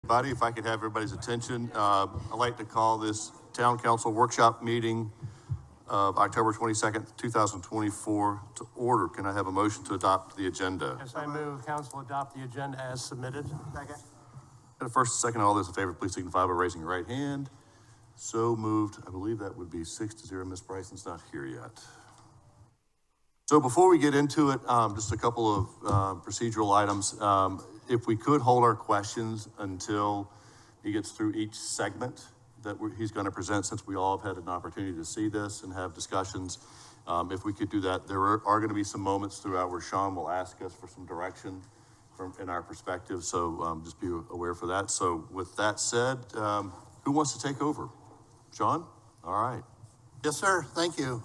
Everybody, if I could have everybody's attention, I'd like to call this Town Council Workshop meeting of October 22nd, 2024 to order. Can I have a motion to adopt the agenda? Yes, I move council adopt the agenda as submitted. Second. And first and second, all those in favor, please signify by raising your right hand. So moved. I believe that would be 6-0. Ms. Bryson's not here yet. So before we get into it, just a couple of procedural items. If we could hold our questions until he gets through each segment that he's going to present, since we all have had an opportunity to see this and have discussions. If we could do that, there are going to be some moments throughout where Sean will ask us for some direction in our perspective. So just be aware for that. So with that said, who wants to take over? Sean? All right. Yes, sir. Thank you.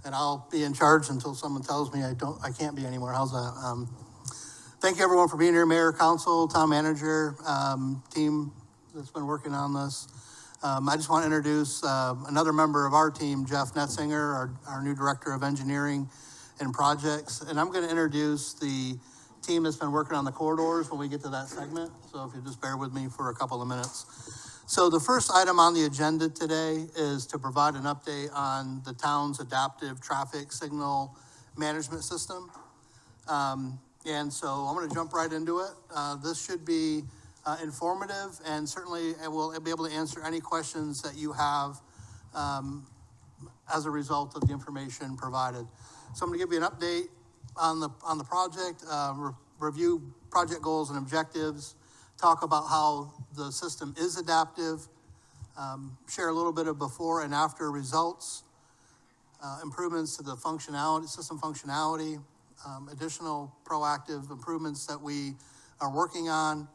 And I'll be in charge until someone tells me I can't be anymore. How's that? Thank you everyone for being here, Mayor, Council, Town Manager, team that's been working on this. I just want to introduce another member of our team, Jeff Netzinger, our new Director of Engineering and Projects. And I'm going to introduce the team that's been working on the corridors when we get to that segment. So if you just bear with me for a couple of minutes. So the first item on the agenda today is to provide an update on the town's adaptive traffic signal management system. And so I'm going to jump right into it. This should be informative, and certainly I will be able to answer any questions that you have as a result of the information provided. So I'm going to give you an update on the project, review project goals and objectives, talk about how the system is adaptive, share a little bit of before and after results, improvements to the functionality, system functionality, additional proactive improvements that we are working on,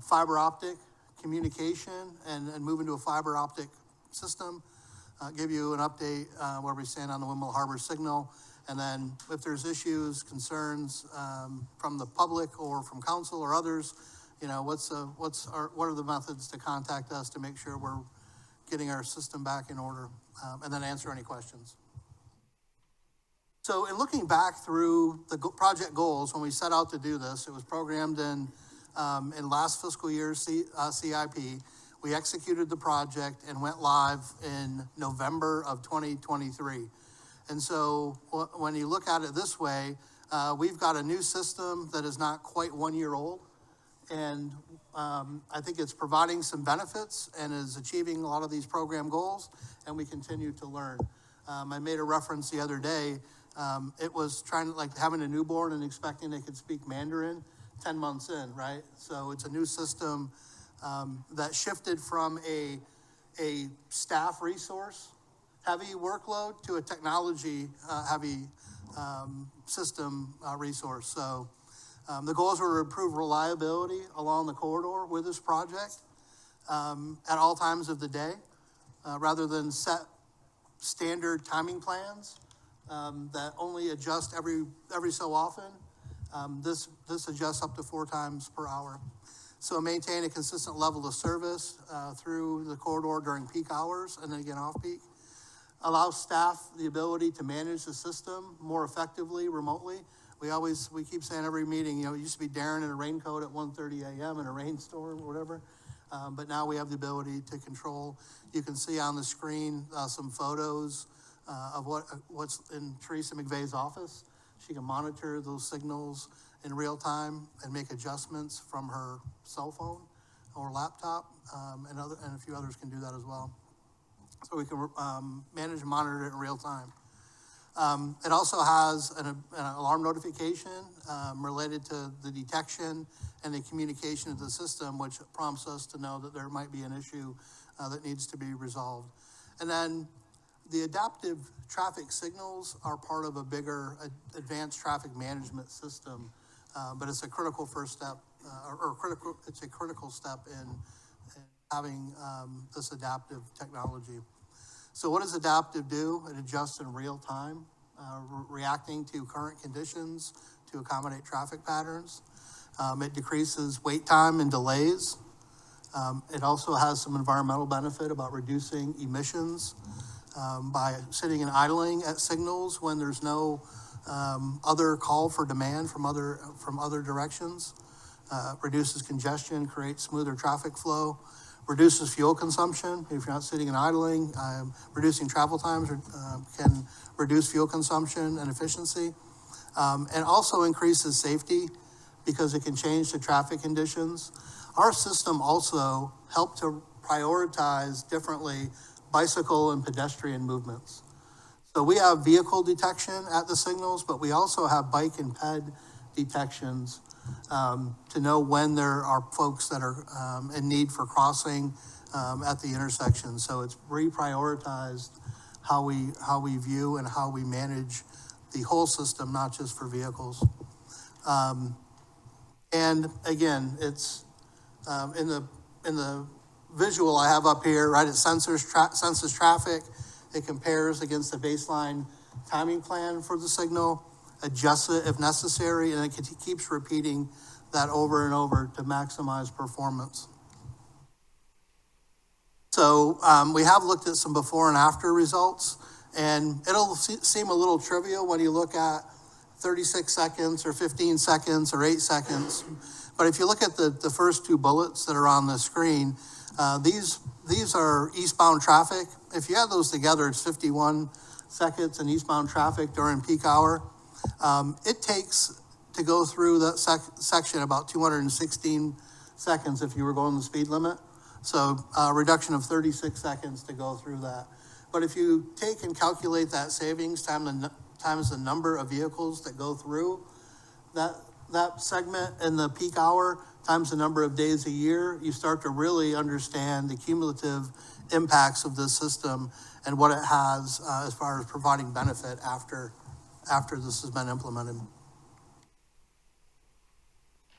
fiber optic communication and moving to a fiber optic system, give you an update where we stand on the Windmill Harbor signal, and then if there's issues, concerns from the public or from council or others, you know, what are the methods to contact us to make sure we're getting our system back in order, and then answer any questions. So in looking back through the project goals, when we set out to do this, it was programmed in last fiscal year's CIP. We executed the project and went live in November of 2023. And so when you look at it this way, we've got a new system that is not quite 1 year old. And I think it's providing some benefits and is achieving a lot of these program goals, and we continue to learn. I made a reference the other day. It was trying to, like, having a newborn and expecting they could speak Mandarin 10 months in, right? So it's a new system that shifted from a staff resource heavy workload to a technology heavy system resource. So the goals were to improve reliability along the corridor with this project at all times of the day, rather than set standard timing plans that only adjust every so often. This adjusts up to 4 times per hour. So maintain a consistent level of service through the corridor during peak hours and then again off peak. Allow staff the ability to manage the system more effectively remotely. We keep saying every meeting, you know, it used to be Darren in a raincoat at 1:30 a.m. in a rainstorm or whatever. But now we have the ability to control. You can see on the screen some photos of what's in Teresa McVeigh's office. She can monitor those signals in real time and make adjustments from her cell phone or laptop, and a few others can do that as well. So we can manage and monitor it in real time. It also has an alarm notification related to the detection and the communication of the system, which prompts us to know that there might be an issue that needs to be resolved. And then the adaptive traffic signals are part of a bigger advanced traffic management system, but it's a critical first step, it's a critical step in having this adaptive technology. So what does adaptive do? It adjusts in real time, reacting to current conditions to accommodate traffic patterns. It decreases wait time and delays. It also has some environmental benefit about reducing emissions by sitting and idling at signals when there's no other call for demand from other directions. reduces congestion, creates smoother traffic flow, reduces fuel consumption. If you're not sitting and idling, reducing travel times can reduce fuel consumption and efficiency, and also increases safety because it can change the traffic conditions. Our system also helped to prioritize differently bicycle and pedestrian movements. So we have vehicle detection at the signals, but we also have bike and ped detections to know when there are folks that are in need for crossing at the intersection. So it's reprioritized how we view and how we manage the whole system, not just for vehicles. And again, it's in the visual I have up here, right? It senses traffic. It compares against the baseline timing plan for the signal, adjusts it if necessary, and it keeps repeating that over and over to maximize performance. So we have looked at some before and after results, and it'll seem a little trivial when you look at 36 seconds or 15 seconds or 8 seconds. But if you look at the first two bullets that are on the screen, these are eastbound traffic. If you add those together, it's 51 seconds in eastbound traffic during peak hour. It takes to go through that section about 216 seconds if you were going the speed limit. So a reduction of 36 seconds to go through that. But if you take and calculate that savings times the number of vehicles that go through that segment in the peak hour times the number of days a year, you start to really understand the cumulative impacts of this system and what it has as far as providing benefit after this has been implemented.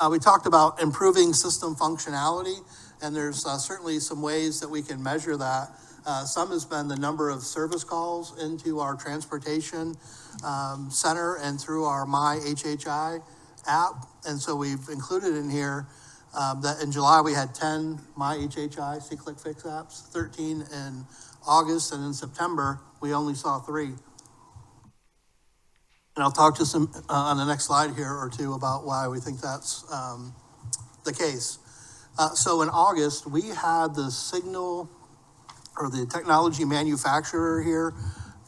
We talked about improving system functionality, and there's certainly some ways that we can measure that. Some has been the number of service calls into our transportation center and through our My HHI app. And so we've included in here that in July we had 10 My HHI See-Click Fix apps, 13 in August, and in September we only saw 3. And I'll talk to some on the next slide here or two about why we think that's the case. So in August, we had the signal or the technology manufacturer here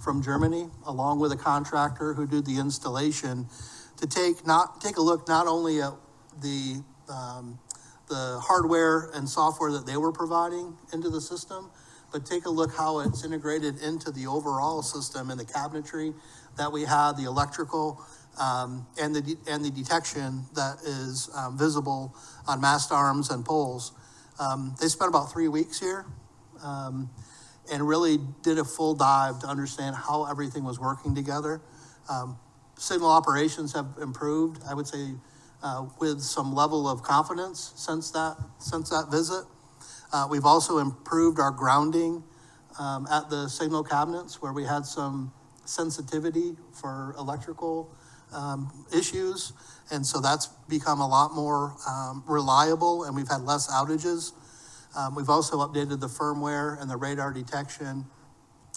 from Germany, along with a contractor who did the installation, to take a look not only at the hardware and software that they were providing into the system, but take a look how it's integrated into the overall system and the cabinetry that we had, the electrical, and the detection that is visible on mast arms and poles. They spent about 3 weeks here and really did a full dive to understand how everything was working together. Signal operations have improved, I would say, with some level of confidence since that visit. We've also improved our grounding at the signal cabinets where we had some sensitivity for electrical issues. And so that's become a lot more reliable, and we've had less outages. We've also updated the firmware and the radar detection,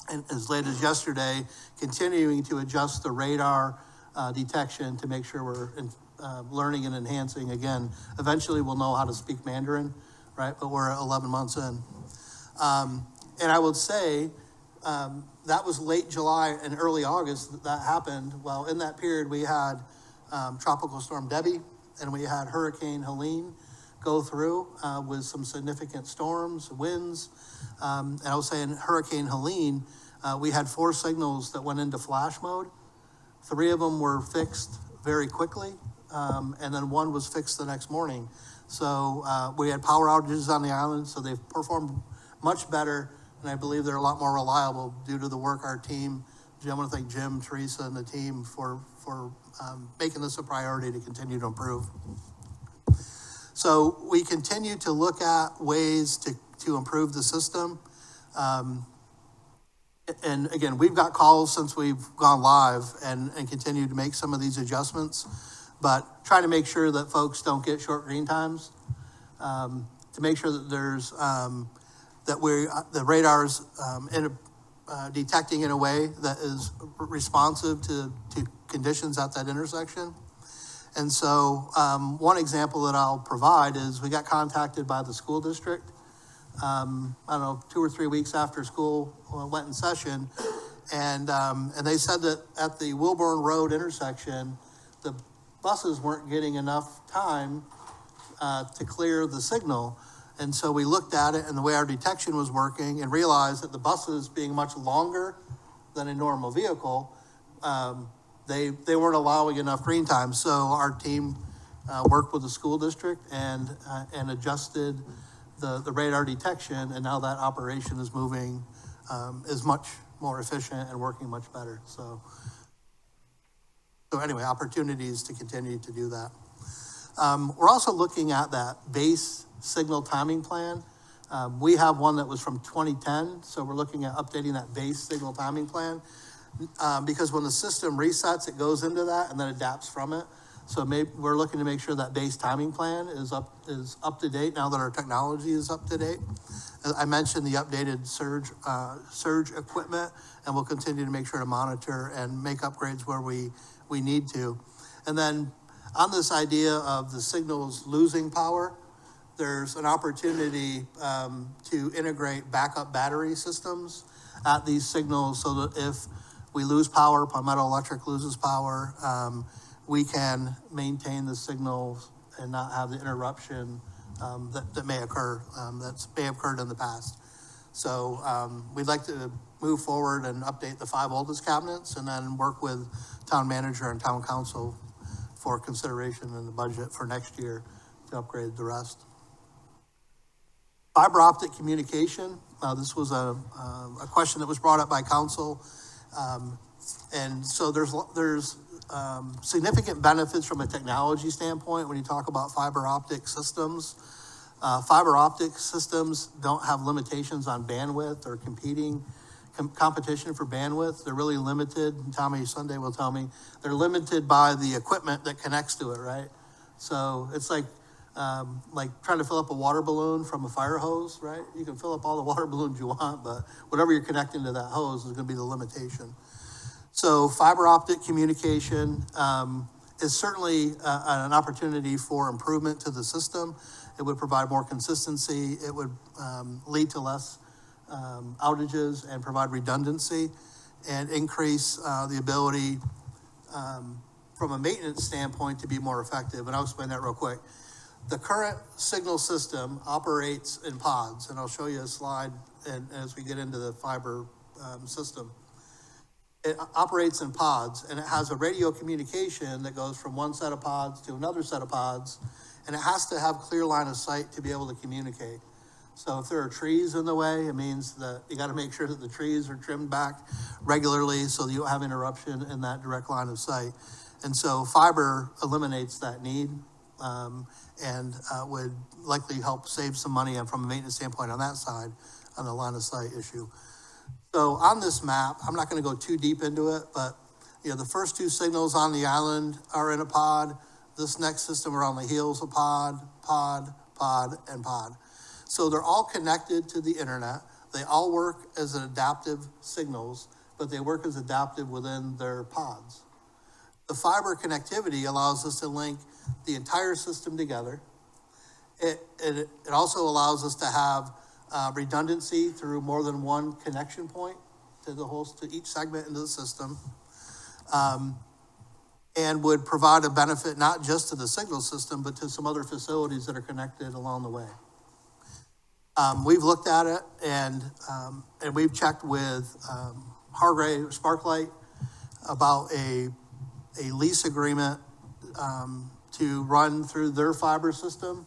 and as late as yesterday, continuing to adjust the radar detection to make sure we're learning and enhancing. Again, eventually we'll know how to speak Mandarin, right? But we're 11 months in. And I would say that was late July and early August that happened. Well, in that period, we had Tropical Storm Debbie and we had Hurricane Helene go through with some significant storms, winds. And I was saying Hurricane Helene, we had 4 signals that went into flash mode. 3 of them were fixed very quickly, and then 1 was fixed the next morning. So we had power outages on the island, so they've performed much better, and I believe they're a lot more reliable due to the work our team, I want to thank Jim, Teresa, and the team for making this a priority to continue to improve. So we continue to look at ways to improve the system. And again, we've got calls since we've gone live and continue to make some of these adjustments, but trying to make sure that folks don't get short green times, to make sure that there's, the radar's detecting in a way that is responsive to conditions at that intersection. And so one example that I'll provide is we got contacted by the school district, I don't know, 2 or 3 weeks after school went in session. And they said that at the Wilburn Road intersection, the buses weren't getting enough time to clear the signal. And so we looked at it and the way our detection was working and realized that the buses being much longer than a normal vehicle, they weren't allowing enough green time. So our team worked with the school district and adjusted the radar detection, and now that operation is moving, is much more efficient and working much better. So anyway, opportunities to continue to do that. We're also looking at that base signal timing plan. We have one that was from 2010, so we're looking at updating that base signal timing plan. Because when the system resets, it goes into that and then adapts from it. So we're looking to make sure that base timing plan is up to date now that our technology is up to date. I mentioned the updated surge equipment, and we'll continue to make sure to monitor and make upgrades where we need to. And then on this idea of the signals losing power, there's an opportunity to integrate backup battery systems at these signals so that if we lose power, Palmetto Electric loses power, we can maintain the signals and not have the interruption that may occur, that may have occurred in the past. So we'd like to move forward and update the 5 oldest cabinets and then work with town manager and town council for consideration in the budget for next year to upgrade the rest. Fiber optic communication. This was a question that was brought up by council. And so there's significant benefits from a technology standpoint when you talk about fiber optic systems. Fiber optic systems don't have limitations on bandwidth or competition for bandwidth. They're really limited. Tommy Sunday will tell me they're limited by the equipment that connects to it, right? So it's like trying to fill up a water balloon from a fire hose, right? You can fill up all the water balloons you want, but whatever you're connecting to that hose is going to be the limitation. So fiber optic communication is certainly an opportunity for improvement to the system. It would provide more consistency. It would lead to less outages and provide redundancy and increase the ability from a maintenance standpoint to be more effective. And I'll explain that real quick. The current signal system operates in pods, and I'll show you a slide as we get into the fiber system. It operates in pods, and it has a radio communication that goes from one set of pods to another set of pods, and it has to have clear line of sight to be able to communicate. So if there are trees in the way, it means that you got to make sure that the trees are trimmed back regularly so that you don't have interruption in that direct line of sight. And so fiber eliminates that need and would likely help save some money from a maintenance standpoint on that side, on the line of sight issue. So on this map, I'm not going to go too deep into it, but the first 2 signals on the island are in a pod. This next system are on the heels of pod, and pod. So they're all connected to the internet. They all work as adaptive signals, but they work as adaptive within their pods. The fiber connectivity allows us to link the entire system together. It also allows us to have redundancy through more than one connection point to each segment into the system, and would provide a benefit not just to the signal system, but to some other facilities that are connected along the way. We've looked at it and we've checked with Hargray Sparklight about a lease agreement to run through their fiber system.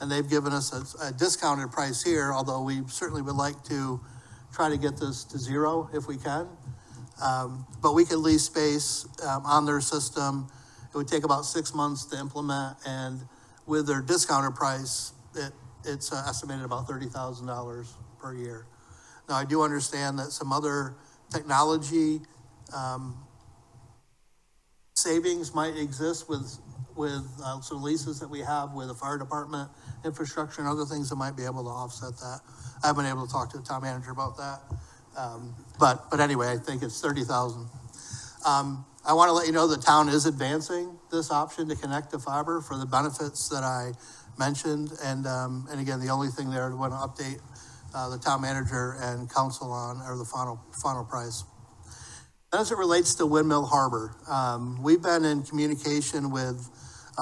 And they've given us a discounted price here, although we certainly would like to try to get this to 0 if we can. But we can lease space on their system. It would take about 6 months to implement, and with their discounted price, it's estimated about $30,000 per year. Now, I do understand that some other technology savings might exist with some leases that we have with the fire department, infrastructure, and other things that might be able to offset that. I haven't been able to talk to the town manager about that. But anyway, I think it's $30,000. I want to let you know the town is advancing this option to connect to fiber for the benefits that I mentioned. And again, the only thing there I want to update the town manager and council on are the final price. As it relates to Windmill Harbor, we've been in communication with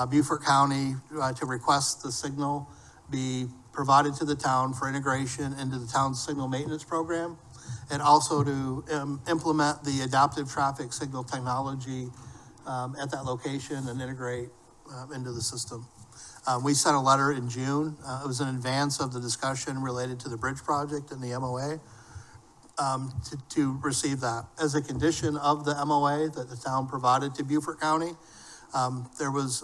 Beaufort County to request the signal be provided to the town for integration into the town's signal maintenance program, and also to implement the adaptive traffic signal technology at that location and integrate into the system. We sent a letter in June. It was in advance of the discussion related to the bridge project and the MOA to receive that. As a condition of the MOA that the town provided to Beaufort County, there was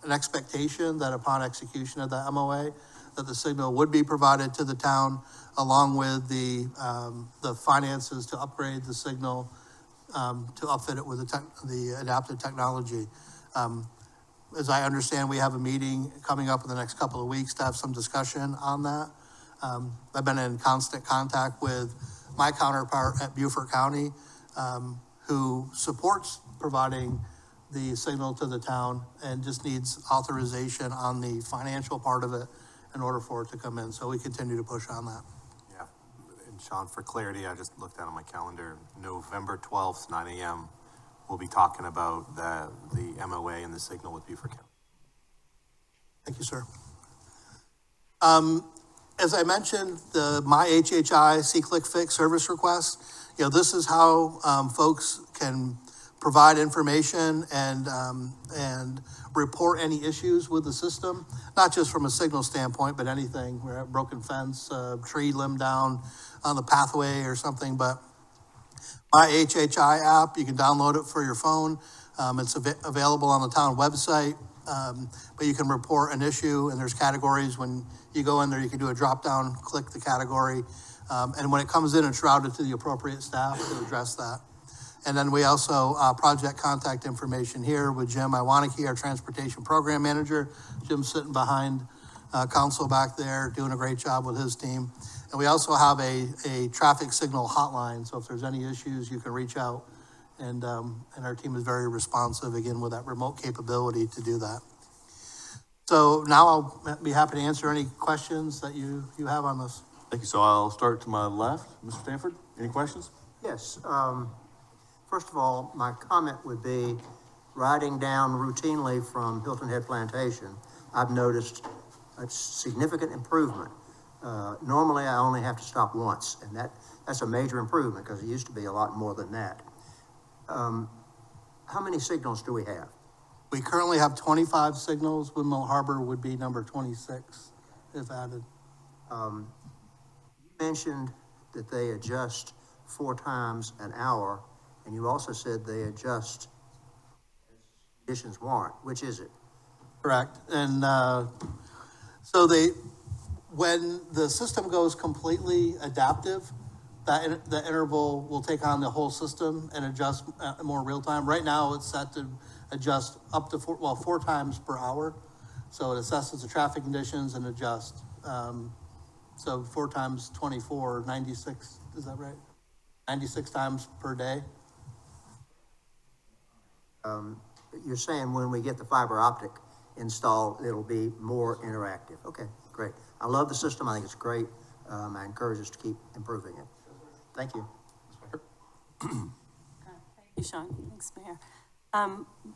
an expectation that upon execution of the MOA, that the signal would be provided to the town along with the finances to upgrade the signal, to upfit it with the adaptive technology. As I understand, we have a meeting coming up in the next couple of weeks to have some discussion on that. I've been in constant contact with my counterpart at Beaufort County, who supports providing the signal to the town and just needs authorization on the financial part of it in order for it to come in. So we continue to push on that. Yeah, and Sean, for clarity, I just looked out on my calendar, November 12th, 9 a.m., we'll be talking about the MOA and the signal with Beaufort County. Thank you, sir. As I mentioned, the My HHI C-Click Fix service request, this is how folks can provide information and report any issues with the system, not just from a signal standpoint, but anything, broken fence, tree limb down on the pathway or something. But My HHI app, you can download it for your phone. It's available on the town website, but you can report an issue, and there's categories. When you go in there, you can do a drop down, click the category, and when it comes in, it's routed to the appropriate staff to address that. And then we also, project contact information here with Jim Iwaniki, our transportation program manager. Jim's sitting behind council back there, doing a great job with his team. And we also have a traffic signal hotline. So if there's any issues, you can reach out. And our team is very responsive, again, with that remote capability to do that. So now I'll be happy to answer any questions that you have on this. Thank you. So I'll start to my left. Mr. Stanford, any questions? Yes. First of all, my comment would be riding down routinely from Hilton Head Plantation, I've noticed a significant improvement. Normally, I only have to stop once, and that's a major improvement because it used to be a lot more than that. How many signals do we have? We currently have 25 signals. Windmill Harbor would be number 26 if added. You mentioned that they adjust 4 times an hour, and you also said they adjust as conditions warrant. Which is it? Correct. And so when the system goes completely adaptive, the interval will take on the whole system and adjust more real time. Right now, it's set to adjust up to 4 times per hour. So it assesses the traffic conditions and adjusts. So 4 times 24, 96, is that right? 96 times per day. You're saying when we get the fiber optic installed, it'll be more interactive. Okay, great. I love the system. I think it's great. I encourage us to keep improving it. Thank you. Thank you, Sean. Thanks, Mayor.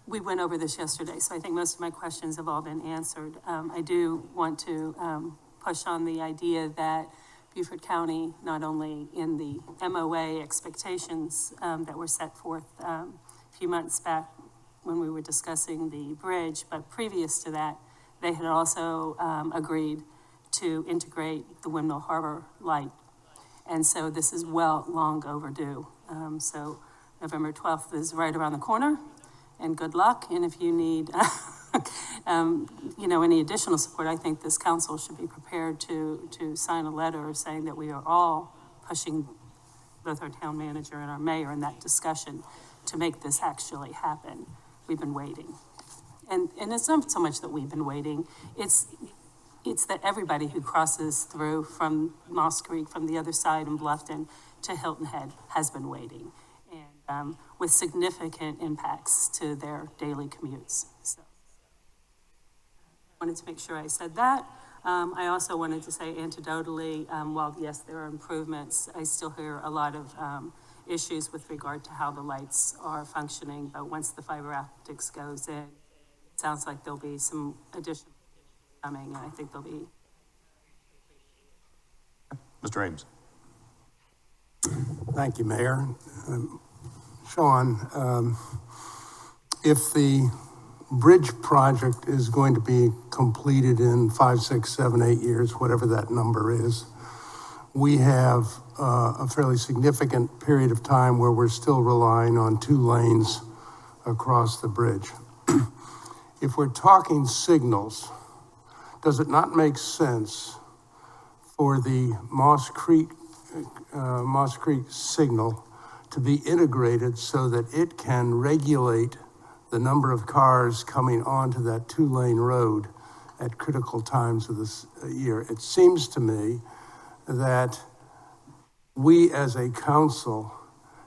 We went over this yesterday, so I think most of my questions have all been answered. I do want to push on the idea that Beaufort County, not only in the MOA expectations that were set forth a few months back when we were discussing the bridge, but previous to that, they had also agreed to integrate the Windmill Harbor light. And so this is long overdue. So November 12th is right around the corner, and good luck. And if you need, any additional support, I think this council should be prepared to sign a letter saying that we are all pushing both our town manager and our mayor in that discussion to make this actually happen. We've been waiting. And it's not so much that we've been waiting, it's that everybody who crosses through from Moss Creek, from the other side in Bluffton to Hilton Head has been waiting. And with significant impacts to their daily commutes. So I wanted to make sure I said that. I also wanted to say anecdotally, while yes, there are improvements, I still hear a lot of issues with regard to how the lights are functioning. But once the fiber optics goes in, it sounds like there'll be some additional coming, and I think there'll be. Mr. Ames. Thank you, Mayor. Sean, if the bridge project is going to be completed in 5, 6, 7, 8 years, whatever that number is, we have a fairly significant period of time where we're still relying on 2 lanes across the bridge. If we're talking signals, does it not make sense for the Moss Creek signal to be integrated so that it can regulate the number of cars coming onto that 2-lane road at critical times of this year? It seems to me that we as a council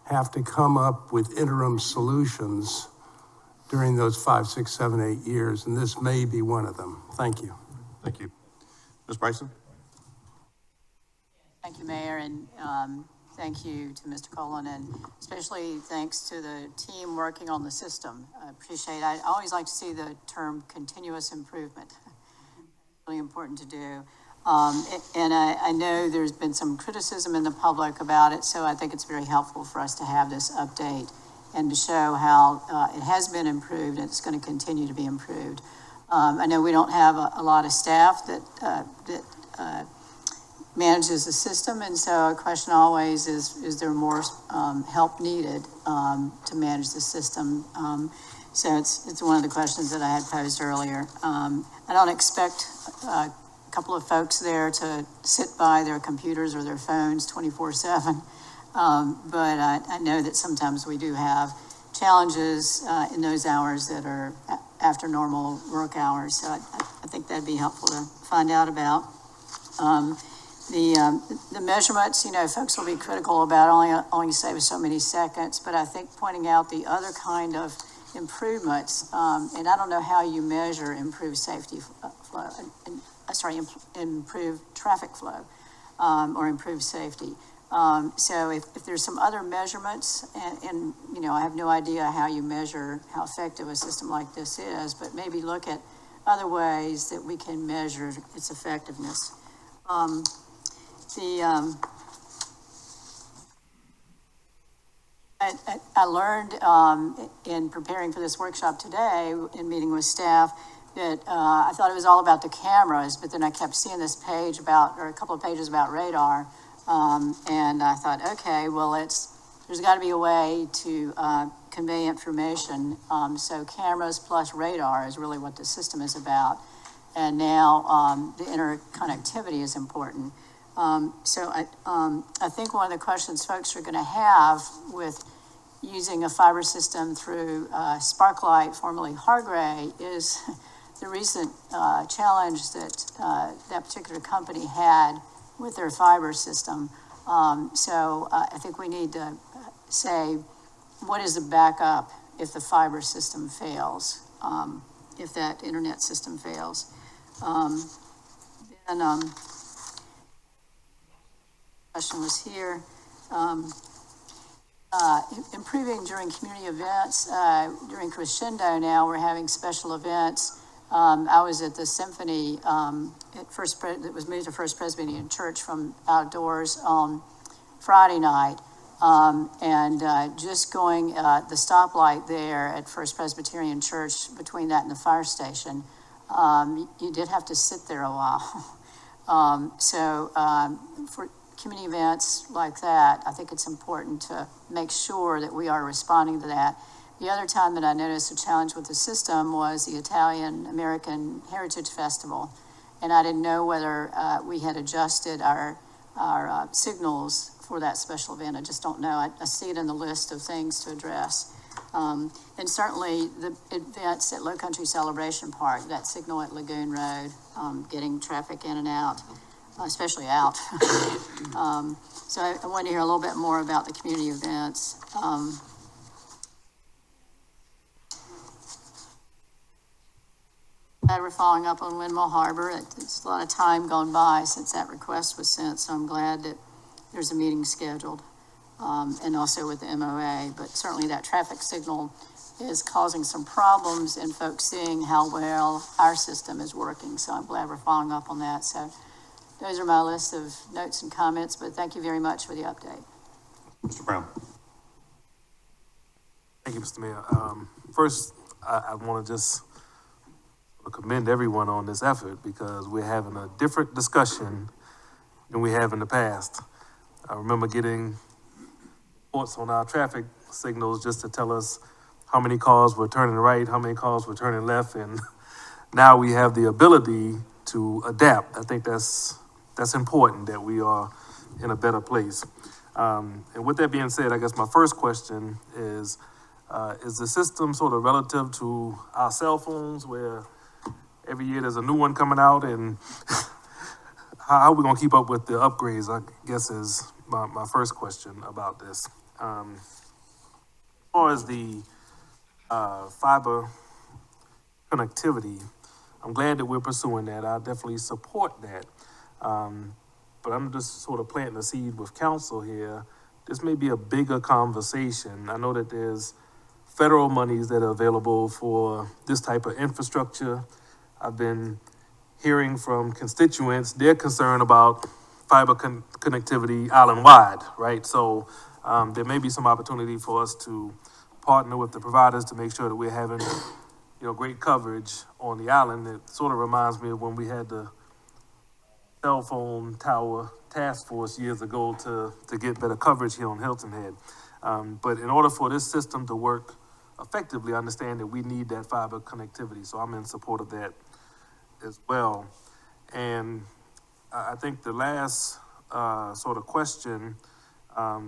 have to come up with interim solutions during those 5, 6, 7, 8 years, and this may be one of them. Thank you. Thank you. Ms. Bryson? Thank you, Mayor, and thank you to Mr. Cullen, and especially thanks to the team working on the system. I appreciate it. I always like to see the term continuous improvement. Really important to do. And I know there's been some criticism in the public about it, so I think it's very helpful for us to have this update and to show how it has been improved and it's going to continue to be improved. I know we don't have a lot of staff that manages the system, and so a question always is there more help needed to manage the system? So it's one of the questions that I had posed earlier. I don't expect a couple of folks there to sit by their computers or their phones 24/7, but I know that sometimes we do have challenges in those hours that are after normal work hours, so I think that'd be helpful to find out about. The measurements, you know, folks will be critical about only save so many seconds, but I think pointing out the other kind of improvements, and I don't know how you measure improved safety flow, improved traffic flow, or improved safety. So if there's some other measurements, and, you know, I have no idea how you measure how effective a system like this is, but maybe look at other ways that we can measure its effectiveness. I learned in preparing for this workshop today, in meeting with staff, that I thought it was all about the cameras, but then I kept seeing this page or a couple of pages about radar, and I thought, okay, well, there's got to be a way to convey information. So cameras plus radar is really what the system is about, and now the interconnectivity is important. So I think one of the questions folks are going to have with using a fiber system through Sparklight, formerly Hargray, is the recent challenge that that particular company had with their fiber system. So I think we need to say, what is the backup if the fiber system fails, if that internet system fails? Question was here. Improving during community events. During Crescendo now, we're having special events. I was at the Symphony that was moved to First Presbyterian Church from outdoors on Friday night. And just going the stoplight there at First Presbyterian Church, between that and the fire station, you did have to sit there a while. So for community events like that, I think it's important to make sure that we are responding to that. The other time that I noticed a challenge with the system was the Italian American Heritage Festival. And I didn't know whether we had adjusted our signals for that special event. I just don't know. I see it in the list of things to address. And certainly the events at Low Country Celebration Park, that signal at Lagoon Road, getting traffic in and out, especially out. So I want to hear a little bit more about the community events. Glad we're following up on Windmill Harbor. It's a lot of time gone by since that request was sent, so I'm glad that there's a meeting scheduled, and also with the MOA. But certainly that traffic signal is causing some problems in folks seeing how well our system is working. So I'm glad we're following up on that. So those are my list of notes and comments, but thank you very much for the update. Mr. Brown. Thank you, Mr. Mayor. First, I want to just commend everyone on this effort because we're having a different discussion than we have in the past. I remember getting reports on our traffic signals just to tell us how many cars were turning right, how many cars were turning left, and now we have the ability to adapt. I think that's important that we are in a better place. And with that being said, I guess my first question is the system sort of relative to our cell phones where every year there's a new one coming out, and how are we gonna keep up with the upgrades, I guess is my first question about this. As far as the fiber connectivity, I'm glad that we're pursuing that. I definitely support that. But I'm just sort of planting a seed with council here. This may be a bigger conversation. I know that there's federal monies that are available for this type of infrastructure. I've been hearing from constituents, they're concerned about fiber connectivity island-wide, right? So there may be some opportunity for us to partner with the providers to make sure that we're having, great coverage on the island. It sort of reminds me of when we had the cell phone tower task force years ago to get better coverage here on Hilton Head. But in order for this system to work effectively, I understand that we need that fiber connectivity. So I'm in support of that as well. And I think the last sort of question that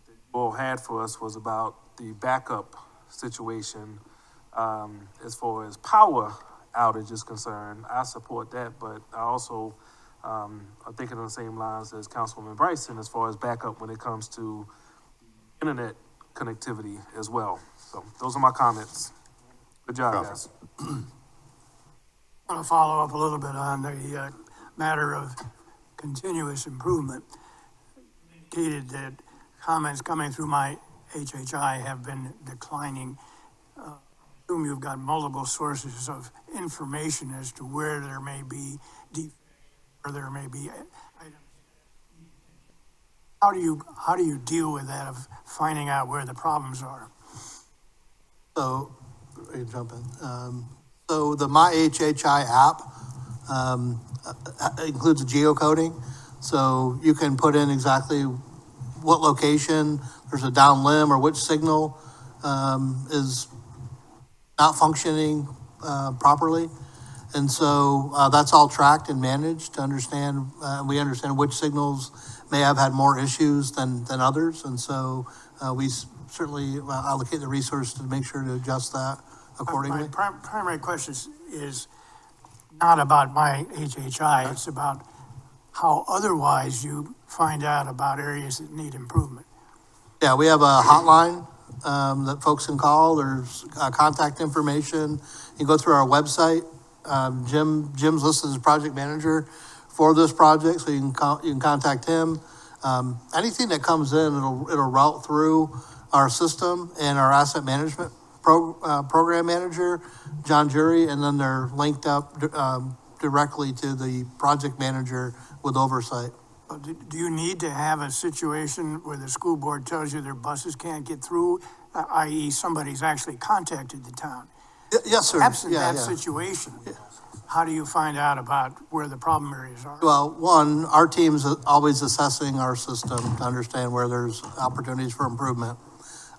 you all had for us was about the backup situation as far as power outage is concerned. I support that, but I also I'm thinking on the same lines as Councilwoman Bryson as far as backup when it comes to internet connectivity as well. So those are my comments. Good job, guys. I want to follow up a little bit on the matter of continuous improvement. Indicated that comments coming through my HHI have been declining. Assume you've got multiple sources of information as to where there may be or there may be items. How do you deal with that of finding out where the problems are? So, ready to jump in. So the My HHI app includes geocoding. So you can put in exactly what location there's a down limb or which signal is not functioning properly. And so that's all tracked and managed to understand, we understand which signals may have had more issues than others. And so we certainly allocate the resources to make sure to adjust that accordingly. My primary question is not about my HHI, it's about how otherwise you find out about areas that need improvement. Yeah, we have a hotline that folks can call. There's contact information. You go through our website. Jim's listed as project manager for this project, so you can contact him. Anything that comes in, it'll route through our system and our asset management program manager, John Jury, and then they're linked up directly to the project manager with oversight. Do you need to have a situation where the school board tells you their buses can't get through, i.e. somebody's actually contacted the town? Yes, sir. Absent that situation, how do you find out about where the problem areas are? Well, one, our team's always assessing our system to understand where there's opportunities for improvement.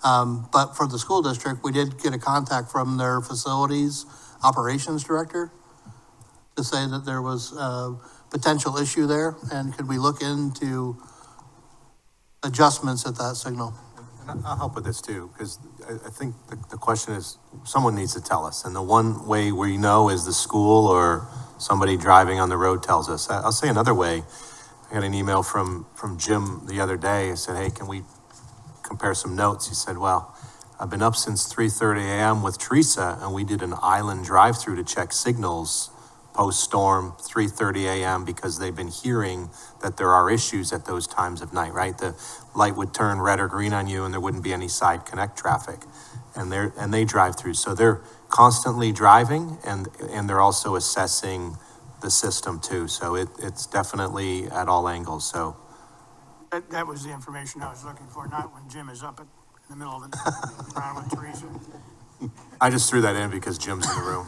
But for the school district, we did get a contact from their facilities operations director to say that there was a potential issue there, and could we look into adjustments at that signal? And I'll help with this too, because I think the question is, someone needs to tell us. And the one way we know is the school or somebody driving on the road tells us. I'll say another way. I got an email from Jim the other day. I said, hey, can we compare some notes? He said, well, I've been up since 3:30 a.m. with Teresa, and we did an island drive-through to check signals post-storm, 3:30 a.m., because they've been hearing that there are issues at those times of night, right? The light would turn red or green on you and there wouldn't be any side connect traffic. And they drive through. So they're constantly driving, and they're also assessing the system too. So it's definitely at all angles, so. That was the information I was looking for, not when Jim is up in the middle of the ground with Teresa. I just threw that in because Jim's in the room.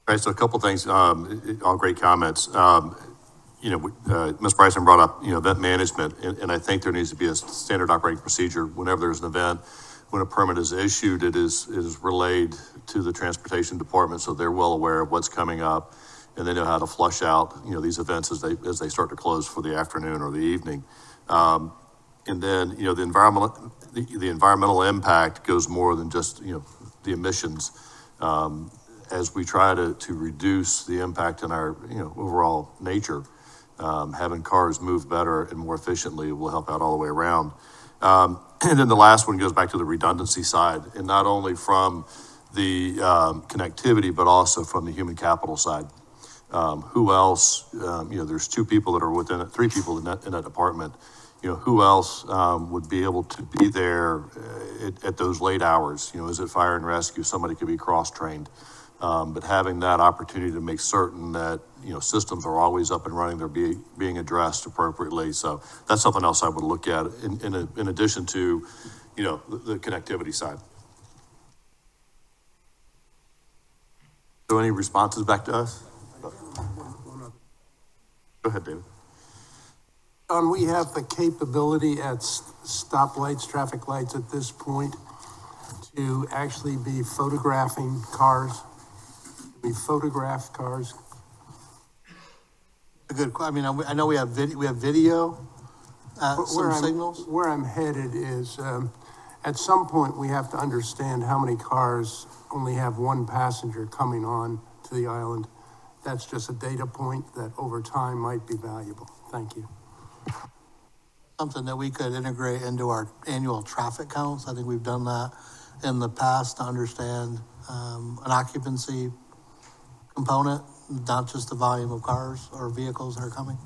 All right, so a couple things, all great comments. Ms. Bryson brought up, event management, and I think there needs to be a standard operating procedure whenever there's an event. When a permit is issued, it is relayed to the transportation department, so they're well aware of what's coming up, and they know how to flush out, these events as they start to close for the afternoon or the evening. And then, the environmental impact goes more than just, the emissions. As we try to reduce the impact in our, overall nature, having cars move better and more efficiently will help out all the way around. And then the last one goes back to the redundancy side, and not only from the connectivity, but also from the human capital side. Who else, there's three people in that department. Who else would be able to be there at those late hours? Is it fire and rescue? Somebody could be cross-trained. But having that opportunity to make certain that, systems are always up and running, they're being addressed appropriately. So that's something else I would look at in addition to, the connectivity side. So any responses back to us? Go ahead, David. John, we have the capability at stoplights, traffic lights at this point to actually be photographing cars. We photograph cars. I know we have video, some signals. Where I'm headed is, at some point, we have to understand how many cars only have one passenger coming on to the island. That's just a data point that over time might be valuable. Thank you. Something that we could integrate into our annual traffic counts. I think we've done that in the past to understand, an occupancy component, not just the volume of cars or vehicles that are coming.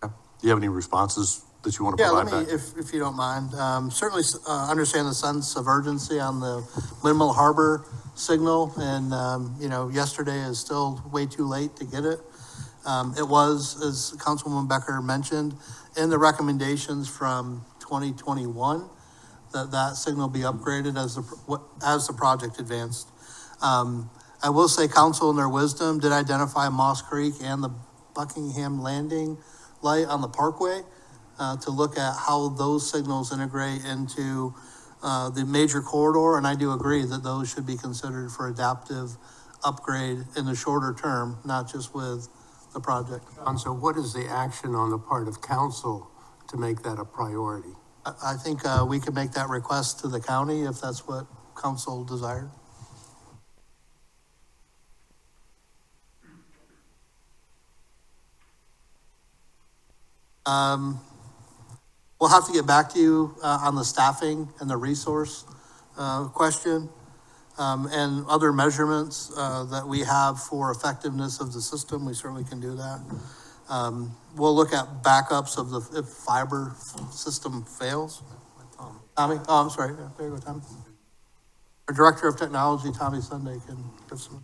Do you have any responses that you want to Yeah, provide let me, back? if you don't mind, certainly, understand the sense of urgency on the Windmill Harbor signal, and, yesterday is still way too late to get it. It was, as Councilwoman Becker mentioned, in the recommendations from 2021, that signal be upgraded as the project advanced. I will say council in their wisdom did identify Moss Creek and the Buckingham Landing light on the Parkway, to look at how those signals integrate into the major corridor, and I do agree that those should be considered for adaptive upgrade in the shorter term, not just with the project. And so what is the action on the part of council to make that a priority? I think we can make that request to the county if that's what council desired. We'll have to get back to you on the staffing and the resource question, and other measurements that we have for effectiveness of the system. We certainly can do that. We'll look at backups of if fiber system fails. Tommy, oh, I'm sorry. Yeah, there you go, Tommy. Our Director of Technology, Tommy Sunday, can give some.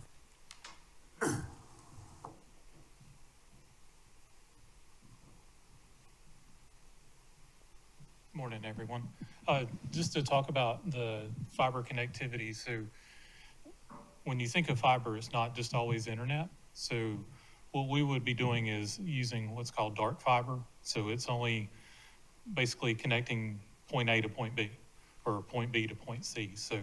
Morning, everyone. Just to talk about the fiber connectivity. So when you think of fiber, it's not just always internet. So what we would be doing is using what's called dark fiber. So it's only basically connecting point A to point B, or point B to point C. So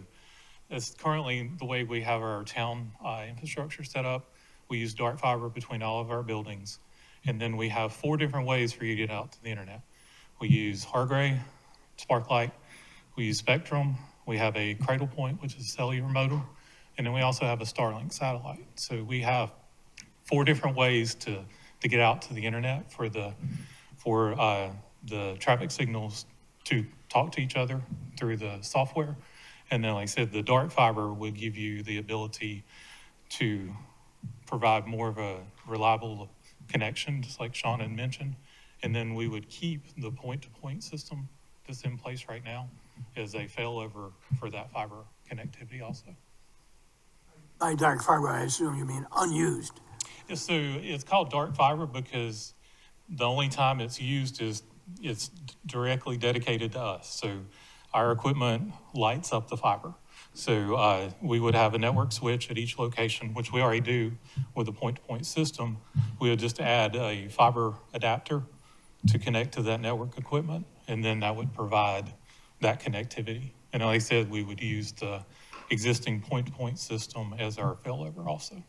that's currently the way we have our town infrastructure set up. We use dark fiber between all of our buildings. And then we have 4 different ways for you to get out to the internet. We use Hargray, Sparklight, we use Spectrum, we have a Cradle Point, which is a cellular modem, and then we also have a Starlink satellite. So we have 4 different ways to get out to the internet for the traffic signals to talk to each other through the software. And then, like I said, the dark fiber would give you the ability to provide more of a reliable connection, just like Sean had mentioned. And then we would keep the point-to-point system that's in place right now as a failover for that fiber connectivity also. By dark fiber, I assume you mean unused. Yeah, so it's called dark fiber because the only time it's used is it's directly dedicated to us. So our equipment lights up the fiber. So we would have a network switch at each location, which we already do with a point-to-point system. We would just add a fiber adapter to connect to that network equipment, and then that would provide that connectivity. And like I said, we would use the existing point-to-point system as our failover also.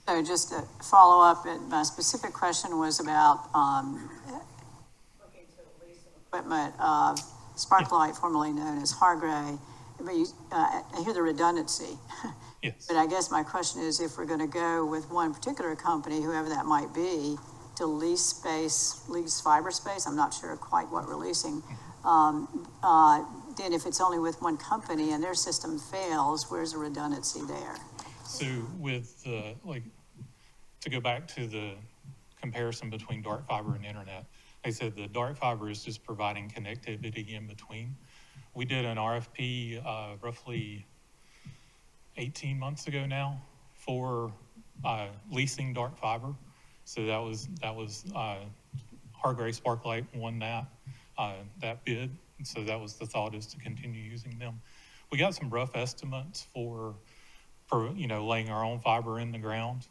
So just to follow up, my specific question was about, looking to lease some equipment of Sparklight, formerly known as Hargray. But I hear the redundancy. Yes. But I guess my question is, if we're gonna go with one particular company, whoever that might be, to lease space, lease fiber space, I'm not sure quite what we're leasing. Then if it's only with one company and their system fails, where's the redundancy there? So with the, like, to go back to the comparison between dark fiber and internet, like I said, the dark fiber is just providing connectivity in between. We did an RFP roughly 18 months ago now for leasing dark fiber. So that was Hargray Sparklight won that bid. And so that was the thought, is to continue using them. We got some rough estimates for laying our own fiber in the ground.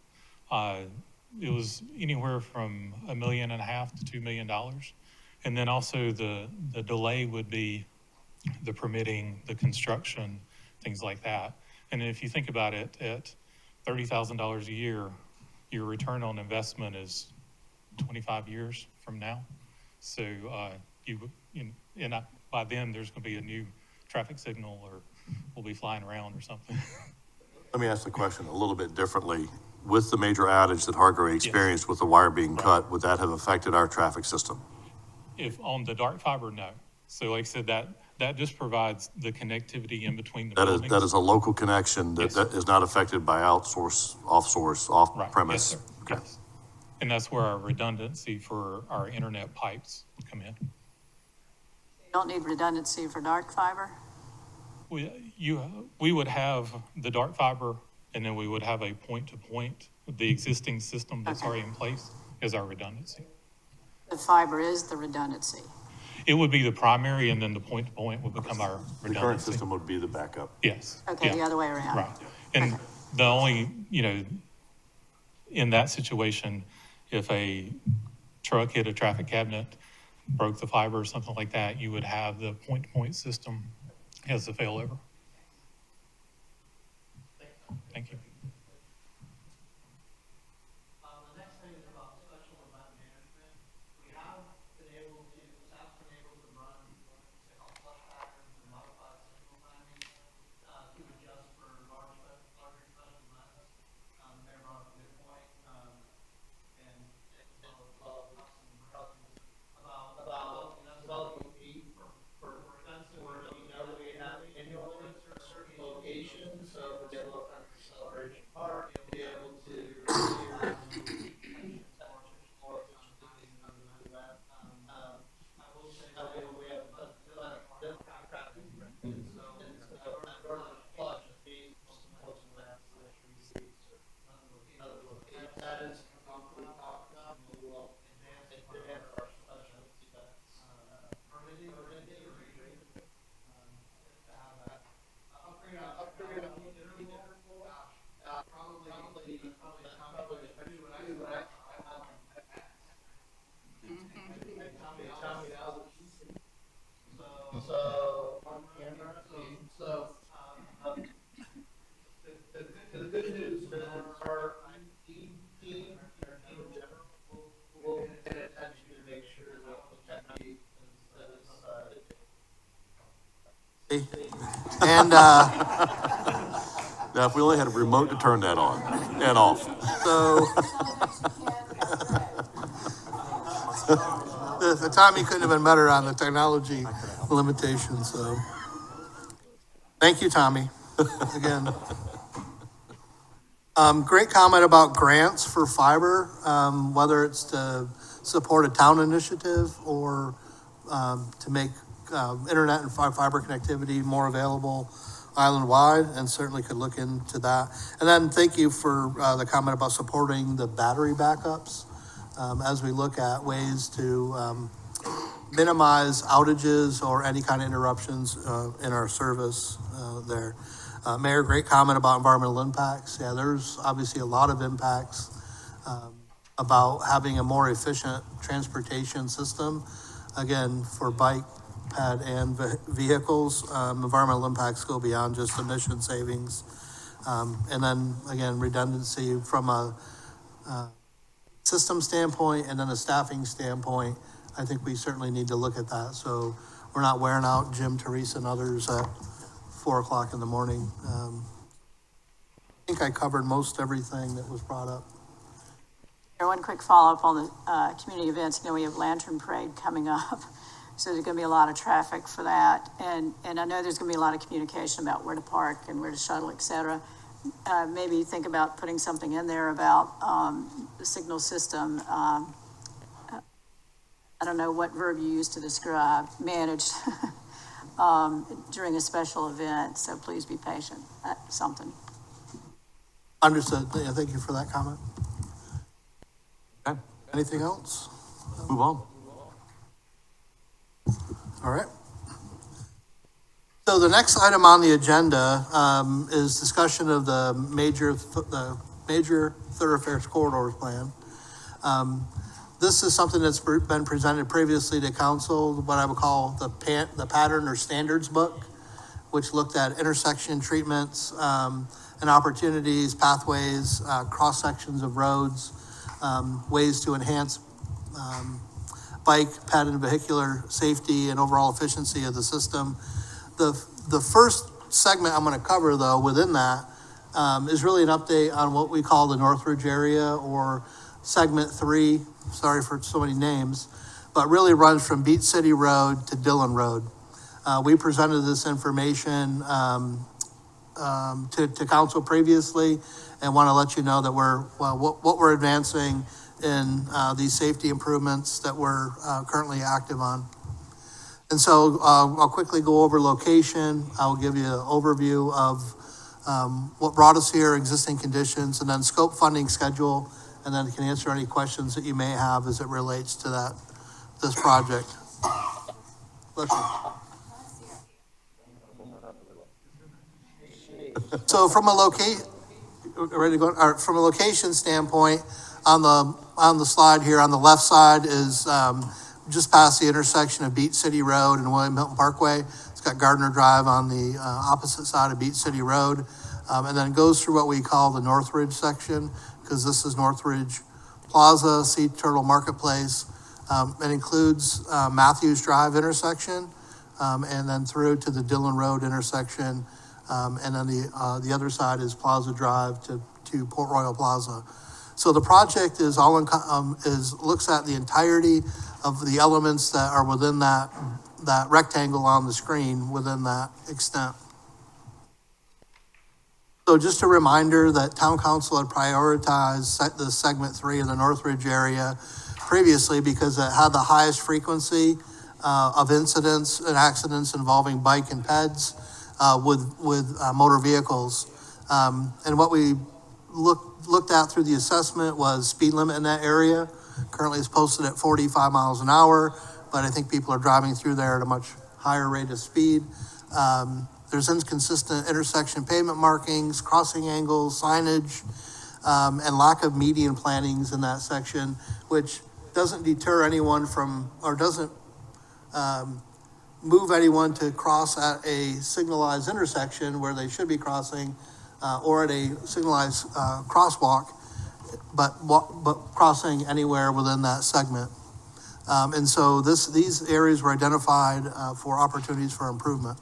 It was anywhere from $1.5 million to $2 million. And then also the delay would be the permitting, the construction, things like that. And if you think about it, at $30,000 a year, your return on investment is 25 years from now. So by then there's going to be a new traffic signal, or we'll be flying around or something. Let me ask the question a little bit differently. With the major outage that Hargray experienced with the wire being cut, would that have affected our traffic system? If on the dark fiber, no. So like I said, that just provides the connectivity in between the buildings. That is a local connection that, Yes, that is not affected by outsource, off-source, Right, off-premise. yes, sir. Okay. Yes. And that's where our redundancy for our internet pipes would come in. You don't need redundancy for dark fiber? We would have the dark fiber, and then we would have a point-to-point, the existing system that's Okay. already in place as our redundancy. The fiber is the redundancy. It would be the primary, and then the point-to-point would become our The current redundancy. system would be the backup. Yes. Okay, yeah, the other way around. Right. And the only, in that situation, if a truck hit a traffic cabinet, broke the fiber or something like that, you would have the point-to-point system as the failover. Thank you. The next thing is about special event management. We have been able to, staff's been able to run what's called flush patterns and modified signal timing to adjust for larger special events. They're on a good point. And it's about developing a fee for events where we have annual events or certain locations. So we're able to celebration park, be able to I will say that we have a contract, and so plus the fee, most of that receipts or other locations. That is something we talked about, and we will advance our special events. Permitting or to have that. Upgrade probably the good news is our IT team in general will pay attention to make sure that the technique is And, Now, if we only had a remote to turn that on and off. so, the timing couldn't have been better on the technology limitations, so. Thank you, Tommy, again. Great comment about grants for fiber, whether it's to support a town initiative or, to make, internet and fiber connectivity more available island-wide, and certainly could look into that. And then thank you for, the comment about supporting the battery backups, as we look at ways to, minimize outages or any kind of interruptions, in our service, there. Mayor, great comment about environmental impacts. Yeah, there's obviously a lot of impacts, about having a more efficient transportation system. Again, for bike, ped, and vehicles, environmental impacts go beyond just emission savings. And then, again, redundancy from a system standpoint and then a staffing standpoint. I think we certainly need to look at that. So we're not wearing out Jim, Teresa, and others at 4 o'clock in the morning. I think I covered most everything that was brought up. One quick follow-up on the community events. You know, we have Lantern Parade coming up, so there's going to be a lot of traffic for that. And I know there's going to be a lot of communication about where to park and where to shuttle, et cetera. Maybe think about putting something in there about the signal system. I don't know what verb you use to describe, managed during a special event, so please be patient. Something. Understood. Yeah, thank you for that comment. Okay, Anything else? move on. All right. So the next item on the agenda is discussion of the major thoroughfares corridors plan. This is something that's been presented previously to council, what I would call the pattern or standards book, which looked at intersection treatments and opportunities, pathways, cross sections of roads, ways to enhance bike, ped, and vehicular safety and overall efficiency of the system. The first segment I'm going to cover, though, within that is really an update on what we call the Northridge area, or segment 3. Sorry for so many names, but really runs from Beach City Road to Dillon Road. We presented this information to council previously, and want to let you know that what we're advancing in these safety improvements that we're currently active on. And so I'll quickly go over location. I'll give you an overview of what brought us here, existing conditions, and then scope, funding, schedule, and then can answer any questions that you may have as it relates to this project. Bless you. So from a location standpoint, on the slide here, on the left side is just past the intersection of Beach City Road and William Hilton Parkway. It's got Gardner Drive on the opposite side of Beach City Road. And then it goes through what we call the Northridge section, because this is Northridge Plaza, Sea Turtle Marketplace. It includes Matthews Drive intersection, and then through to the Dillon Road intersection. And then the other side is Plaza Drive to Port Royal Plaza. So the project is looks at the entirety of the elements that are within that rectangle on the screen within that extent. So just a reminder that town council had prioritized the segment 3 of the Northridge area previously because it had the highest frequency of incidents and accidents involving bike and peds with motor vehicles. And what we looked at through the assessment was speed limit in that area. Currently it's posted at 45 miles an hour, but I think people are driving through there at a much higher rate of speed. There's inconsistent intersection pavement markings, crossing angles, signage, and lack of median plantings in that section, which doesn't deter anyone from, or doesn't move anyone to cross at a signalized intersection where they should be crossing, or at a signalized crosswalk, but crossing anywhere within that segment. And so these areas were identified for opportunities for improvement.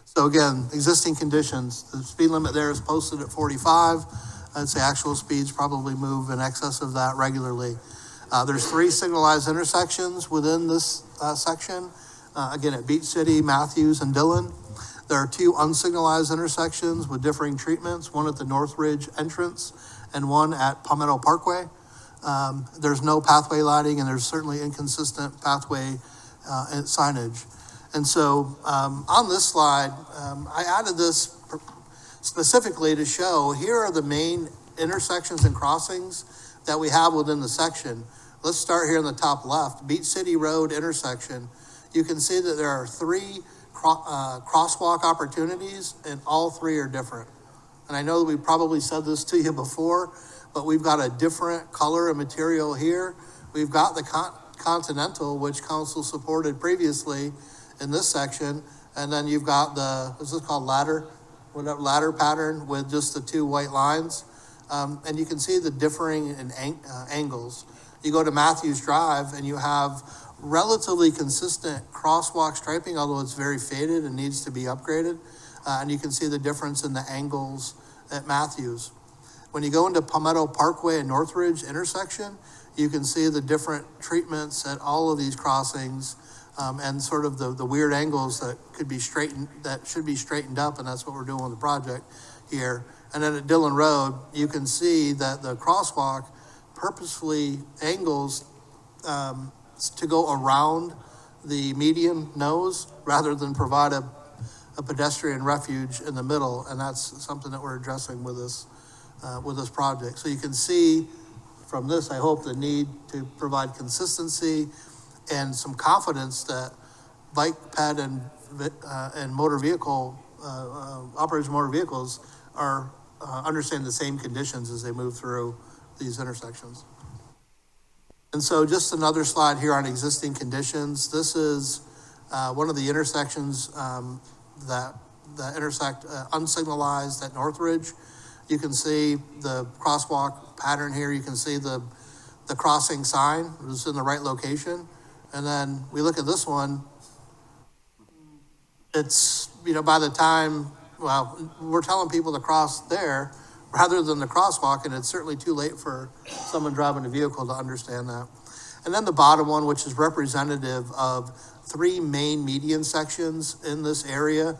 So again, existing conditions, the speed limit there is posted at 45. I'd say actual speeds probably move in excess of that regularly. There's 3 signalized intersections within this section, again at Beach City, Matthews, and Dillon. There are 2 unsignalized intersections with differing treatments, one at the Northridge entrance and one at Palmetto Parkway. There's no pathway lighting, and there's certainly inconsistent pathway signage. And so on this slide, I added this specifically to show here are the main intersections and crossings that we have within the section. Let's start here in the top left, Beach City Road intersection. You can see that there are 3 crosswalk opportunities, and all 3 are different. And I know that we probably said this to you before, but we've got a different color and material here. We've got the Continental, which council supported previously in this section, and then you've got the, what's this called, ladder pattern with just the 2 white lines. And you can see the differing in angles. You go to Matthews Drive and you have relatively consistent crosswalk striping, although it's very faded and needs to be upgraded. And you can see the difference in the angles at Matthews. When you go into Palmetto Parkway and Northridge intersection, you can see the different treatments at all of these crossings, and sort of the weird angles that could be straightened, that should be straightened up, and that's what we're doing with the project here. And then at Dillon Road, you can see that the crosswalk purposefully angles to go around the median nose rather than provide a pedestrian refuge in the middle, and that's something that we're addressing with this project. So you can see from this, I hope, the need to provide consistency and some confidence that bike, ped, and motor vehicle operators of motor vehicles are understand the same conditions as they move through these intersections. And so just another slide here on existing conditions. This is one of the intersections that intersect unsignalized at Northridge. You can see the crosswalk pattern here. You can see the crossing sign is in the right location. And then we look at this one, it's, by the time, well, we're telling people to cross there rather than the crosswalk, and it's certainly too late for someone driving a vehicle to understand that. And then the bottom one, which is representative of 3 main median sections in this area,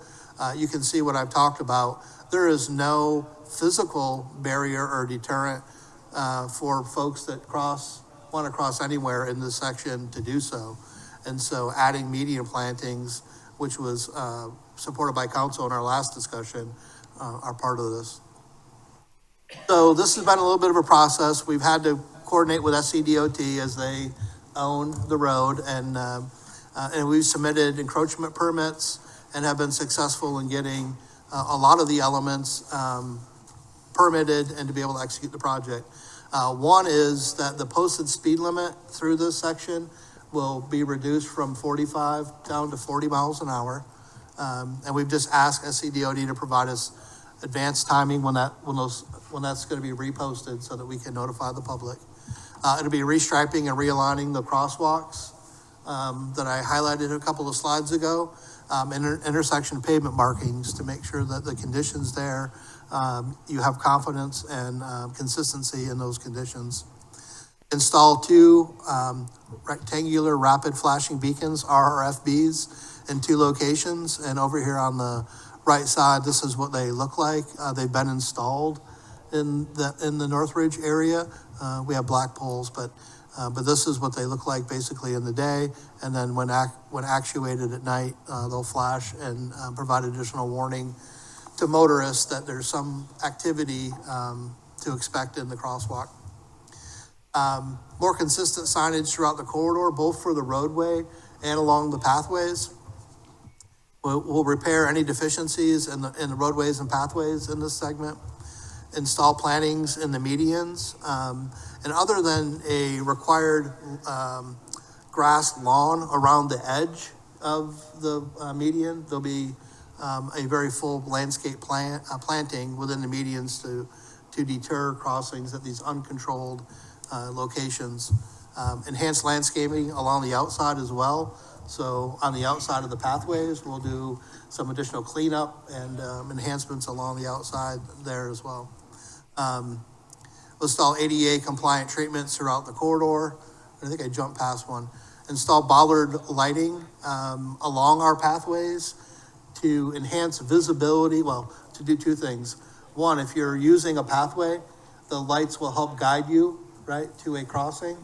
you can see what I've talked about. There is no physical barrier or deterrent for folks that want to cross anywhere in this section to do so. And so adding median plantings, which was supported by council in our last discussion, are part of this. So this has been a little bit of a process. We've had to coordinate with SCDOT as they own the road, and we've submitted encroachment permits and have been successful in getting a lot of the elements permitted and to be able to execute the project. One is that the posted speed limit through this section will be reduced from 45 down to 40 miles an hour. And we've just asked SCDOT to provide us advanced timing when that's going to be reposted so that we can notify the public. It'll be restriping and realigning the crosswalks that I highlighted a couple of slides ago, and intersection pavement markings to make sure that the conditions there, you have confidence and consistency in those conditions. Install 2 rectangular rapid flashing beacons, RRFBs, in 2 locations. And over here on the right side, this is what they look like. They've been installed in the Northridge area. We have black poles, but this is what they look like basically in the day. And then when actuated at night, they'll flash and provide additional warning to motorists that there's some activity to expect in the crosswalk. More consistent signage throughout the corridor, both for the roadway and along the pathways. We'll repair any deficiencies in the roadways and pathways in this segment. Install plantings in the medians. And other than a required grass lawn around the edge of the median, there'll be a very full landscape planting within the medians to deter crossings at these uncontrolled locations. Enhanced landscaping along the outside as well. So on the outside of the pathways, we'll do some additional cleanup and enhancements along the outside there as well. We'll install ADA compliant treatments throughout the corridor. I think I jumped past one. Install bollard lighting, along our pathways to enhance visibility, well, to do two things. One, if you're using a pathway, the lights will help guide you, right, to a crossing,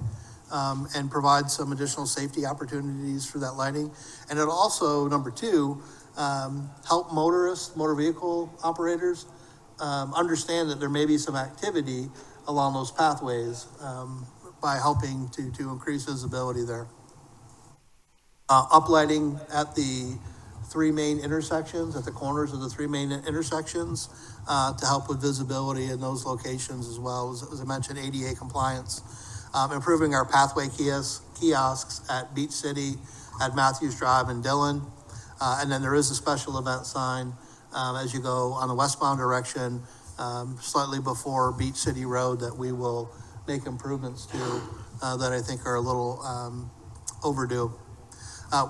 and provide some additional safety opportunities for that lighting. And it'll also, number two, help motorists, motor vehicle operators, understand that there may be some activity along those pathways, by helping to increase visibility there. Uplighting at the three main intersections, at the corners of the three main intersections, to help with visibility in those locations as well. As I mentioned, ADA compliance. Improving our pathway kiosks at Beach City, at Matthews Drive and Dillon. And then there is a special event sign, as you go on the westbound direction, slightly before Beach City Road, that we will make improvements to, that I think are a little, overdue.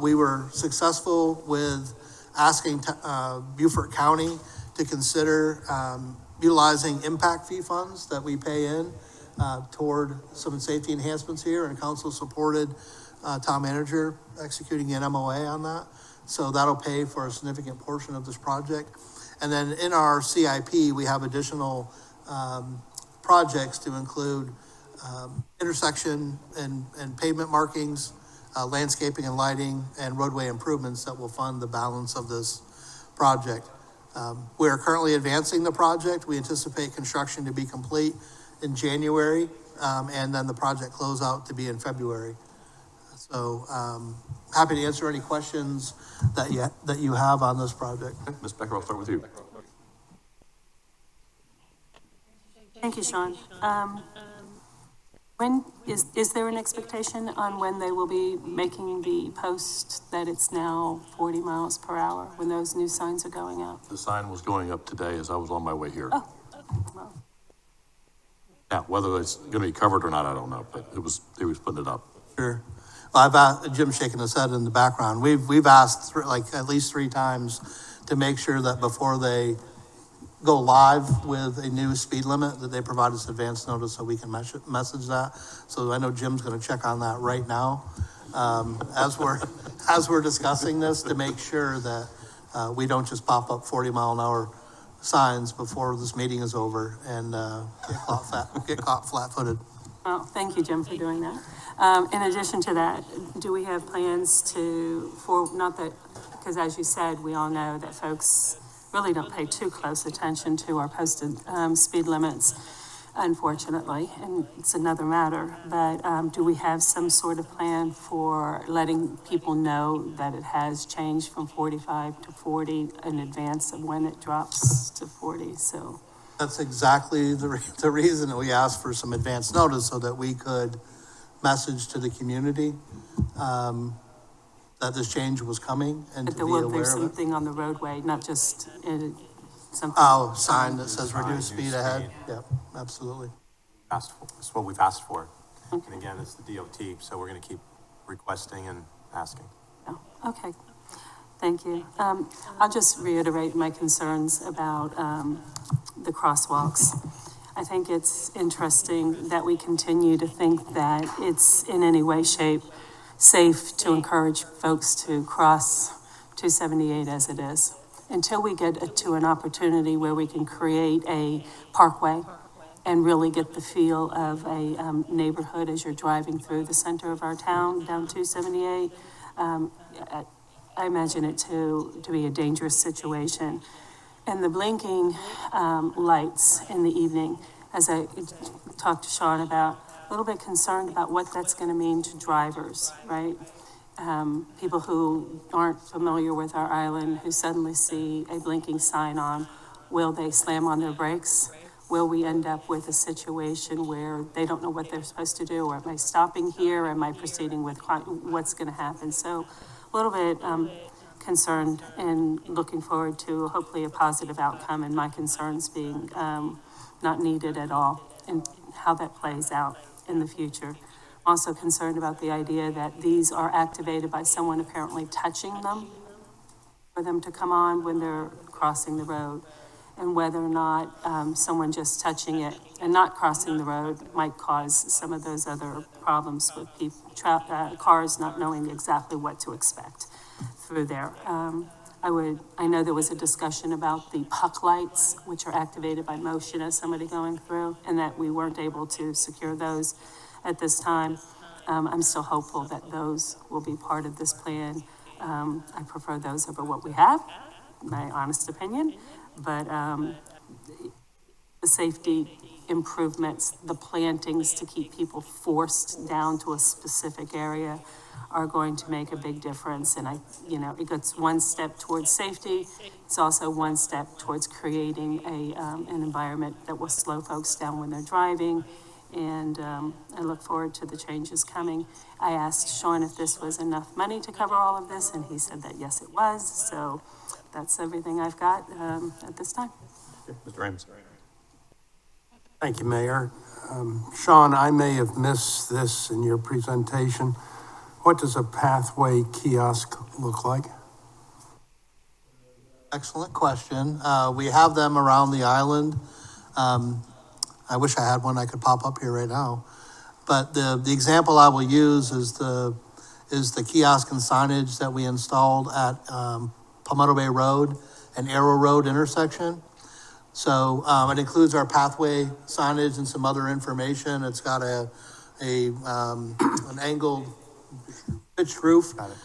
We were successful with asking Beaufort County to consider utilizing impact fee funds that we pay in toward some safety enhancements here, and council supported town manager executing an MOA on that. So that'll pay for a significant portion of this project. And then in our CIP, we have additional projects to include intersection and pavement markings, landscaping and lighting, and roadway improvements that will fund the balance of this project. We are currently advancing the project. We anticipate construction to be complete in January, and then the project closeout to be in February. So happy to answer any questions that you have on this project. Okay, Ms. Becker, I'll start with you. Thank you, Sean. When is there an expectation on when they will be making the post that it's now 40 miles per hour, when those new signs are going up? The sign was going up today as I was on my way here. Oh, well, Now, whether it's gonna be covered or not, I don't know, but he was putting it up. Sure. Well, I've asked, Jim's shaking his head in the background. We've asked at least 3 times to make sure that before they go live with a new speed limit, that they provide us advance notice so we can message that. So I know Jim's gonna check on that right now, as we're discussing this, to make sure that we don't just pop up 40-mile-an-hour signs before this meeting is over and get caught flat-footed. well, thank you, Jim, for doing that. In addition to that, do we have plans because as you said, we all know that folks really don't pay too close attention to our posted speed limits, unfortunately, and it's another matter. But do we have some sort of plan for letting people know that it has changed from 45 to 40 in advance of when it drops to 40? So That's exactly the reason that we asked for some advance notice, so that we could message to the community that this change was coming and to be aware there's of it. something on the roadway, not just something. Oh, sign that says reduce Sign, speed reduce ahead. speed. Yep, absolutely. It's what we've asked for. And again, it's the DOT, so we're gonna keep requesting and asking. Oh, okay, thank you. I'll just reiterate my concerns about the crosswalks. I think it's interesting that we continue to think that it's in any way, shape, safe to encourage folks to cross 278 as it is. Until we get to an opportunity where we can create a parkway and really get the feel of a neighborhood as you're driving through the center of our town down 278, I imagine it to be a dangerous situation. And the blinking lights in the evening, as I talked to Sean about, a little bit concerned about what that's going to mean to drivers, right? People who aren't familiar with our island, who suddenly see a blinking sign on, will they slam on their brakes? Will we end up with a situation where they don't know what they're supposed to do? Or am I stopping here? Am I proceeding with what's going to happen? So a little bit concerned and looking forward to hopefully a positive outcome, and my concerns being not needed at all, and how that plays out in the future. Also concerned about the idea that these are activated by someone apparently touching them for them to come on when they're crossing the road. and whether or not someone just touching it and not crossing the road might cause some of those other problems with people, cars not knowing exactly what to expect through there. I know there was a discussion about the puck lights, which are activated by motion as somebody going through, and that we weren't able to secure those at this time. I'm still hopeful that those will be part of this plan. I prefer those over what we have, my honest opinion, but the safety improvements, the plantings to keep people forced down to a specific area are going to make a big difference. And it gets one step towards safety. It's also one step towards creating an environment that will slow folks down when they're driving. And I look forward to the changes coming. I asked Sean if this was enough money to cover all of this, and he said that yes, it was. So that's everything I've got at this time. Mr. Ames. Thank you, Mayor. Sean, I may have missed this in your presentation. What does a pathway kiosk look like? Excellent question. We have them around the island. I wish I had one I could pop up here right now. But the example I will use is the kiosk and signage that we installed at Palmetto Bay Road and Arrow Road intersection. So it includes our pathway signage and some other information. It's got an angled pitched roof. Got it.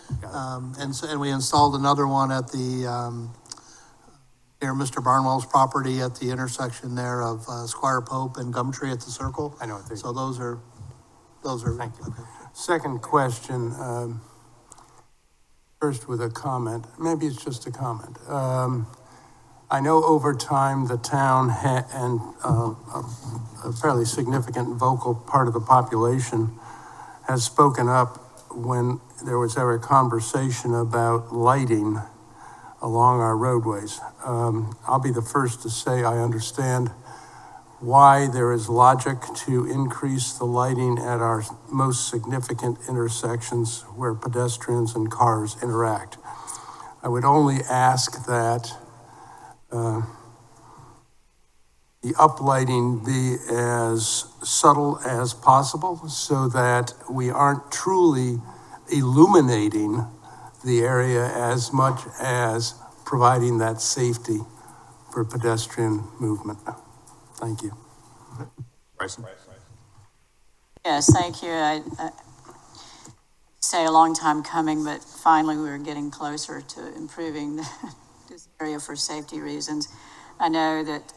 And we installed another one at the near Mr. Barnwell's property at the intersection there of Squire Pope and Gumtree at the Circle. I know what they're. So those are. Thank you. Second question, first with a comment, maybe it's just a comment. I know over time the town and a fairly significant vocal part of the population has spoken up when there was ever a conversation about lighting along our roadways. I'll be the first to say I understand why there is logic to increase the lighting at our most significant intersections where pedestrians and cars interact. I would only ask that the uplighting be as subtle as possible so that we aren't truly illuminating the area as much as providing that safety for pedestrian movement. Thank you. Bryson. Yes, thank you. I say a long time coming, but finally we're getting closer to improving this area for safety reasons. I know that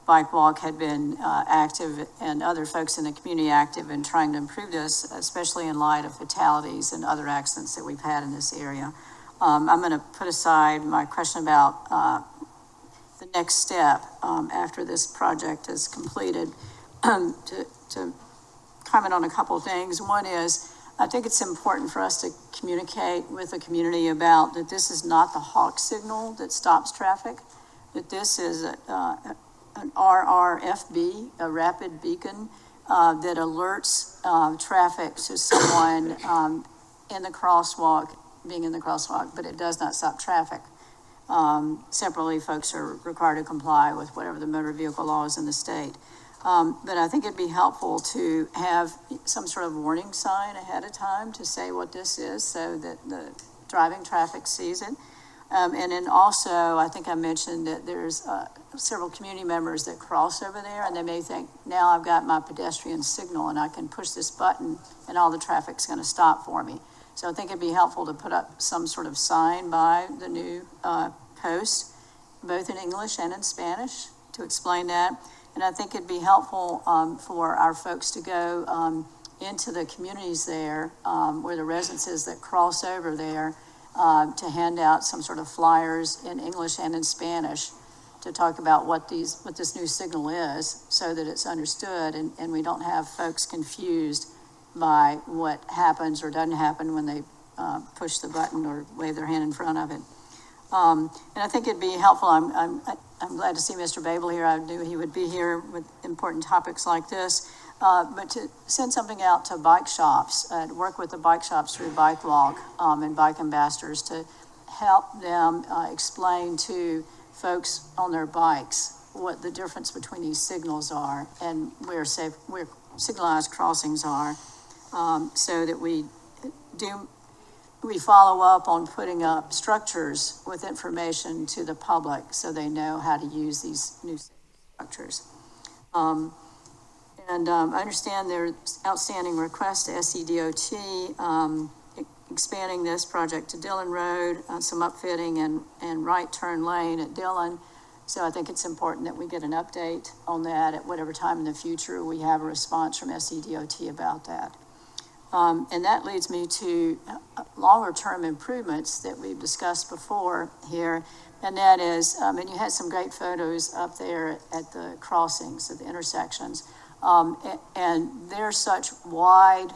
Bike Walk had been active and other folks in the community active in trying to improve this, especially in light of fatalities and other accidents that we've had in this area. I'm going to put aside my question about the next step after this project is completed to comment on a couple of things. One is, I think it's important for us to communicate with the community about that this is not the hawk signal that stops traffic, that this is an RRFB, a rapid beacon that alerts traffic to someone in the crosswalk, being in the crosswalk, but it does not stop traffic. Separately, folks are required to comply with whatever the motor vehicle law is in the state. But I think it'd be helpful to have some sort of warning sign ahead of time to say what this is so that the driving traffic sees it. And then also, I think I mentioned that there's several community members that cross over there and they may think, now I've got my pedestrian signal and I can push this button and all the traffic's going to stop for me. So I think it'd be helpful to put up some sort of sign by the new post, both in English and in Spanish, to explain that. And I think it'd be helpful for our folks to go into the communities there, where the residences that cross over there, to hand out some sort of flyers in English and in Spanish to talk about what this new signal is so that it's understood and we don't have folks confused by what happens or doesn't happen when they push the button or wave their hand in front of it. And I think it'd be helpful. I'm glad to see Mr. Babel here. I knew he would be here with important topics like this. But to send something out to bike shops, work with the bike shops through Bike Walk and bike ambassadors to help them explain to folks on their bikes what the difference between these signals are and where signalized crossings are, so that we follow up on putting up structures with information to the public so they know how to use these new structures. I understand there's outstanding requests to SCDOT, expanding this project to Dillon Road, some upfitting and right turn lane at Dillon. So I think it's important that we get an update on that at whatever time in the future we have a response from SCDOT about that. And that leads me to longer term improvements that we've discussed before here. And that is, and you had some great photos up there at the crossings, at the intersections. And there's such wide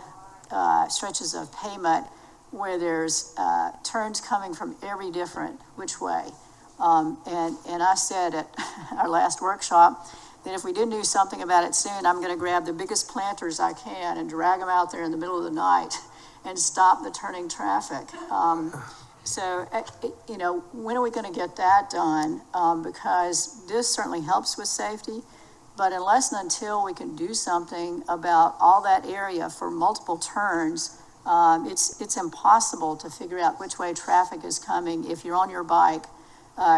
stretches of pavement where there's turns coming from every different which way. And I said at our last workshop that if we didn't do something about it soon, I'm going to grab the biggest planters I can and drag them out there in the middle of the night and stop the turning traffic. You know, when are we going to get that done? Because this certainly helps with safety, but unless and until we can do something about all that area for multiple turns, it's impossible to figure out which way traffic is coming if you're on your bike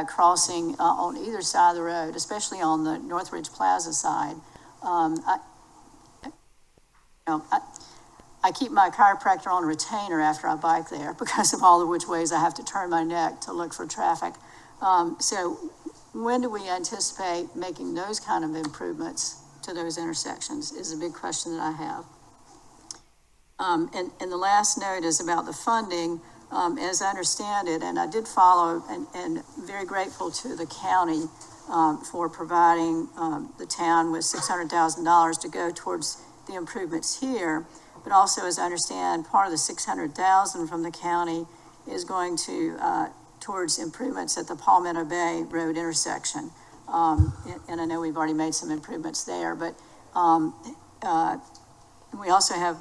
crossing on either side of the road, especially on the Northridge Plaza side. I keep my chiropractor on retainer after I bike there because of all the which ways I have to turn my neck to look for traffic. So when do we anticipate making those kind of improvements to those intersections is a big question that I have. And the last note is about the funding. As I understand it, and I did follow and very grateful to the county for providing the town with $600,000 to go towards the improvements here. But also, as I understand, part of the $600,000 from the county is going to towards improvements at the Palmetto Bay Road intersection. And I know we've already made some improvements there, but we also have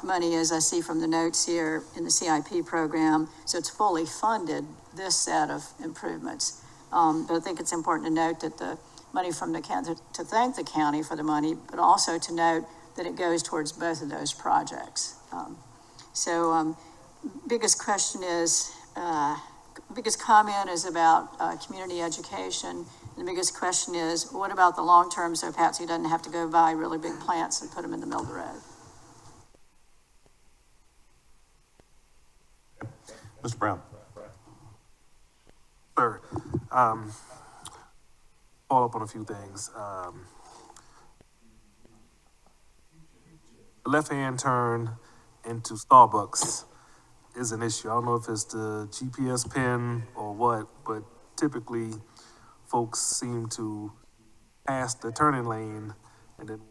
money, as I see from the notes here, in the CIP program, so it's fully funded, this set of improvements. But I think it's important to note that the money from the county, to thank the county for the money, but also to note that it goes towards both of those projects. Biggest question is, biggest comment is about community education. And the biggest question is, what about the long term, so Patsy doesn't have to go buy really big plants and put them in the middle of the road? Mr. Brown. Sir, follow up on a few things. The left-hand turn into Starbucks is an issue. I don't know if it's the GPS pin or what, but typically folks seem to pass the turning lane and then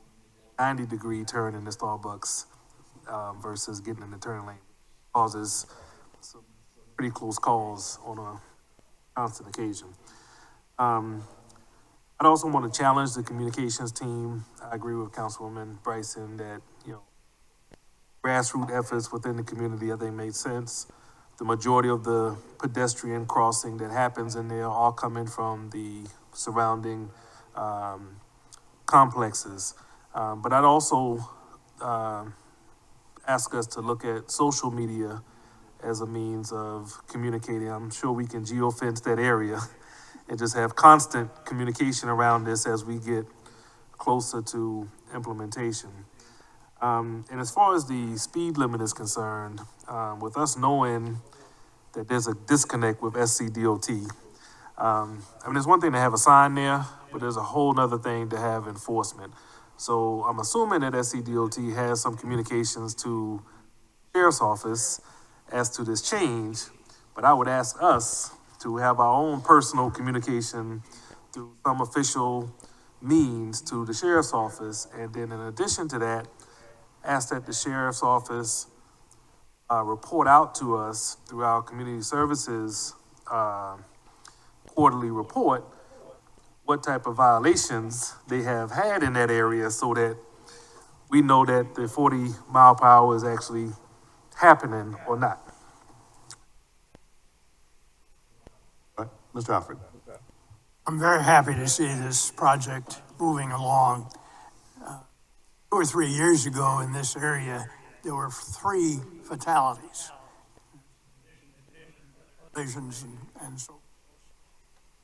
90-degree turn into Starbucks versus getting in the turning lane. Causes some pretty close calls on a constant occasion. I'd also want to challenge the communications team. I agree with Councilwoman Bryson that, grassroots efforts within the community, I think, made sense. The majority of the pedestrian crossing that happens in there all coming from the surrounding complexes. But I'd also ask us to look at social media as a means of communicating. I'm sure we can geofence that area and just have constant communication around this as we get closer to implementation. And as far as the speed limit is concerned, with us knowing that there's a disconnect with SCDOT, it's one thing to have a sign there, but there's a whole nother thing to have enforcement. So I'm assuming that SCDOT has some communications to the Sheriff's Office as to this change, but I would ask us to have our own personal communication through some official means to the Sheriff's Office, and then in addition to that, ask that the Sheriff's Office report out to us through our Community Services quarterly report what type of violations they have had in that area so that we know that the 40 mile per hour is actually happening or not. All right, Mr. Alfred. I'm very happy to see this project moving along. 2 or 3 years ago in this area, there were 3 fatalities. Collisions and so.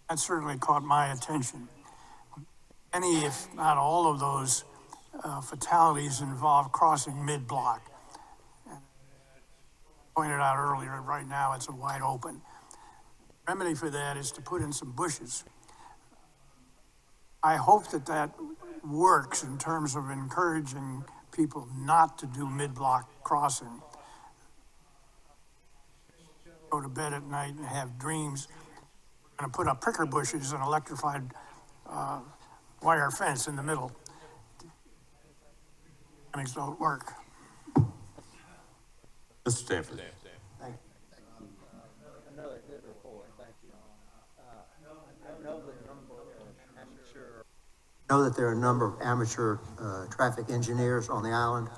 That certainly caught my attention. Many, if not all of those fatalities involve crossing mid-block. And pointed out earlier, right now it's a wide open. Remedy for that is to put in some bushes. I hope that that works in terms of encouraging people not to do mid-block crossing. Go to bed at night and have dreams. We're gonna put up pricker bushes and electrified wire fence in the middle. Things don't work. Mr. Stanford. Another good report, thank you. I know that there are a number of amateur traffic engineers on the island.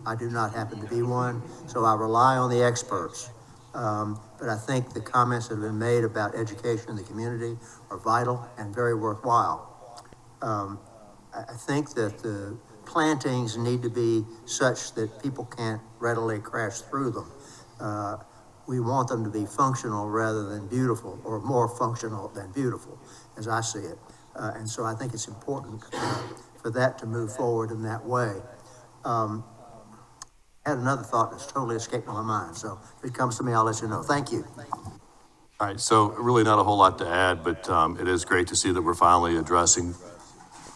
I do not happen to be one, so I rely on the experts. But I think the comments that have been made about education in the community are vital and very worthwhile. I think that the plantings need to be such that people can't readily crash through them. We want them to be functional rather than beautiful, or more functional than beautiful, as I see it. And so I think it's important for that to move forward in that way. I had another thought that's totally escaped my mind, so if it comes to me, I'll let you know. Thank you. All right, so really not a whole lot to add, but it is great to see that we're finally addressing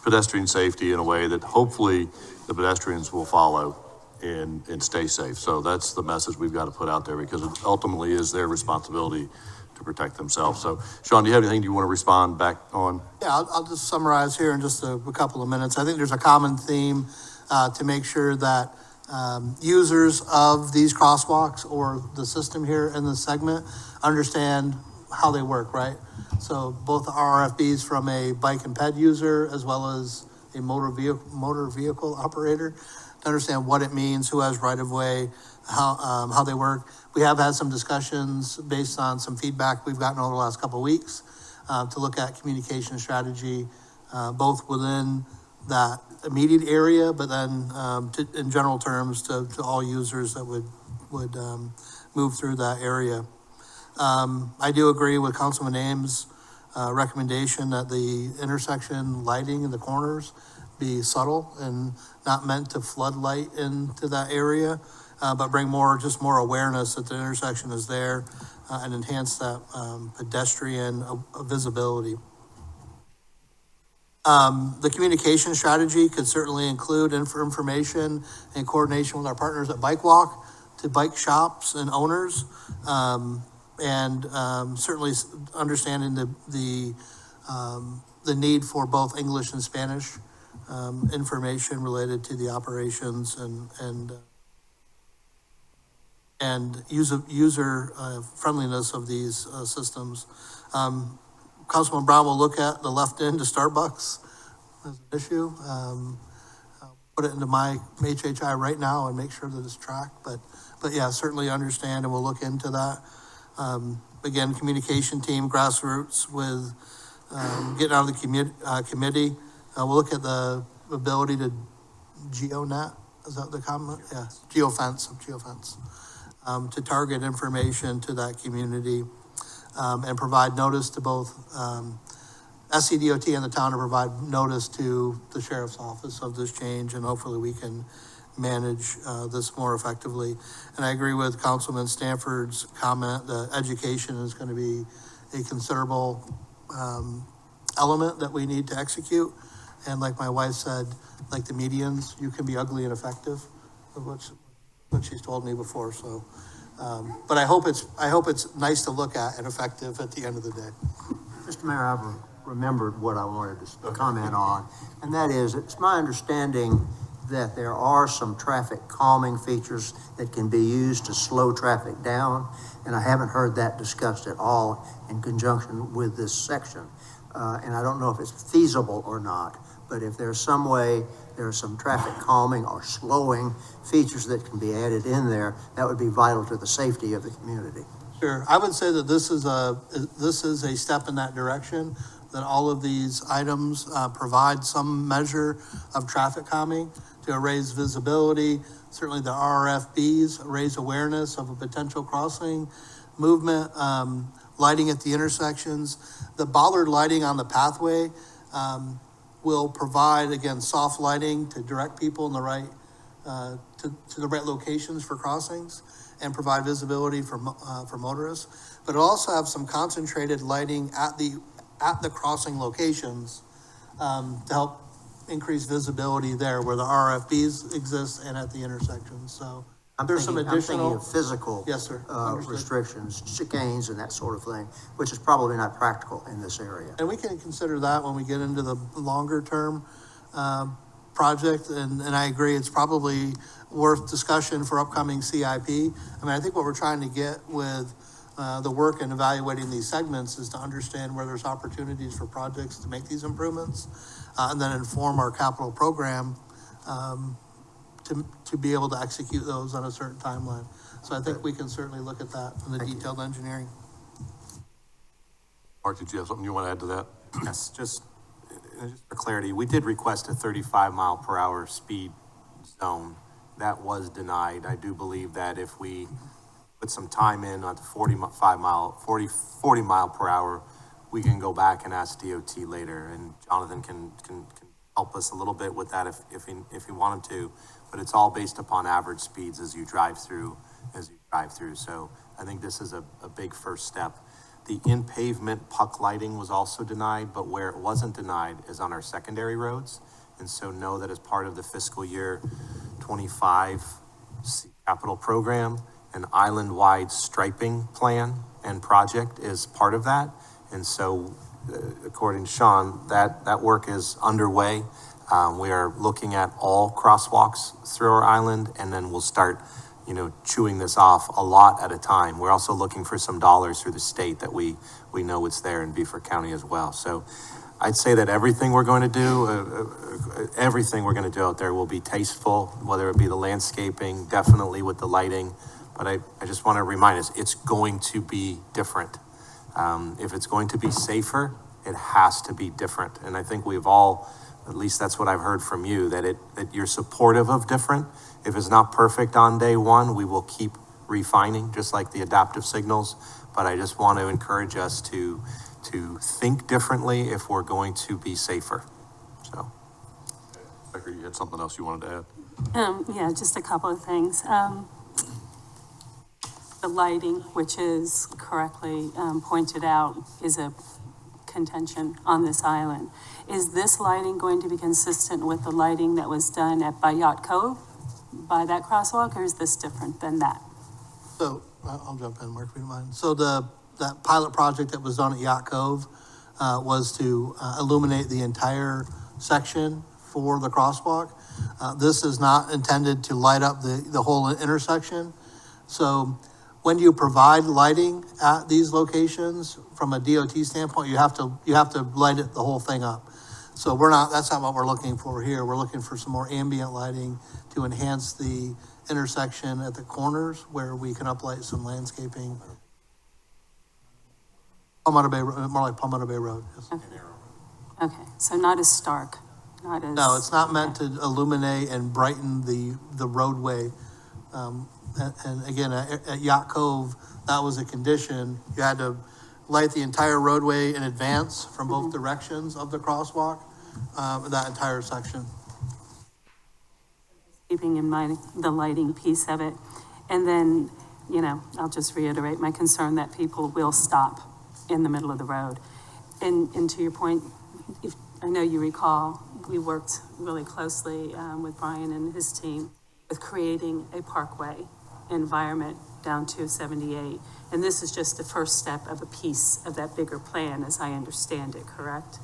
pedestrian safety in a way that hopefully the pedestrians will follow and stay safe. So that's the message we've got to put out there, because it ultimately is their responsibility to protect themselves. So Sean, do you have anything you want to respond back on? Yeah, I'll just summarize here in just a couple of minutes. I think there's a common theme to make sure that users of these crosswalks or the system here in this segment understand how they work, right? So both the RFBs from a bike and ped user as well as a motor vehicle operator to understand what it means, who has right of way, how they work. We have had some discussions based on some feedback we've gotten over the last couple of weeks to look at communication strategy, both within that immediate area, but then in general terms to all users that would move through that area. I do agree with Councilman Ames' recommendation that the intersection lighting in the corners be subtle and not meant to flood light into that area, but bring more awareness that the intersection is there and enhance that pedestrian visibility. The communication strategy could certainly include information and coordination with our partners at Bike Walk to bike shops and owners, and certainly understanding the need for both English and Spanish information related to the operations and user friendliness of these systems. Councilman Brown will look at the left end to Starbucks as an issue. Put it into my HHI right now and make sure that it's tracked. But yeah, certainly understand, and we'll look into that. Again, communication team, grassroots with getting out of the committee. We'll look at the ability to GeoNet. Is that the comment? Yeah, geofence, to target information to that community. And provide notice to both SCDOT and the town, to provide notice to the sheriff's office of this change, and hopefully we can manage this more effectively. And I agree with Councilman Stanford's comment that education is going to be a considerable element that we need to execute. And like my wife said, like the medians, you can be ugly and effective, what she's told me before. So. But I hope it's nice to look at and effective at the end of the day. Mr. Mayor, I've remembered what I wanted to comment on, and that is, it's my understanding that there are some traffic calming features that can be used to slow traffic down, and I haven't heard that discussed at all in conjunction with this section. And I don't know if it's feasible or not, but if there's some way, there are some traffic calming or slowing features that can be added in there, that would be vital to the safety of the community. Sure, I would say that this is a step in that direction, that all of these items, provide some measure of traffic calming to raise visibility. Certainly the RFBs raise awareness of a potential crossing movement, lighting at the intersections. The bollard lighting on the pathway, will provide, again, soft lighting to direct people in the right, to the right locations for crossings and provide visibility for motorists. But it'll also have some concentrated lighting at the crossing locations, to help increase visibility there where the RFBs exist and at the intersections. So there's some I'm additional. thinking of physical. Yes, sir. Understood. Restrictions, chicanes and that sort of thing, which is probably not practical in this area. And we can consider that when we get into the longer term, project, and I agree, it's probably worth discussion for upcoming CIP. I mean, I think what we're trying to get with, the work and evaluating these segments is to understand where there's opportunities for projects to make these improvements, and then inform our capital program, to be able to execute those on a certain timeline. So I think we can certainly look at that in the detailed engineering. Mark, did you have something you want to add to that? Yes, just for clarity, we did request a 35-mile-per-hour speed zone. That was denied. I do believe that if we put some time in at the 40 mile per hour, we can go back and ask DOT later, and Jonathan can help us a little bit with that if he wanted to, but it's all based upon average speeds as you drive through. So I think this is a big first step. The in-pavement puck lighting was also denied, but where it wasn't denied is on our secondary roads. And so know that as part of the fiscal year 25 capital program, an island-wide striping plan and project is part of that. And so, according to Sean, that work is underway. We are looking at all crosswalks through our island, and then we'll start, chewing this off a lot at a time. We're also looking for some dollars through the state that we know it's there in Beaufort County as well. So I'd say that everything we're going to do out there will be tasteful, whether it be the landscaping, definitely with the lighting. But I just want to remind us, it's going to be different. If it's going to be safer, it has to be different. And I think we've all, at least that's what I've heard from you, that you're supportive of different. If it's not perfect on day one, we will keep refining, just like the adaptive signals. But I just want to encourage us to think differently if we're going to be safer. So. Becker, you had something else you wanted to add? Yeah, just a couple of things. The lighting, which is correctly pointed out, is a contention on this island. Is this lighting going to be consistent with the lighting that was done by Yacht Cove, by that crosswalk, or is this different than that? So I'll jump in, Mark, if you don't mind. So that pilot project that was done at Yacht Cove was to illuminate the entire section for the crosswalk. This is not intended to light up the whole intersection. So when you provide lighting at these locations, from a DOT standpoint, you have to light it the whole thing up. So that's not what we're looking for here. We're looking for some more ambient lighting to enhance the intersection at the corners where we can uplight some landscaping. Palmetto Bay, more like Palmetto Bay Road. Yes. Okay, so not as stark, not as. No, it's not meant to illuminate and brighten the roadway. And again, at Yacht Cove, that was a condition. You had to light the entire roadway in advance from both directions of the crosswalk, that entire section. Keeping in mind the lighting piece of it. And then, I'll just reiterate my concern that people will stop in the middle of the road. And to your point, I know you recall, we worked really closely with Brian and his team with creating a parkway environment down to 78. And this is just the first step of a piece of that bigger plan, as I understand it, correct?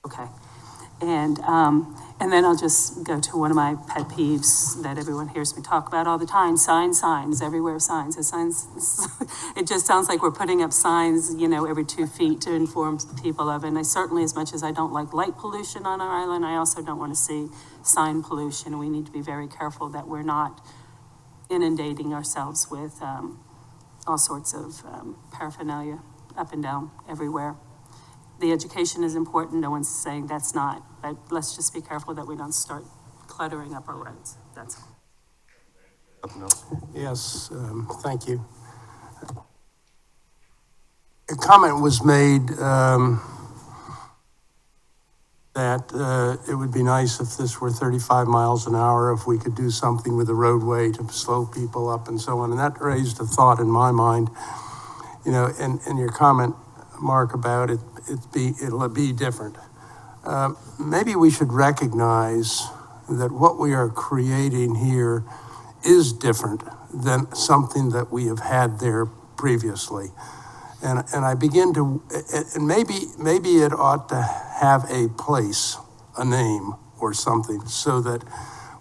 Okay. And then I'll just go to one of my pet peeves that everyone hears me talk about all the time: signs, everywhere signs. It just sounds like we're putting up signs, every 2 feet to inform people of it. And I certainly, as much as I don't like light pollution on our island, I also don't want to see sign pollution. We need to be very careful that we're not inundating ourselves with all sorts of paraphernalia up and down everywhere. The education is important, no one's saying that's not, but let's just be careful that we don't start cluttering up our roads, that's all. Nothing else? Yes, thank you. A comment was made that it would be nice if this were 35 miles an hour, if we could do something with the roadway to slow people up and so on. And that raised a thought in my mind, you know, and your comment, Mark, about it'll be different. Maybe we should recognize that what we are creating here is different than something that we have had there previously. And I begin to, and maybe it ought to have a place, a name or something, so that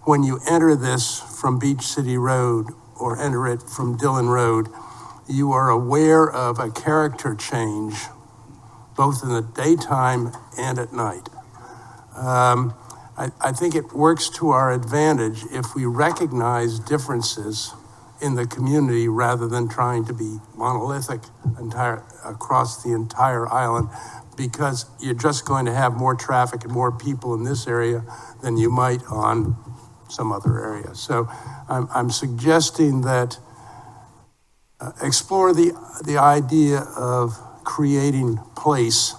when you enter this from Beach City Road or enter it from Dillon Road, you are aware of a character change, both in the daytime and at night. I think it works to our advantage if we recognize differences in the community rather than trying to be monolithic across the entire island, because you're just going to have more traffic and more people in this area than you might on some other area. So I'm suggesting that explore the idea of creating place,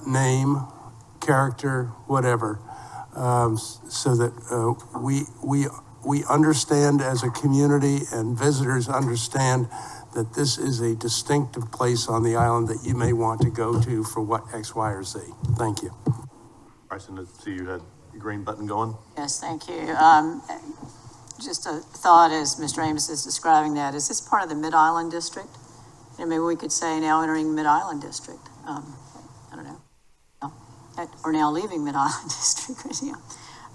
name, character, whatever, so that we understand as a community and visitors understand that this is a distinctive place on the island that you may want to go to for what X, Y, or Z. Thank you. Bryson, I see you had your green button going. Yes, thank you. Just a thought as Mr. Amos is describing that, is this part of the Mid-Island District? And maybe we could say now entering Mid-Island District. I don't know. Or now leaving Mid-Island District, yeah.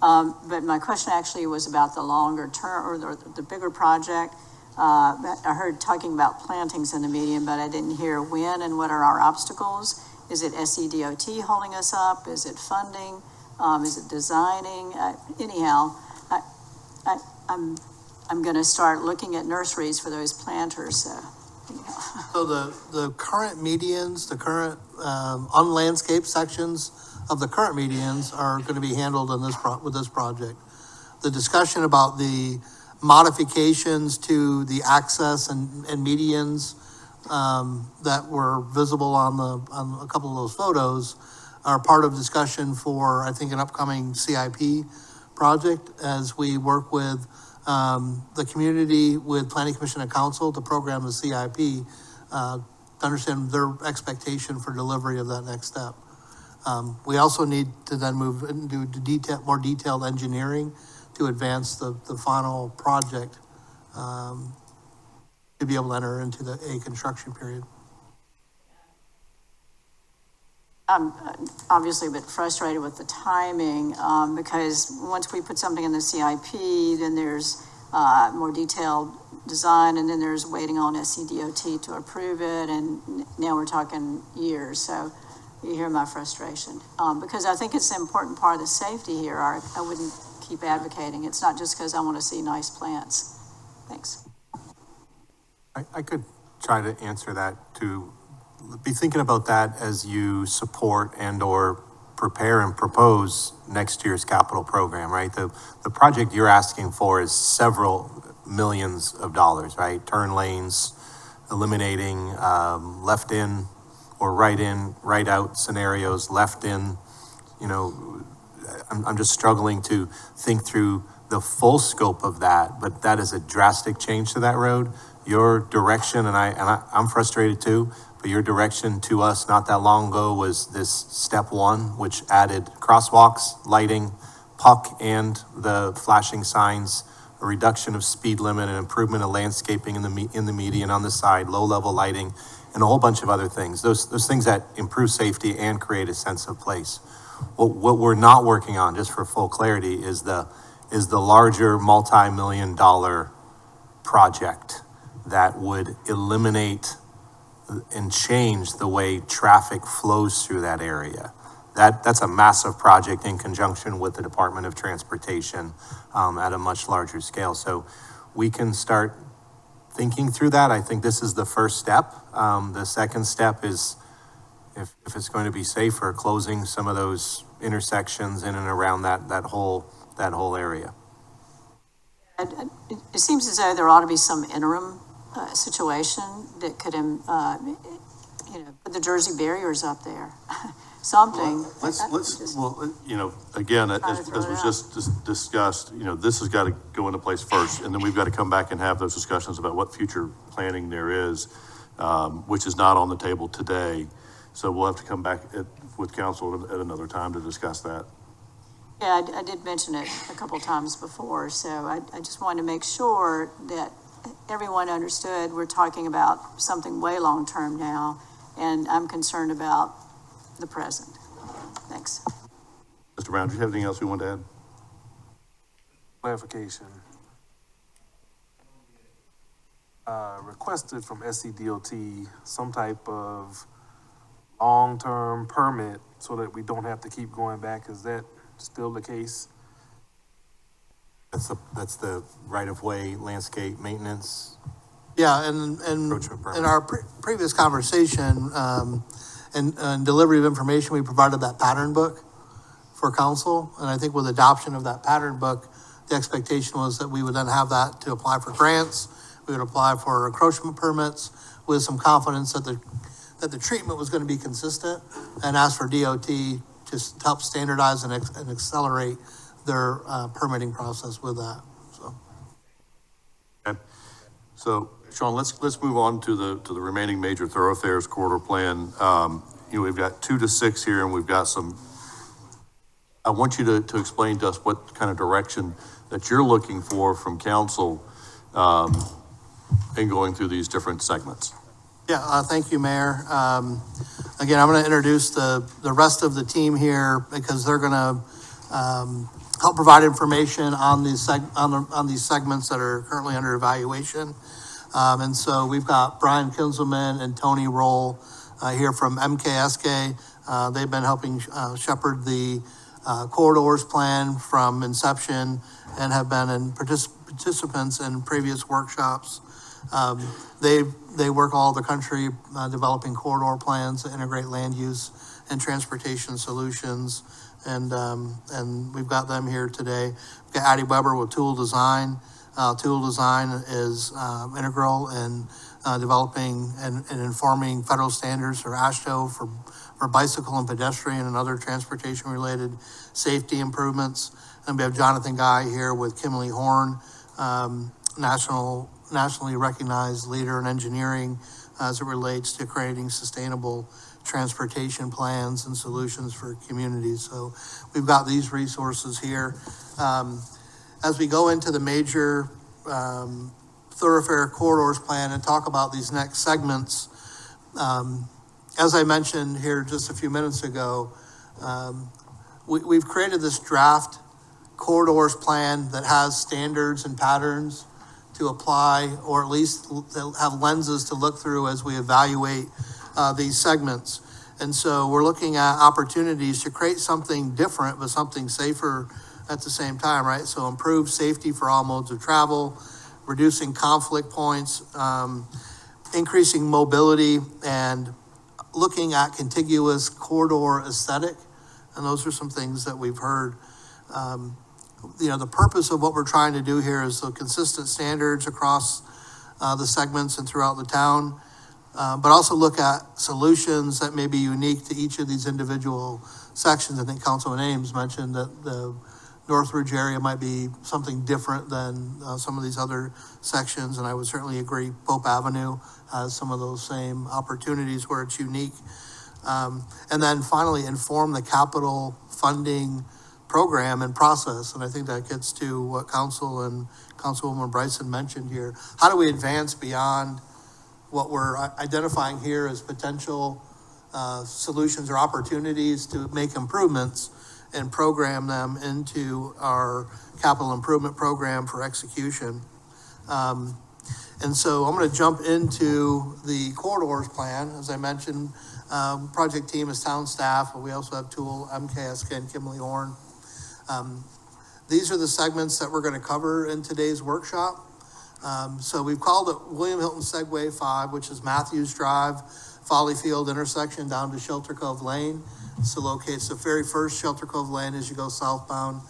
But my question actually was about the longer term, or the bigger project. I heard talking about plantings in the median, but I didn't hear when and what are our obstacles. Is it SCDOT holding us up? Is it funding? Is it designing? Anyhow, I'm going to start looking at nurseries for those planters. So, anyhow. So the current medians, the current unlandscaped sections of the current medians are going to be handled in with this project. The discussion about the modifications to the access and medians that were visible on a couple of those photos are part of discussion for, I think, an upcoming CIP project as we work with the community, with Planning Commission and Council to program the CIP to understand their expectation for delivery of that next step. We also need to then move into more detailed engineering to advance the final project to be able to enter into a construction period. I'm obviously a bit frustrated with the timing because once we put something in the CIP, then there's more detailed design, and then there's waiting on SCDOT to approve it, and now we're talking years. So you hear my frustration because I think it's an important part of the safety here. I wouldn't keep advocating. It's not just because I want to see nice plants. Thanks. I could try to answer that, to be thinking about that as you support and or prepare and propose next year's capital program, right? The project you're asking for is several millions of dollars, right? Turn lanes, eliminating left in or right in, right out scenarios, left in. You know, I'm just struggling to think through the full scope of that, but that is a drastic change to that road. Your direction, and I'm frustrated too, but your direction to us not that long ago was this step one, which added crosswalks, lighting, puck, and the flashing signs, a reduction of speed limit, and improvement of landscaping in the median on the side, low level lighting, and a whole bunch of other things. Those things that improve safety and create a sense of place. What we're not working on, just for full clarity, is the larger multi-million-dollar project that would eliminate and change the way traffic flows through that area. That's a massive project in conjunction with the Department of Transportation at a much larger scale. So we can start thinking through that. I think this is the first step. The second step is, if it's going to be safer, closing some of those intersections in and around that whole area. It seems as though there ought to be some interim situation that could, put the Jersey barriers up there. Something. Again, as Trying to throw was it just discussed, this has got to go into place first, and then we've got to come back and have those discussions about what future planning there is, which is not on the table today. So we'll have to come back with council at another time to discuss that. Yeah, I did mention it a couple times before, so I just wanted to make sure that everyone understood we're talking about something way long-term now, and I'm concerned about the present. Thanks. Mr. Brown, do you have anything else you want to add? Clarification. Requested from SCDOT some type of long-term permit so that we don't have to keep going back. Is that still the case? That's the right-of-way landscape maintenance. Yeah, and Approachment permit. in our previous conversation, and delivery of information, we provided that pattern book for council. And I think with adoption of that pattern book, the expectation was that we would then have that to apply for grants. We would apply for encroachment permits with some confidence that the treatment was going to be consistent, and ask for DOT to help standardize and accelerate their permitting process with that. So. Okay. So, Sean, let's move on to the remaining major thoroughfares corridor plan. We've got 2 to 6 here, and we've got some. I want you to explain to us what kind of direction that you're looking for from council in going through these different segments. Yeah, thank you, Mayor. Again, I'm going to introduce the rest of the team here because they're going to help provide information on these on these segments that are currently under evaluation. And so we've got Brian Kinzelman and Tony Roll here from MKSK. They've been helping shepherd the corridors plan from inception and have been participants in previous workshops. They work all over the country developing corridor plans that integrate land use and transportation solutions. And we've got them here today. We've got Addie Weber with Tool Design. Tool Design is integral in developing and informing federal standards for AASHTO for bicycle and pedestrian and other transportation-related safety improvements. And we have Jonathan Guy here with Kimberly Horn, nationally recognized leader in engineering as it relates to creating sustainable transportation plans and solutions for communities. So we've got these resources here. As we go into the major thoroughfare corridors plan and talk about these next segments, as I mentioned here just a few minutes ago, we've created this draft corridors plan that has standards and patterns to apply, or at least have lenses to look through as we evaluate these segments. And so we're looking at opportunities to create something different, but something safer at the same time, right? So improve safety for all modes of travel, reducing conflict points, increasing mobility, and looking at contiguous corridor aesthetic. And those are some things that we've heard. The purpose of what we're trying to do here is the consistent standards across the segments and throughout the town, but also look at solutions that may be unique to each of these individual sections. I think Councilman Ames mentioned that the Northridge area might be something different than some of these other sections, and I would certainly agree Pope Avenue has some of those same opportunities where it's unique. And then finally, inform the capital funding program and process. And I think that gets to what Council and Councilwoman Bryson mentioned here. How do we advance beyond what we're identifying here as potential solutions or opportunities to make improvements and program them into our capital improvement program for execution? And so I'm going to jump into the corridors plan. As I mentioned, project team is town staff, but we also have Tool, MKSK, and Kimberly Horn. These are the segments that we're going to cover in today's workshop. So we've called it William Hilton Segway 5, which is Matthews Drive, Folly Field intersection down to Shelter Cove Lane. So locates the very first Shelter Cove Lane as you go southbound,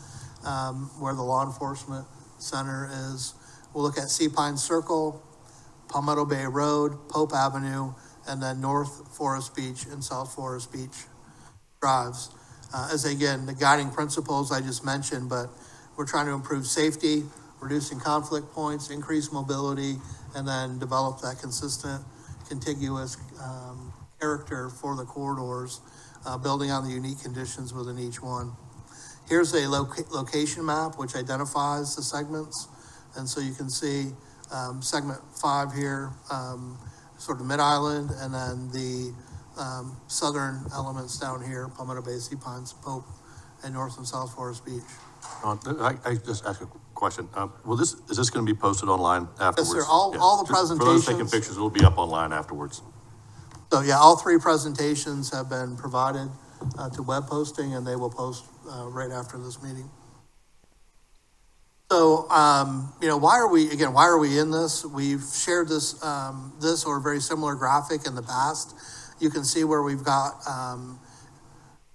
where the law enforcement center is. We'll look at Sea Pine Circle, Palmetto Bay Road, Pope Avenue, and then North Forest Beach and South Forest Beach drives. As again, the guiding principles I just mentioned, but we're trying to improve safety, reducing conflict points, increase mobility, and then develop that consistent, contiguous character for the corridors, building on the unique conditions within each one. Here's a location map which identifies the segments. And so you can see segment 5 here, sort of mid-island, and then the southern elements down here, Palmetto Bay, Sea Pines, Pope, and North and South Forest Beach. I just ask a question. Is this going to be posted online afterwards? Yes, sir. All the For those presentations. taking pictures, it'll be up online afterwards. So yeah, all 3 presentations have been provided to web posting, and they will post right after this meeting. So, why are we in this? We've shared this or a very similar graphic in the past. You can see where we've got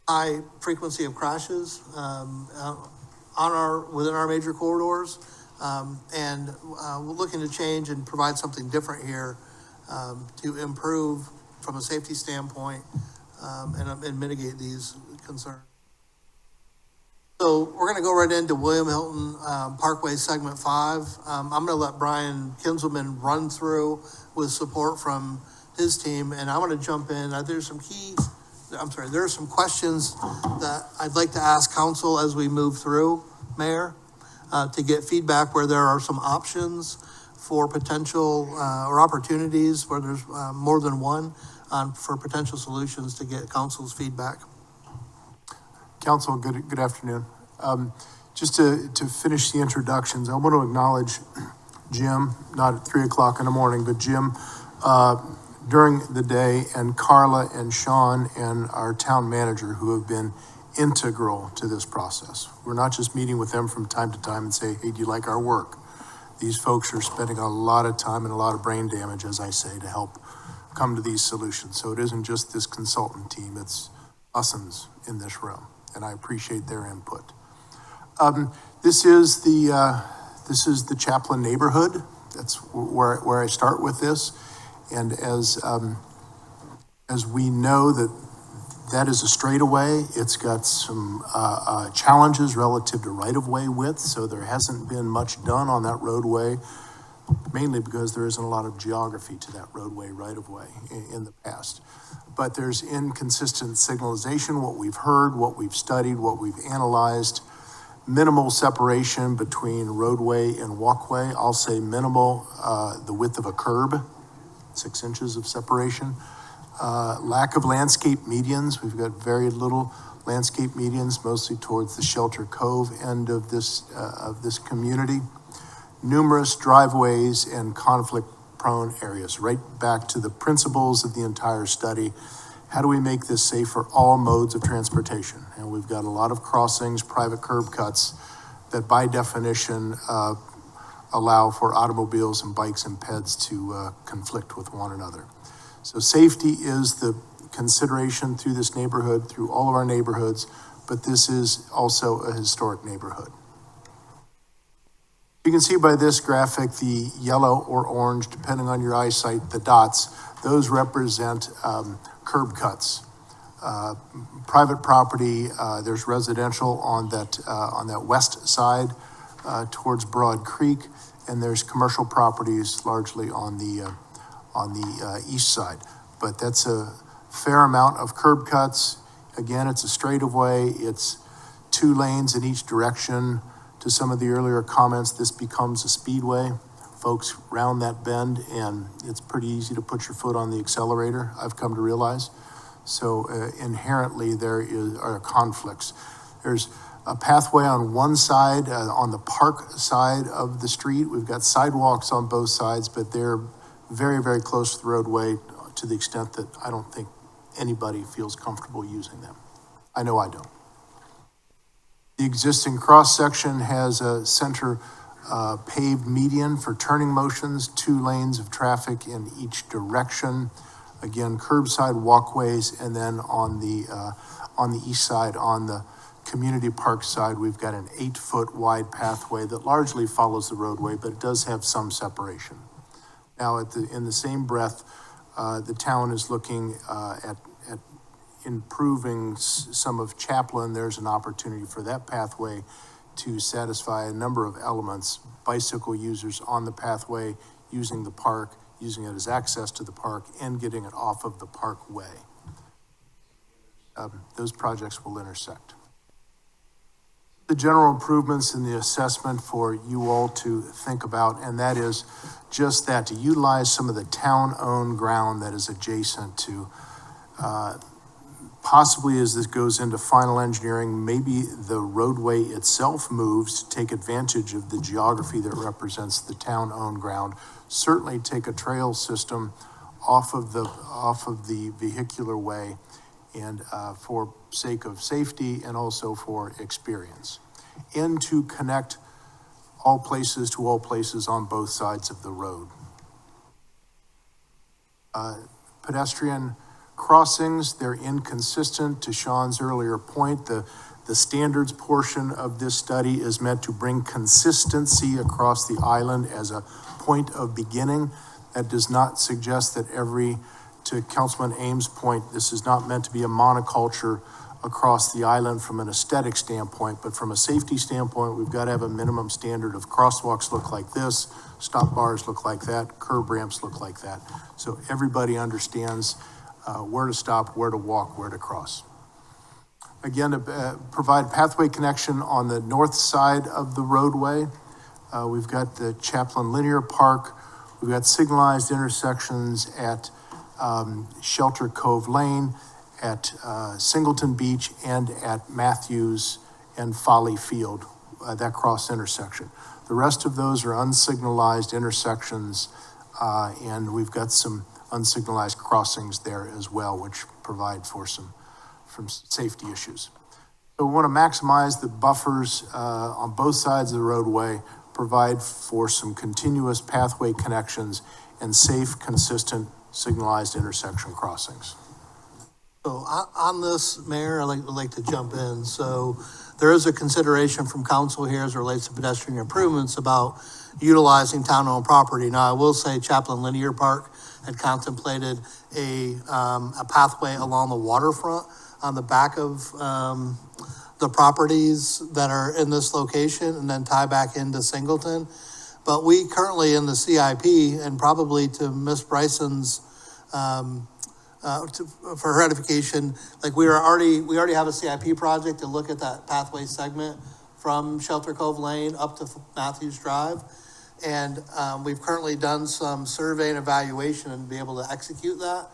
high frequency of crashes within our major corridors, and we're looking to change and provide something different here to improve from a safety standpoint and mitigate these concerns. So we're going to go right into William Hilton Parkway Segment 5. I'm going to let Brian Kinzelman run through with support from his team, and I'm going to jump in. There are some questions that I'd like to ask council as we move through, Mayor, to get feedback where there are some options for potential or opportunities where there's more than one for potential solutions to get council's feedback. Council, good afternoon. Just to finish the introductions, I want to acknowledge Jim, not at 3 o'clock in the morning, but Jim during the day, and Carla and Sean and our town manager who have been integral to this process. We're not just meeting with them from time to time and say, hey, do you like our work? These folks are spending a lot of time and a lot of brain damage, as I say, to help come to these solutions. So it isn't just this consultant team, it's us'ns in this room, and I appreciate their input. This is the Chaplain neighborhood. That's where I start with this. And as we know that is a straightaway, it's got some challenges relative to right-of-way width, so there hasn't been much done on that roadway, mainly because there isn't a lot of geography to that roadway right-of-way in the past. But there's inconsistent signalization, what we've heard, what we've studied, what we've analyzed, minimal separation between roadway and walkway. I'll say minimal, the width of a curb, 6 inches of separation. Lack of landscape medians. We've got very little landscape medians, mostly towards the Shelter Cove end of this community. Numerous driveways and conflict-prone areas, right back to the principles of the entire study. How do we make this safe for all modes of transportation? And we've got a lot of crossings, private curb cuts that by definition allow for automobiles and bikes and peds to conflict with one another. So safety is the consideration through this neighborhood, through all of our neighborhoods, but this is also a historic neighborhood. You can see by this graphic, the yellow or orange, depending on your eyesight, the dots, those represent curb cuts. Private property, there's residential on that west side towards Broad Creek, and there's commercial properties largely on the east side. But that's a fair amount of curb cuts. Again, it's a straightaway. It's 2 lanes in each direction. To some of the earlier comments, this becomes a speedway. Folks round that bend, and it's pretty easy to put your foot on the accelerator, I've come to realize. So inherently, there are conflicts. There's a pathway on one side, on the park side of the street. We've got sidewalks on both sides, but they're very, very close to the roadway to the extent that I don't think anybody feels comfortable using them. I know I don't. The existing cross-section has a center paved median for turning motions, 2 lanes of traffic in each direction. Again, curbside walkways, and then on the east side, on the community park side, we've got an 8-foot wide pathway that largely follows the roadway, but it does have some separation. Now, in the same breath, the town is looking at improving some of Chaplin. There's an opportunity for that pathway to satisfy a number of elements: bicycle users on the pathway, using the park, using it as access to the park, and getting it off of the parkway. Those projects will intersect. The general improvements in the assessment for you all to think about, and that is just that, to utilize some of the town-owned ground that is adjacent to, possibly as this goes into final engineering, maybe the roadway itself moves to take advantage of the geography that represents the town-owned ground. Certainly take a trail system off of the vehicular way, and for sake of safety and also for experience, and to connect all places to all places on both sides of the road. Pedestrian crossings, they're inconsistent. To Sean's earlier point, the standards portion of this study is meant to bring consistency across the island as a point of beginning. That does not suggest that to Councilman Ames' point, this is not meant to be a monoculture across the island from an aesthetic standpoint, but from a safety standpoint, we've got to have a minimum standard of crosswalks look like this, stop bars look like that, curb ramps look like that. So everybody understands where to stop, where to walk, where to cross. Again, to provide pathway connection on the north side of the roadway, we've got the Chaplin Linear Park. We've got signalized intersections at Shelter Cove Lane, at Singleton Beach, and at Matthews and Folly Field, that cross intersection. The rest of those are unsignalized intersections, and we've got some unsignalized crossings there as well, which provide for some safety issues. So we want to maximize the buffers on both sides of the roadway, provide for some continuous pathway connections, and safe, consistent, signalized intersection crossings. So on this, Mayor, I'd like to jump in. So there is a consideration from council here as it relates to pedestrian improvements about utilizing town-owned property. Now, I will say Chaplin Linear Park had contemplated a pathway along the waterfront on the back of the properties that are in this location, and then tie back into Singleton. But we currently in the CIP, and probably to Ms. Bryson's, for her edification, like we already have a CIP project to look at that pathway segment from Shelter Cove Lane up to Matthews Drive. And we've currently done some survey and evaluation and be able to execute that.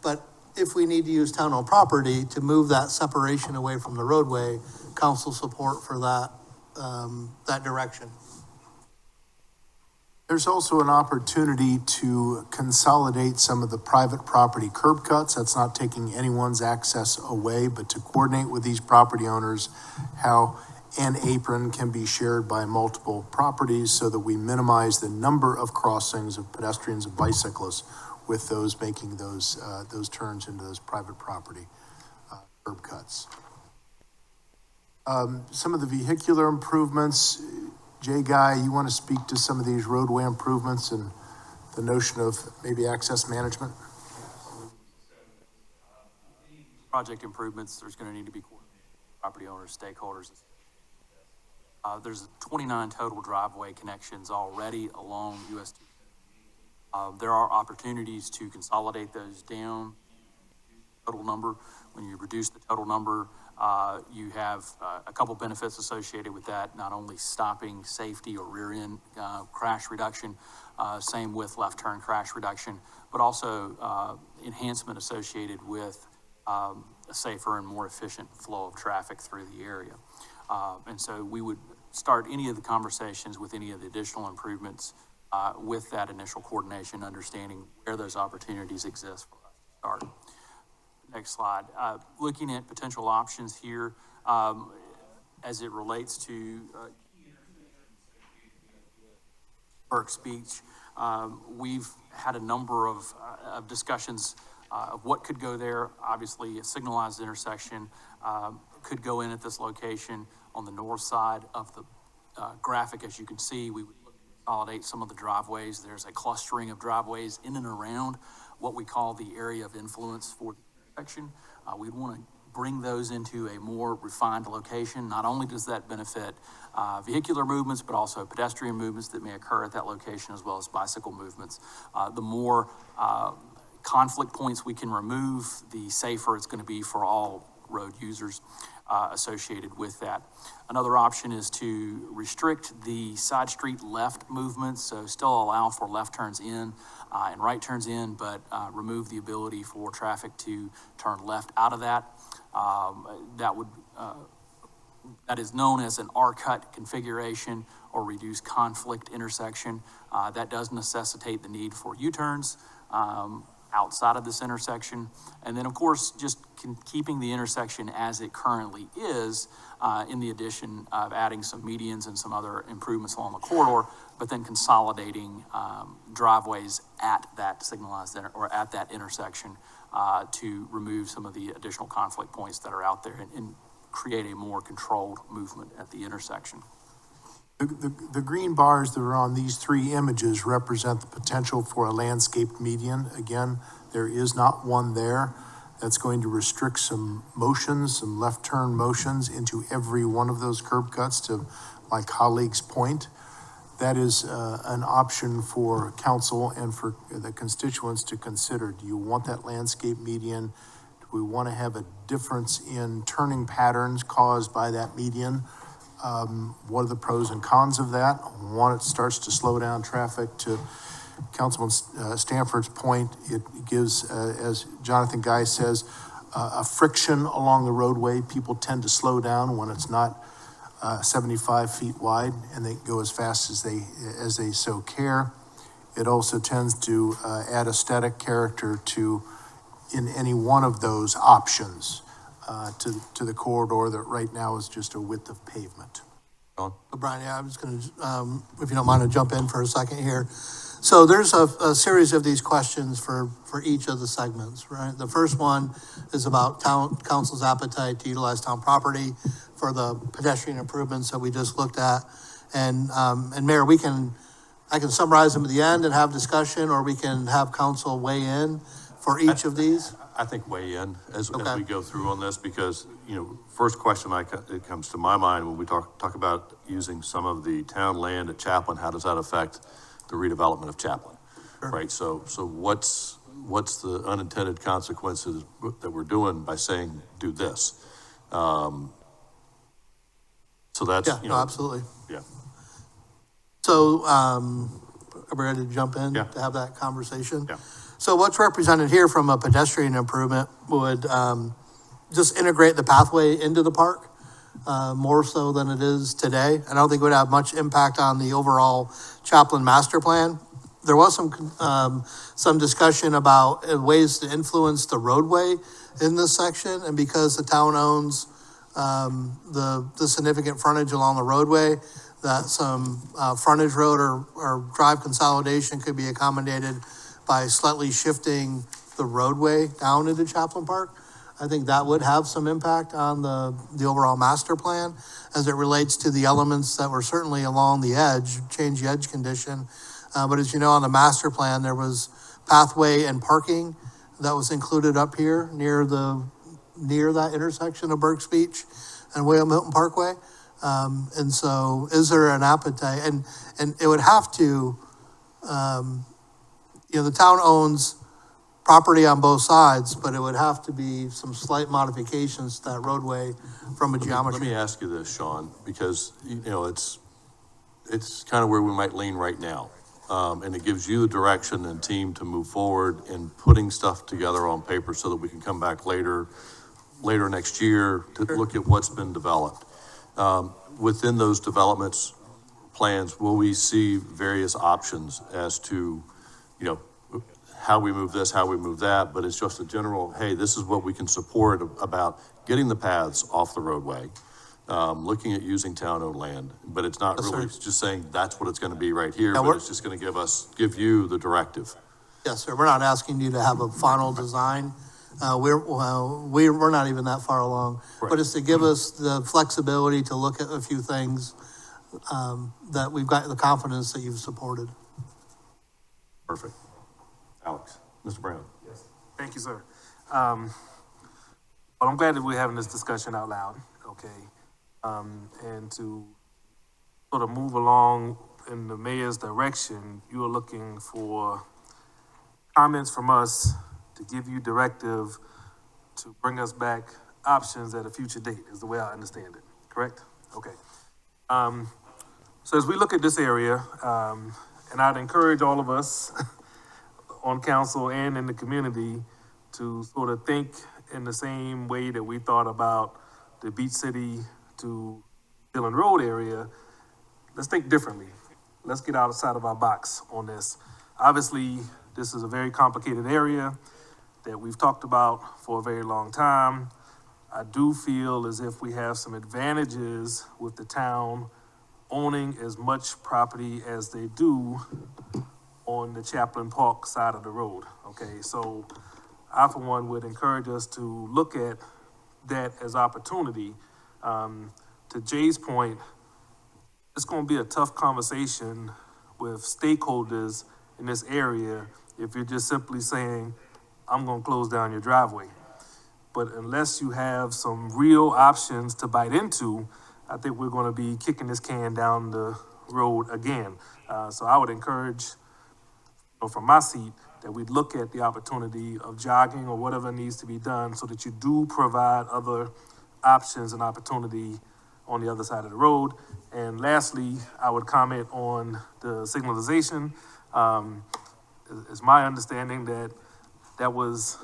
But if we need to use town-owned property to move that separation away from the roadway, council support for that, that direction. There's also an opportunity to consolidate some of the private property curb cuts. That's not taking anyone's access away, but to coordinate with these property owners how an apron can be shared by multiple properties so that we minimize the number of crossings of pedestrians and bicyclists with those making those turns into those private property curb cuts. Some of the vehicular improvements, Jay Guy, you want to speak to some of these roadway improvements and the notion of maybe access management? Project improvements, there's going to need to be property owners, stakeholders. There's 29 total driveway connections already along US 2. There are opportunities to consolidate those down. Total number, when you reduce the total number, you have a couple benefits associated with that, not only stopping safety or rear end crash reduction, same with left turn crash reduction, but also enhancement associated with a safer and more efficient flow of traffic through the area. And so we would start any of the conversations with any of the additional improvements with that initial coordination, understanding where those opportunities exist for us to start. Next slide. Looking at potential options here as it relates to Burke's Beach. We've had a number of discussions of what could go there. Obviously, a signalized intersection could go in at this location on the north side of the graphic. As you can see, we would consolidate some of the driveways. There's a clustering of driveways in and around what we call the area of influence for the intersection. We'd want to bring those into a more refined location. Not only does that benefit vehicular movements, but also pedestrian movements that may occur at that location, as well as bicycle movements. The more conflict points we can remove, the safer it's going to be for all road users associated with that. Another option is to restrict the side street left movements, so still allow for left turns in and right turns in, but remove the ability for traffic to turn left out of that. That is known as an R-cut configuration or reduced conflict intersection. That does necessitate the need for U-turns outside of this intersection. And then, of course, just keeping the intersection as it currently is, in the addition of adding some medians and some other improvements along the corridor, but then consolidating driveways at that signalized or at that intersection to remove some of the additional conflict points that are out there and create a more controlled movement at the intersection. The green bars that are on these three images represent the potential for a landscaped median. Again, there is not one there. That's going to restrict some motions, some left turn motions into every one of those curb cuts, to my colleague's point. That is an option for council and for the constituents to consider. Do you want that landscape median? Do we want to have a difference in turning patterns caused by that median? What are the pros and cons of that? One, it starts to slow down traffic. To Councilman Stanford's point, it gives, as Jonathan Guy says, a friction along the roadway. People tend to slow down when it's not 75 feet wide, and they go as fast as they so care. It also tends to add aesthetic character to in any one of those options to the corridor that right now is just a width of pavement. Brian, yeah, I was going to, if you don't mind to jump in for a second here. So there's a series of these questions for each of the segments, right? The first one is about town council's appetite to utilize town property for the pedestrian improvements that we just looked at. And Mayor, I can summarize them at the end and have discussion, or we can have council weigh in for each of these. I think weigh in as we go through on this, because, first question it comes to my mind when we talk about using some of the town land at Chaplin, how does that affect the redevelopment of Chaplin? Sure. Right, so what's the unintended consequences that we're doing by saying do this? So that's, Yeah, no, absolutely. Yeah. So, are we ready to jump in Yeah. to have that conversation? Yeah. So what's represented here from a pedestrian improvement would just integrate the pathway into the park, more so than it is today. I don't think it would have much impact on the overall Chaplin master plan. There was some discussion about ways to influence the roadway in this section, and because the town owns the significant frontage along the roadway, that some frontage road or drive consolidation could be accommodated by slightly shifting the roadway down into Chaplin Park. I think that would have some impact on the overall master plan as it relates to the elements that were certainly along the edge, change the edge condition. But as you know, on the master plan, there was pathway and parking that was included up here near that intersection of Burke's Beach and William Hilton Parkway. And so is there an appetite? And it would have to, the town owns property on both sides, but it would have to be some slight modifications to that roadway from a geometry. Let me ask you this, Sean, because, it's kind of where we might lean right now. And it gives you the direction and team to move forward in putting stuff together on paper so that we can come back later next year to look at what's been developed. Within those developments plans, will we see various options as to, how we move this, how we move that, but it's just a general, hey, this is what we can support about getting the paths off the roadway, looking at using town-owned land, but it's not Yes, really, sir. it's just saying that's what it's gonna be right here, Yeah, but we're- it's just gonna give you the directive. Yes, sir. We're not asking you to have a final design. We're not even that far along. Right. But it's to give us the flexibility to look at a few things, that we've got the confidence that you've supported. Perfect. Alex, Mr. Brown. Thank you, sir. Well, I'm glad that we're having this discussion out loud, okay? And to sort of move along in the mayor's direction, you are looking for comments from us to give you directive to bring us back options at a future date, is the way I understand it, correct? Okay. So as we look at this area, and I'd encourage all of us on council and in the community to sort of think in the same way that we thought about the Beach City to Dillon Road area. Let's think differently. Let's get outside of our box on this. Obviously, this is a very complicated area that we've talked about for a very long time. I do feel as if we have some advantages with the town owning as much property as they do on the Chaplain Park side of the road, okay? So I, for one, would encourage us to look at that as opportunity. To Jay's point, it's gonna be a tough conversation with stakeholders in this area if you're just simply saying, I'm gonna close down your driveway. But unless you have some real options to bite into, I think we're gonna be kicking this can down the road again. So I would encourage, from my seat, that we look at the opportunity of jogging or whatever needs to be done so that you do provide other options and opportunity on the other side of the road. And lastly, I would comment on the signalization. It's my understanding that that was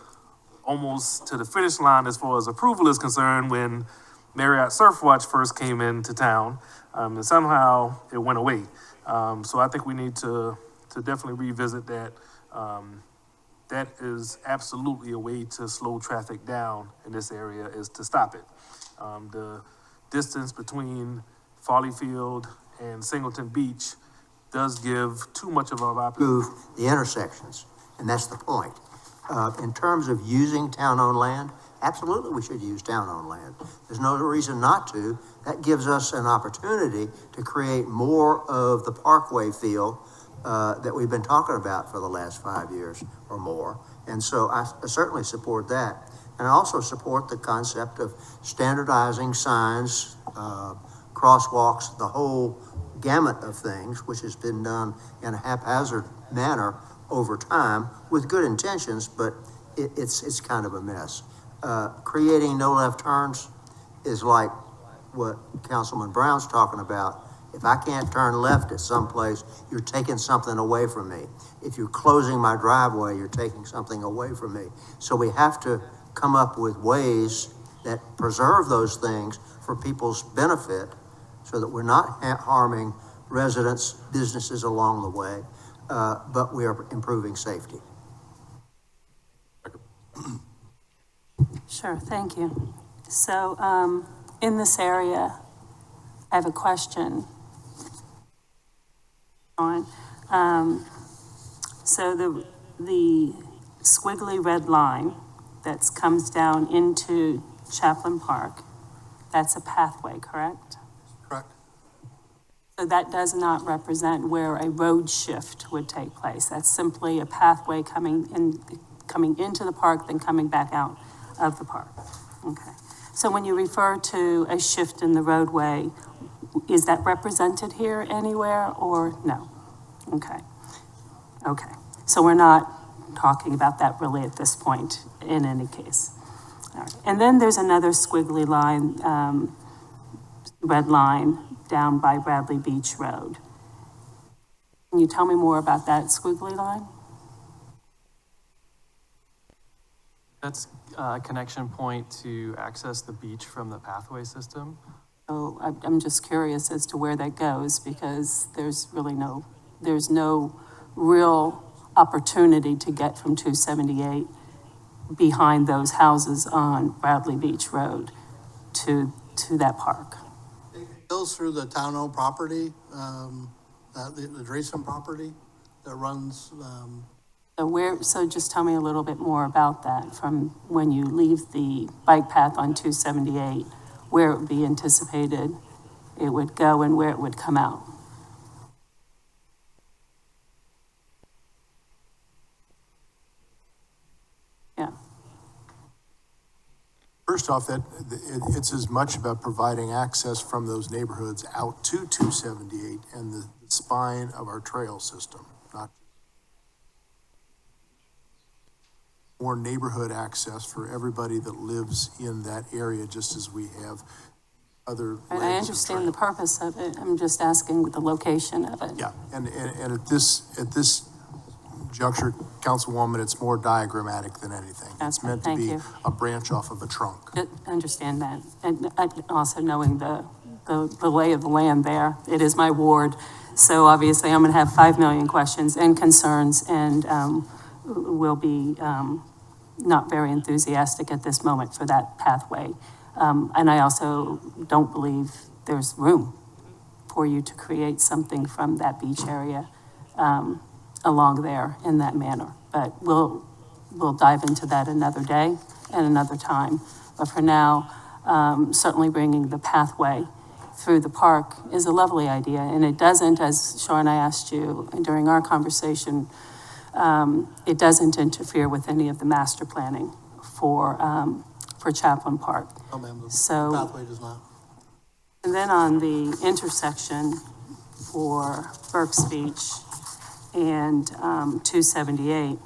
almost to the finish line as far as approval is concerned when Marriott Surfwatch first came into town, and somehow it went away. So I think we need to definitely revisit that. That is absolutely a way to slow traffic down in this area, is to stop it. The distance between Farley Field and Singleton Beach does give too much of an opportunity. Improve the intersections, and that's the point. In terms of using town-owned land, absolutely we should use town-owned land. There's no reason not to. That gives us an opportunity to create more of the parkway feel that we've been talking about for the last 5 years or more. And so I certainly support that. And I also support the concept of standardizing signs, crosswalks, the whole gamut of things, which has been done in a haphazard manner over time with good intentions, but it's kind of a mess. Creating no left turns is like what Councilman Brown's talking about. If I can't turn left at some place, you're taking something away from me. If you're closing my driveway, you're taking something away from me. So we have to come up with ways that preserve those things for people's benefit so that we're not harming residents, businesses along the way, but we are improving safety. Sure, thank you. So, in this area, I have a question. So the squiggly red line that comes down into Chaplain Park, that's a pathway, correct? Correct. So that does not represent where a road shift would take place. That's simply a pathway coming into the park, then coming back out of the park. Okay. So when you refer to a shift in the roadway, is that represented here anywhere or no? Okay. Okay. So we're not talking about that really at this point in any case. All right. And then there's another squiggly line, red line down by Bradley Beach Road. Can you tell me more about that squiggly line? That's a connection point to access the beach from the pathway system. So I'm just curious as to where that goes because there's no real opportunity to get from 278 behind those houses on Bradley Beach Road to that park. goes through the town-owned property, the Drayson property that runs, So just tell me a little bit more about that, from when you leave the bike path on 278, where it would be anticipated it would go and where it would come out. Yeah, First off, it's as much about providing access from those neighborhoods out to 278 and the spine of our trail system, not more neighborhood access for everybody that lives in that area, just as we have other. and I understand the purpose of it, I'm just asking the location of it. Yeah, and at this juncture, Councilwoman, it's more diagrammatic than anything. It's Okay, meant to thank be you. a branch off of a trunk. I understand that, and also knowing the lay of the land there. It is my ward, so obviously I'm gonna have 5 million questions and concerns, and will be not very enthusiastic at this moment for that pathway. And I also don't believe there's room for you to create something from that beach area along there in that manner. But we'll dive into that another day and another time. But for now, certainly bringing the pathway through the park is a lovely idea. And it doesn't, as Sean, I asked you during our conversation, it doesn't interfere with any of the master planning for Chaplin Park. oh, ma'am, the So- pathway does not. And then on the intersection for Burke's Beach and 278,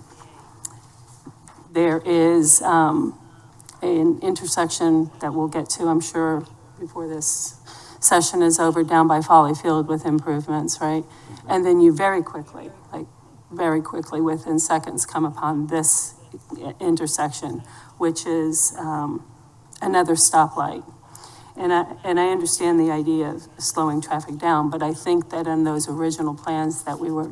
there is an intersection that we'll get to, I'm sure, before this session is over, down by Folly Field with improvements, right? And then you very quickly, within seconds, come upon this intersection, which is another stoplight. And I understand the idea of slowing traffic down, but I think that in those original plans that we were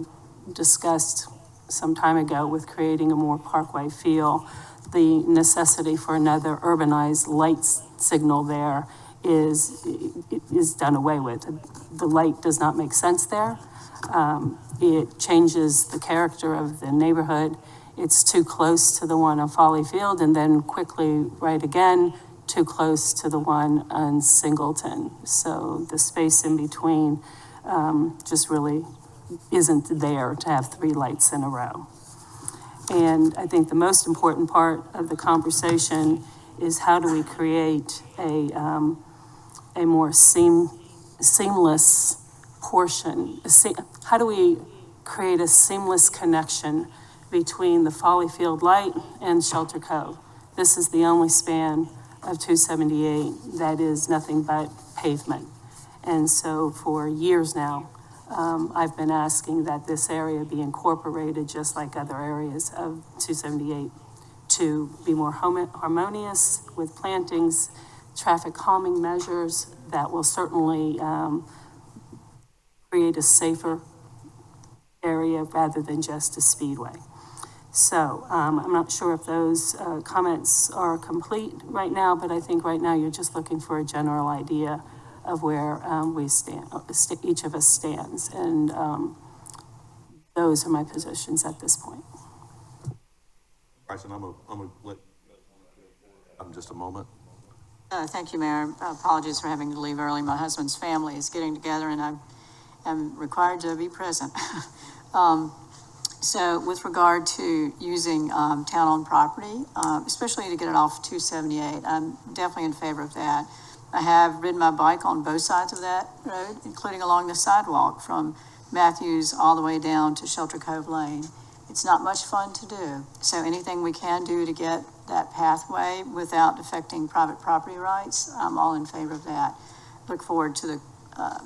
discussed some time ago with creating a more parkway feel, the necessity for another urbanized light signal there is done away with. The light does not make sense there. It changes the character of the neighborhood. It's too close to the one on Folly Field, and then quickly right again, too close to the one on Singleton. So the space in between just really isn't there to have 3 lights in a row. And I think the most important part of the conversation is how do we create a more seamless portion? How do we create a seamless connection between the Folly Field light and Shelter Cove? This is the only span of 278 that is nothing but pavement. And so for years now, I've been asking that this area be incorporated just like other areas of 278 to be more harmonious with plantings, traffic calming measures that will certainly create a safer area rather than just a speedway. So I'm not sure if those comments are complete right now, but I think right now you're just looking for a general idea of where we stand, each of us stands. And those are my positions at this point. Bryson, I'm gonna let, just a moment. Thank you, Mayor. Apologies for having to leave early. My husband's family is getting together and I am required to be present. So with regard to using town-owned property, especially to get it off 278, I'm definitely in favor of that. I have ridden my bike on both sides of that road, including along the sidewalk from Matthews all the way down to Shelter Cove Lane. It's not much fun to do. So anything we can do to get that pathway without affecting private property rights, I'm all in favor of that. Look forward to the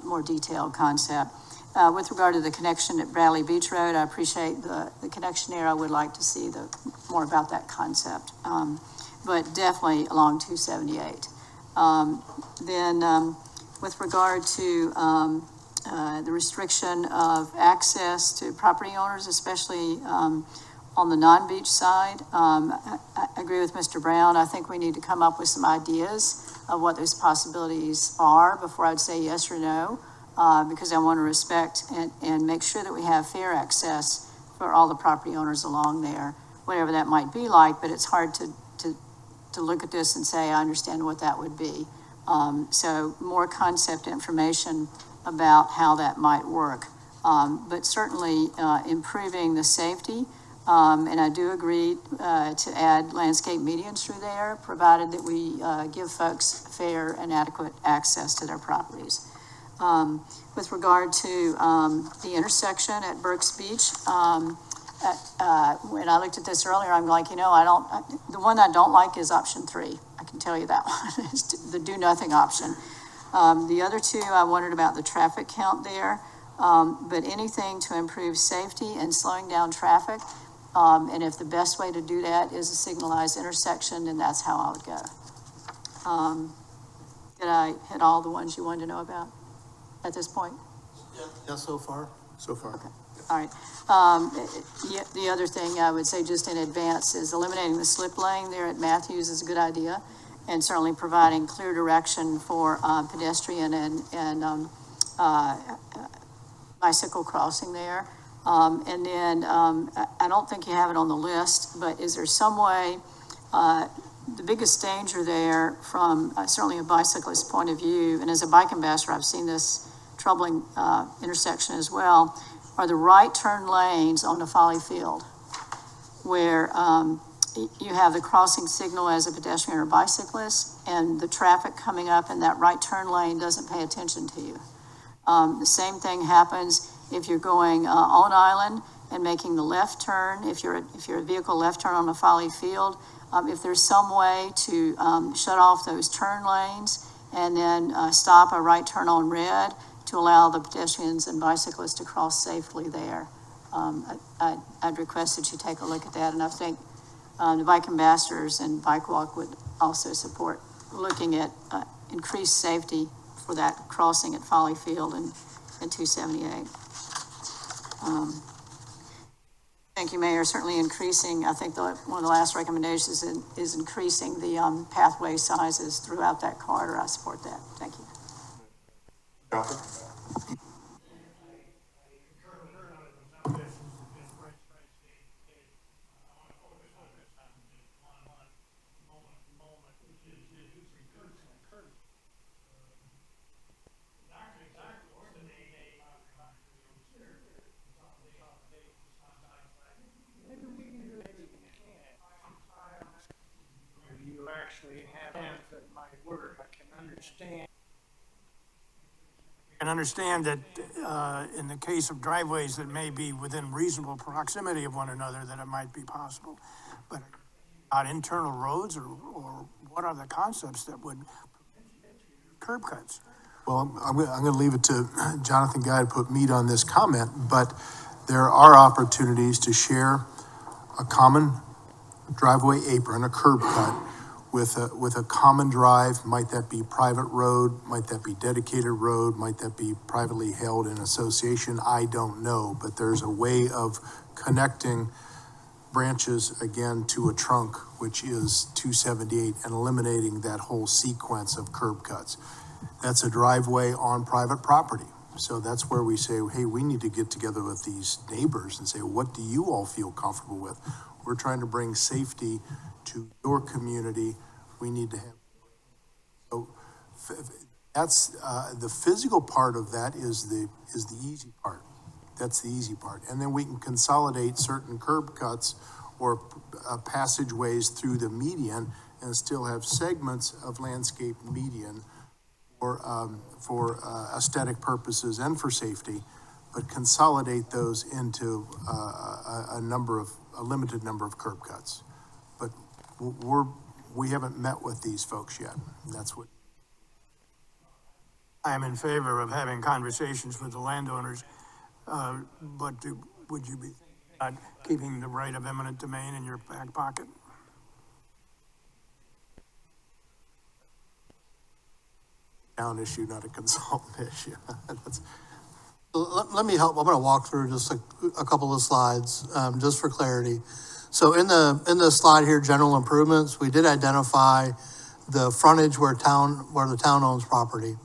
more detailed concept. With regard to the connection at Bradley Beach Road, I appreciate the connection there. I would like to see more about that concept, but definitely along 278. Then with regard to the restriction of access to property owners, especially on the non-beach side, I agree with Mr. Brown. I think we need to come up with some ideas of what those possibilities are before I'd say yes or no, because I want to respect and make sure that we have fair access for all the property owners along there, whatever that might be like, but it's hard to look at this and say, I understand what that would be. So more concept information about how that might work. But certainly improving the safety. And I do agree to add landscape medians through there, provided that we give folks fair and adequate access to their properties. With regard to the intersection at Burke's Beach, when I looked at this earlier, I'm like, the one I don't like is option 3. I can tell you that one, is the do nothing option. The other two, I wondered about the traffic count there, but anything to improve safety and slowing down traffic. And if the best way to do that is a signalized intersection, then that's how I would go. Did I hit all the ones you wanted to know about at this point? Yeah, so far. So far. Okay. All right. The other thing I would say just in advance is eliminating the slip lane there at Matthews is a good idea, and certainly providing clear direction for pedestrian and bicycle crossing there. And then I don't think you have it on the list, but is there some way, the biggest danger there from certainly a bicyclist point of view, and as a bike ambassador, I've seen this troubling intersection as well, are the right turn lanes on the Folly Field, where you have the crossing signal as a pedestrian or bicyclist, and the traffic coming up in that right turn lane doesn't pay attention to you. The same thing happens if you're going on island and making the left turn, if you're a vehicle left turn on the Folly Field, if there's some way to shut off those turn lanes and then stop a right turn on red to allow the pedestrians and bicyclists to cross safely there. I'd request that you take a look at that, and I think the bike ambassadors and Bike Walk would also support looking at increased safety for that crossing at Folly Field and 278. Thank you, Mayor. Certainly increasing, I think one of the last recommendations is increasing the pathway sizes throughout that corridor. I support that. Thank you. You actually have hands that might work. I can understand that in the case of driveways that may be within reasonable proximity of one another, that it might be possible. But on internal roads or what are the concepts that would curb cuts? Well, I'm going to leave it to Jonathan Guy to put meat on this comment, but there are opportunities to share a common driveway apron, a curb cut, with a common drive. Might that be private road? Might that be dedicated road? Might that be privately held in association? I don't know, but there's a way of connecting branches again to a trunk, which is 278, and eliminating that whole sequence of curb cuts. That's a driveway on private property. So that's where we say, hey, we need to get together with these neighbors and say, what do you all feel comfortable with? We're trying to bring safety to your community. We need to have. So that's the physical part of that is the easy part. That's the easy part. And then we can consolidate certain curb cuts or passageways through the median and still have segments of landscape median for aesthetic purposes and for safety, but consolidate those into a limited number of curb cuts. But we haven't met with these folks yet. And that's what. I am in favor of having conversations with the landowners, but would you be keeping the right of eminent domain in your back pocket? Town issue, not a consultant issue. Let me help. I'm going to walk through just a couple of slides, just for clarity. So in the slide here, general improvements, we did identify the frontage where the town owns property.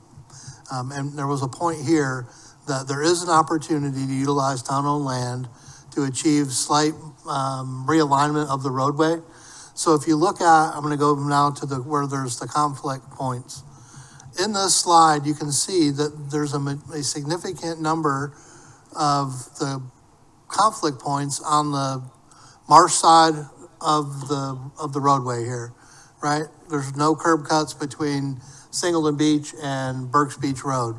And there was a point here that there is an opportunity to utilize town-owned land to achieve slight, realignment of the roadway. So if you look at, I'm gonna go now to where there's the conflict points. In this slide, you can see that there's a significant number of the conflict points on the marsh side of the roadway here, right? There's no curb cuts between Singleton Beach and Burks Beach Road.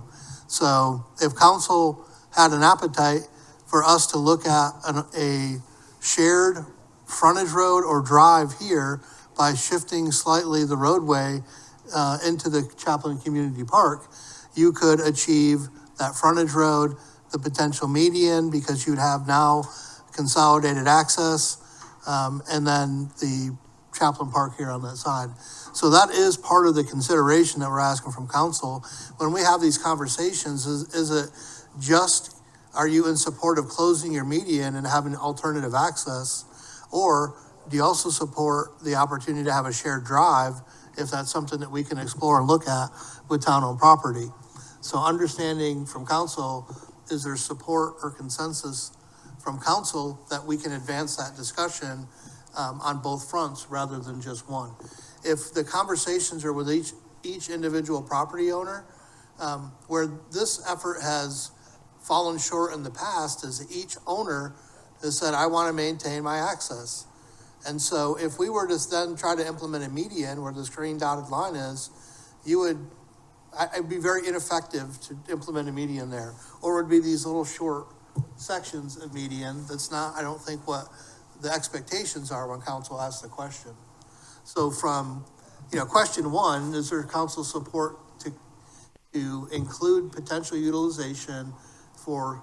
So if council had an appetite for us to look at a shared frontage road or drive here by shifting slightly the roadway into the Chaplain Community Park, you could achieve that frontage road, the potential median, because you'd have now consolidated access, and then the Chaplain Park here on that side. So that is part of the consideration that we're asking from council. When we have these conversations, is it just, are you in support of closing your median and having alternative access? Or do you also support the opportunity to have a shared drive if that's something that we can explore and look at with town-owned property? So understanding from council, is there support or consensus from council that we can advance that discussion on both fronts rather than just one? If the conversations are with each individual property owner, where this effort has fallen short in the past is each owner has said, I want to maintain my access. And so if we were to then try to implement a median where this green dotted line is, it'd be very ineffective to implement a median there. Or it would be these little short sections of median that's not, I don't think, what the expectations are when council asks the question. So from, question one, is there council support to include potential utilization for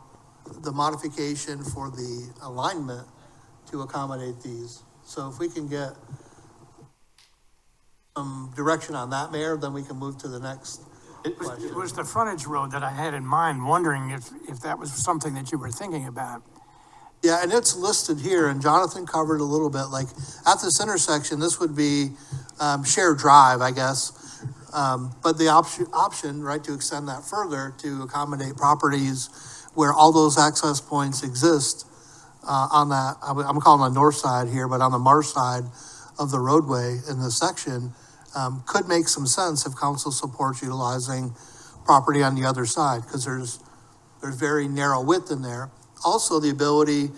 the modification for the alignment to accommodate these? So if we can get some direction on that, Mayor, then we can move to the next question. It was the frontage road that I had in mind, wondering if that was something that you were thinking about. Yeah, and it's listed here, and Jonathan covered a little bit, like at this intersection, this would be shared drive, I guess. But the option, right, to extend that further to accommodate properties where all those access points exist on that, I'm calling the north side here, but on the marsh side of the roadway in this section, could make some sense if council supports utilizing property on the other side, because there's very narrow width in there. Also, the ability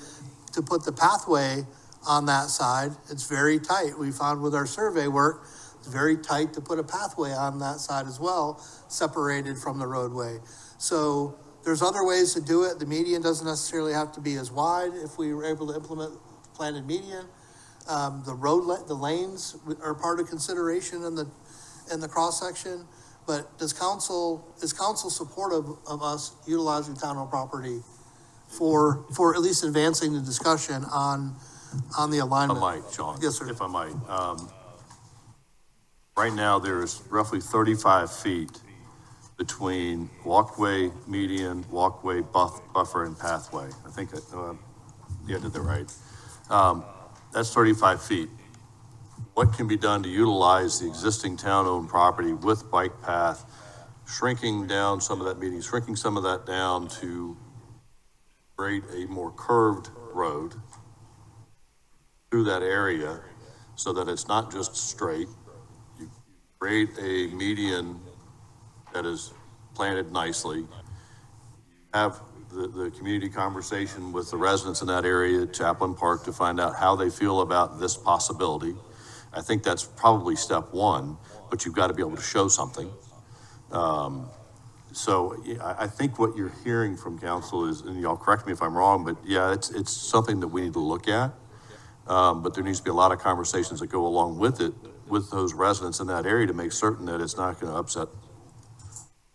to put the pathway on that side, it's very tight. We found with our survey work, it's very tight to put a pathway on that side as well, separated from the roadway. So there's other ways to do it. The median doesn't necessarily have to be as wide if we were able to implement planted median. The lanes are part of consideration in the cross section. But is council supportive of us utilizing town-owned property for at least advancing the discussion on the alignment? If I might, Sean. Yes, sir. If I might. Right now, there's roughly 35 feet between walkway, median, walkway, buffer, and pathway. I think I did that right. That's 35 feet. What can be done to utilize the existing town-owned property with bike path, shrinking down some of that median, shrinking some of that down to create a more curved road through that area so that it's not just straight. You create a median that is planted nicely. Have the community conversation with the residents in that area at Chaplain Park to find out how they feel about this possibility. I think that's probably step one, but you've got to be able to show something. So I think what you're hearing from council is, and y'all correct me if I'm wrong, but yeah, it's something that we need to look at. But there needs to be a lot of conversations that go along with it, with those residents in that area to make certain that it's not going to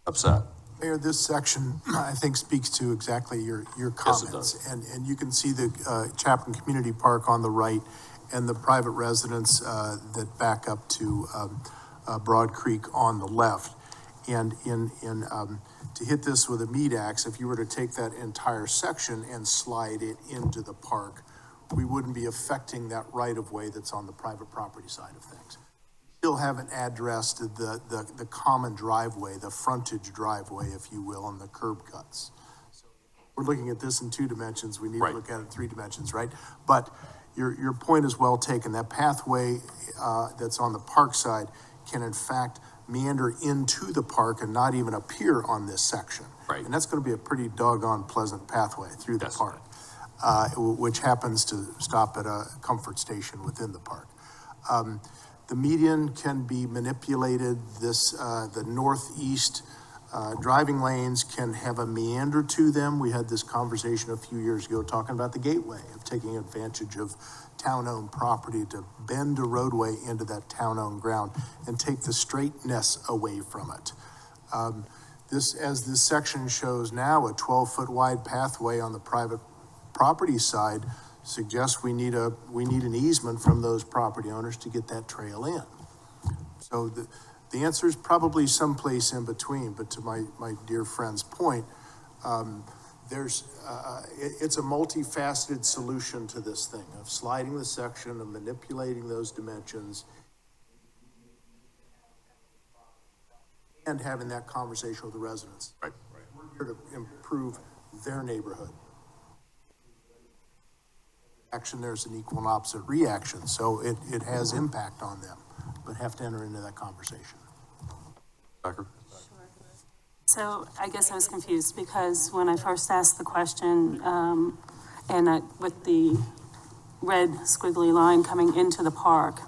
upset. Mayor, this section, I think, speaks to exactly your Yes, it comments. does. And you can see the Chaplain Community Park on the right and the private residents that back up to Broad Creek on the left. And to hit this with a meat axe, if you were to take that entire section and slide it into the park, we wouldn't be affecting that right-of-way that's on the private property side of things. still haven't addressed the common driveway, the frontage driveway, if you will, and the curb cuts. So we're looking at this in 2 dimensions, we need to Right. look at it in 3 dimensions, right? But your point is well taken. That pathway, that's on the park side can in fact meander into the park and not even appear on this section. Right. And that's gonna be a pretty doggone pleasant pathway through the Yes. park, which happens to stop at a comfort station within the park. The median can be manipulated. The northeast driving lanes can have a meander to them. We had this conversation a few years ago talking about the gateway, of taking advantage of town-owned property to bend a roadway into that town-owned ground and take the straightness away from it. As this section shows now, a 12-foot wide pathway on the private property side suggests we need an easement from those property owners to get that trail in. So the answer is probably someplace in between, but to my dear friend's point, it's a multifaceted solution to this thing of sliding the section and manipulating those dimensions and having that conversation with the residents. Right. We're here to improve their neighborhood. Action, there's an equal and opposite reaction, so it has impact on them, but have to enter into that conversation. Becker? So I guess I was confused because when I first asked the question, with the red squiggly line coming into the park,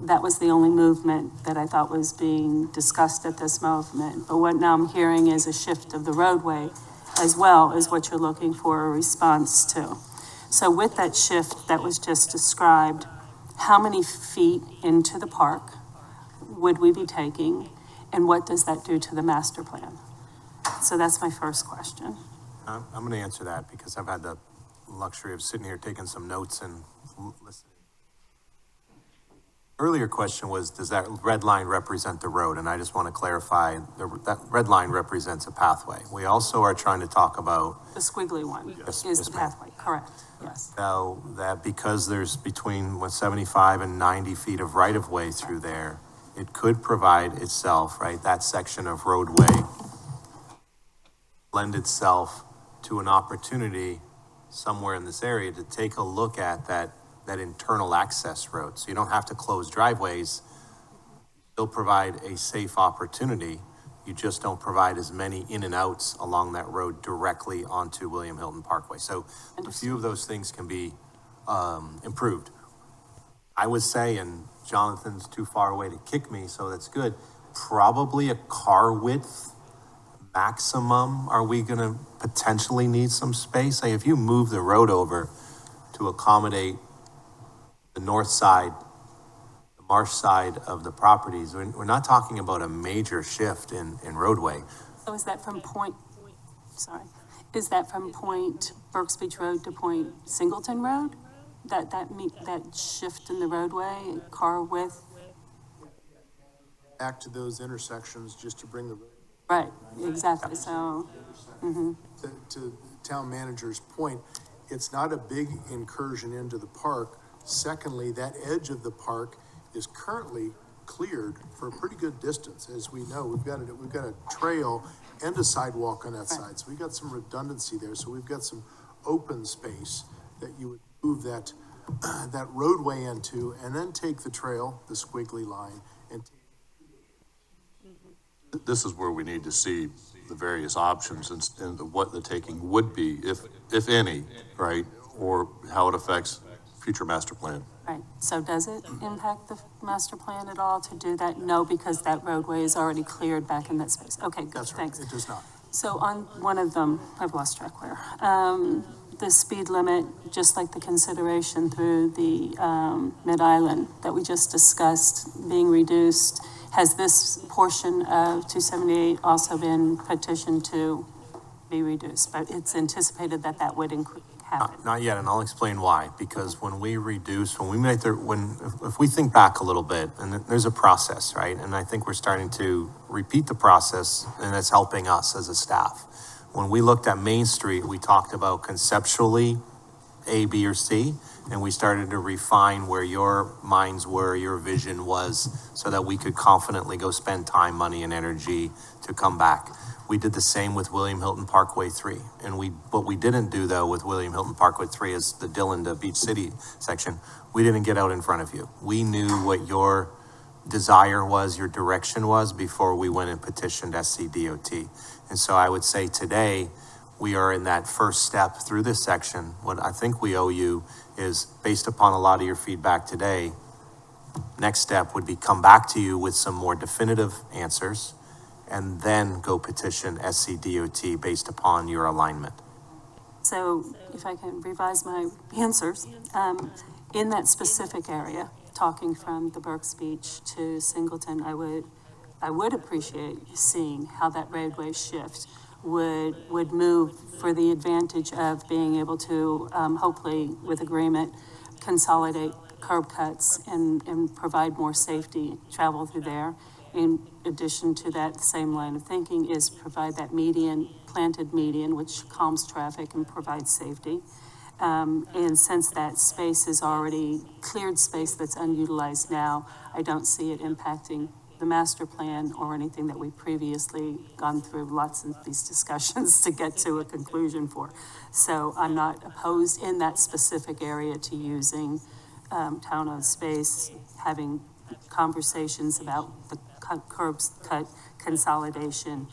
that was the only movement that I thought was being discussed at this moment. But what now I'm hearing is a shift of the roadway as well as what you're looking for a response to. So with that shift that was just described, how many feet into the park would we be taking? And what does that do to the master plan? So that's my first question. I'm going to answer that because I've had the luxury of sitting here taking some notes and listening. Earlier question was, does that red line represent the road? And I just want to clarify, that red line represents a pathway. We also are trying to talk about The squiggly one Yes, is yes, the ma'am. pathway, correct, yes. now that because there's between 75 and 90 feet of right-of-way through there, it could provide itself, right, that section of roadway lend itself to an opportunity somewhere in this area to take a look at that internal access road. So you don't have to close driveways, still provide a safe opportunity. You just don't provide as many in and outs along that road directly onto William Hilton Parkway. So a few of those things can be improved. I would say, and Jonathan's too far away to kick me, so that's good, probably a car width maximum. Are we gonna potentially need some space? Say if you move the road over to accommodate the north side, the marsh side of the properties, we're not talking about a major shift in roadway. So is that from point Burks Beach Road to point Singleton Road? That shift in the roadway, car width? Back to those intersections just to bring the, Right, exactly, so, to town manager's point, it's not a big incursion into the park. Secondly, that edge of the park is currently cleared for a pretty good distance. As we know, we've got a trail and a sidewalk on that side. So we've got some redundancy there. So we've got some open space that you would move that roadway into and then take the trail, the squiggly line, and This is where we need to see the various options and what the taking would be, if any, right? Or how it affects future master plan. right. So does it impact the master plan at all to do that? No, because that roadway is already cleared back in that space. Okay, good, that's right, thanks. it does not. So on one of them, I've lost track where, the speed limit, just like the consideration through the Mid-Island that we just discussed being reduced, has this portion of 278 also been petitioned to be reduced? But it's anticipated that that would happen. Not yet, and I'll explain why. Because when we reduce, if we think back a little bit, and there's a process, right? And I think we're starting to repeat the process, and it's helping us as a staff. When we looked at Main Street, we talked about conceptually A, B, or C, and we started to refine where your minds were, your vision was, so that we could confidently go spend time, money, and energy to come back. We did the same with William Hilton Parkway 3. And what we didn't do though with William Hilton Parkway 3 is the Dillon to Beach City section. We didn't get out in front of you. We knew what your desire was, your direction was before we went and petitioned SCDOT. And so I would say today, we are in that first step through this section. What I think we owe you is, based upon a lot of your feedback today, next step would be come back to you with some more definitive answers and then go petition SCDOT based upon your alignment. So if I can revise my answers, in that specific area, talking from the Burke's Beach to Singleton, I would appreciate seeing how that roadway shift would move for the advantage of being able to, hopefully with agreement, consolidate curb cuts and provide more safety travel through there. In addition to that, the same line of thinking is provide that median, planted median, which calms traffic and provides safety. And since that space is already cleared space that's unutilized now, I don't see it impacting the master plan or anything that we've previously gone through lots of these discussions to get to a conclusion for. So I'm not opposed in that specific area to using town-owned space, having conversations about the curbs cut consolidation,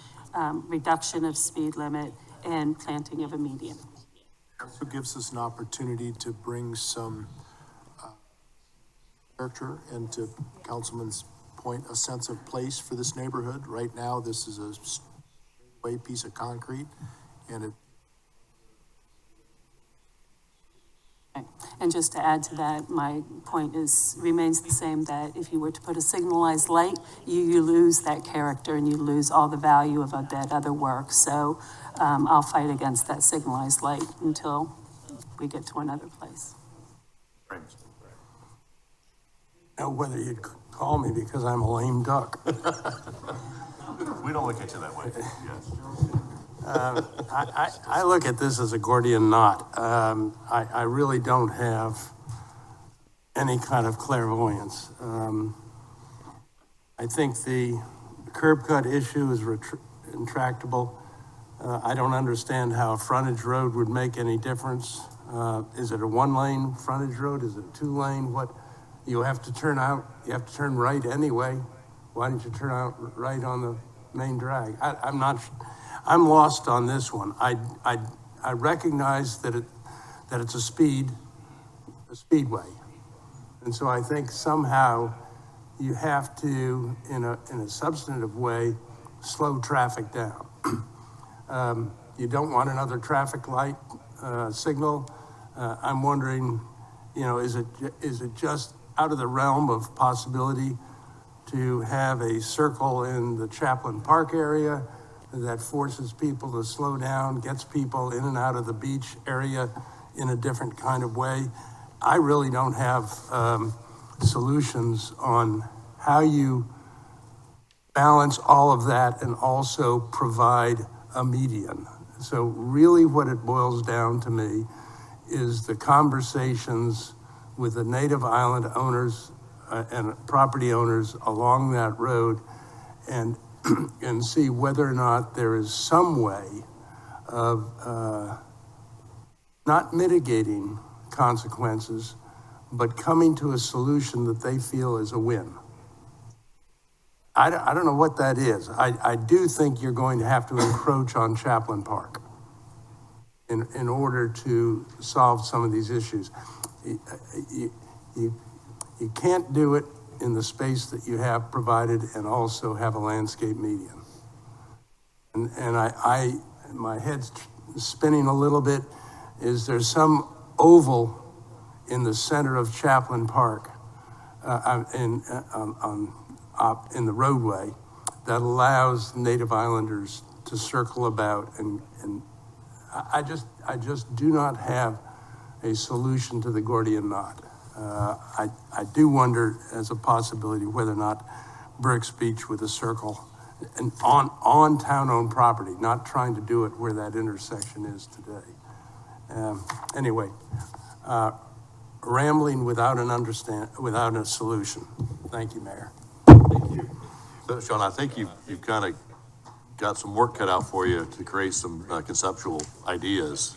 reduction of speed limit, and planting of a median. Also gives us an opportunity to bring some character and, to Councilman's point, a sense of place for this neighborhood. Right now, this is a straightaway piece of concrete, and it. And just to add to that, my point remains the same, that if you were to put a signalized light, you lose that character and you lose all the value of that other work. So I'll fight against that signalized light until we get to another place. Now, whether you'd call me because I'm a lame duck. We don't look at you that way, yes. I look at this as a Gordian knot. I really don't have any kind of clairvoyance. I think the curb cut issue is intractable. I don't understand how a frontage road would make any difference. Is it a one-lane frontage road? Is it a two-lane? What? You have to turn out, you have to turn right anyway. Why don't you turn out right on the main drag? I'm lost on this one. I recognize that it's a speedway. And so I think somehow you have to, in a substantive way, slow traffic down. You don't want another traffic light signal. I'm wondering, is it just out of the realm of possibility to have a circle in the Chaplin Park area that forces people to slow down, gets people in and out of the beach area in a different kind of way? I really don't have solutions on how you balance all of that and also provide a median. So really what it boils down to me is the conversations with the native island owners and property owners along that road, and see whether or not there is some way of not mitigating consequences, but coming to a solution that they feel is a win. I don't know what that is. I do think you're going to have to encroach on Chaplin Park in order to solve some of these issues. You can't do it in the space that you have provided and also have a landscape median. And my head's spinning a little bit. Is there some oval in the center of Chaplin Park in the roadway that allows Native Islanders to circle about? And I just do not have a solution to the Gordian knot. I do wonder, as a possibility, whether or not Burke's Beach with a circle and on town-owned property, not trying to do it where that intersection is today. Anyway, rambling without without a solution. Thank you, Mayor. So, Sean, I think you've kind of got some work cut out for you to create some conceptual ideas.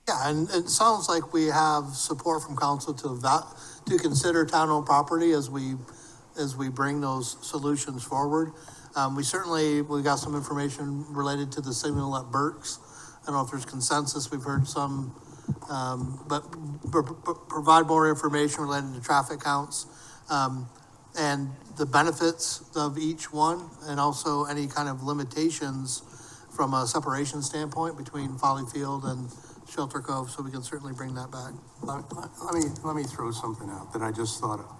Yeah, and it sounds like we have support from council to consider town-owned property as we bring those solutions forward. We got some information related to the signal at Burke's. I don't know if there's consensus, we've heard some, but provide more information related to traffic counts, and the benefits of each one, and also any kind of limitations from a separation standpoint between Folly Field and Shelter Cove, so we can certainly bring that back. Let me throw something out that I just thought of.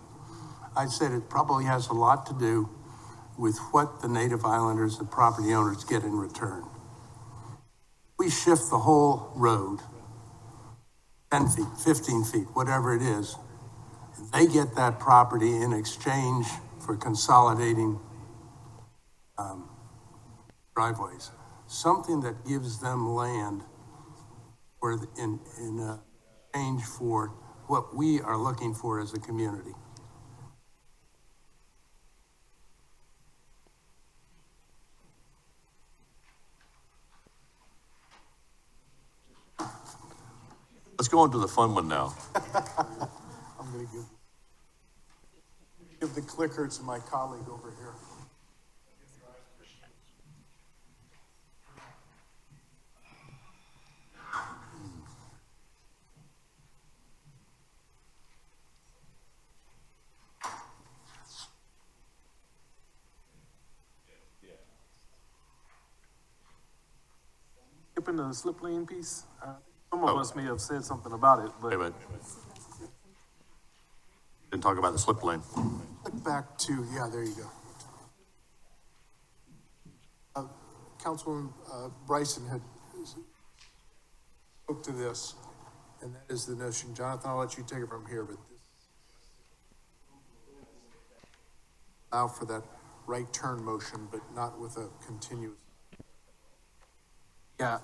I said it probably has a lot to do with what the native islanders and property owners get in return. We shift the whole road 10 feet, 15 feet, whatever it is. They get that property in exchange for consolidating driveways. Something that gives them land in exchange for what we are looking for as a community. Let's go on to the fun one now. I'm gonna give the clicker to my colleague over here. Skipping the slip lane piece, some of us may have said something about it, but. Wait a minute. Didn't talk about the slip lane. Click back to, yeah, there you go. Councilman Bryson had spoke to this, and that is the notion. Jonathan, I'll let you take it from here, but this allow for that right turn motion, but not with a continuous. Yeah,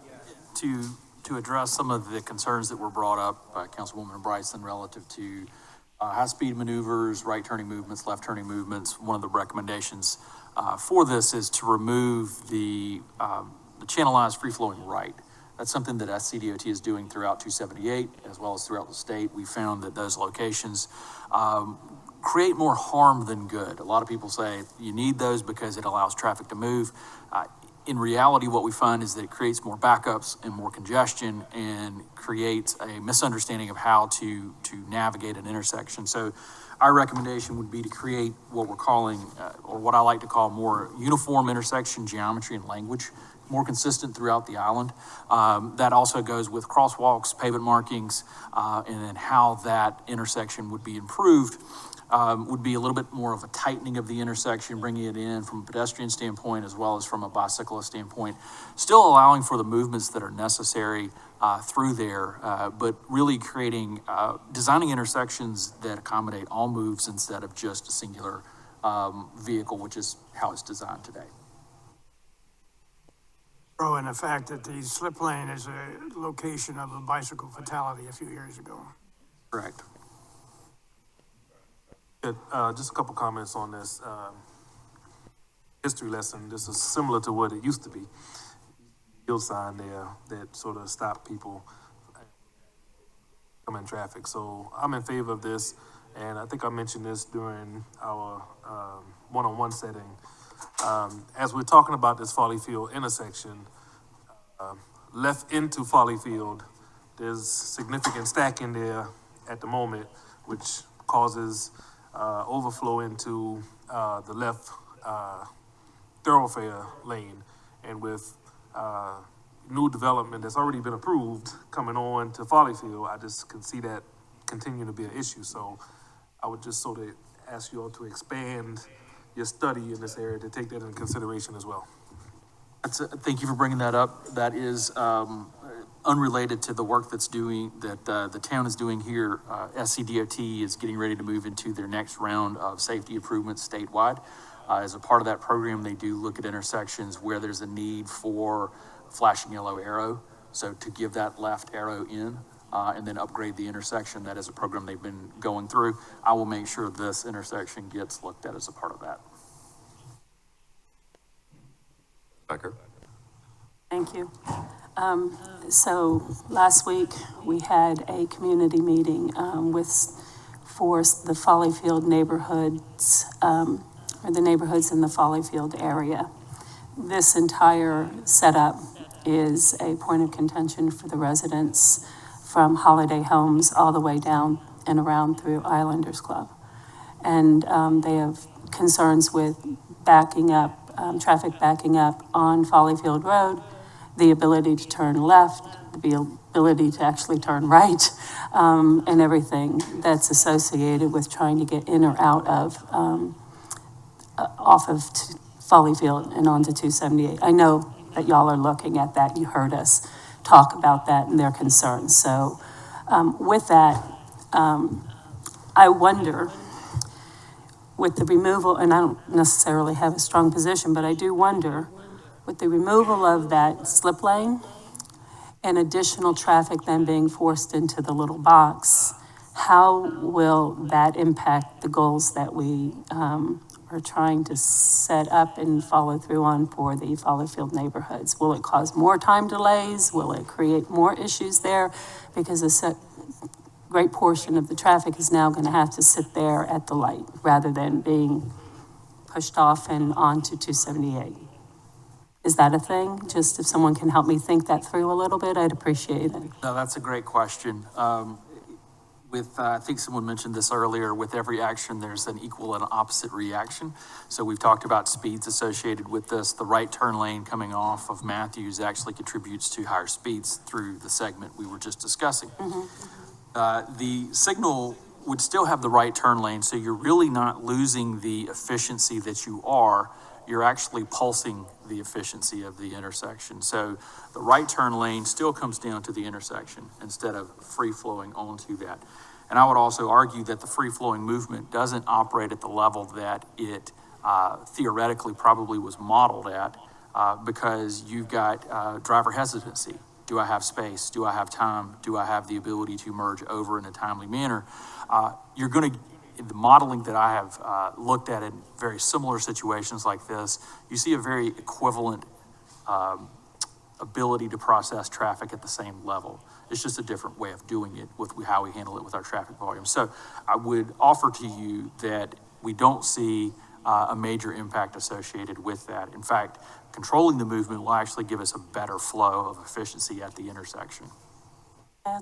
to address some of the concerns that were brought up by Councilwoman Bryson relative to high-speed maneuvers, right turning movements, left turning movements, one of the recommendations for this is to remove the channelized free-flowing right. That's something that SCDOT is doing throughout 278 as well as throughout the state. We found that those locations create more harm than good. A lot of people say you need those because it allows traffic to move. In reality, what we find is that it creates more backups and more congestion and creates a misunderstanding of how to navigate an intersection. So our recommendation would be to create what we're calling, or what I like to call more uniform intersection geometry and language, more consistent throughout the island. That also goes with crosswalks, pavement markings, and then how that intersection would be improved. Would be a little bit more of a tightening of the intersection, bringing it in from a pedestrian standpoint as well as from a bicyclist standpoint, still allowing for the movements that are necessary through there, but really designing intersections that accommodate all moves instead of just a singular vehicle, which is how it's designed today. Throw in the fact that the slip lane is a location of a bicycle fatality a few years ago. Correct. Just a couple comments on this history lesson. This is similar to what it used to be. Yield sign there that sort of stopped people coming in traffic. So I'm in favor of this, and I think I mentioned this during our one-on-one setting. As we're talking about this Folly Field intersection, left into Folly Field, there's significant stacking there at the moment, which causes overflow into the left thoroughfare lane. And with new development that's already been approved coming on to Folly Field, I just can see that continuing to be an issue. So I would just sort of ask you all to expand your study in this area to take that into consideration as well. Thank you for bringing that up. That is unrelated to the work that the town is doing here. SCDOT is getting ready to move into their next round of safety improvements statewide. As a part of that program, they do look at intersections where there's a need for flashing yellow arrow. So to give that left arrow in, and then upgrade the intersection. That is a program they've been going through. I will make sure this intersection gets looked at as a part of that. Becker? Thank you. So last week, we had a community meeting for the Follyfield neighborhoods, or the neighborhoods in the Follyfield area. This entire setup is a point of contention for the residents from Holiday Homes all the way down and around through Islanders Club. And they have concerns with backing up, traffic backing up on Follyfield Road, the ability to turn left, the ability to actually turn right, and everything that's associated with trying to get in or out of, off of Follyfield and onto 278. I know that y'all are looking at that. You heard us talk about that and their concerns. So with that, I wonder, with the removal, and I don't necessarily have a strong position, but I do wonder, with the removal of that slip lane and additional traffic then being forced into the little box, how will that impact the goals that we are trying to set up and follow through on for the Follyfield neighborhoods? Will it cause more time delays? Will it create more issues there? Because a great portion of the traffic is now going to have to sit there at the light rather than being pushed off and onto 278. Is that a thing? Just if someone can help me think that through a little bit, I'd appreciate it. No, that's a great question. I think someone mentioned this earlier, with every action, there's an equal and opposite reaction. So we've talked about speeds associated with this. The right turn lane coming off of Matthews actually contributes to higher speeds through the segment we were just discussing. The signal would still have the right turn lane, so you're really not losing the efficiency that you are. You're actually pulsing the efficiency of the intersection. So the right turn lane still comes down to the intersection instead of free flowing onto that. And I would also argue that the free flowing movement doesn't operate at the level that it theoretically probably was modeled at, because you've got driver hesitancy. Do I have space? Do I have time? Do I have the ability to merge over in a timely manner? You're going to, the modeling that I have looked at in very similar situations like this, you see a very equivalent ability to process traffic at the same level. It's just a different way of doing it with how we handle it with our traffic volume. So I would offer to you that we don't see a major impact associated with that. In fact, controlling the movement will actually give us a better flow of efficiency at the intersection.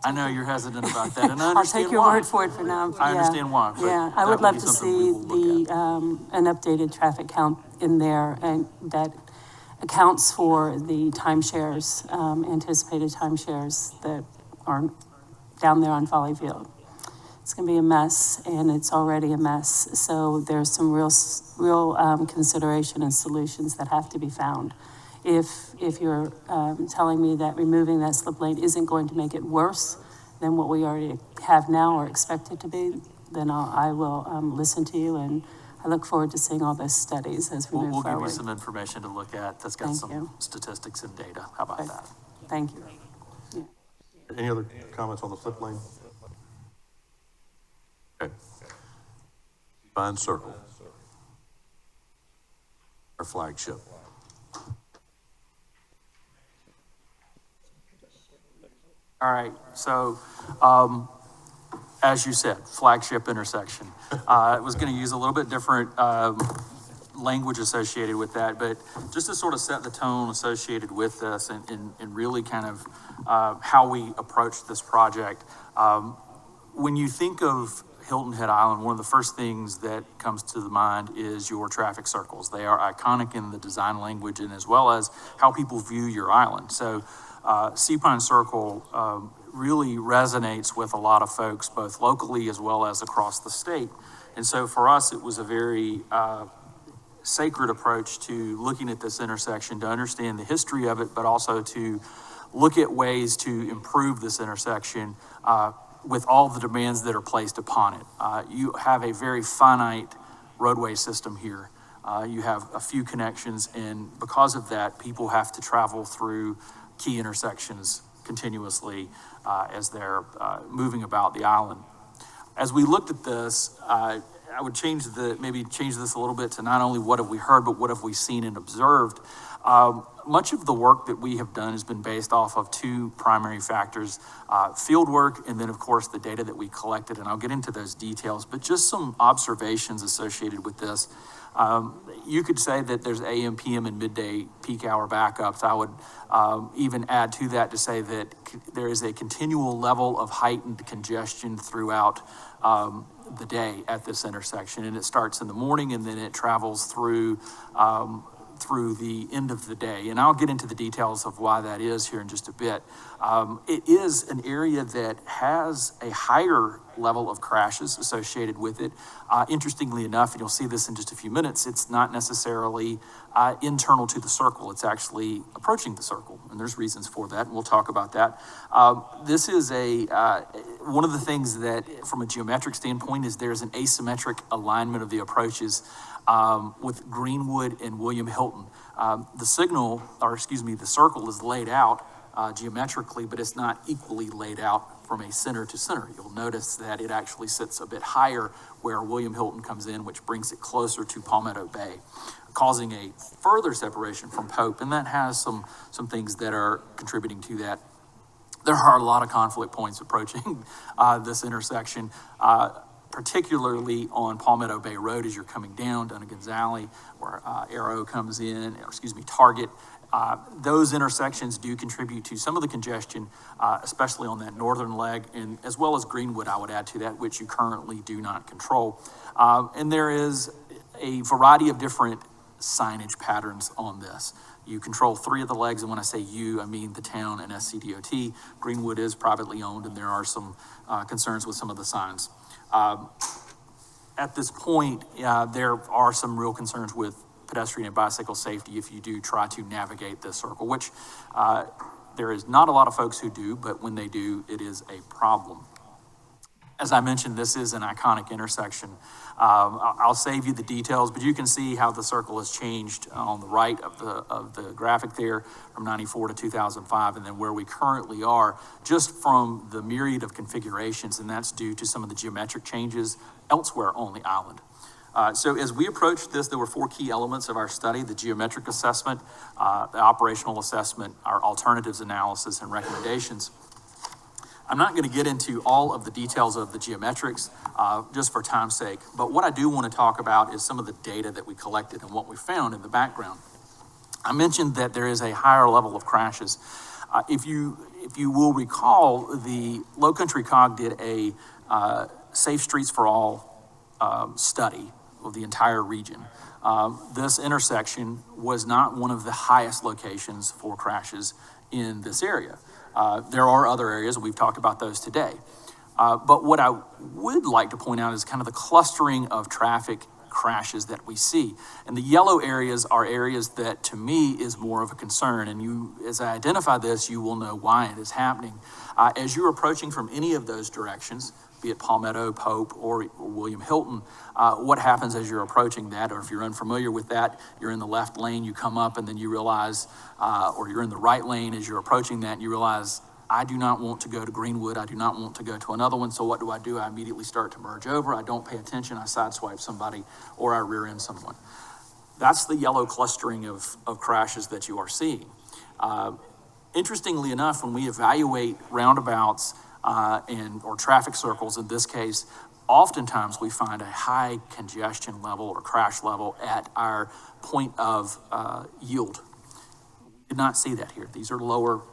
I know you're hesitant about that, and I understand why. I'll take your word for it for now. I understand why. Yeah, I would love to see an updated traffic count in there, and that accounts for the timeshares, anticipated timeshares that are down there on Follyfield. It's going to be a mess, and it's already a mess. So there's some real consideration and solutions that have to be found. If you're telling me that removing that slip lane isn't going to make it worse than what we already have now or expect it to be, then I will listen to you, and I look forward to seeing all those studies as we move forward. We'll give you some information to look at that's got some statistics and data. How about that? Thank you. Yeah. Any other comments on the slip lane? Okay. Fine Circle. Our flagship. All right, so, as you said, flagship intersection. I was gonna use a little bit different, language associated with that, but just to sort of set the tone associated with this and really kind of, how we approach this project. When you think of Hilton Head Island, one of the first things that comes to the mind is your traffic circles. They are iconic in the design language and as well as how people view your island. So, Seapine Circle really resonates with a lot of folks, both locally as well as across the state. And so for us, it was a very sacred approach to looking at this intersection, to understand the history of it, but also to look at ways to improve this intersection with all the demands that are placed upon it. You have a very finite roadway system here. You have a few connections, and because of that, people have to travel through key intersections continuously as they're moving about the island. As we looked at this, I would maybe change this a little bit to not only what have we heard, but what have we seen and observed. Much of the work that we have done has been based off of two primary factors, field work, and then of course the data that we collected, and I'll get into those details, but just some observations associated with this. You could say that there's AM, PM, and midday peak hour backups. I would even add to that to say that there is a continual level of heightened congestion throughout the day at this intersection, and it starts in the morning and then it travels through the end of the day. And I'll get into the details of why that is here in just a bit. It is an area that has a higher level of crashes associated with it. Interestingly enough, and you'll see this in just a few minutes, it's not necessarily internal to the circle. It's actually approaching the circle, and there's reasons for that, and we'll talk about that. This is one of the things that, from a geometric standpoint, is there's an asymmetric alignment of the approaches with Greenwood and William Hilton. The circle is laid out geometrically, but it's not equally laid out from a center to center. You'll notice that it actually sits a bit higher where William Hilton comes in, which brings it closer to Palmetto Bay, causing a further separation from Pope, and that has some things that are contributing to that. There are a lot of conflict points approaching this intersection, particularly on Palmetto Bay Road as you're coming down Dunnigan's Alley, where Arrow comes in, Target. Those intersections do contribute to some of the congestion, especially on that northern leg, and as well as Greenwood, I would add to that, which you currently do not control. And there is a variety of different signage patterns on this. You control 3 of the legs, and when I say you, I mean the town and SCDOT. Greenwood is privately owned, and there are some concerns with some of the signs. At this point, there are some real concerns with pedestrian and bicycle safety if you do try to navigate this circle, which there is not a lot of folks who do, but when they do, it is a problem. As I mentioned, this is an iconic intersection. I'll save you the details, but you can see how the circle has changed on the right of the graphic there from 94 to 2005, and then where we currently are, just from the myriad of configurations, and that's due to some of the geometric changes elsewhere on the island. So as we approached this, there were 4 key elements of our study: the geometric assessment, the operational assessment, our alternatives analysis, and recommendations. I'm not going to get into all of the details of the geometrics just for time's sake, but what I do want to talk about is some of the data that we collected and what we found in the background. I mentioned that there is a higher level of crashes. If you will recall, the Low Country COG did a Safe Streets for All study of the entire region. This intersection was not one of the highest locations for crashes in this area. There are other areas, and we've talked about those today. But what I would like to point out is kind of the clustering of traffic crashes that we see. And the yellow areas are areas that, to me, is more of a concern. And as I identify this, you will know why it is happening. As you're approaching from any of those directions, be it Palmetto, Pope, or William Hilton, what happens as you're approaching that, or if you're unfamiliar with that, you're in the left lane, you come up, and then you realize, or you're in the right lane as you're approaching that, and you realize, I do not want to go to Greenwood, I do not want to go to another one, so what do? I immediately start to merge over, I don't pay attention, I sideswipe somebody, or I rear end someone. That's the yellow clustering of crashes that you are seeing. Interestingly enough, when we evaluate roundabouts, or traffic circles in this case, oftentimes we find a high congestion level or crash level at our point of yield. We did not see that here. These are lower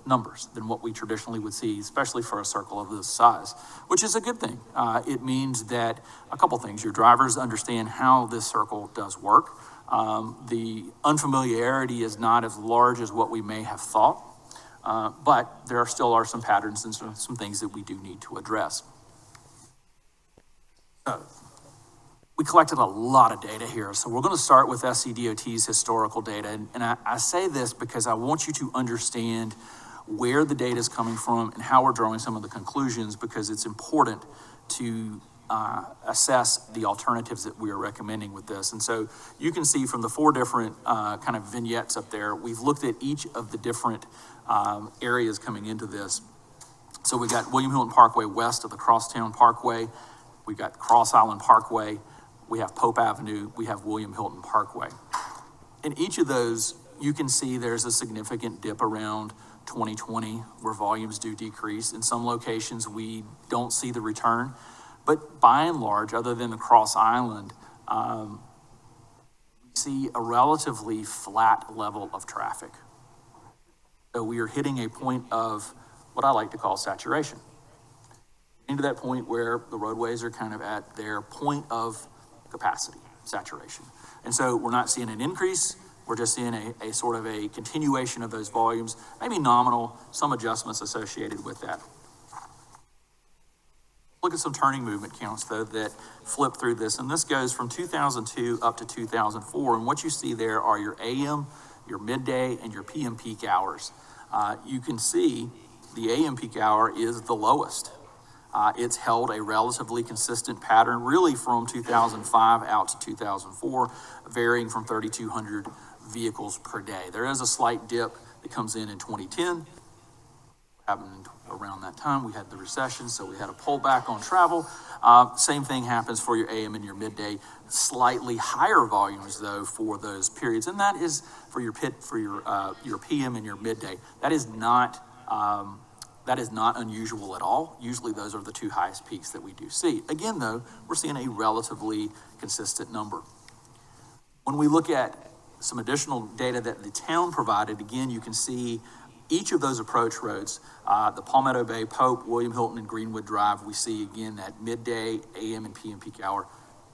numbers than what we traditionally would see, especially for a circle of this size, which is a good thing. It means that a couple things. Your drivers understand how this circle does work. The unfamiliarity is not as large as what we may have thought. But there still are some patterns and some things that we do need to address. So, we collected a lot of data here. So we're going to start with SCDOT's historical data. And I say this because I want you to understand where the data is coming from and how we're drawing some of the conclusions, because it's important to assess the alternatives that we are recommending with this. And so you can see from the four different kind of vignettes up there, we've looked at each of the different areas coming into this. So we've got William Hilton Parkway west of the Crosstown Parkway. We've got Cross Island Parkway. We have Pope Avenue. We have William Hilton Parkway. In each of those, you can see there's a significant dip around 2020 where volumes do decrease. In some locations, we don't see the return. But by and large, other than the Cross Island, we see a relatively flat level of traffic. So we are hitting a point of what I like to call saturation. Into that point where the roadways are kind of at their point of capacity, saturation. And so we're not seeing an increase. We're just seeing a sort of a continuation of those volumes, maybe nominal, some adjustments associated with that. Look at some turning movement counts, though, that flip through this. And this goes from 2002 up to 2004. And what you see there are your AM, your midday, and your PM peak hours. You can see the AM peak hour is the lowest. It's held a relatively consistent pattern, really from 2005 out to 2004, varying from 3,200 vehicles per day. There is a slight dip that comes in 2010. Happened around that time. We had the recession, so we had a pullback on travel. Same thing happens for your AM and your midday. Slightly higher volumes, though, for those periods, and that is for your PM and your midday. That is not unusual at all. Usually, those are the two highest peaks that we do see. Again, though, we're seeing a relatively consistent number. When we look at some additional data that the town provided, again, you can see each of those approach roads, the Palmetto Bay, Pope, William Hilton, and Greenwood Drive, we see again that midday, AM, and PM peak hour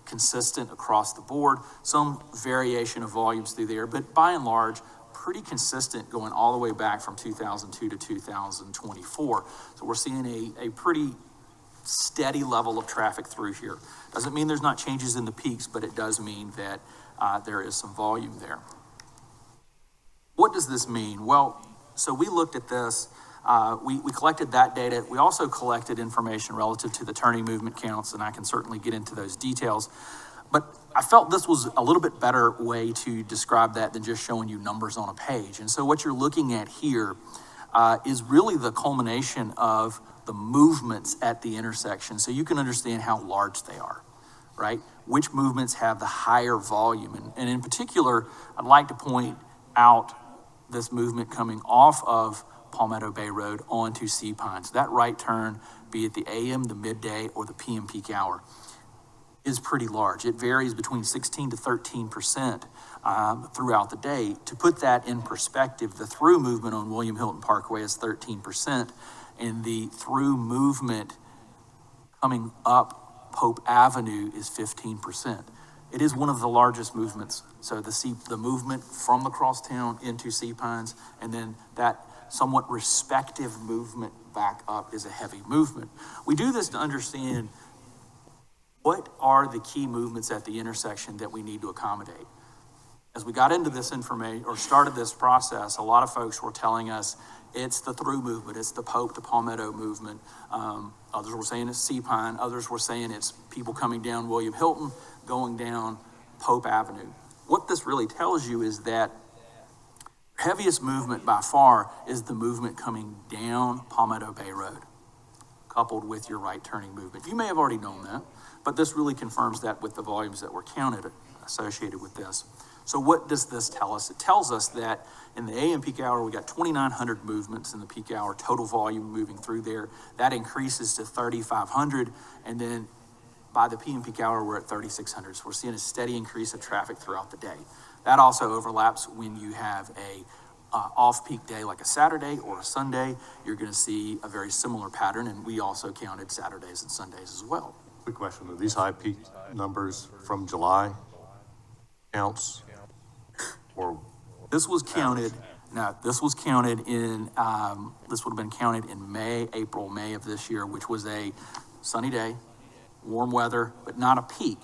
consistent across the board. Some variation of volumes through there, but by and large, pretty consistent going all the way back from 2002 to 2024. So we're seeing a pretty steady level of traffic through here. Doesn't mean there's not changes in the peaks, but it does mean that there is some volume there. What does this mean? Well, so we looked at this, we collected that data. We also collected information relative to the turning movement counts, and I can certainly get into those details. But I felt this was a little bit better way to describe that than just showing you numbers on a page. And so what you're looking at here is really the culmination of the movements at the intersection, so you can understand how large they are, right? Which movements have the higher volume. And in particular, I'd like to point out this movement coming off of Palmetto Bay Road onto Sea Pines. That right turn, be it the AM, the midday, or the PM peak hour, is pretty large. It varies between 16 to 13% throughout the day. To put that in perspective, the through movement on William Hilton Parkway is 13%, and the through movement coming up Pope Avenue is 15%. It is one of the largest movements. So the movement from the crosstown into Sea Pines, and then that somewhat respective movement back up is a heavy movement. We do this to understand what are the key movements at the intersection that we need to accommodate. As we got into this information or started this process, a lot of folks were telling us it's the through movement, it's the Pope to Palmetto movement. Others were saying it's Sea Pine. Others were saying it's people coming down William Hilton, going down Pope Avenue. What this really tells you is that heaviest movement by far is the movement coming down Palmetto Bay Road, coupled with your right turning movement. You may have already known that, but this really confirms that with the volumes that were counted associated with this. So what does this tell us? It tells us that in the AM peak hour, we got 2,900 movements in the peak hour, total volume moving through there. That increases to 3,500, and then by the PM peak hour, we're at 3,600. So we're seeing a steady increase of traffic throughout the day. That also overlaps when you have a off-peak day like a Saturday or a Sunday. You're going to see a very similar pattern, and we also counted Saturdays and Sundays as well. Quick question, are these high peak numbers from July counts? Or this was counted, this was counted in, this would have been counted in April, May of this year, which was a sunny day, warm weather, but not a peak.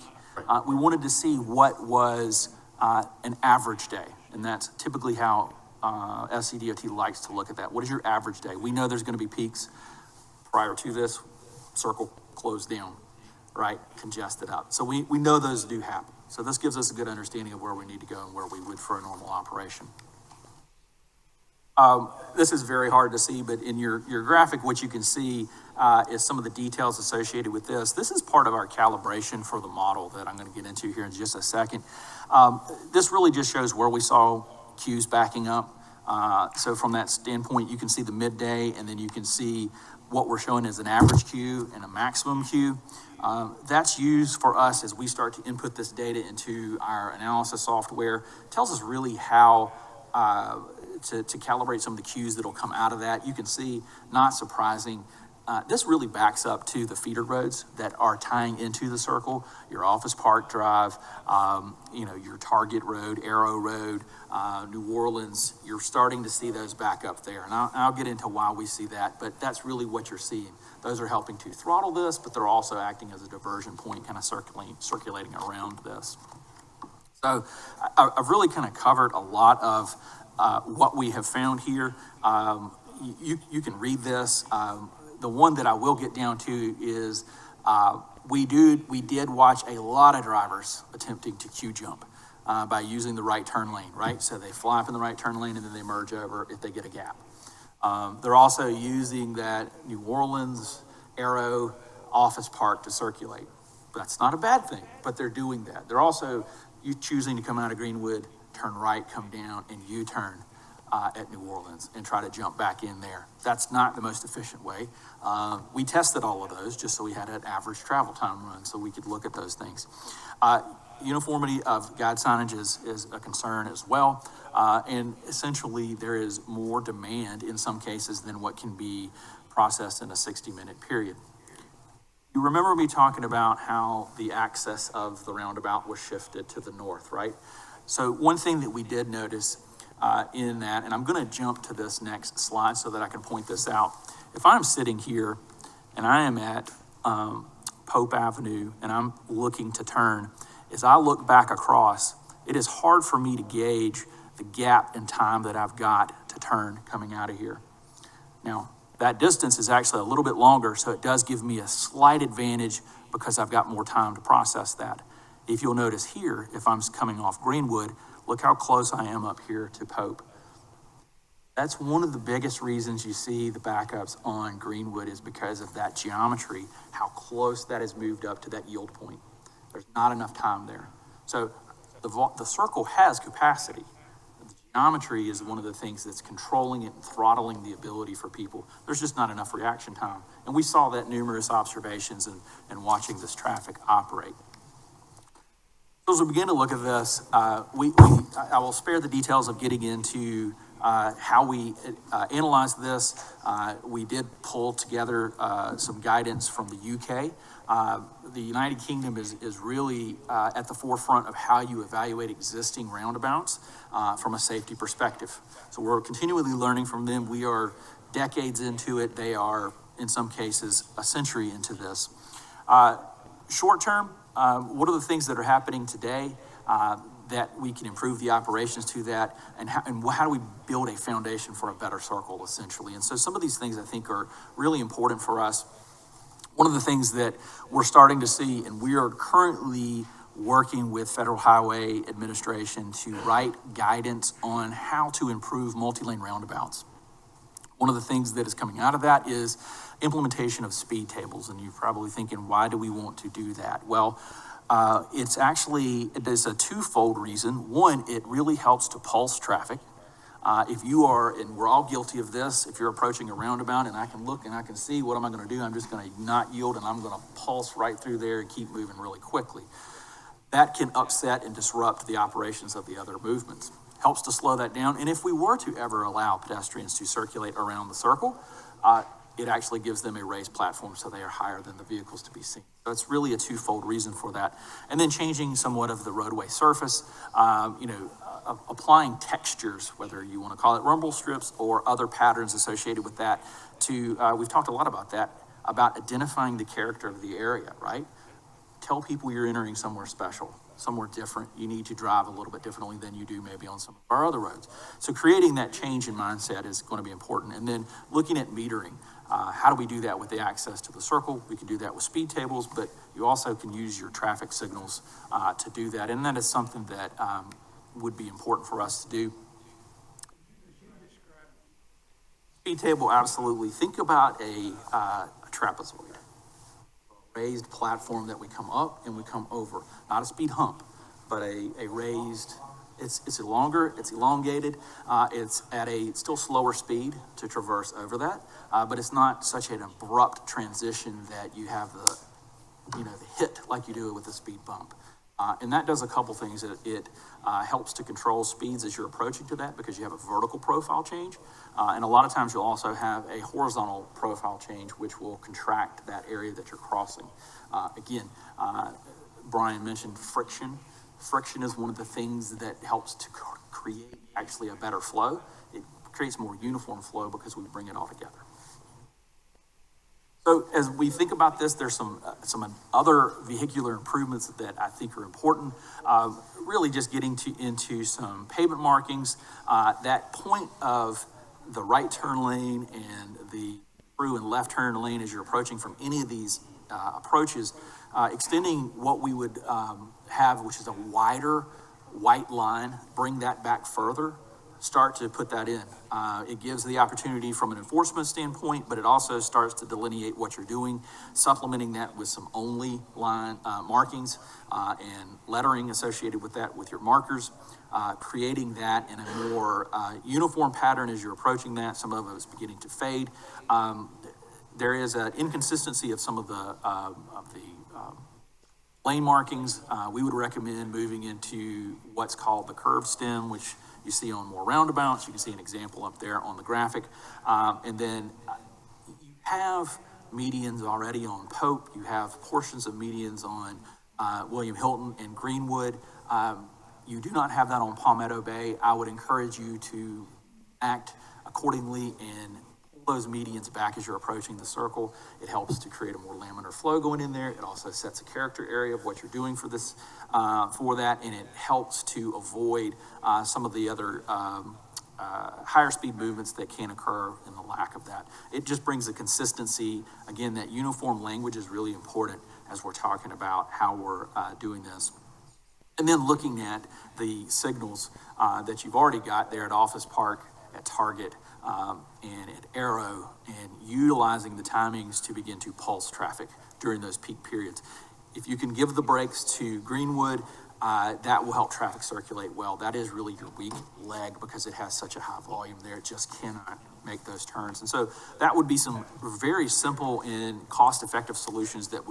We wanted to see what was an average day, and that's typically how SCDOT likes to look at that. What is your average day? We know there's going to be peaks. Prior to this, circle closed down. right, congested up. So we know those do happen. So this gives us a good understanding of where we need to go and where we would for a normal operation. This is very hard to see, but in your graphic, what you can see is some of the details associated with this. This is part of our calibration for the model that I'm going to get into here in just a second. This really just shows where we saw queues backing up. So from that standpoint, you can see the midday, and then you can see what we're showing as an average queue and a maximum queue. That's used for us as we start to input this data into our analysis software. It tells us really how to calibrate some of the queues that'll come out of that. You can see, not surprising, this really backs up to the feeder roads that are tying into the circle, your Office Park Drive, your Target Road, Arrow Road, New Orleans. You're starting to see those back up there. And I'll get into why we see that, but that's really what you're seeing. Those are helping to throttle this, but they're also acting as a diversion point, kind of circulating around this. So I've really kind of covered a lot of what we have found here. You can read this. The one that I will get down to is we did watch a lot of drivers attempting to queue jump by using the right turn lane, right? So they fly up in the right turn lane and then they merge over if they get a gap. They're also using that New Orleans, Arrow, Office Park to circulate. That's not a bad thing, but they're doing that. They're also choosing to come out of Greenwood, turn right, come down, and U-turn at New Orleans and try to jump back in there. That's not the most efficient way. We tested all of those just so we had an average travel time run so we could look at those things. Uniformity of guide signage is a concern as well. And essentially there is more demand in some cases than what can be processed in a 60-minute period. You remember me talking about how the access of the roundabout was shifted to the north, right? So one thing that we did notice in that, and I'm going to jump to this next slide so that I can point this out. If I'm sitting here and I am at Pope Avenue and I'm looking to turn, as I look back across, it is hard for me to gauge the gap in time that I've got to turn coming out of here. Now, that distance is actually a little bit longer, so it does give me a slight advantage because I've got more time to process that. If you'll notice here, if I'm coming off Greenwood, look how close I am up here to Pope. That's one of the biggest reasons you see the backups on Greenwood is because of that geometry, how close that has moved up to that yield point. There's not enough time there. So the circle has capacity. The geometry is one of the things that's controlling it and throttling the ability for people. There's just not enough reaction time. And we saw that numerous observations and watching this traffic operate. As we begin to look at this, I will spare the details of getting into how we analyze this. We did pull together some guidance from the UK. The United Kingdom is really at the forefront of how you evaluate existing roundabouts from a safety perspective. So we're continually learning from them. We are decades into it. They are, in some cases, a century into this. Short term, what are the things that are happening today that we can improve the operations to that, and how do we build a foundation for a better circle, essentially? And so some of these things I think are really important for us. One of the things that we're starting to see, and we are currently working with Federal Highway Administration to write guidance on how to improve multi-lane roundabouts. One of the things that is coming out of that is implementation of speed tables. And you're probably thinking, why do we want to do that? Well, there's a twofold reason. One, it really helps to pulse traffic. If you are, and we're all guilty of this, if you're approaching a roundabout and I can look and I can see, what am I going to do? I'm just going to not yield and I'm going to pulse right through there and keep moving really quickly. That can upset and disrupt the operations of the other movements. Helps to slow that down. And if we were to ever allow pedestrians to circulate around the circle, it actually gives them a raised platform so they are higher than the vehicles to be seen. So it's really a twofold reason for that. And then changing somewhat of the roadway surface, applying textures, whether you want to call it rumble strips or other patterns associated with that we've talked a lot about that, about identifying the character of the area, right? Tell people you're entering somewhere special, somewhere different. You need to drive a little bit differently than you do maybe on some of our other roads. So creating that change in mindset is going to be important. And then looking at metering. How do we do that with the access to the circle? We can do that with speed tables, but you also can use your traffic signals to do that. And that is something that would be important for us to do. Speed table, absolutely. Think about a trapezoid, a raised platform that we come up and we come over. Not a speed hump, but a raised. It's longer, it's elongated, it's at a still slower speed to traverse over that, but it's not such an abrupt transition that you have the hit like you do with a speed bump. And that does a couple things. It helps to control speeds as you're approaching to that because you have a vertical profile change. And a lot of times you'll also have a horizontal profile change, which will contract that area that you're crossing. Again, Brian mentioned friction. Friction is one of the things that helps to create actually a better flow. It creates more uniform flow because we bring it all together. So as we think about this, there's some other vehicular improvements that I think are important. Really just getting into some pavement markings. That point of the right turn lane and the through and left turn lane as you're approaching from any of these approaches, extending what we would have, which is a wider white line, bring that back further, start to put that in. It gives the opportunity from an enforcement standpoint, but it also starts to delineate what you're doing, supplementing that with some only line markings and lettering associated with that with your markers, creating that in a more uniform pattern as you're approaching that. Some of it is beginning to fade. There is an inconsistency of some of the lane markings. We would recommend moving into what's called the curved stem, which you see on more roundabouts. You can see an example up there on the graphic. And then you have medians already on Pope. You have portions of medians on William Hilton and Greenwood. You do not have that on Palmetto Bay. I would encourage you to act accordingly and pull those medians back as you're approaching the circle. It helps to create a more laminar flow going in there. It also sets a character area of what you're doing for this, for that, and it helps to avoid some of the other higher speed movements that can occur in the lack of that. It just brings a consistency. Again, that uniform language is really important as we're talking about how we're doing this. And then looking at the signals that you've already got there at Office Park, at Target, and at Arrow, and utilizing the timings to begin to pulse traffic during those peak periods. If you can give the brakes to Greenwood, that will help traffic circulate well. That is really your weak leg because it has such a high volume there. It just cannot make those turns. And so that would be some very simple and cost-effective solutions that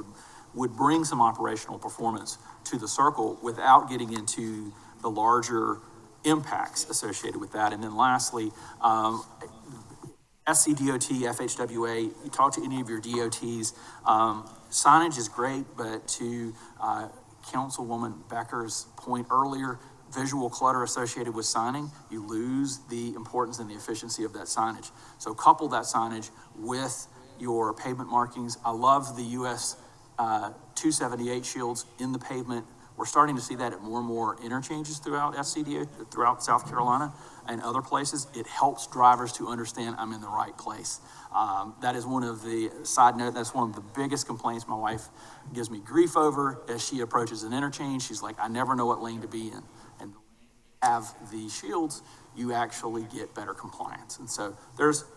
would bring some operational performance to the circle without getting into the larger impacts associated with that. And then lastly, SCDOT, FHWA, you talk to any of your DOTs, signage is great, but to Councilwoman Becker's point earlier, visual clutter associated with signing, you lose the importance and the efficiency of that signage. So couple that signage with your pavement markings. I love the US 278 shields in the pavement. We're starting to see that at more and more interchanges throughout SCDO, throughout South Carolina and other places. It helps drivers to understand I'm in the right place. That is one of the, side note, that's one of the biggest complaints my wife gives me grief over as she approaches an interchange. She's like, I never know what lane to be in. And have the shields, you actually get better compliance. And so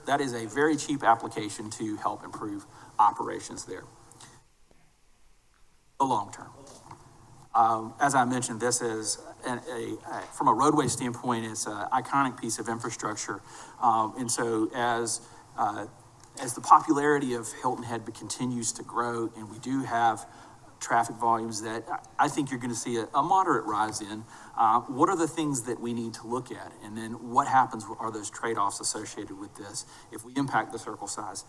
that is a very cheap application to help improve operations there. The long term. As I mentioned, this is from a roadway standpoint, it's an iconic piece of infrastructure. And so as the popularity of Hilton Head continues to grow, and we do have traffic volumes that I think you're going to see a moderate rise in, what are the things that we need to look at? And then what happens are those trade-offs associated with this? If we impact the circle size,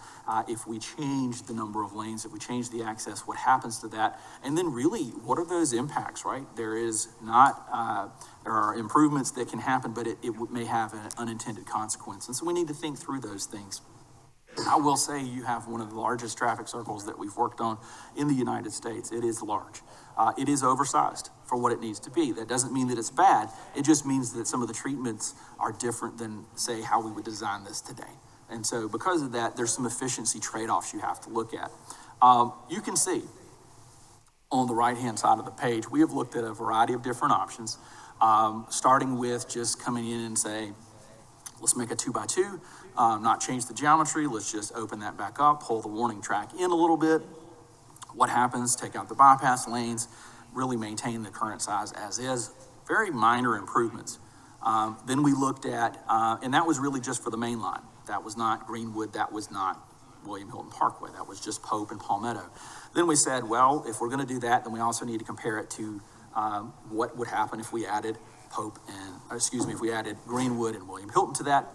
if we change the number of lanes, if we change the access, what happens to that? And then really, what are those impacts, right? There are improvements that can happen, but it may have an unintended consequence. And so we need to think through those things. I will say you have one of the largest traffic circles that we've worked on in the United States. It is large. It is oversized for what it needs to be. That doesn't mean that it's bad. It just means that some of the treatments are different than, say, how we would design this today. And so because of that, there's some efficiency trade-offs you have to look at. You can see on the right-hand side of the page, we have looked at a variety of different options, starting with just coming in and say, let's make a 2x2, not change the geometry. Let's just open that back up, pull the warning track in a little bit. What happens? Take out the bypass lanes, really maintain the current size as is. Very minor improvements. Then we looked at, and that was really just for the main line. That was not Greenwood. That was not William Hilton Parkway. That was just Pope and Palmetto. Then we said, well, if we're going to do that, then we also need to compare it to what would happen if we added if we added Greenwood and William Hilton to that.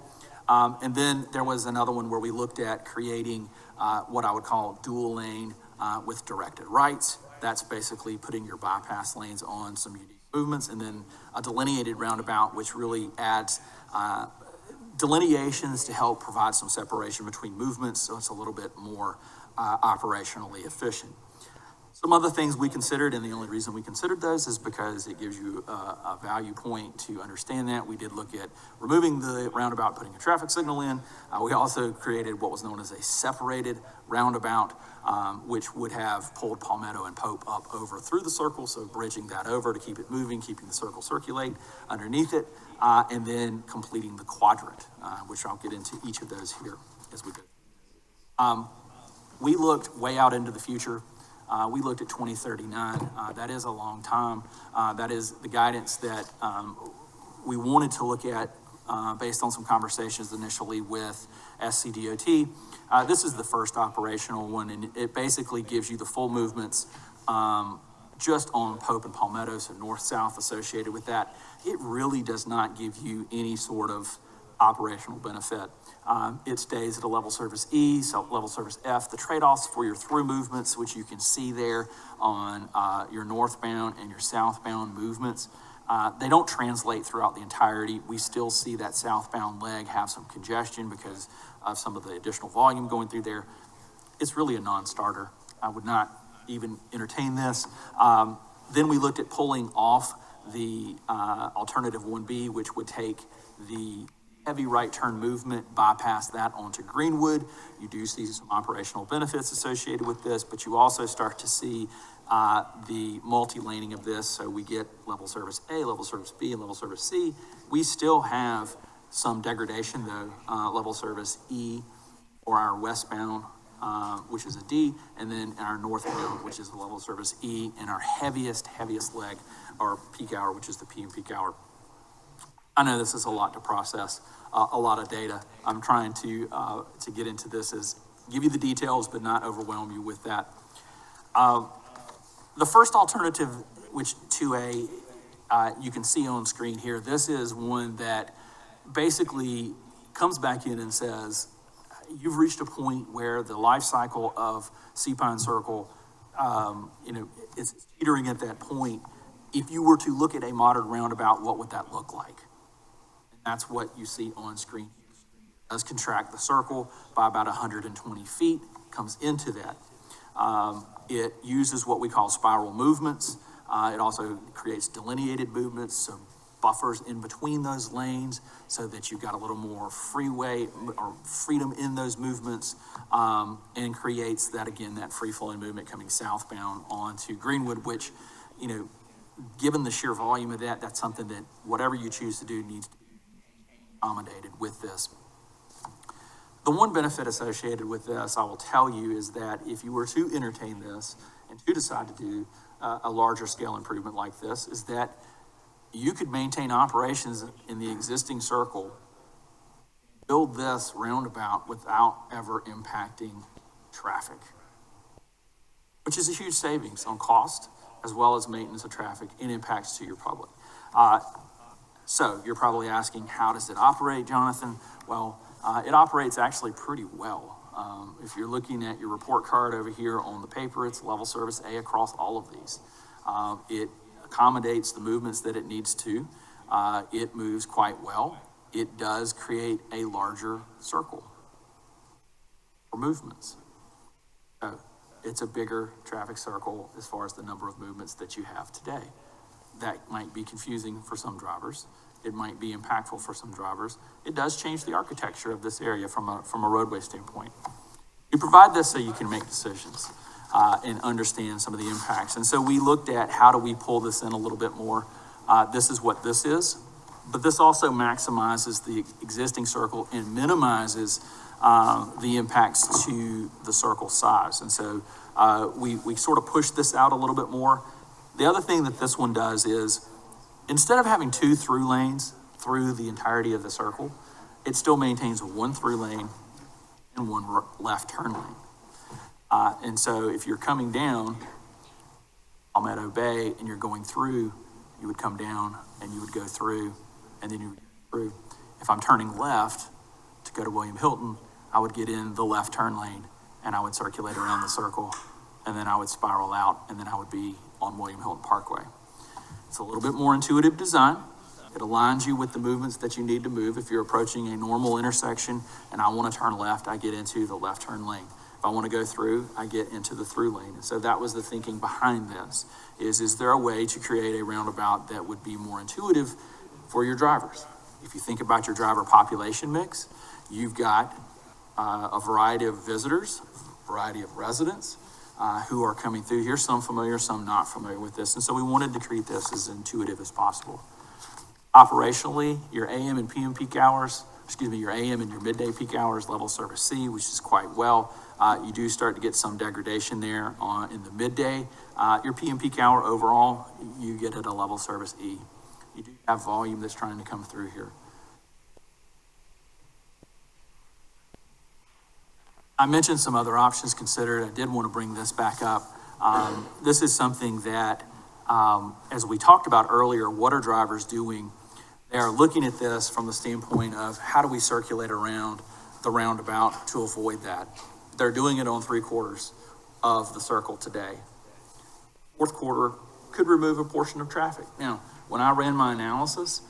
And then there was another one where we looked at creating what I would call dual lane with directed rights. That's basically putting your bypass lanes on some unique movements, and then a delineated roundabout, which really adds delineations to help provide some separation between movements, so it's a little bit more operationally efficient. Some other things we considered, and the only reason we considered those is because it gives you a value point to understand that. We did look at removing the roundabout, putting a traffic signal in. We also created what was known as a separated roundabout, which would have pulled Palmetto and Pope up over through the circle, so bridging that over to keep it moving, keeping the circle circulate underneath it, and then completing the quadrant, which I'll get into each of those here as we go. We looked way out into the future. We looked at 2039. That is a long time. That is the guidance that we wanted to look at based on some conversations initially with SCDOT. This is the first operational one, and it basically gives you the full movements just on Pope and Palmetto, so north-south associated with that. It really does not give you any sort of operational benefit. It stays at a level service E, so level service F. The trade-offs for your through movements, which you can see there on your northbound and your southbound movements, they don't translate throughout the entirety. We still see that southbound leg have some congestion because of some of the additional volume going through there. It's really a non-starter. I would not even entertain this. Then we looked at pulling off the alternative 1B, which would take the heavy right turn movement, bypass that onto Greenwood. You do see some operational benefits associated with this, but you also start to see the multi-laning of this. So we get level service A, level service B, and level service C. We still have some degradation though, level service E or our westbound, which is a D, and then our northbound, which is a level service E, and our heaviest leg, or peak hour, which is the PM peak hour. I know this is a lot to process, a lot of data. I'm trying to get into this is give you the details, but not overwhelm you with that. The first alternative, which 2A, you can see on screen here, this is one that basically comes back in and says, you've reached a point where the life cycle of Sea-Pine Circle, it's teetering at that point. If you were to look at a modern roundabout, what would that look like? That's what you see on screen. It does contract the circle by about 120 feet, comes into that. It uses what we call spiral movements. It also creates delineated movements, so buffers in between those lanes so that you've got a little more freeway or freedom in those movements, and creates that, again, that free-flowing movement coming southbound onto Greenwood, which, given the sheer volume of that, that's something that whatever you choose to do needs to accommodated with this. The one benefit associated with this, I will tell you, is that if you were to entertain this and to decide to do a larger scale improvement like this, is that you could maintain operations in the existing circle, build this roundabout without ever impacting traffic, which is a huge savings on cost as well as maintenance of traffic and impacts to your public. So you're probably asking, how does it operate, Jonathan? Well, it operates actually pretty well. If you're looking at your report card over here on the paper, it's level service A across all of these. It accommodates the movements that it needs to. It moves quite well. It does create a larger circle for movements. So it's a bigger traffic circle as far as the number of movements that you have today. That might be confusing for some drivers. it might be impactful for some drivers. It does change the architecture of this area from a roadway standpoint. You provide this so you can make decisions and understand some of the impacts. And so we looked at how do we pull this in a little bit more. This is what this is, but this also maximizes the existing circle and minimizes the impacts to the circle size. And so we sort of push this out a little bit more. The other thing that this one does is, instead of having 2 through lanes through the entirety of the circle, it still maintains 1 through lane and 1 left turn lane. And so if you're coming down Palmetto Bay and you're going through, you would come down and you would go through, and then you would go through. If I'm turning left to go to William Hilton, I would get in the left turn lane and I would circulate around the circle, and then I would spiral out, and then I would be on William Hilton Parkway. It's a little bit more intuitive design. It aligns you with the movements that you need to move. If you're approaching a normal intersection and I want to turn left, I get into the left turn lane. If I want to go through, I get into the through lane. And so that was the thinking behind this, is there a way to create a roundabout that would be more intuitive for your drivers? If you think about your driver population mix, you've got a variety of visitors, a variety of residents who are coming through here, some familiar, some not familiar with this. And so we wanted to create this as intuitive as possible. Operationally, your AM and PM peak hours, your AM and your midday peak hours, level service C, which is quite well. You do start to get some degradation there in the midday. Your PM peak hour overall, you get at a level service E. You do have volume that's trying to come through here. I mentioned some other options considered. I did want to bring this back up. This is something that, as we talked about earlier, what are drivers doing? They are looking at this from the standpoint of how do we circulate around the roundabout to avoid that. They're doing it on 3/4 of the circle today. 4th quarter could remove a portion of traffic. Now, when I ran my analysis,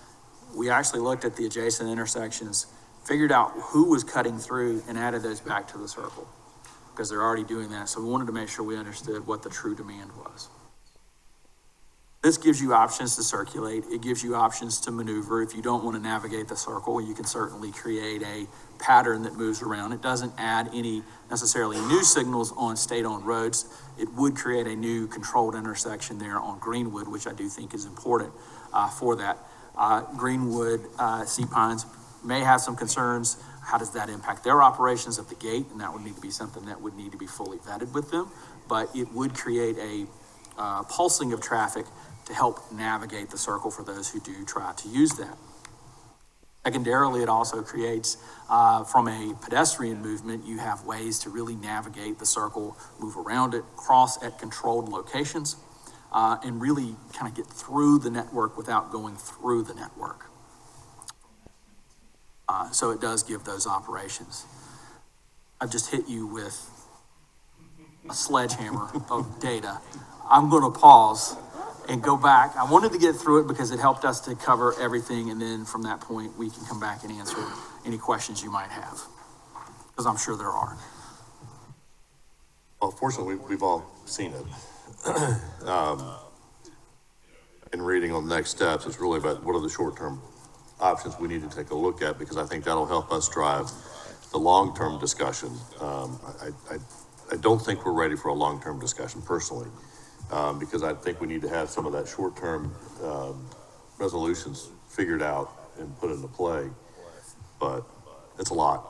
we actually looked at the adjacent intersections, figured out who was cutting through, and added those back to the circle because they're already doing that. So we wanted to make sure we understood what the true demand was. This gives you options to circulate. It gives you options to maneuver. If you don't want to navigate the circle, you can certainly create a pattern that moves around. It doesn't add any necessarily new signals on state-owned roads. It would create a new controlled intersection there on Greenwood, which I do think is important for that. Greenwood, Sea Pines may have some concerns. How does that impact their operations at the gate? And that would need to be something that would need to be fully vetted with them. But it would create a pulsing of traffic to help navigate the circle for those who do try to use that. Secondarily, it also creates, from a pedestrian movement, you have ways to really navigate the circle, move around it, cross at controlled locations, and really kind of get through the network without going through the network. So it does give those operations. I've just hit you with a sledgehammer of data. I'm going to pause and go back. I wanted to get through it because it helped us to cover everything, and then from that point, we can come back and answer any questions you might have, because I'm sure there are. Well, fortunately, we've all seen it. In reading on next steps, it's really about what are the short-term options we need to take a look at, because I think that'll help us drive the long-term discussion. I don't think we're ready for a long-term discussion personally, because I think we need to have some of that short-term resolutions figured out and put into play, but it's a lot.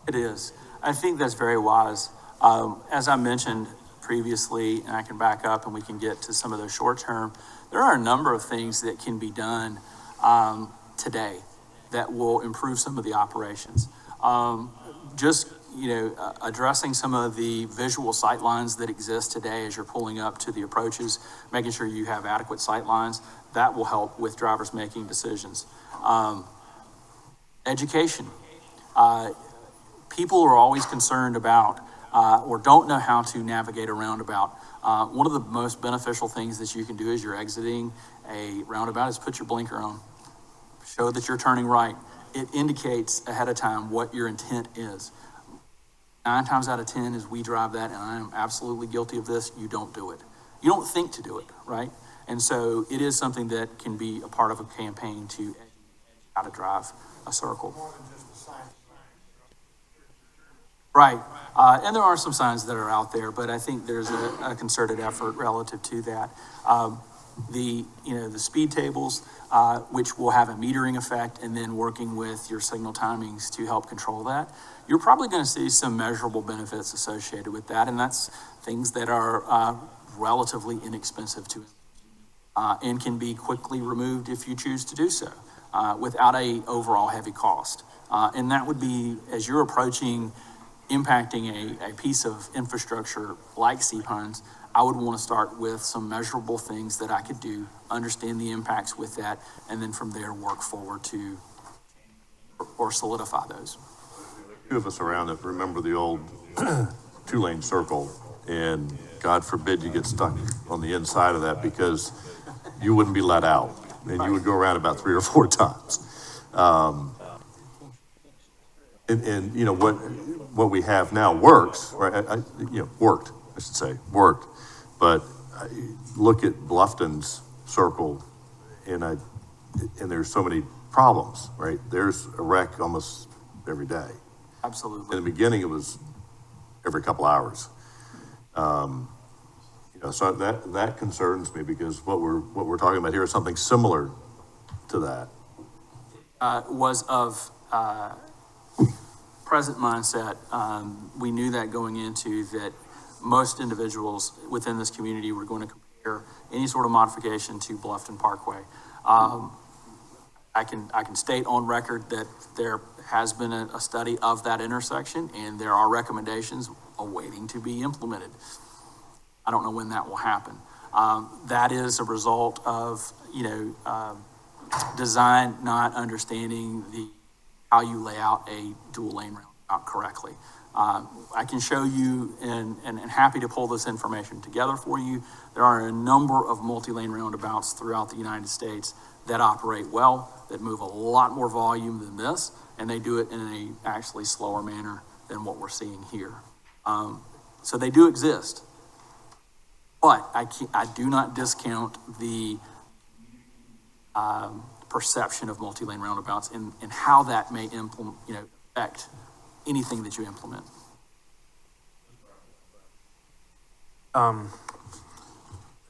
It is. I think that's very wise. As I mentioned previously, and I can back up and we can get to some of those short-term, there are a number of things that can be done today that will improve some of the operations. Addressing some of the visual sight lines that exist today as you're pulling up to the approaches, making sure you have adequate sight lines, that will help with drivers making decisions. Education. People are always concerned about or don't know how to navigate a roundabout. One of the most beneficial things that you can do as you're exiting a roundabout is put your blinker on. Show that you're turning right. It indicates ahead of time what your intent is. 9 times out of 10 as we drive that, and I am absolutely guilty of this, you don't do it. You don't think to do it, right? And so it is something that can be a part of a campaign to how to drive a circle. Right, and there are some signs that are out there, but I think there's a concerted effort relative to that. The speed tables, which will have a metering effect, and then working with your signal timings to help control that, you're probably going to see some measurable benefits associated with that, and that's things that are relatively inexpensive to and can be quickly removed if you choose to do so, without a overall heavy cost. And that would be, as you're approaching impacting a piece of infrastructure like Seapines, I would want to start with some measurable things that I could do, understand the impacts with that, and then from there work forward to or solidify those. Few of us around that remember the old two-lane circle, and God forbid you get stuck on the inside of that because you wouldn't be let out, and you would go around about 3 or 4 times. And you know what we have now works, right? Worked, I should say, worked. But look at Bluffton's circle, and there's so many problems, right? There's a wreck almost every day. Absolutely. In the beginning, it was every couple hours. So that concerns me because what we're talking about here is something similar to that. Was of present mindset. We knew that going into that most individuals within this community were going to compare any sort of modification to Bluffton Parkway. I can state on record that there has been a study of that intersection, and there are recommendations awaiting to be implemented. I don't know when that will happen. That is a result of design not understanding how you lay out a dual lane roundabout correctly. I can show you and happy to pull this information together for you. There are a number of multi-lane roundabouts throughout the United States that operate well, that move a lot more volume than this, and they do it in a actually slower manner than what we're seeing here. So they do exist, but I do not discount the perception of multi-lane roundabouts and how that may affect anything that you implement.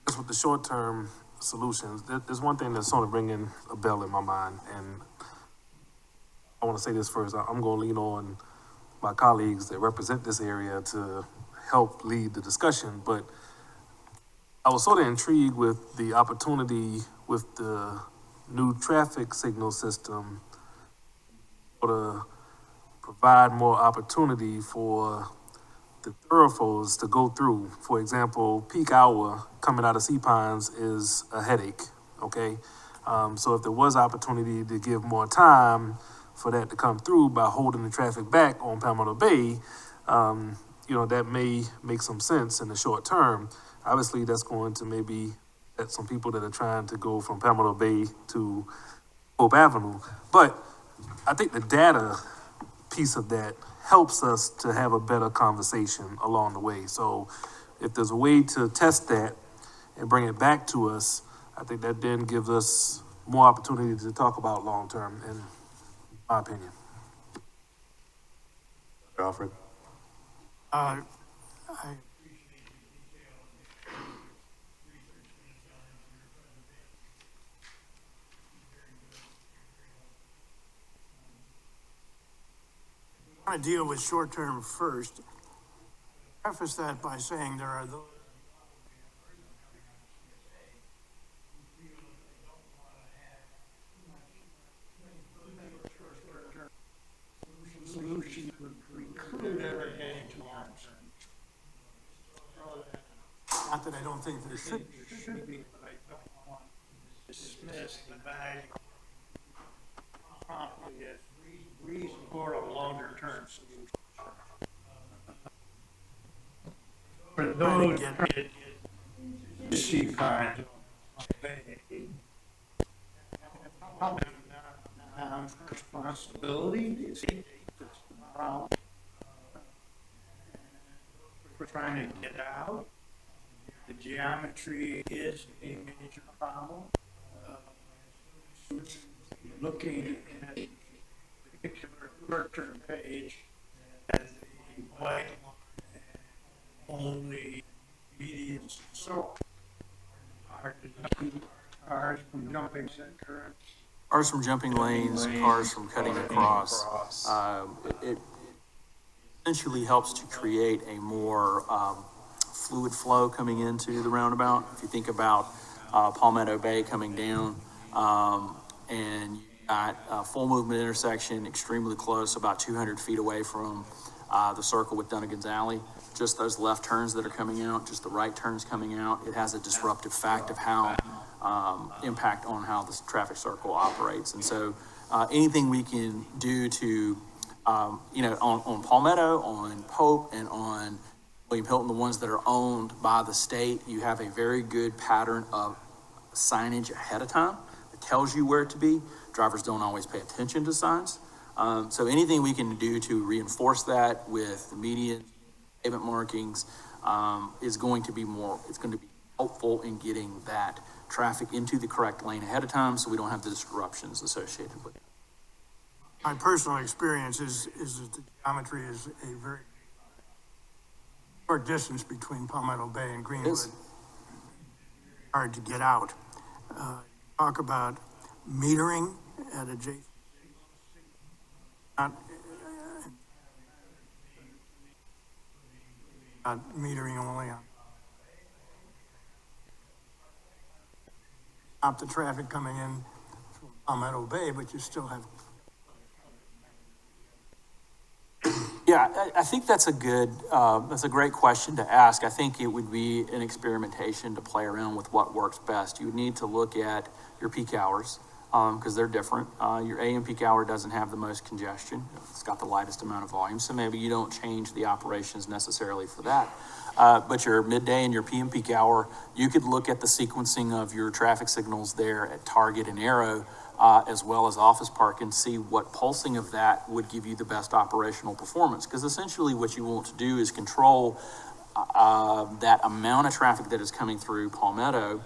Just with the short-term solutions, there's one thing that's sort of ringing a bell in my mind, and I want to say this first. I'm going to lean on my colleagues that represent this area to help lead the discussion, but I was sort of intrigued with the opportunity with the new traffic signal system to provide more opportunity for the thoroughfares to go through. For example, peak hour coming out of Seapines is a headache, okay? So if there was opportunity to give more time for that to come through by holding the traffic back on Palmetto Bay, that may make some sense in the short term. Obviously, that's going to maybe let some people that are trying to go from Palmetto Bay to Hope Avenue. But I think the data piece of that helps us to have a better conversation along the way. So if there's a way to test that and bring it back to us, I think that then gives us more opportunity to talk about long-term, in my opinion. Alfred? I want to deal with short-term first. Preface that by saying there are those solutions would preclude ever getting to long-term. Not that I don't think there should be, but I don't want to dismiss the value promptly as reasonable or longer-term solution. For those that get into Seapines, probably not responsibility. It's a problem. We're trying to get out. The geometry is a major problem. looking at a particular Mercer page as the white line only median slope. Are cars from jumping center. Cars from jumping lanes, cars from cutting across. It essentially helps to create a more fluid flow coming into the roundabout. If you think about Palmetto Bay coming down, and you got a full movement intersection extremely close, about 200 feet away from the circle with Dunnigan's Alley. Just those left turns that are coming out, just the right turns coming out, it has a disruptive fact of how impact on how this traffic circle operates. And so anything we can do to, on Palmetto, on Pope, and on William Hilton, the ones that are owned by the state, you have a very good pattern of signage ahead of time that tells you where to be. Drivers don't always pay attention to signs. So anything we can do to reinforce that with the median pavement markings is going to be helpful in getting that traffic into the correct lane ahead of time so we don't have the disruptions associated with it. My personal experience is that the geometry is a very short distance between Palmetto Bay and Greenwood. Hard to get out. Talk about metering at adjacent. Not metering only on. Stop the traffic coming in from Palmetto Bay, but you still have. Yeah, I think that's a great question to ask. I think it would be an experimentation to play around with what works best. You would need to look at your peak hours, because they're different. Your AM peak hour doesn't have the most congestion. It's got the lightest amount of volume, so maybe you don't change the operations necessarily for that. But your midday and your PM peak hour, you could look at the sequencing of your traffic signals there at Target and Arrow, as well as Office Park, and see what pulsing of that would give you the best operational performance. Because essentially what you want to do is control that amount of traffic that is coming through Palmetto,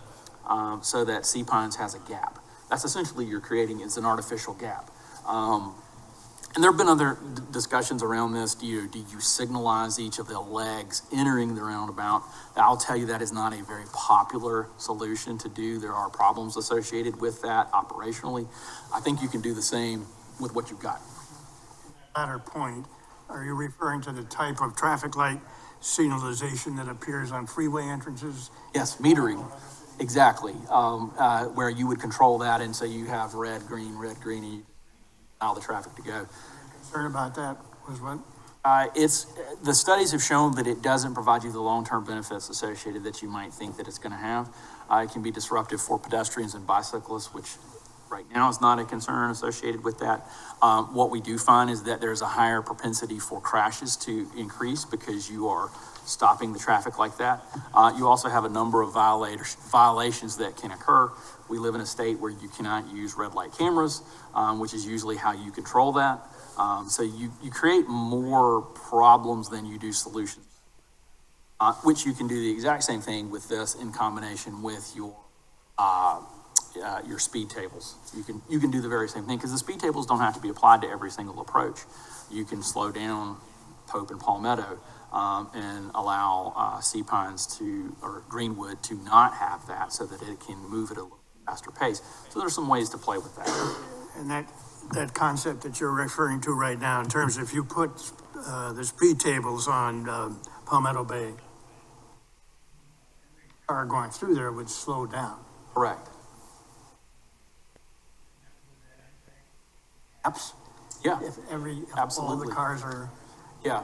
so that Sea Pines has a gap. That's essentially you're creating is an artificial gap. And there have been other discussions around this. Do you signalize each of the legs entering the roundabout? I'll tell you that is not a very popular solution to do. There are problems associated with that operationally. I think you can do the same with what you've got. Latter point, are you referring to the type of traffic light signalization that appears on freeway entrances? Yes, metering. Exactly, where you would control that, and so you have red, green, and you allow the traffic to go. Concern about that was what? The studies have shown that it doesn't provide you the long-term benefits associated that you might think that it's going to have. It can be disruptive for pedestrians and bicyclists, which right now is not a concern associated with that. What we do find is that there's a higher propensity for crashes to increase because you are stopping the traffic like that. You also have a number of violations that can occur. We live in a state where you cannot use red light cameras, which is usually how you control that. So you create more problems than you do solutions, which you can do the exact same thing with this in combination with your speed tables. You can do the very same thing because the speed tables don't have to be applied to every single approach. You can slow down Pope and Palmetto and allow Sea Pines or Greenwood to not have that so that it can move at a little faster pace. So there's some ways to play with that. And that concept that you're referring to right now, in terms of if you put the speed tables on Palmetto Bay, car going through there would slow down. Correct. Apps? Yeah, If absolutely. all the cars are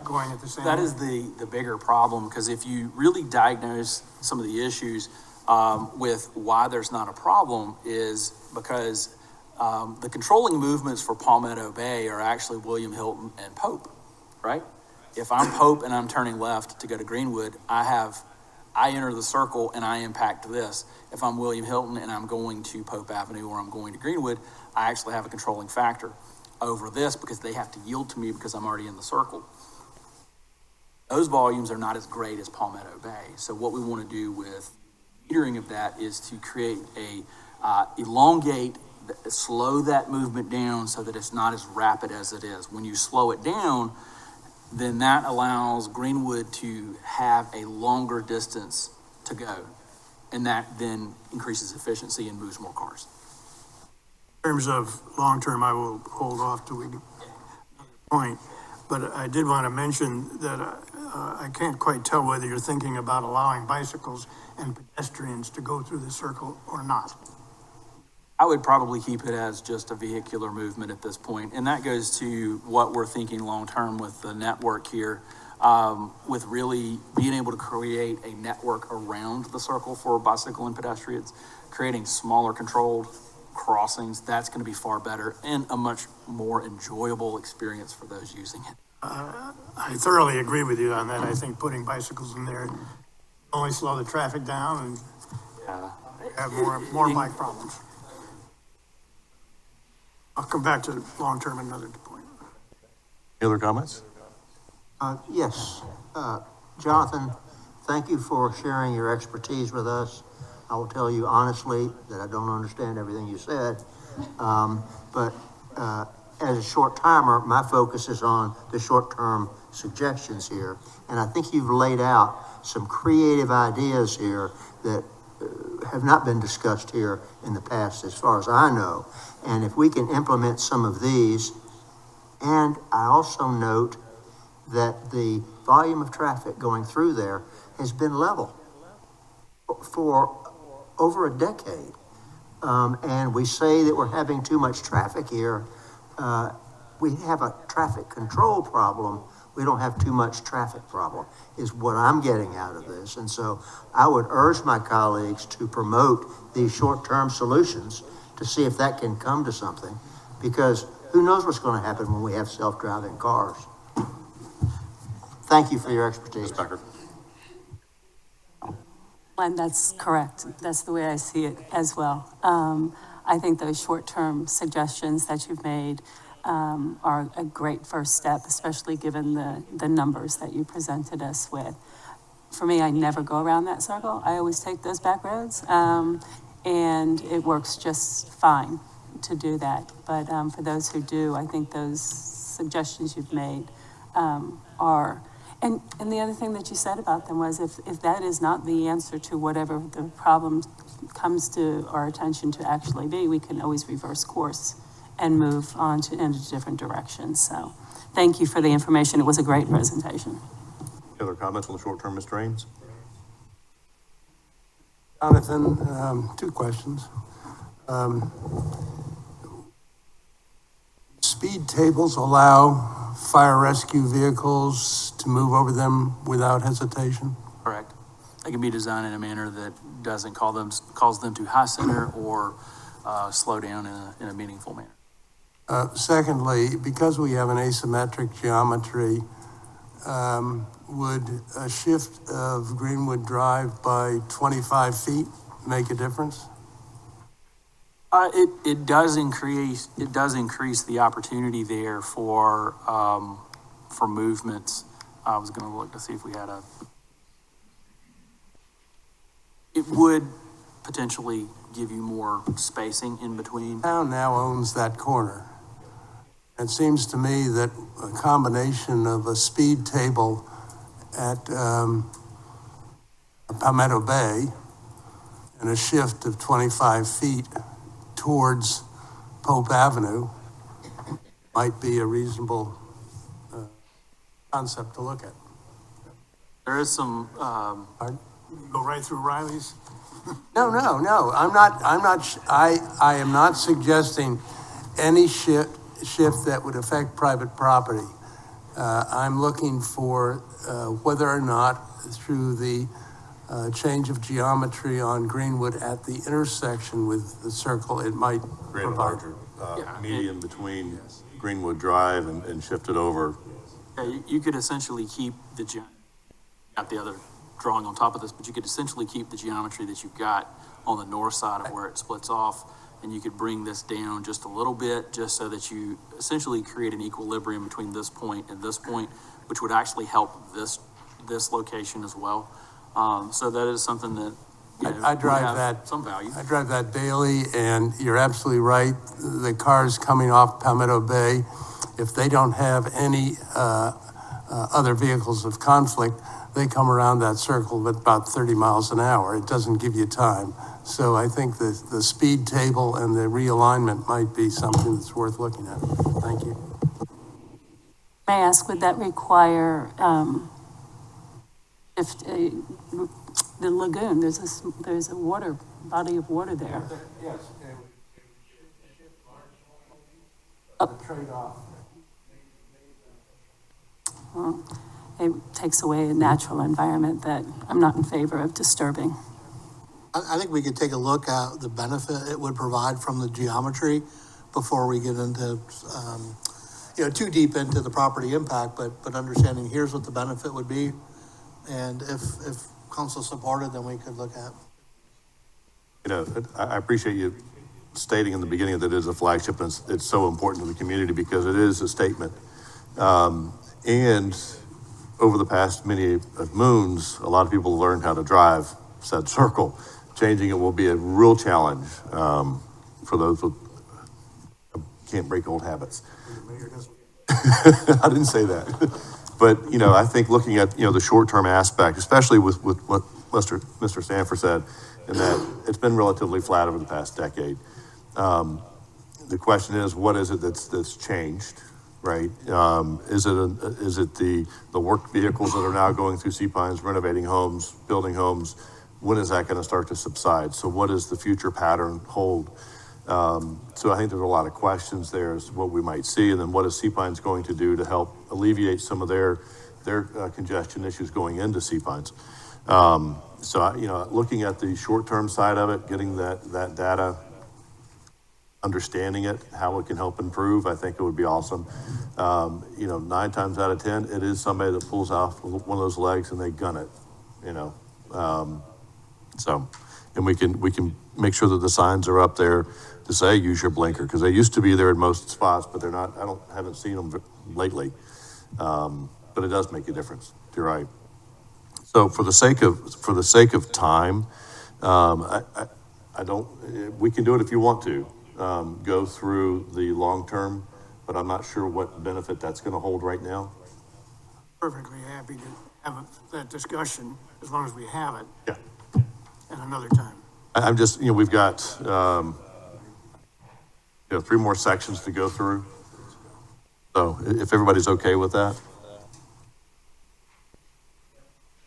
going at the same That rate. is the bigger problem, because if you really diagnose some of the issues with why there's not a problem is because the controlling movements for Palmetto Bay are actually William Hilton and Pope, right? If I'm Pope and I'm turning left to go to Greenwood, I enter the circle and I impact this. If I'm William Hilton and I'm going to Pope Avenue or I'm going to Greenwood, I actually have a controlling factor over this because they have to yield to me because I'm already in the circle. Those volumes are not as great as Palmetto Bay. So what we want to do with metering of that is to create elongate slow that movement down so that it's not as rapid as it is. When you slow it down, then that allows Greenwood to have a longer distance to go. And that then increases efficiency and moves more cars. In terms of long-term, I will hold off till we get to another point. But I did want to mention that I can't quite tell whether you're thinking about allowing bicycles and pedestrians to go through the circle or not. I would probably keep it as just a vehicular movement at this point. And that goes to what we're thinking long-term with the network here, with really being able to create a network around the circle for bicycle and pedestrians, creating smaller controlled crossings. That's going to be far better and a much more enjoyable experience for those using it. I thoroughly agree with you on that. I think putting bicycles in there only slow the traffic down and have more bike problems. I'll come back to long-term another point. Any other comments? Yes. Jonathan, thank you for sharing your expertise with us. I will tell you honestly that I don't understand everything you said. But as a short timer, my focus is on the short-term suggestions here. And I think you've laid out some creative ideas here that have not been discussed here in the past, as far as I know. And if we can implement some of these, and I also note that the volume of traffic going through there has been level for over a decade. And we say that we're having too much traffic here. We have a traffic control problem. We don't have too much traffic problem, is what I'm getting out of this. And so I would urge my colleagues to promote these short-term solutions to see if that can come to something, because who knows what's going to happen when we have self-driving cars. Thank you for your expertise. Ms. Becker. And that's correct. That's the way I see it as well. I think those short-term suggestions that you've made are a great first step, especially given the numbers that you presented us with. For me, I never go around that circle. I always take those back roads, and it works just fine to do that. But for those who do, I think those suggestions you've made are... And the other thing that you said about them was if that is not the answer to whatever the problem comes to our attention to actually be, we can always reverse course and move on to in a different direction. So thank you for the information. It was a great presentation. Any other comments on the short term, Mr. Raines? Jonathan, two questions. Speed tables allow fire rescue vehicles to move over them without hesitation? Correct. They can be designed in a manner that doesn't cause them to high center or slow down in a meaningful manner. Secondly, because we have an asymmetric geometry, would a shift of Greenwood Drive by 25 feet make a difference? It does increase the opportunity there for movements. I was going to look to see if we had it would potentially give you more spacing in between. Town now owns that corner. It seems to me that a combination of a speed table at Palmetto Bay and a shift of 25 feet towards Pope Avenue might be a reasonable concept to look at. There is some. Go right through Riley's? No. I am not suggesting any shift that would affect private property. I'm looking for whether or not through the change of geometry on Greenwood at the intersection with the circle, it might Create a larger median between Greenwood Drive and shift it over. Yeah, you could essentially keep got the other drawing on top of this, but you could essentially keep the geometry that you've got on the north side of where it splits off, and you could bring this down just a little bit, just so that you essentially create an equilibrium between this point and this point, which would actually help this location as well. So that is something that I drive that. Some value. I drive that daily, and you're absolutely right. The cars coming off Palmetto Bay, if they don't have any other vehicles of conflict, they come around that circle at about 30 miles an hour. It doesn't give you time. So I think the speed table and the realignment might be something that's worth looking at. Thank you. May I ask, would that require, if, the lagoon, there's a body of water there. Yes. Trade-off. Well, it takes away a natural environment that I'm not in favor of disturbing. I think we could take a look at the benefit it would provide from the geometry before we get into, too deep into the property impact, but understanding here's what the benefit would be. And if council supported, then we could look at. I appreciate you stating in the beginning that it is a flagship, and it's so important to the community because it is a statement. And over the past many moons, a lot of people learned how to drive said circle. Changing it will be a real challenge for those who can't break old habits. I didn't say that. But, I think looking at, the short-term aspect, especially with what Mr. Sanford said, in that it's been relatively flat over the past decade. The question is, what is it that's changed, right? Is it the work vehicles that are now going through Sea Pines, renovating homes, building homes? When is that going to start to subside? So what does the future pattern hold? So I think there's a lot of questions there as to what we might see, and then what is Sea Pines going to do to help alleviate some of their congestion issues going into Sea Pines? So looking at the short-term side of it, getting that data, understanding it, how it can help improve, I think it would be awesome. 9 times out of 10, it is somebody that pulls off one of those legs and they gun it. And we can make sure that the signs are up there to say, use your blinker, because they used to be there in most spots, but they're not, haven't seen them lately. But it does make a difference. You're right. So for the sake of time, we can do it if you want to, go through the long term, but I'm not sure what benefit that's going to hold right now. Perfectly happy to have that discussion as long as we have it. Yeah. At another time. I'm just, we've got, 3 more sections to go through. So if everybody's okay with that.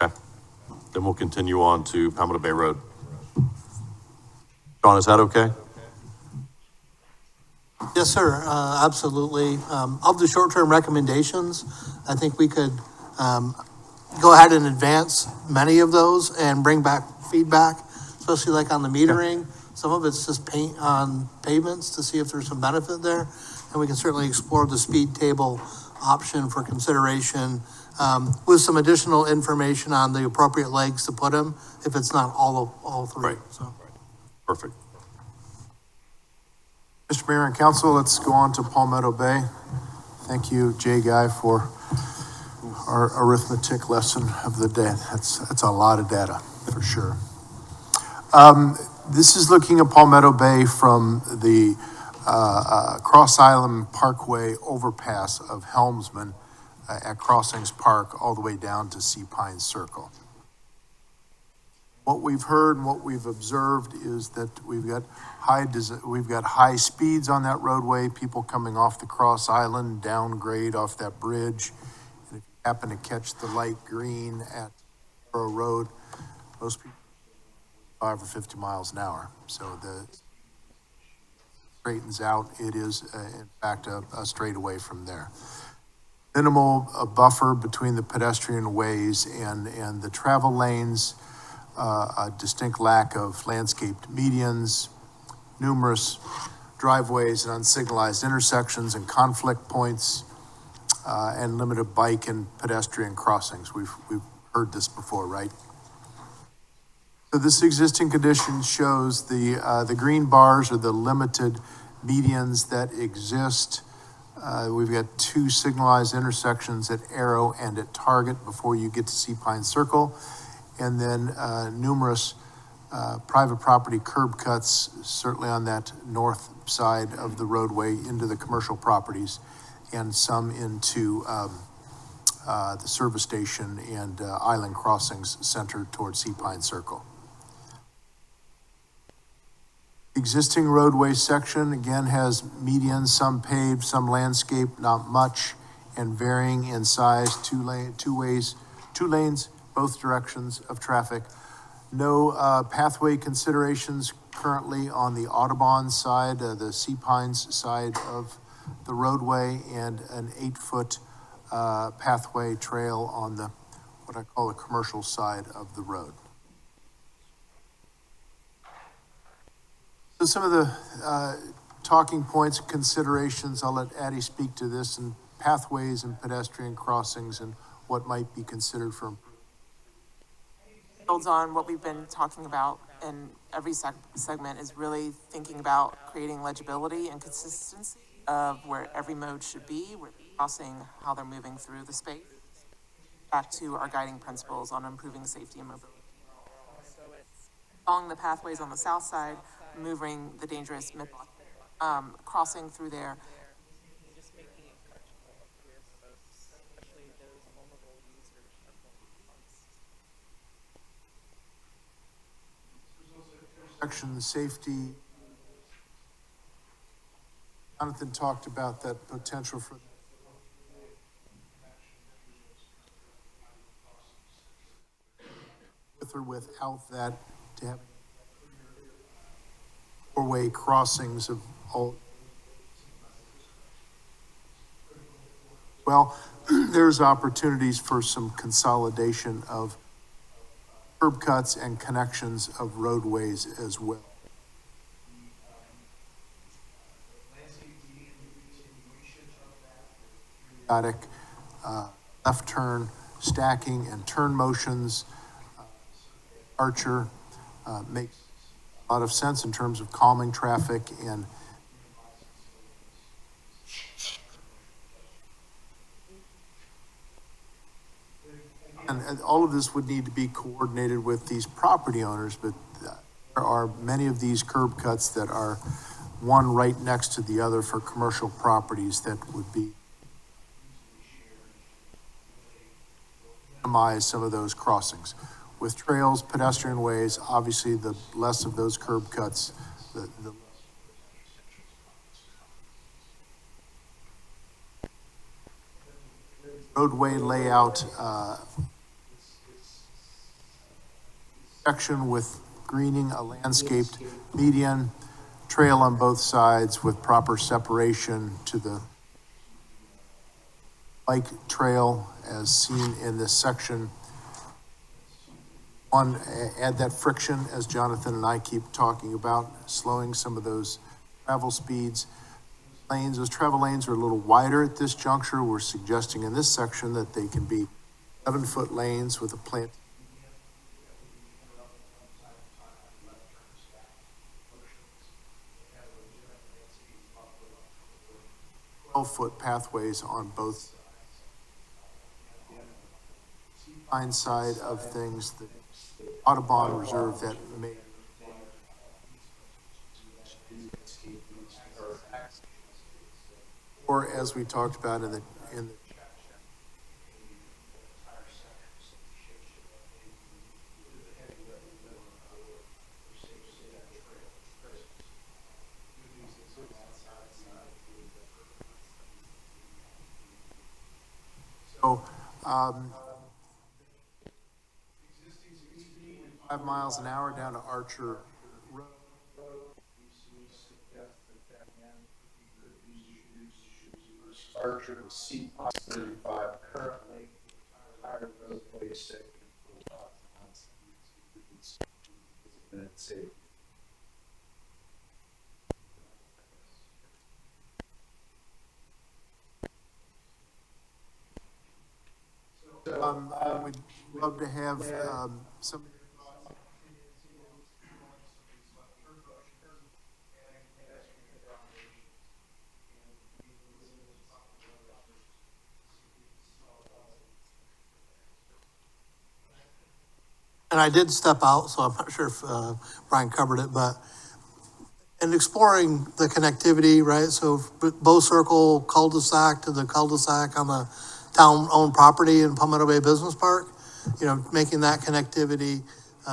Okay. Then we'll continue on to Palmetto Bay Road. John, is that okay? Yes, sir, absolutely. Of the short-term recommendations, I think we could go ahead and advance many of those and bring back feedback, especially like on the metering. Some of it's just paint on pavements to see if there's some benefit there. And we can certainly explore the speed table option for consideration with some additional information on the appropriate legs to put them if it's not all 3. Right. So. Perfect. Mr. Mayor and Council, let's go on to Palmetto Bay. Thank you, Jay Guy, for our arithmetic lesson of the day. That's a lot of data, for sure. This is looking at Palmetto Bay from the Cross Island Parkway overpass of Helmsman at Crossings Park all the way down to Sea Pine Circle. What we've heard and what we've observed is that we've got high speeds on that roadway, people coming off the Cross Island, downgrade off that bridge. And if you happen to catch the light green at Borough Road, most people 5 or 50 miles an hour. So the straightens out. It is, in fact, a straightaway from there. Minimal buffer between the pedestrian ways and the travel lanes, a distinct lack of landscaped medians, numerous driveways and unsignalized intersections and conflict points, and limited bike and pedestrian crossings. We've heard this before, right? So this existing condition shows the green bars are the limited medians that exist. We've got 2 signalized intersections at Arrow and at Target before you get to Sea Pine Circle, and then numerous private property curb cuts, certainly on that north side of the roadway into the commercial properties, and some into the service station and island crossings centered towards Sea Pine Circle. Existing roadway section, again, has medians, some paved, some landscape, not much, and varying in size, two lanes, both directions of traffic. No pathway considerations currently on the Audubon side, the Sea Pines side of the roadway, and an 8-foot pathway trail on the, what I call the commercial side of the road. So some of the talking points, considerations, I'll let Addie speak to this, and pathways and pedestrian crossings and what might be considered for. Builds on what we've been talking about in every segment, is really thinking about creating legibility and consistency of where every mode should be, where they're crossing, how they're moving through the space. Back to our guiding principles on improving safety and mobility. So it's along the pathways on the south side, moving the dangerous crossing through there. Section safety. Jonathan talked about that potential for with or without that, to have four-way crossings of all. Well, there's opportunities for some consolidation of curb cuts and connections of roadways as well. Periodic left turn, stacking and turn motions, archer makes a lot of sense in terms of calming traffic and all of this would need to be coordinated with these property owners, but there are many of these curb cuts that are one right next to the other for commercial properties that would be minimize some of those crossings. With trails, pedestrian ways, obviously the less of those curb cuts, the roadway layout section with greening, a landscaped median, trail on both sides with proper separation to the bike trail as seen in this section. One, add that friction, as Jonathan and I keep talking about, slowing some of those travel speeds. Lanes, those travel lanes are a little wider at this juncture. We're suggesting in this section that they can be 7-foot lanes with a plant. 12-foot pathways on both Pine side of things, the Audubon Reserve that may or as we talked about in the so 5 miles an hour down to Archer Road. Archer to C 35 currently, higher roadway section. We'd love to have some. and I did step out, so I'm not sure if, Brian covered it, but in exploring the connectivity, right? So Bow Circle cul-de-sac to the cul-de-sac on the town-owned property in Palmetto Bay Business Park, making that connectivity,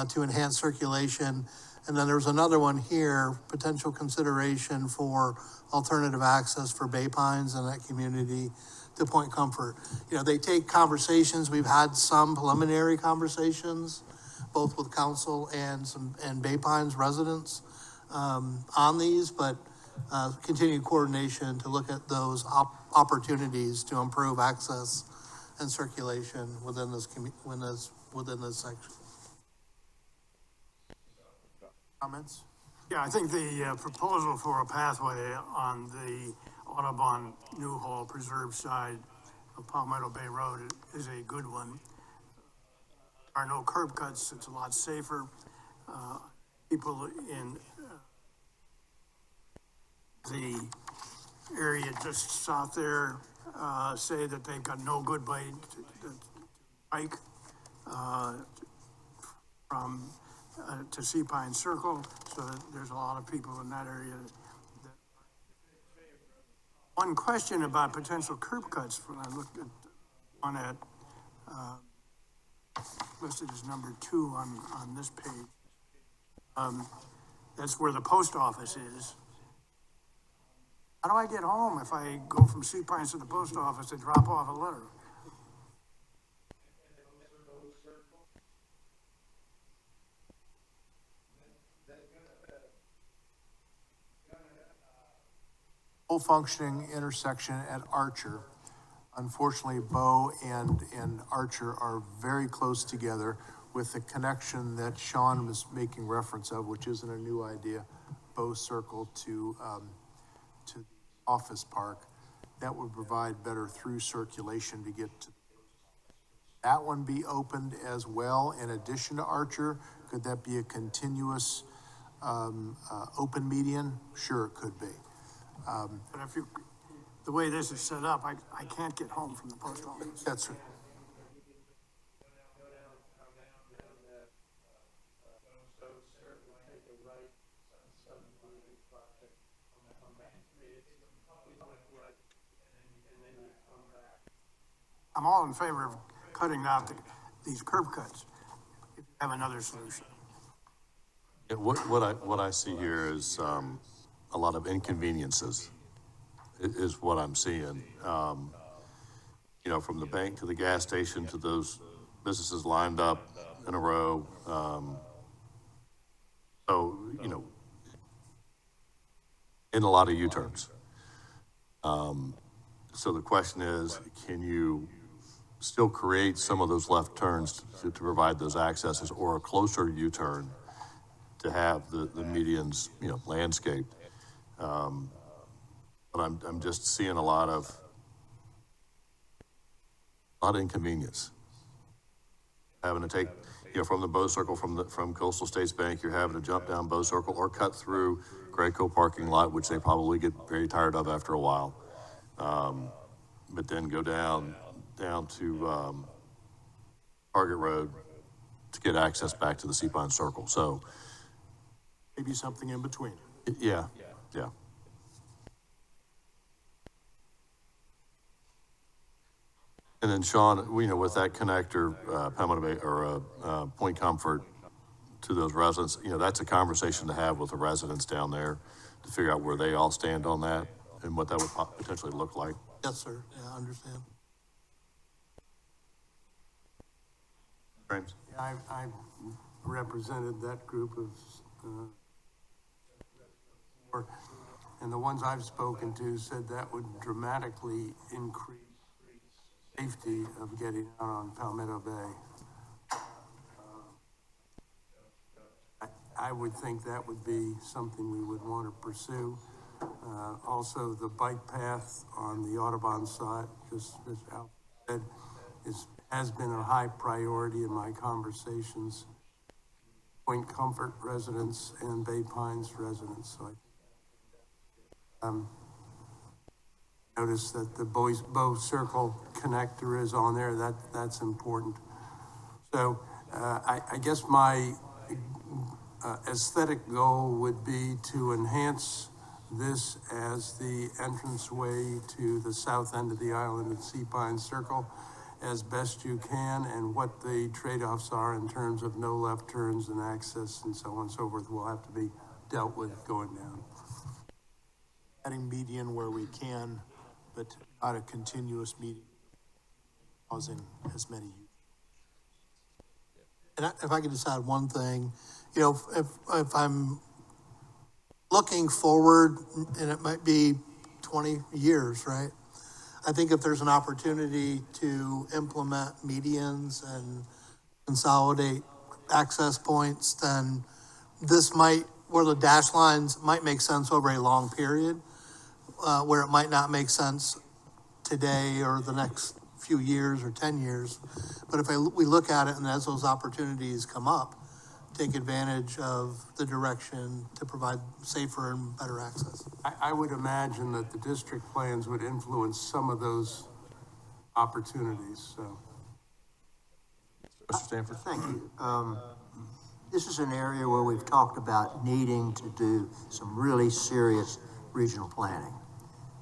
to enhance circulation. And then there's another one here, potential consideration for alternative access for Bay Pines and that community to Point Comfort. They take conversations, we've had some preliminary conversations, both with council and Bay Pines residents, on these, but, continued coordination to look at those opportunities to improve access and circulation within this section. Comments? Yeah, I think the proposal for a pathway on the Audubon Newhall Preserve side of Palmetto Bay Road is a good one. There are no curb cuts, it's a lot safer. People in the area just south there say that they've got no good way to bike from to Sea Pine Circle, so that there's a lot of people in that area. One question about potential curb cuts, when I looked at one at listed as number 2 on this page. That's where the post office is. How do I get home if I go from Sea Pines to the post office to drop off a letter? Full functioning intersection at Archer. Unfortunately, Bow and Archer are very close together with the connection that Sean was making reference of, which isn't a new idea, Bow Circle to the office park. That would provide better through circulation to get to. That one be opened as well in addition to Archer? Could that be a continuous open median? Sure, it could be. But if the way this is set up, I can't get home from the post office. That's right. I'm all in favor of cutting out these curb cuts, if you have another solution. Yeah, what I see here is, a lot of inconveniences is what I'm seeing. From the bank to the gas station to those businesses lined up in a row. In a lot of U-turns. So the question is, can you still create some of those left turns to provide those accesses, or a closer U-turn to have the medians, landscaped? But I'm just seeing a lot of inconvenience. Having to take, from the Bow Circle, from Coastal States Bank, you're having to jump down Bow Circle or cut through Graco parking lot, which they probably get very tired of after a while. But then go down to Target Road to get access back to the Sea Pine Circle. So Maybe something in between. yeah. And then Sean, with that connector, Palmetto Bay or Point Comfort to those residents, that's a conversation to have with the residents down there to figure out where they all stand on that and what that would potentially look like. Yes, sir. Yeah, I understand. James? I represented that group of, and the ones I've spoken to said that would dramatically increase safety of getting out on Palmetto Bay. I would think that would be something we would want to pursue. Also, the bike path on the Audubon side, just as Al said, has been a high priority in my conversations. Point Comfort residents and Bay Pines residents. So I noticed that the Bow Circle connector is on there. That's important. So I guess my aesthetic goal would be to enhance this as the entranceway to the south end of the island at Sea Pine Circle as best you can, and what the trade-offs are in terms of no left turns and access and so on and so forth will have to be dealt with going down. Adding median where we can, but not a continuous median causing as many use. And if I could just add one thing, you know, if I'm looking forward, and it might be 20 years, right? I think if there's an opportunity to implement medians and consolidate access points, then this might, where the dash lines might make sense over a long period, where it might not make sense today or the next few years or 10 years. But if we look at it, and as those opportunities come up, take advantage of the direction to provide safer and better access. I would imagine that the district plans would influence some of those opportunities, so. Mr. Stanford? Thank you. This is an area where we've talked about needing to do some really serious regional planning.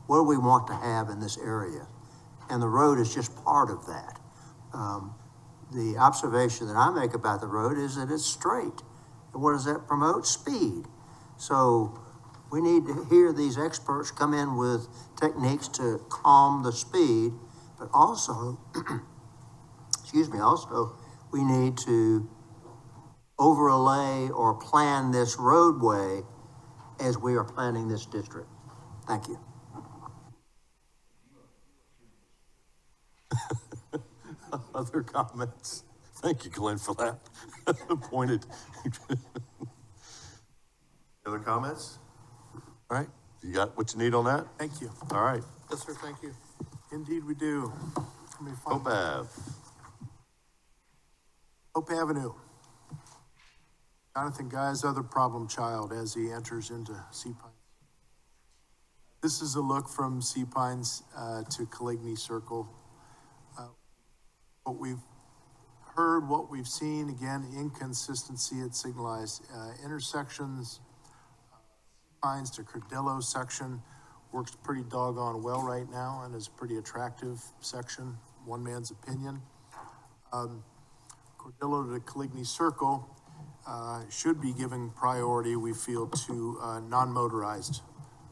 What do we want to have in this area? And the road is just part of that. The observation that I make about the road is that it's straight. And what does that promote? Speed. So we need to hear these experts come in with techniques to calm the speed, but also, also we need to overlay or plan this roadway as we are planning this district. Thank you. Other comments? Thank you, Glenn, for that. Pointed. Other comments? All right, you got what you need on that? Thank you. All right. Yes, sir, thank you. Indeed, we do. Let me find Hope Ave. Hope Avenue. Jonathan Guy's other problem child as he enters into Sea Pines. This is a look from Sea Pines to Coligny Circle. What we've heard, what we've seen, again, inconsistency at signalized intersections. Pines to Cordillo section works pretty doggone well right now and is a pretty attractive section, one man's opinion. Cordillo to Coligny Circle should be giving priority, we feel, to non-motorized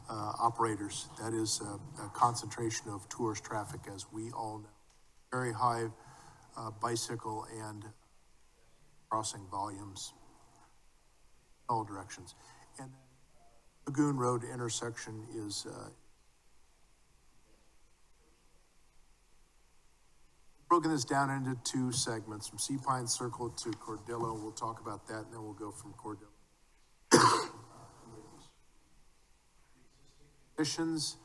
operators. That is a concentration of tourist traffic, as we all know. Very high bicycle and crossing volumes in all directions. And then Lagoon Road intersection is broken this down into two segments, from Sea Pine Circle to Cordillo. We'll talk about that, and then we'll go from Cordillo. Conditions,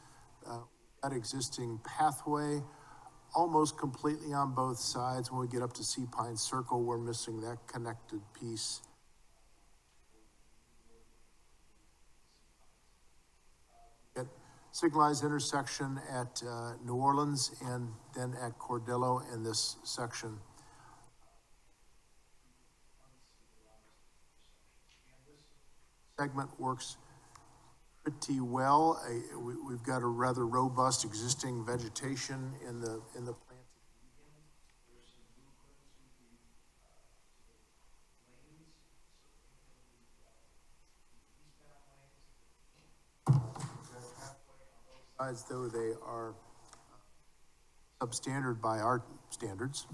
that existing pathway, almost completely on both sides. When we get up to Sea Pine Circle, we're missing that connected piece. At signalized intersection at New Orleans and then at Cordillo in this section. Segment works pretty well. We've got a rather robust existing vegetation in the planted median. There's some movement to the eastbound lanes, sides, though they are substandard by our standards.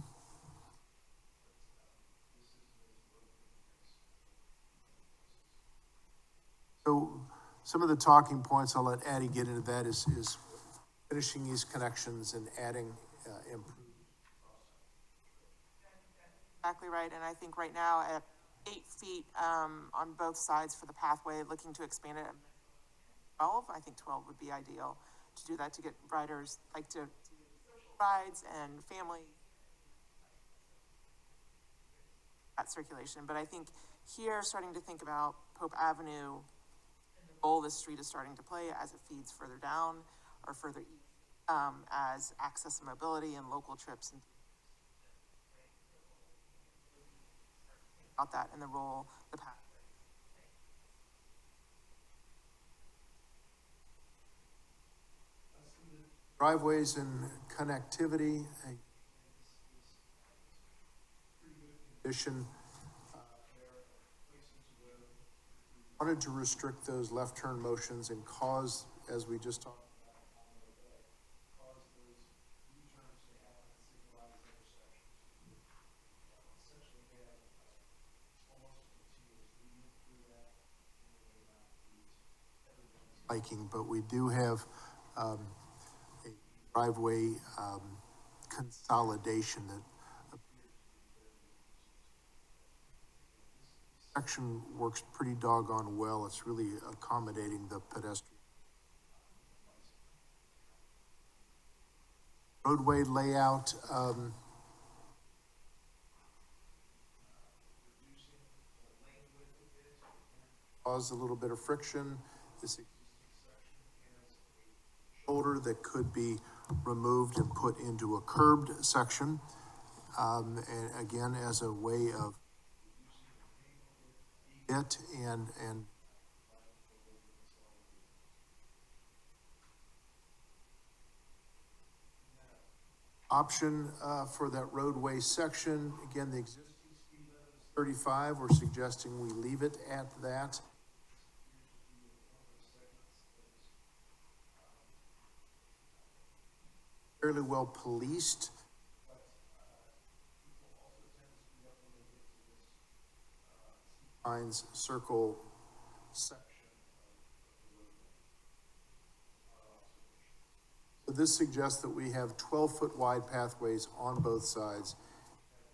So some of the talking points, I'll let Addie get into that, is finishing these connections and adding improvements. Exactly right, and I think right now at 8 feet on both sides for the pathway, looking to expand it at 12, I think 12 would be ideal to do that, to get riders, like to rides and family that circulation. But I think here, starting to think about Pope Avenue, the role this street is starting to play as it feeds further down or further east, as access and mobility and local trips and about that and the role the path. Driveways and connectivity, addition, wanted to restrict those left turn motions and cause, as we just talked about, cause those U-turns to happen at signalized intersections. Essentially, they have almost a continuous movement through that, biking, but we do have, a driveway, consolidation that section works pretty doggone well. It's really accommodating the pedestrian. Roadway layout, caused a little bit of friction. This existing section has a shoulder that could be removed and put into a curbed section. And again, as a way of it and option for that roadway section. Again, the existing speed limit is 35. We're suggesting we leave it at that. Fairly well policed. Pines Circle section. So this suggests that we have 12-foot wide pathways on both sides,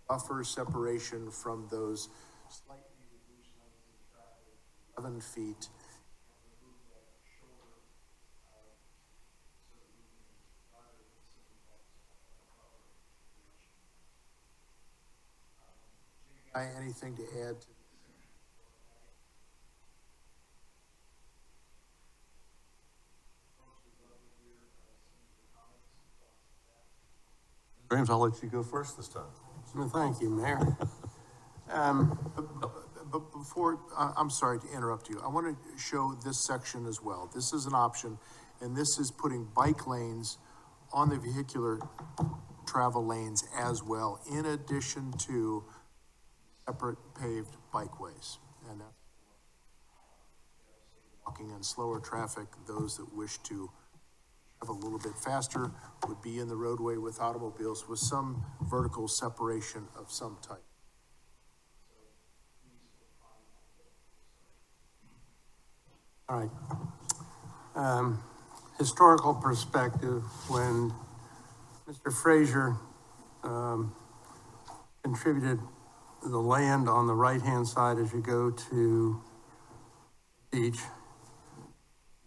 buffer separation from those slightly reduced lengths of traffic, 11 feet. Anything to add to? James, I'll let you go first this time. Well, thank you, Mayor. But before, I'm sorry to interrupt you. I want to show this section as well. This is an option, and this is putting bike lanes on the vehicular travel lanes as well, in addition to separate paved bikeways. And that's walking and slower traffic, those that wish to have a little bit faster would be in the roadway with automobiles with some vertical separation of some type. All right. Historical perspective, when Mr. Frazier contributed the land on the right-hand side as you go to beach,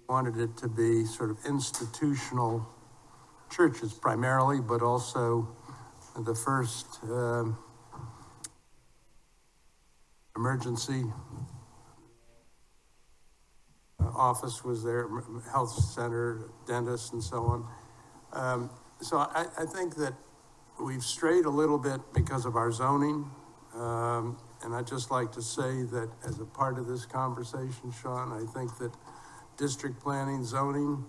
wanted it to be sort of institutional churches primarily, but also the first emergency office was there, health center, dentist, and so on. So I think that we've strayed a little bit because of our zoning. And I'd just like to say that as a part of this conversation, Sean, I think that district planning zoning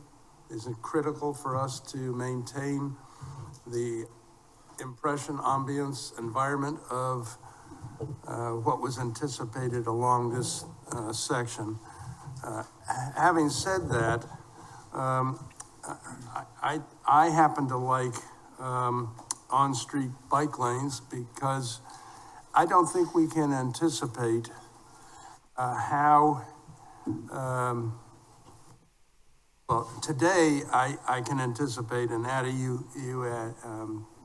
is critical for us to maintain the impression, ambience, environment of what was anticipated along this section. Having said that, I happen to like on-street bike lanes because I don't think we can anticipate how, well, today I can anticipate, and Addie, you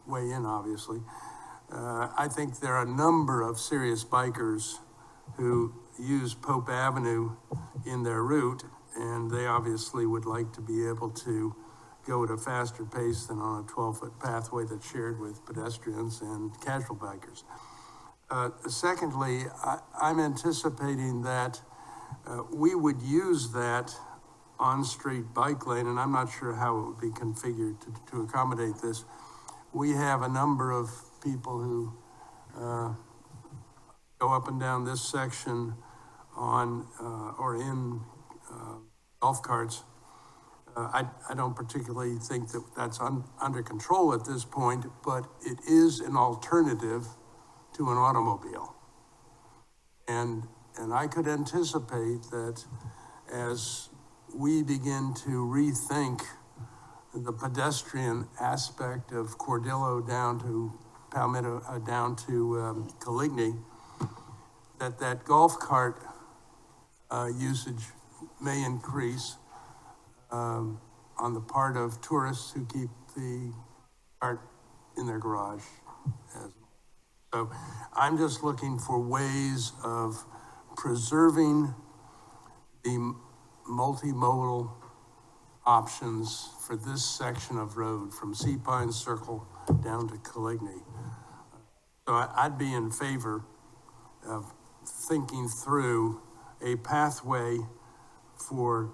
weigh in obviously. I think there are a number of serious bikers who use Pope Avenue in their route, and they obviously would like to be able to go at a faster pace than on a 12-foot pathway that's shared with pedestrians and casual bikers. Secondly, I'm anticipating that we would use that on-street bike lane, and I'm not sure how it would be configured to accommodate this. We have a number of people who go up and down this section on, or in, golf carts. I don't particularly think that that's under control at this point, but it is an alternative to an automobile. And I could anticipate that as we begin to rethink the pedestrian aspect of Cordillo down to Palmetto, down to Coligny, that golf cart usage may increase on the part of tourists who keep the cart in their garage. So I'm just looking for ways of preserving the multimodal options for this section of road from Sea Pine Circle down to Coligny. So I'd be in favor of thinking through a pathway for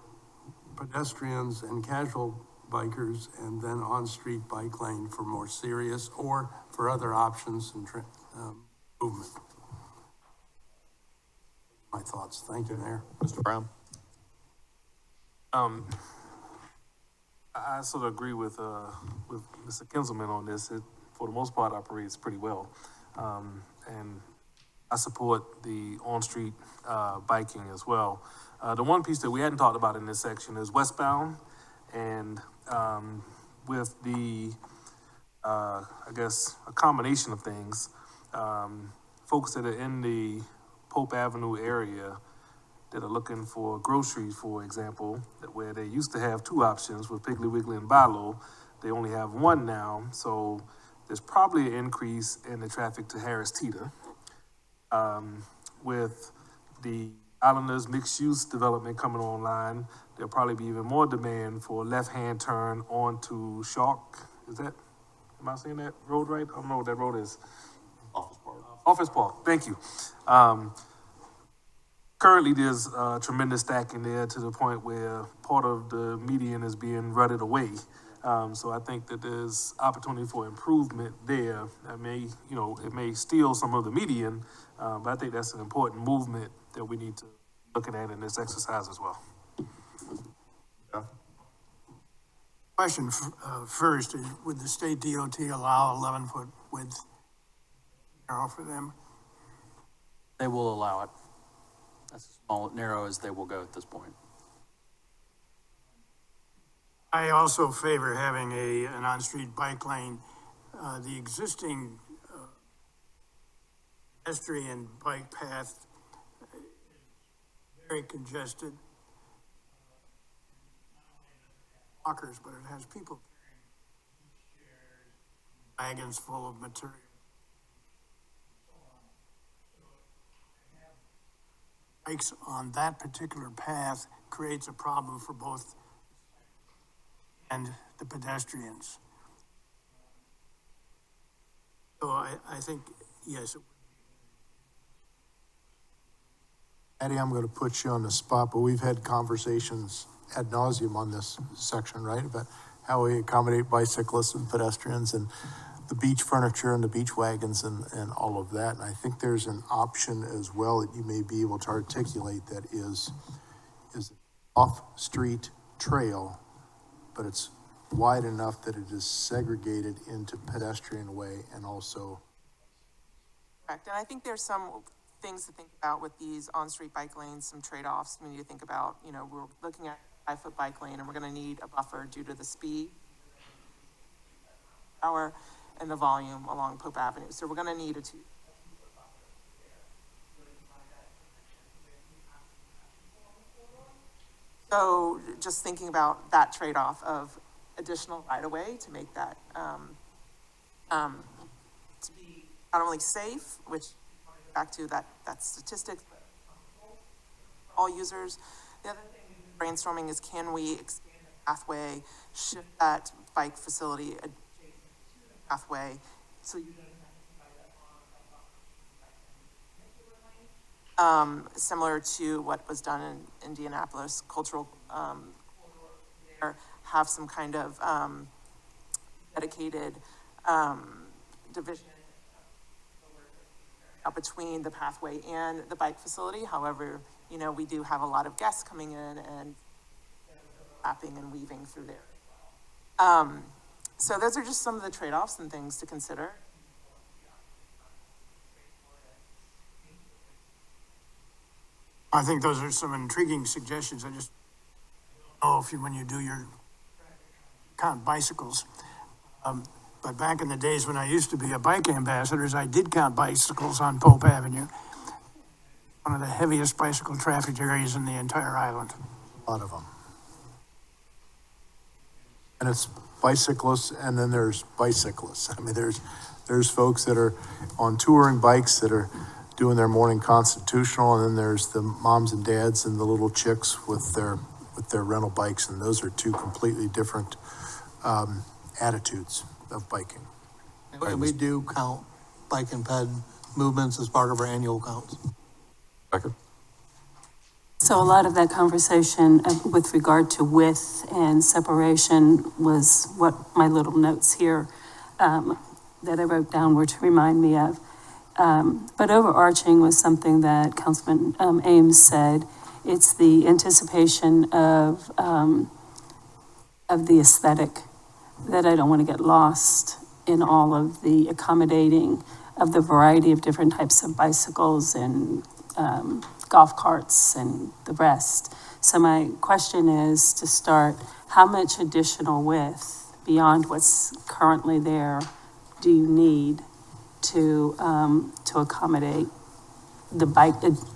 pedestrians and casual bikers, and then on-street bike lane for more serious or for other options and movement. My thoughts. Thank you, Mayor. Mr. Brown? I sort of agree with Mr. Kinzelman on this. It, for the most part, operates pretty well. And I support the on-street biking as well. The one piece that we hadn't talked about in this section is westbound, and with the, I guess, a combination of things, folks that are in the Pope Avenue area that are looking for groceries, for example, where they used to have two options with Piggly Wiggly and Bilo, they only have one now. So there's probably an increase in the traffic to Harris Teeter. With the Islanders mixed-use development coming online, there'll probably be even more demand for left-hand turn onto Shark. Am I saying that road right? I don't know what that road is. Office Park. Office Park, thank you. Currently, there's tremendous stacking there to the point where part of the median is being rutted away. So I think that there's opportunity for improvement there. That may, it may steal some of the median, but I think that's an important movement that we need to look at in this exercise as well. Yeah. Question first, is would the state DOT allow 11-foot width narrow for them? They will allow it. That's as small, narrow as they will go at this point. I also favor having an on-street bike lane. The existing pedestrian bike path is very congested. Walkers, but it has people carrying wagons full of material. Bikes on that particular path creates a problem for both and the pedestrians. So I think, yes. Eddie, I'm going to put you on the spot, but we've had conversations ad nauseum on this section, right? About how we accommodate bicyclists and pedestrians and the beach furniture and the beach wagons and all of that. And I think there's an option as well that you may be able to articulate that is an off-street trail, but it's wide enough that it is segregated into pedestrian way and also. Correct, and I think there's some things to think about with these on-street bike lanes, some trade-offs. When you think about, we're looking at a 5-foot bike lane and we're gonna need a buffer due to the speed, power, and the volume along Pope Avenue. So we're gonna need a 2. So just thinking about that trade-off of additional right-of-way to make that, to be not only safe, which back to that statistic, all users. The other thing brainstorming is, can we expand the pathway, shift that bike facility adjacent to the pathway, so you similar to what was done in Indianapolis, cultural, there, have some kind of, dedicated, division, between the pathway and the bike facility. However, you know, we do have a lot of guests coming in and lapping and weaving through there. So those are just some of the trade-offs and things to consider. I think those are some intriguing suggestions. I just don't know if you, when you do your count bicycles. But back in the days when I used to be a bike ambassador, I did count bicycles on Pope Avenue. One of the heaviest bicycle traffic areas in the entire island. A lot of them. And it's bicyclists, and then there's bicyclists. I mean, there's folks that are on touring bikes that are doing their morning constitutional, and then there's the moms and dads and the little chicks with their rental bikes, and those are two completely different attitudes of biking. And we do count bike and ped movements as part of our annual counts. Becca? So a lot of that conversation with regard to width and separation was what my little notes here that I wrote down were to remind me of. But overarching was something that Councilman Ames said. It's the anticipation of the aesthetic that I don't want to get lost in all of the accommodating of the variety of different types of bicycles and golf carts and the rest. So my question is, to start, how much additional width beyond what's currently there do you need to accommodate the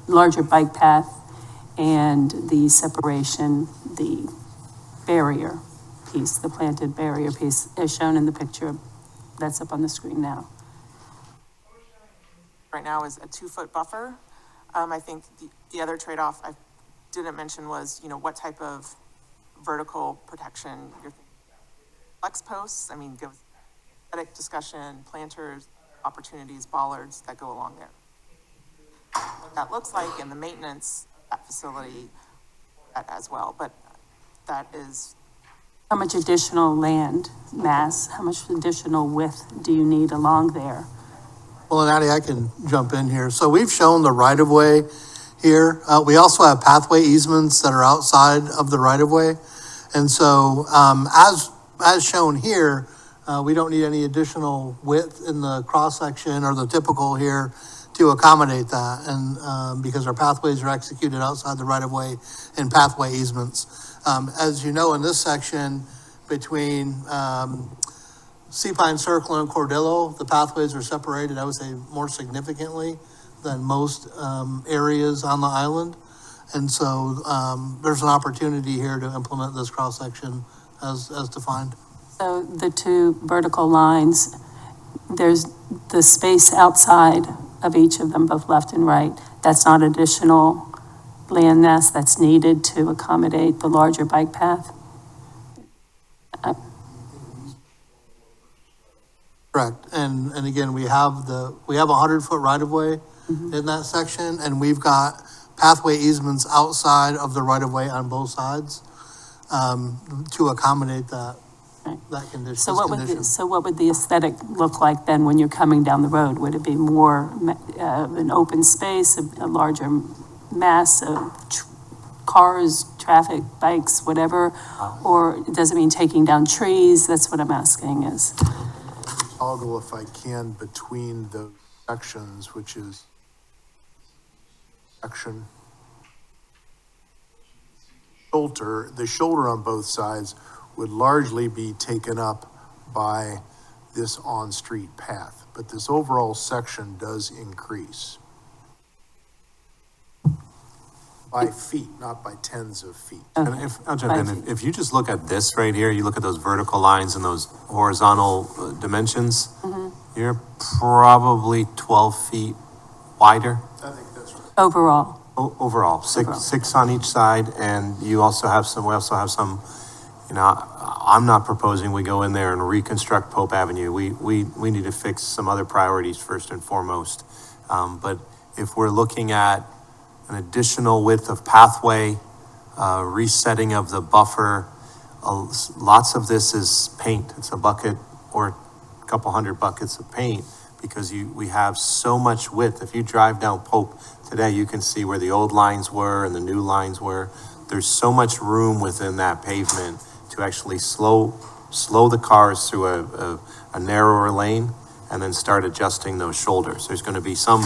larger bike path and the separation, the barrier piece, the planted barrier piece, as shown in the picture that's up on the screen now? Right now is a 2-foot buffer. I think the other trade-off I didn't mention was, you know, what type of vertical protection you're thinking about. Flex posts, I mean, give aesthetic discussion, planters, opportunities, bollards that go along there. What that looks like in the maintenance of that facility as well, but that is. How much additional land mass, how much additional width do you need along there? Well, and Addie, I can jump in here. So we've shown the right-of-way here. We also have pathway easements that are outside of the right-of-way. And so as shown here, we don't need any additional width in the cross-section or the typical here to accommodate that. And because our pathways are executed outside the right-of-way in pathway easements. As you know, in this section between Sea Pine Circle and Cordillo, the pathways are separated, I would say, more significantly than most areas on the island. And so there's an opportunity here to implement this cross-section as defined. So the two vertical lines, there's the space outside of each of them, both left and right. That's not additional land mass that's needed to accommodate the larger bike path? Correct. And again, we have a 100-foot right-of-way in that section, and we've got pathway easements outside of the right-of-way on both sides to accommodate that condition. So what would the aesthetic look like then when you're coming down the road? Would it be more an open space, a larger mass of cars, traffic, bikes, whatever? Or does it mean taking down trees? That's what I'm asking is. Toggle, if I can, between the sections, which is section shoulder. The shoulder on both sides would largely be taken up by this on-street path, but this overall section does increase by feet, not by tens of feet. And if, I'll jump in, if you just look at this right here, you look at those vertical lines and those horizontal dimensions, you're probably 12 feet wider. I think that's right. Overall? Overall, six on each side, and we also have some, you know, I'm not proposing we go in there and reconstruct Pope Avenue. We need to fix some other priorities first and foremost. But if we're looking at an additional width of pathway, resetting of the buffer, lots of this is paint. It's a bucket or a couple hundred buckets of paint because we have so much width. If you drive down Pope today, you can see where the old lines were and the new lines were. There's so much room within that pavement to actually slow the cars through a narrower lane and then start adjusting those shoulders. There's going to be some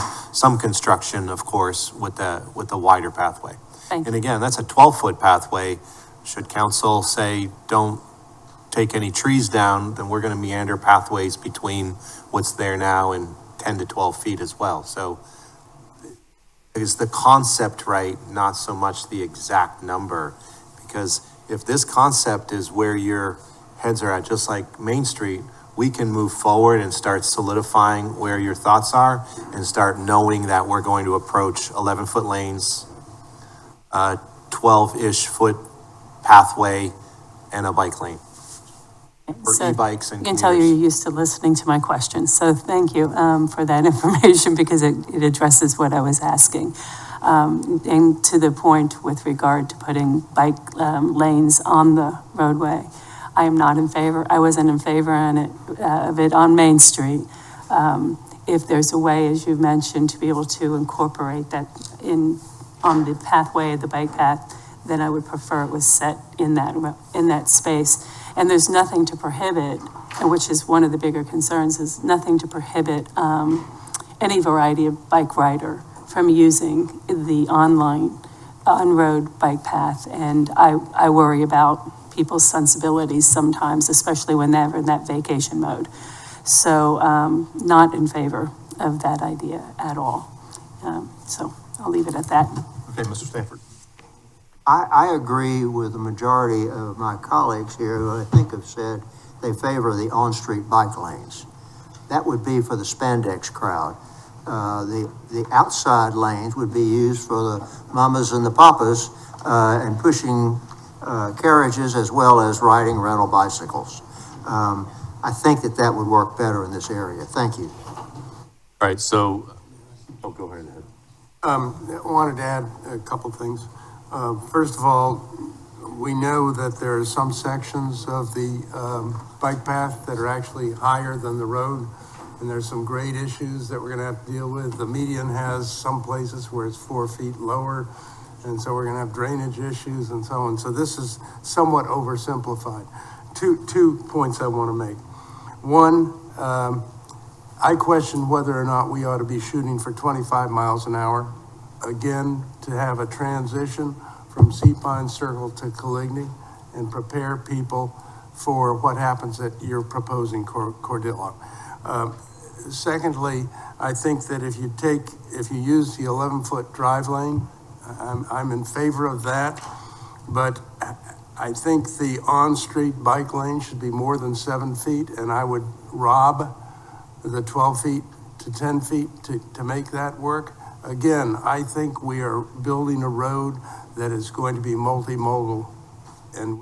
construction, of course, with the wider pathway. Thank you. And again, that's a 12-foot pathway. Should council say, don't take any trees down, then we're going to meander pathways between what's there now and 10 to 12 feet as well. So is the concept right, not so much the exact number? Because if this concept is where your heads are at, just like Main Street, we can move forward and start solidifying where your thoughts are and start knowing that we're going to approach 11-foot lanes, 12-ish foot pathway, and a bike lane for So e-bikes and I can tell you're commuters. used to listening to my questions, so thank you for that information because it addresses what I was asking. And to the point with regard to putting bike lanes on the roadway, I am not in favor. I wasn't in favor of it on Main Street. If there's a way, as you mentioned, to be able to incorporate that on the pathway, the bike path, then I would prefer it was set in that space. And there's nothing to prohibit, and which is one of the bigger concerns, is nothing to prohibit any variety of bike rider from using the on-road bike path. And I worry about people's sensibilities sometimes, especially when they're in that vacation mode. So not in favor of that idea at all. So I'll leave it at that. Okay, Mr. Stanford. I agree with the majority of my colleagues here who I think have said they favor the on-street bike lanes. That would be for the spandex crowd. The outside lanes would be used for the mamas and the papas and pushing carriages as well as riding rental bicycles. I think that would work better in this area. Thank you. All right, so, go ahead. I wanted to add a couple things. First of all, we know that there are some sections of the bike path that are actually higher than the road, and there's some grade issues that we're gonna have to deal with. The median has some places where it's 4 feet lower, and so we're gonna have drainage issues and so on. So this is somewhat oversimplified. Two points I wanna make. One, I question whether or not we ought to be shooting for 25 miles an hour. Again, to have a transition from Sea Pine Circle to Coligny and prepare people for what happens at you're proposing Cordillo. Secondly, I think that if you use the 11-foot drive lane, I'm in favor of that, but I think the on-street bike lane should be more than 7 feet, and I would rob the 12 feet to 10 feet to make that work. Again, I think we are building a road that is going to be multimodal, and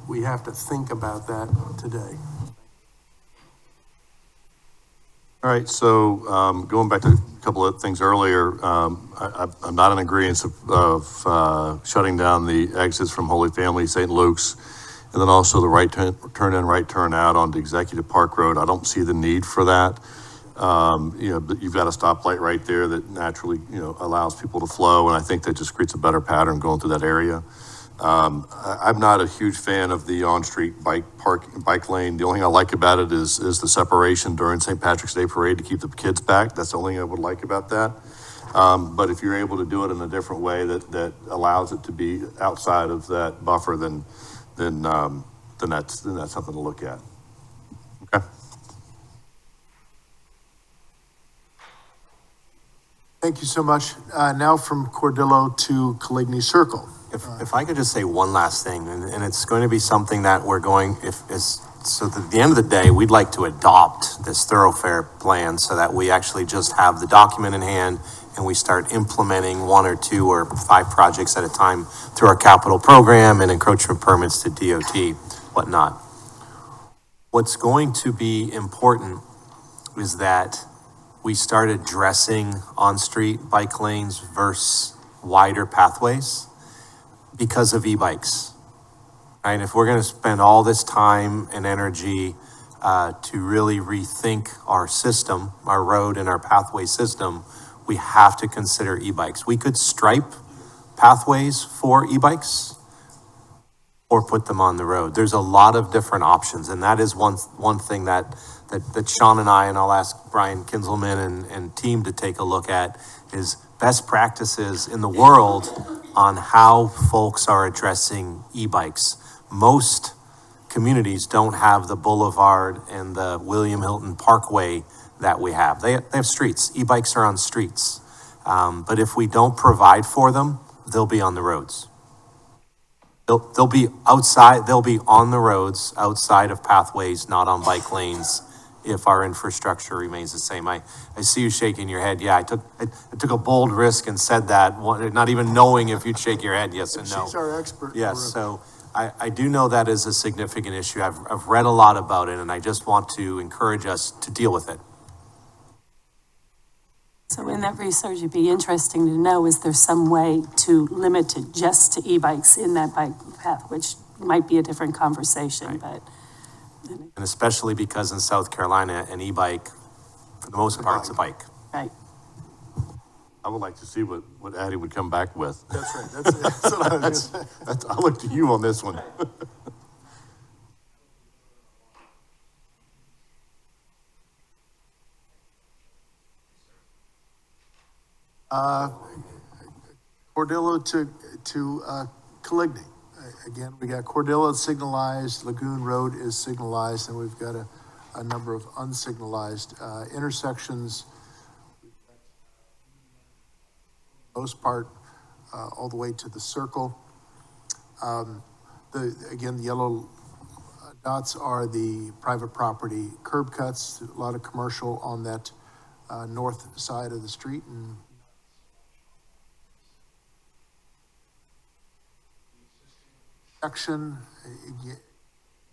we have to think about that today. All right, so going back to a couple of things earlier, I'm not in agreement of shutting down the exits from Holy Family, St. Luke's, and then also the right turn in, right turn out onto Executive Park Road. I don't see the need for that. You've got a stoplight right there that naturally, allows people to flow, and I think that just creates a better pattern going through that area. I'm not a huge fan of the on-street bike lane. The only thing I like about it is the separation during St. Patrick's Day Parade to keep the kids back. That's the only thing I would like about that. But if you're able to do it in a different way that allows it to be outside of that buffer, then that's something to look at. Okay. Thank you so much. Now from Cordillo to Coligny Circle. If I could just say one last thing, and it's going to be something that we're going, so at the end of the day, we'd like to adopt this thoroughfare plan so that we actually just have the document in hand and we start implementing 1 or 2 or 5 projects at a time through our capital program and encroachment permits to DOT, whatnot. What's going to be important is that we start addressing on-street bike lanes versus wider pathways because of e-bikes, right? If we're going to spend all this time and energy to really rethink our system, our road and our pathway system, we have to consider e-bikes. We could stripe pathways for e-bikes or put them on the road. There's a lot of different options, and that is one thing that Sean and I, and I'll ask Brian Kinzelman and team to take a look at, is best practices in the world on how folks are addressing e-bikes. Most communities don't have the boulevard and the William Hilton Parkway that we have. They have streets. E-bikes are on streets. But if we don't provide for them, they'll be on the roads. They'll be outside, they'll be on the roads, outside of pathways, not on bike lanes, if our infrastructure remains the same. I see you shaking your head. Yeah, I took a bold risk and said that, not even knowing if you'd shake your head yes and no. She's our expert. Yes, so I do know that is a significant issue. I've read a lot about it, and I just want to encourage us to deal with it. So in that research, it'd be interesting to know, is there some way to limit it just to e-bikes in that bike path, which might be a different conversation, but. And especially because in South Carolina, an e-bike, for the most part, is a bike. Right. I would like to see what Addie would come back with. That's right. That's I look to you on this one. Cordillo to Caligny. Again, we got Cordillo signalized, Lagoon Road is signalized, and we've got a number of unsignalized intersections. Most part, all the way to the circle. Again, the yellow dots are the private property curb cuts, a lot of commercial on that north side of the street, and section, and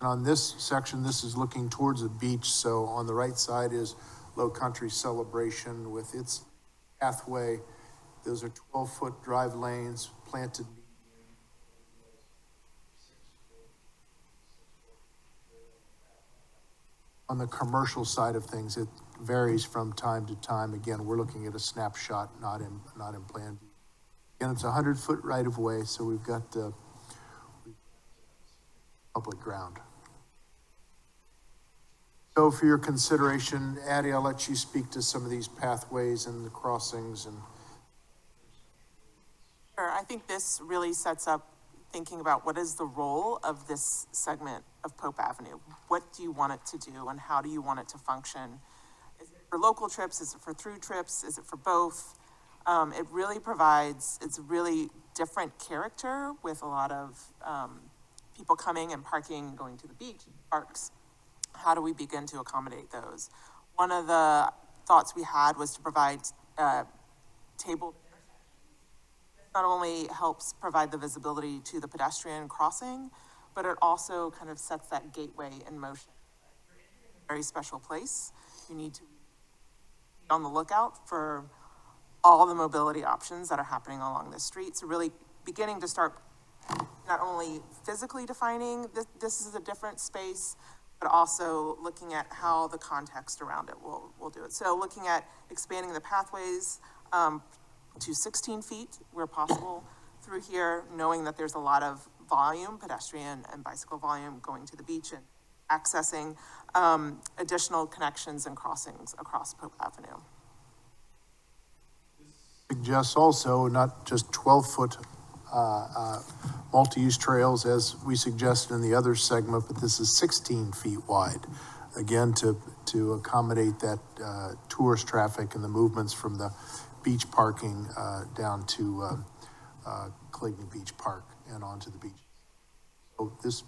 on this section, this is looking towards the beach, so on the right side is Low Country Celebration with its pathway. Those are 12-foot drive lanes planted. On the commercial side of things, it varies from time to time. Again, we're looking at a snapshot, not in plan view. Again, it's a 100-foot right of way, so we've got public ground. So for your consideration, Addie, I'll let you speak to some of these pathways and the crossings and. Sure, I think this really sets up thinking about what is the role of this segment of Pope Avenue? What do you want it to do and how do you want it to function? Is it for local trips? Is it for through trips? Is it for both? It really provides, it's a really different character with a lot of people coming and parking, going to the beach, parks. How do we begin to accommodate those? One of the thoughts we had was to provide table. Not only helps provide the visibility to the pedestrian crossing, but it also kind of sets that gateway in motion. Very special place. You need to be on the lookout for all the mobility options that are happening along this street. So really beginning to start not only physically defining this is a different space, but also looking at how the context around it will do it. So looking at expanding the pathways to 16 feet where possible through here, knowing that there's a lot of volume, pedestrian and bicycle volume going to the beach and accessing additional connections and crossings across Pope Avenue. Suggests also not just 12-foot multi-use trails as we suggested in the other segment, but this is 16 feet wide. Again, to accommodate that tourist traffic and the movements from the beach parking down to Clayton Beach Park and onto the beach. So this,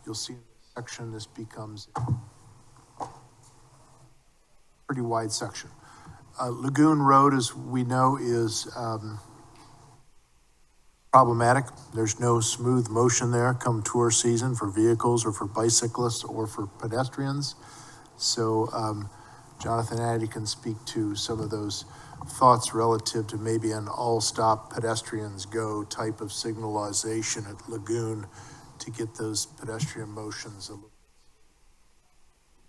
you'll see in this section, this becomes a pretty wide section. Lagoon Road, as we know, is problematic. There's no smooth motion there come tour season for vehicles or for bicyclists or for pedestrians. So Jonathan Addy can speak to some of those thoughts relative to maybe an all-stop pedestrians go type of signalization at Lagoon to get those pedestrian motions a little.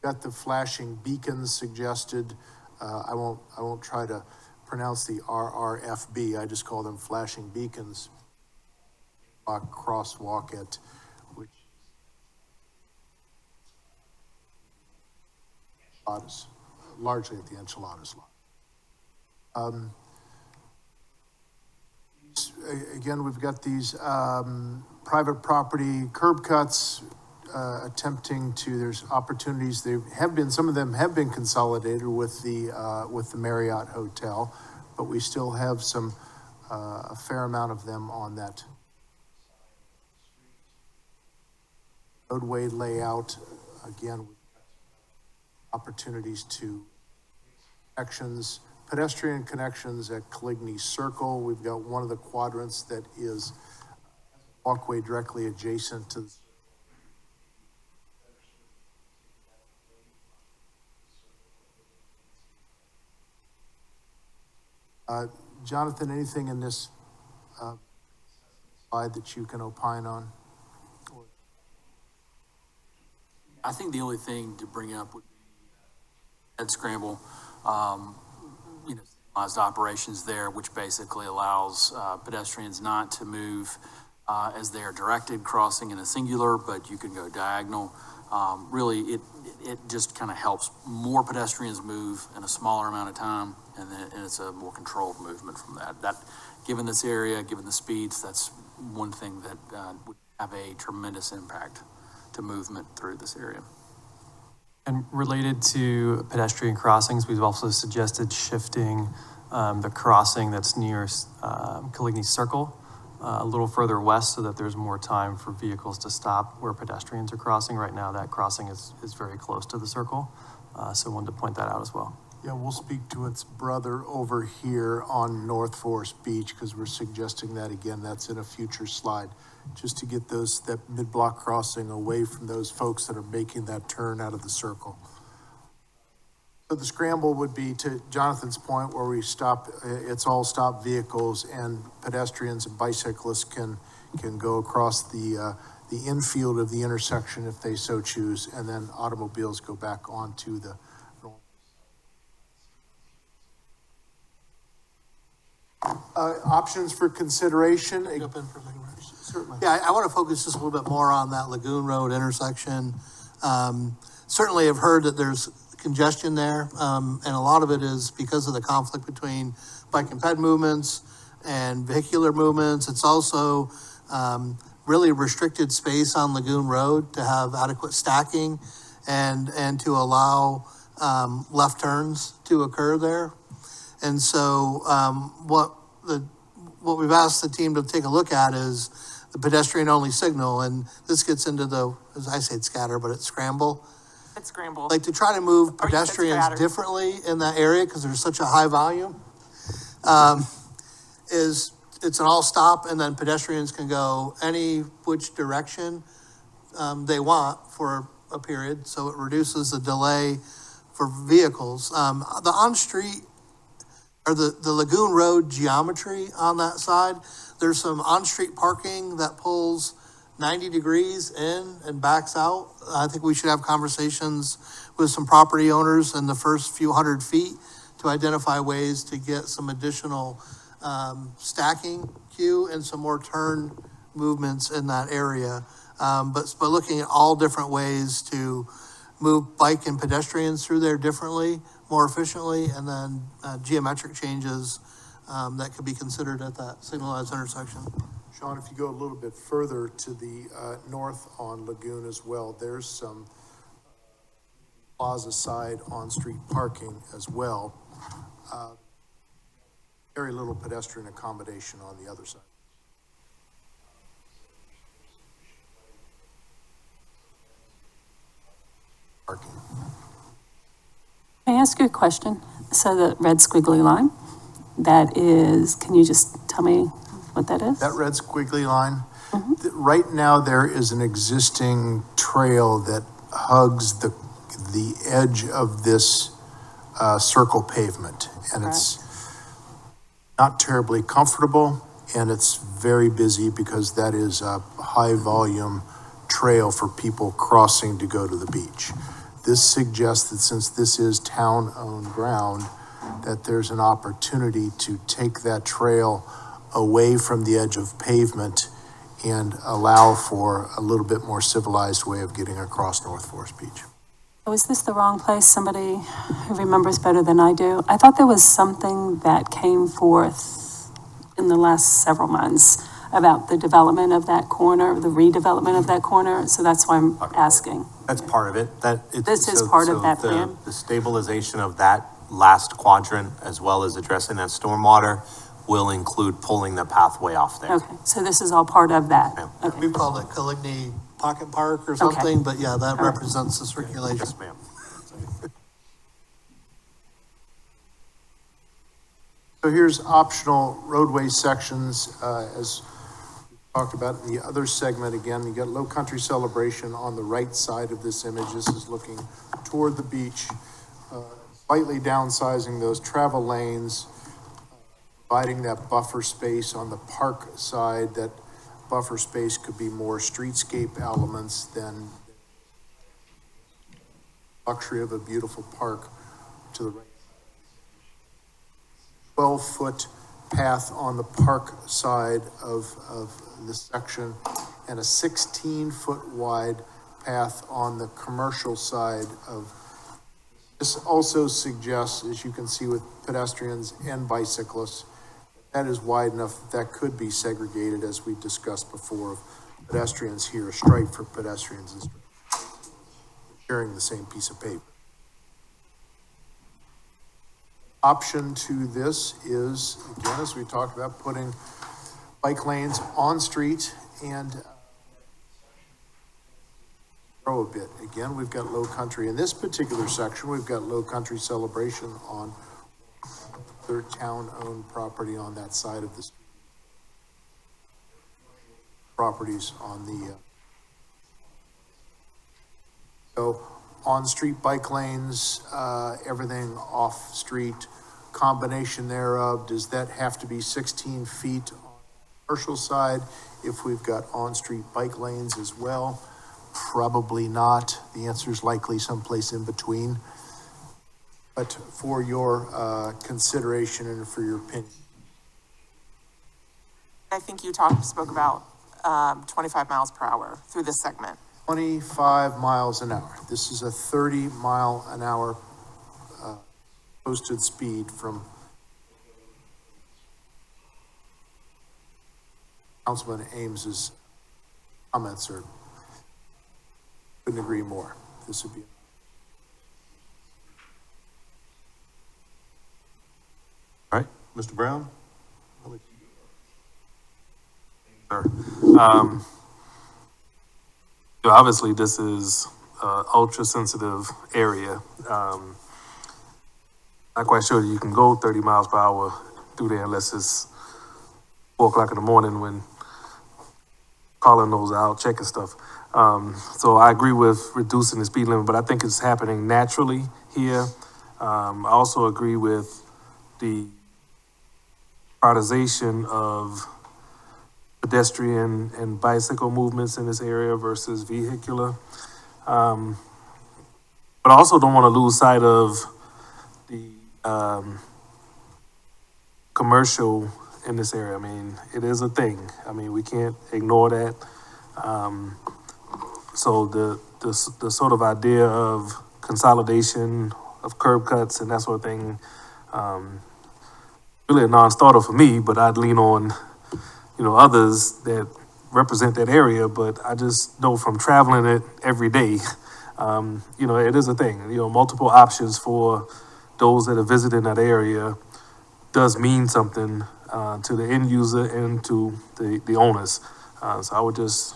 Got the flashing beacons suggested. I won't try to pronounce the RRFB. I just call them flashing beacons. Crosswalk at which enchiladas, largely at the enchiladas lot. Again, we've got these private property curb cuts, attempting to, there's opportunities, some of them have been consolidated with the Marriott Hotel, but we still have a fair amount of them on that roadway layout. Again, opportunities to pedestrian connections at Caligny Circle. We've got one of the quadrants that is walkway directly adjacent to Jonathan, anything in this slide that you can opine on? I think the only thing to bring up would be head scramble, centralized operations there, which basically allows pedestrians not to move as they are directed, crossing in a singular, but you can go diagonal. Really, it just kind of helps more pedestrians move in a smaller amount of time, and it's a more controlled movement from that. That, given this area, given the speeds, that's one thing that would have a tremendous impact to movement through this area. And related to pedestrian crossings, we've also suggested shifting the crossing that's near Caligny Circle a little further west so that there's more time for vehicles to stop where pedestrians are crossing. Right now, that crossing is very close to the circle. So I wanted to point that out as well. Yeah, we'll speak to its brother over here on North Forest Beach because we're suggesting that again. That's in a future slide, just to get that mid-block crossing away from those folks that are making that turn out of the circle. So the scramble would be, to Jonathan's point, where we stop, it's all stop vehicles and pedestrians and bicyclists can go across the infield of the intersection if they so choose, and then automobiles go back onto the options for consideration. Jump in for a second, Rich? Certainly. Yeah, I want to focus just a little bit more on that Lagoon Road intersection. Certainly I've heard that there's congestion there, and a lot of it is because of the conflict between bike and ped movements and vehicular movements. It's also really restricted space on Lagoon Road to have adequate stacking and to allow left turns to occur there. And so what we've asked the team to take a look at is the pedestrian-only signal, and this gets into as I say, it's scatter, but it's scramble. It's scrambled. Like to try to move Or you said pedestrians scatter. differently in that area because there's such a high volume. It's an all stop, and then pedestrians can go any which direction they want for a period, so it reduces the delay for vehicles. The on-street or the Lagoon Road geometry on that side, there's some on-street parking that pulls 90 degrees in and backs out. I think we should have conversations with some property owners in the first few hundred feet to identify ways to get some additional stacking queue and some more turn movements in that area. But looking at all different ways to move bike and pedestrians through there differently, more efficiently, and then geometric changes that could be considered at that signalized intersection. Sean, if you go a little bit further to the north on Lagoon as well, there's some plaza side on-street parking as well. Very little pedestrian accommodation on the other side. Parking. Can I ask you a question? So the red squiggly line, that is, can you just tell me what that is? That red squiggly line, right now there is an existing trail that hugs the edge of this circle pavement. And it's not terribly comfortable, and it's very busy because that is a high volume trail for people crossing to go to the beach. This suggests that since this is town-owned ground, that there's an opportunity to take that trail away from the edge of pavement and allow for a little bit more civilized way of getting across North Forest Beach. Oh, is this the wrong place? Somebody who remembers better than I do. I thought there was something that came forth in the last several months about the development of that corner, the redevelopment of that corner, so that's why I'm asking. That's part of it. This is part of that plan? The stabilization of that last quadrant, as well as addressing that stormwater, will include pulling the pathway off there. Okay, so this is all part of that? Yeah. Okay. We call it Coligny Pocket Park or Okay. something, but yeah, that All right. represents the circulation. Yes, ma'am. So here's optional roadway sections, as we talked about in the other segment. Again, you got Low Country Celebration on the right side of this image. This is looking toward the beach, slightly downsizing those travel lanes, providing that buffer space on the park side. That buffer space could be more streetscape elements than luxury of a beautiful park to the right. 12-foot path on the park side of this section and a 16-foot wide path on the commercial side of. This also suggests, as you can see with pedestrians and bicyclists, that is wide enough that could be segregated, as we discussed before, of pedestrians here, a stripe for pedestrians and sharing the same piece of paper. Option to this is, again, as we talked about, putting bike lanes on street and grow a bit. Again, we've got Low Country. In this particular section, we've got Low Country Celebration on their town-owned property on that side of the street. Properties on the, so on-street bike lanes, everything off-street, combination thereof. Does that have to be 16 feet on the commercial side if we've got on-street bike lanes as well? Probably not. The answer is likely someplace in between. But for your consideration and for your opinion. I think you spoke about 25 miles per hour through this segment. 25 miles an hour. This is a 30-mile-an-hour posted speed from Councilman Ames's comments. Couldn't agree more. This would be. All right, Mr. Brown? Sure. Obviously, this is ultra sensitive area. Not quite sure you can go 30 miles per hour through there unless it's 4 o'clock in the morning when calling those out, checking stuff. So I agree with reducing the speed limit, but I think it's happening naturally here. I also agree with the prioritization of pedestrian and bicycle movements in this area versus vehicular. But I also don't want to lose sight of the commercial in this area. I mean, it is a thing. I mean, we can't ignore that. So the sort of idea of consolidation of curb cuts and that sort of thing, really a non-starter for me, but I'd lean on, others that represent that area. But I just know from traveling it every day, it is a thing. Multiple options for those that are visiting that area does mean something to the end user and to the owners. So I would just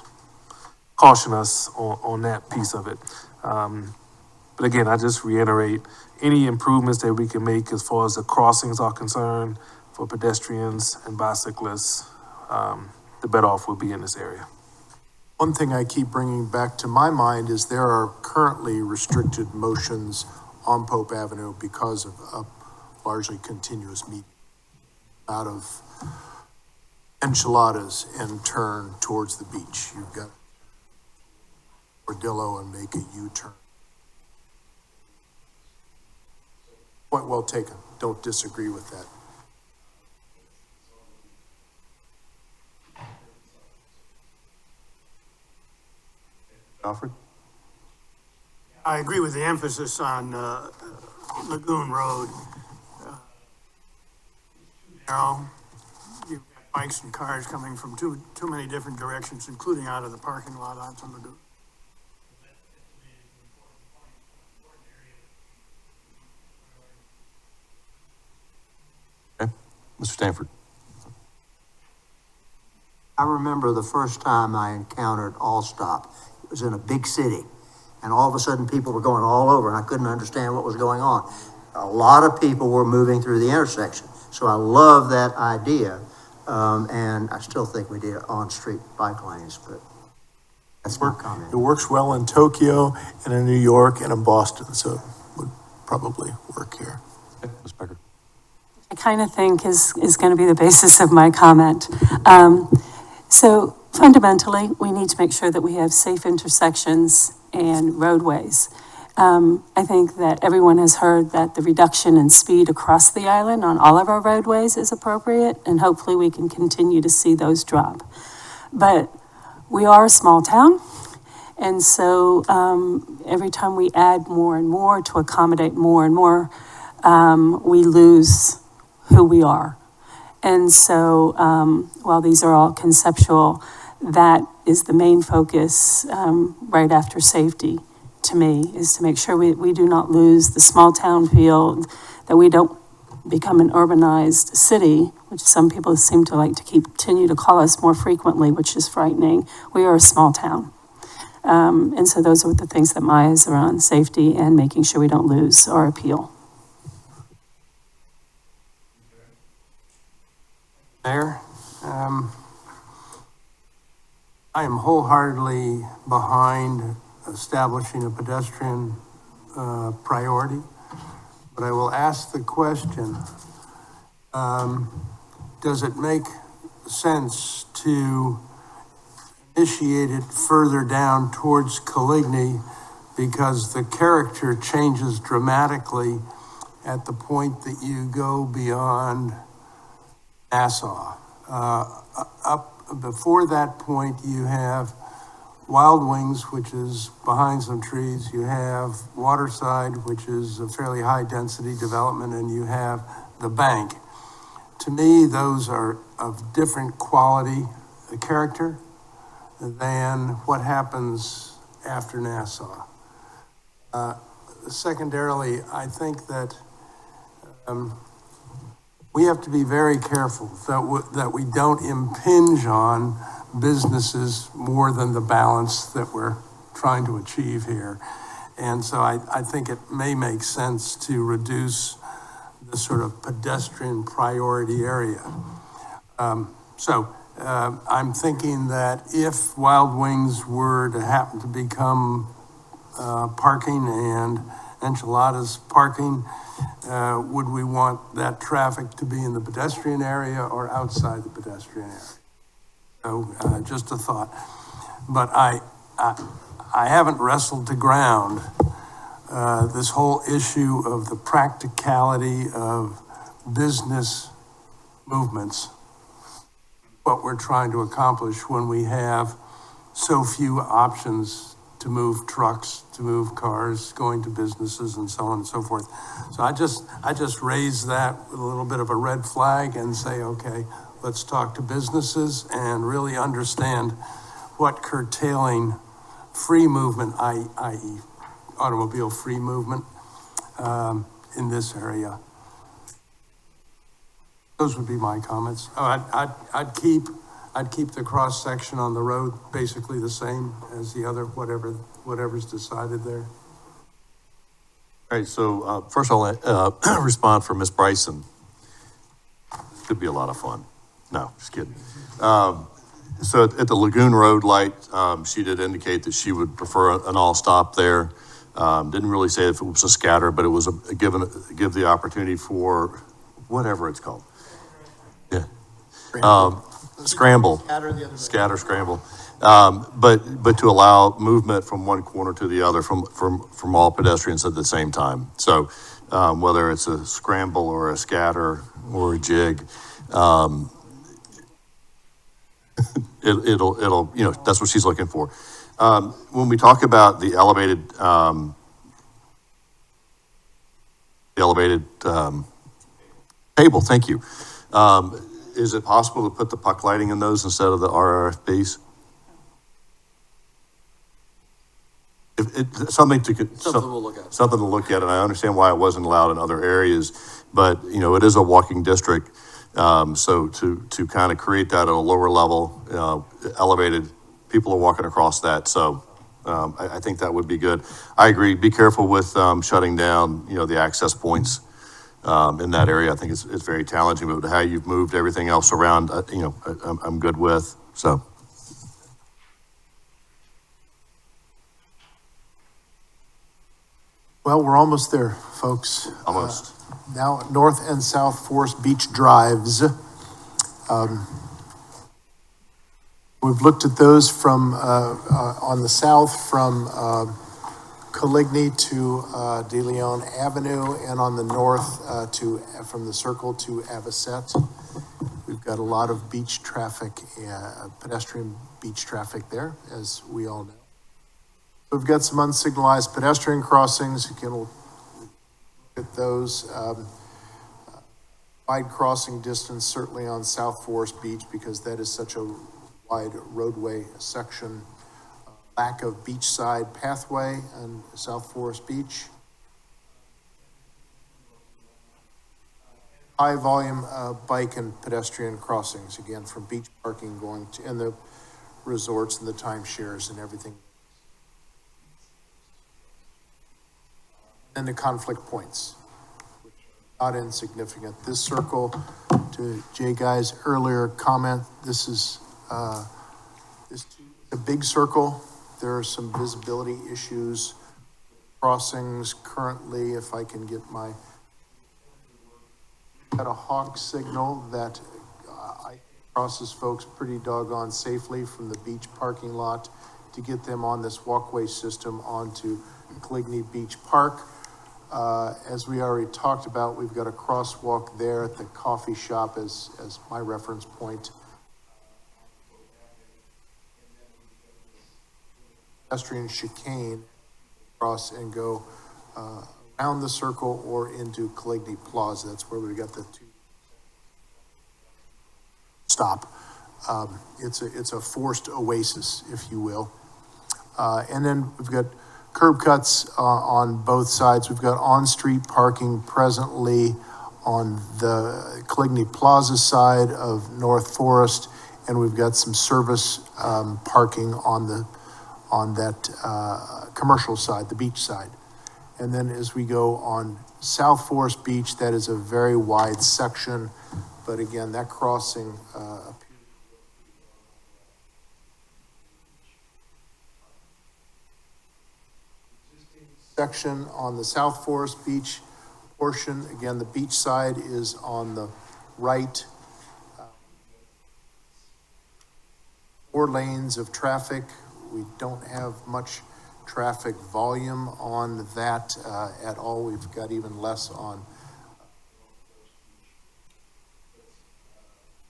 caution us on that piece of it. But again, I just reiterate, any improvements that we can make as far as the crossings are concerned for pedestrians and bicyclists, the better off we'll be in this area. One thing I keep bringing back to my mind is there are currently restricted motions on Pope Avenue because of a largely continuous meet out of enchiladas and turn towards the beach. You've got Ordillo and make a U-turn. Point well taken. Don't disagree with that. Alfred? I agree with the emphasis on, Lagoon Road. Narrow, you've got bikes and cars coming from too many different directions, including out of the parking lot onto Lagoon. Okay, Mr. Stanford? I remember the first time I encountered All Stop. It was in a big city, and all of a sudden people were going all over, and I couldn't understand what was going on. A lot of people were moving through the intersection, so I love that idea, and I still think we need on-street bike lanes, but that's my comment. It works well in Tokyo and in New York and in Boston, so it would probably work here. Okay, Ms. Becker? I kind of think is going to be the basis of my comment. So fundamentally, we need to make sure that we have safe intersections and roadways. I think that everyone has heard that the reduction in speed across the island on all of our roadways is appropriate, and hopefully we can continue to see those drop. But we are a small town, and so every time we add more and more to accommodate more and more, we lose who we are. And so while these are all conceptual, that is the main focus right after safety to me, is to make sure we do not lose the small town feel, that we don't become an urbanized city, which some people seem to like to continue to call us more frequently, which is frightening. We are a small town. And so those are the things that my eyes are on, safety and making sure we don't lose our appeal. Mayor, I am wholeheartedly behind establishing a pedestrian priority, but I will ask the question, does it make sense to initiate it further down towards Coligny, because the character changes dramatically at the point that you go beyond Nassau. Up before that point, you have Wild Wings, which is behind some trees. You have Waterside, which is a fairly high-density development, and you have the bank. To me, those are of different quality, character, than what happens after Nassau. Secondarily, I think that we have to be very careful that we don't impinge on businesses more than the balance that we're trying to achieve here. And so I think it may make sense to reduce the sort of pedestrian priority area. I'm thinking that if Wild Wings were to happen to become parking and Enchiladas parking, would we want that traffic to be in the pedestrian area or outside the pedestrian area? So just a thought. But I haven't wrestled to ground this whole issue of the practicality of business movements, what we're trying to accomplish when we have so few options to move trucks, to move cars, going to businesses and so on and so forth. So I just raise that with a little bit of a red flag and say, okay, let's talk to businesses and really understand what curtailing free movement, i.e. automobile free movement, in this area. Those would be my comments. I'd keep the cross section on the road basically the same as the other, whatever's decided there. All right, so first I'll respond for Ms. Bryson. Could be a lot of fun. No, just kidding. So at the Lagoon Road light, she did indicate that she would prefer an all-stop there. Didn't really say if it was a scatter, but it was give the opportunity for whatever it's called. Yeah. Scramble. Scatter, scramble. But to allow movement from one corner to the other from all pedestrians at the same time. So whether it's a scramble or a scatter or a jig. It'll, you know, that's what she's looking for. When we talk about the elevated table, thank you. Is it possible to put the puck lighting in those instead of the RRFBs? Something we'll look at. Something to look at, and I understand why it wasn't allowed in other areas, but, you know, it is a walking district. So to kind of create that at a lower level, elevated, people are walking across that. So, I think that would be good. I agree. Be careful with, shutting down, you know, the access points, in that area. I think it's very challenging, but how you've moved everything else around, you know, I'm good with, so. Well, we're almost there, folks. Almost. Now, North and South Forest Beach Drives. We've looked at those from, on the south, from Coligny to De Leon Avenue, and on the north from the Circle to Avocet. We've got a lot of beach traffic, pedestrian beach traffic there, as we all know. We've got some unsignalized pedestrian crossings. Again, we'll look at those. Wide crossing distance, certainly on South Forest Beach, because that is such a wide roadway section. Lack of beachside pathway on South Forest Beach. High volume bike and pedestrian crossings, again, from beach parking going to, and the resorts and the timeshares and everything. And the conflict points, which are not insignificant. This circle, to Jay Guy's earlier comment, this is a big circle. There are some visibility issues, crossings currently, if I can get my, got a hawk signal that crosses folks pretty doggone safely from the beach parking lot to get them on this walkway system onto Coligny Beach Park. As we already talked about, we've got a crosswalk there at the coffee shop as my reference point. Pedestrian chicane cross and go around the circle or into Coligny Plaza. That's where we got the two stop. It's a forced oasis, if you will. And then we've got curb cuts on both sides. We've got on-street parking presently on the Coligny Plaza side of North Forest, and we've got some service parking on that commercial side, the beach side. And then as we go on South Forest Beach, that is a very wide section, but again, that crossing section on the South Forest Beach portion. Again, the beach side is on the right. 4 lanes of traffic. We don't have much traffic volume on that at all. We've got even less on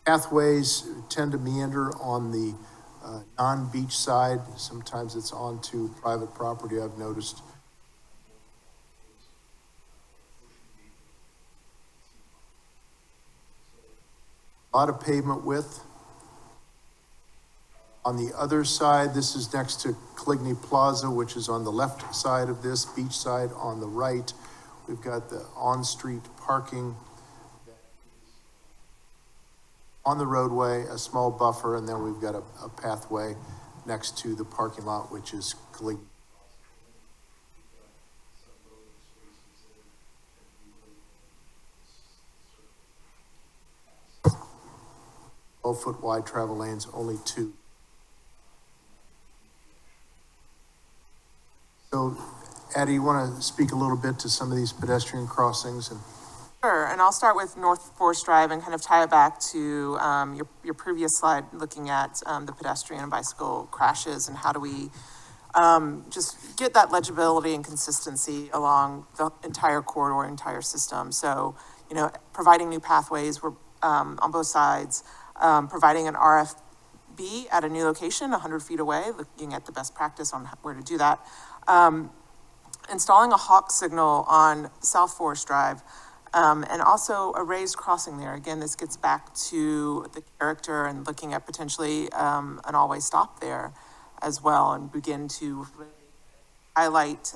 pathways. Tend to meander on the non-beach side. Sometimes it's onto private property, I've noticed. A lot of pavement width. On the other side, this is next to Coligny Plaza, which is on the left side of this, beach side on the right. We've got the on-street parking on the roadway, a small buffer, and then we've got a pathway next to the parking lot, which is Coligny. 12-foot wide travel lanes, only 2. So, Addie, you want to speak a little bit to some of these pedestrian crossings? Sure, and I'll start with North Forest Drive and kind of tie it back to your previous slide, looking at the pedestrian and bicycle crashes and how do we just get that legibility and consistency along the entire corridor, entire system. So, you know, providing new pathways on both sides, providing an RFB at a new location, 100 feet away, looking at the best practice on where to do that. Installing a hawk signal on South Forest Drive, and also a raised crossing there. Again, this gets back to the character and looking at potentially an all-way stop there as well, and begin to highlight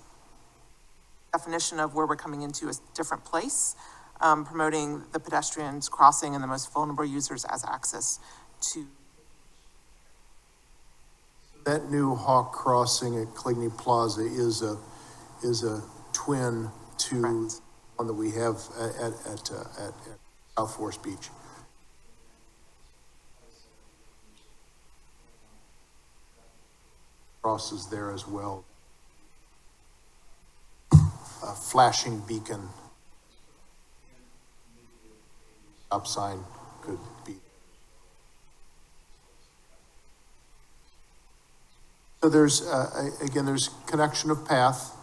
definition of where we're coming into a different place, promoting the pedestrians crossing and the most vulnerable users as access to. That new Hawk crossing at Coligny Plaza is a twin to Correct. one that we have at South Forest Beach. Crosses there as well. A flashing beacon. Stop sign could be. So there's, again, there's connection of path.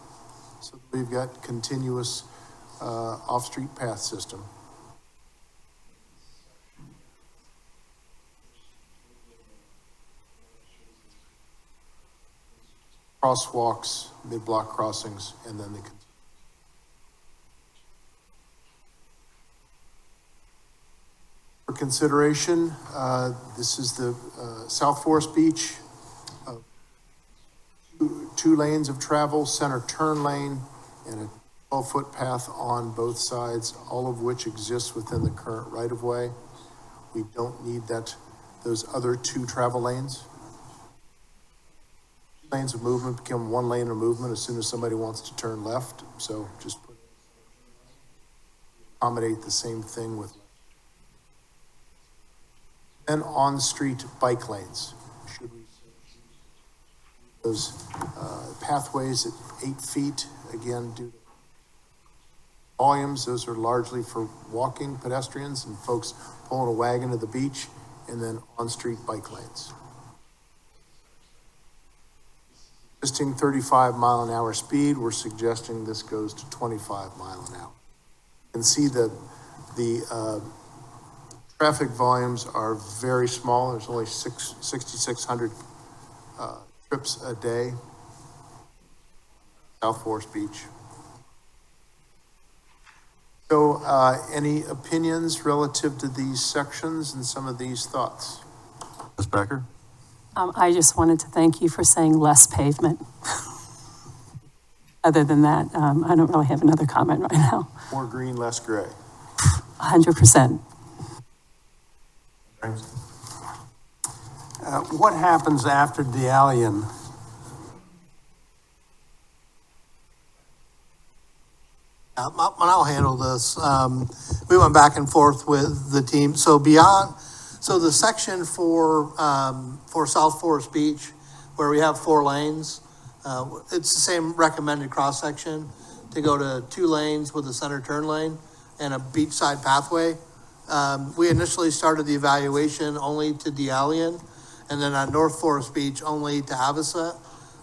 So we've got continuous off-street path system. Crosswalks, mid-block crossings, and then the. For consideration, this is the South Forest Beach. Two lanes of travel, center turn lane, and a 12-foot path on both sides, all of which exists within the current right-of-way. We don't need those other two travel lanes. Lanes of movement become one lane of movement as soon as somebody wants to turn left. So just accommodate the same thing with. And on-street bike lanes. Should we those pathways at 8 feet, again, due to volumes, those are largely for walking pedestrians and folks pulling a wagon to the beach, and then on-street bike lanes. Existing 35-mile-an-hour speed, we're suggesting this goes to 25 mile an hour. You can see that the traffic volumes are very small. There's only 6,600 trips a day. South Forest Beach. So any opinions relative to these sections and some of these thoughts? Ms. Becker? I just wanted to thank you for saying less pavement. Other than that, I don't really have another comment right now. More green, less gray. 100%. What happens after Dealian? I'll handle this. We went back and forth with the team. So the section for South Forest Beach, where we have 4 lanes, it's the same recommended cross-section to go to 2 lanes with a center turn lane and a beachside pathway. We initially started the evaluation only to Dealian, and then on North Forest Beach only to Avocet.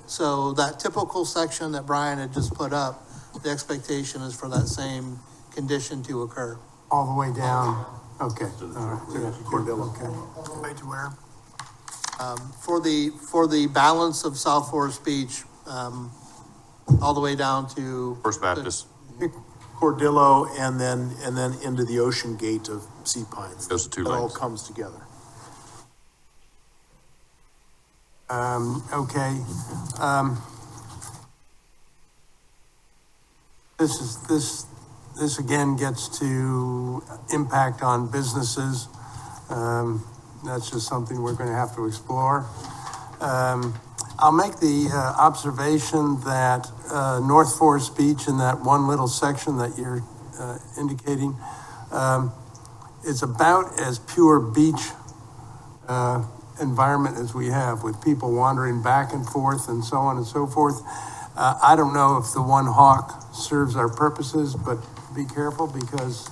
So that typical section that Brian had just put up, the expectation is for that same condition to occur. All the way down? Okay. All right. Cordillo. Okay. Way to where? For the balance of South Forest Beach, all the way down to. First Baptist. Cordillo, and then into the ocean gate of Sea Pines. Those are 2 It all lanes. comes together. Okay. This again gets to impact on businesses. That's just something we're going to have to explore. I'll make the observation that North Forest Beach, in that one little section that you're indicating, is about as pure beach environment as we have, with people wandering back and forth and so on and so forth. I don't know if the one hawk serves our purposes, but be careful, because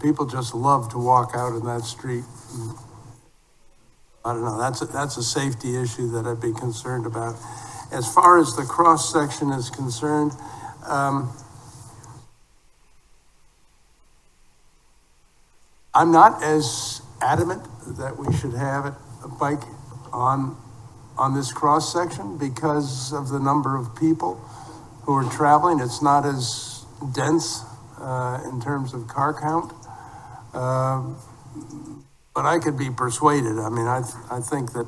people just love to walk out in that street. I don't know, that's a safety issue that I'd be concerned about. As far as the cross-section is concerned, I'm not as adamant that we should have a bike on this cross-section because of the number of people who are traveling. It's not as dense in terms of car count. But I could be persuaded. I mean, I think that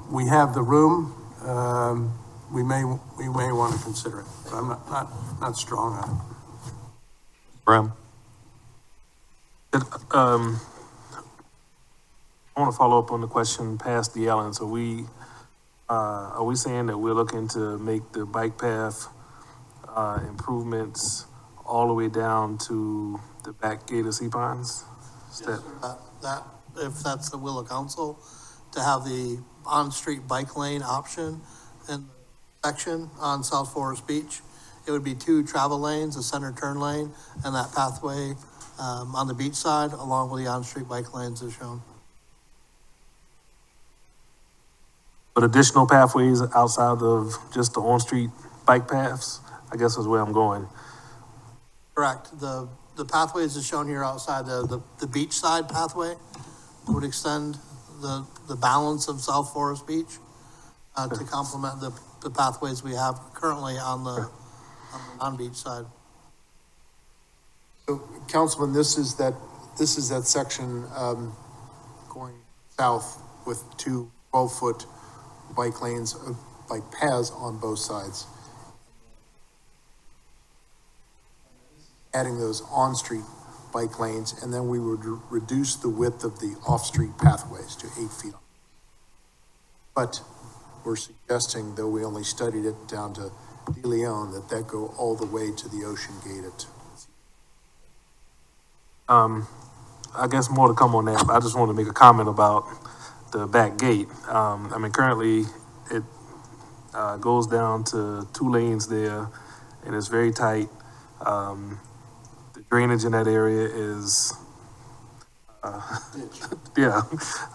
we have the room. We may want to consider it, but I'm not strong on it. Brown? I want to follow up on the question past the Ellen. So are we saying that we're looking to make the bike path improvements all the way down to the back gate of Sea Pines? That, if that's the will of council, to have the on-street bike lane option in the section on South Forest Beach. It would be 2 travel lanes, a center turn lane, and that pathway on the beach side, along with the on-street bike lanes as shown. But additional pathways outside of just the on-street bike paths, I guess is where I'm going. Correct. The pathways as shown here outside, the beach side pathway would extend the balance of South Forest Beach to complement the pathways we have currently on the non-beach side. So, Councilman, this is that section, going south with 2 12-foot bike lanes, bike paths on both sides. Adding those on-street bike lanes, and then we would reduce the width of the off-street pathways to 8 feet. But we're suggesting, though we only studied it down to De Leon, that go all the way to the Ocean Gate at. I guess more to come on that, but I just want to make a comment about the back gate. I mean, currently it goes down to 2 lanes there, and it's very tight. The drainage in that area is,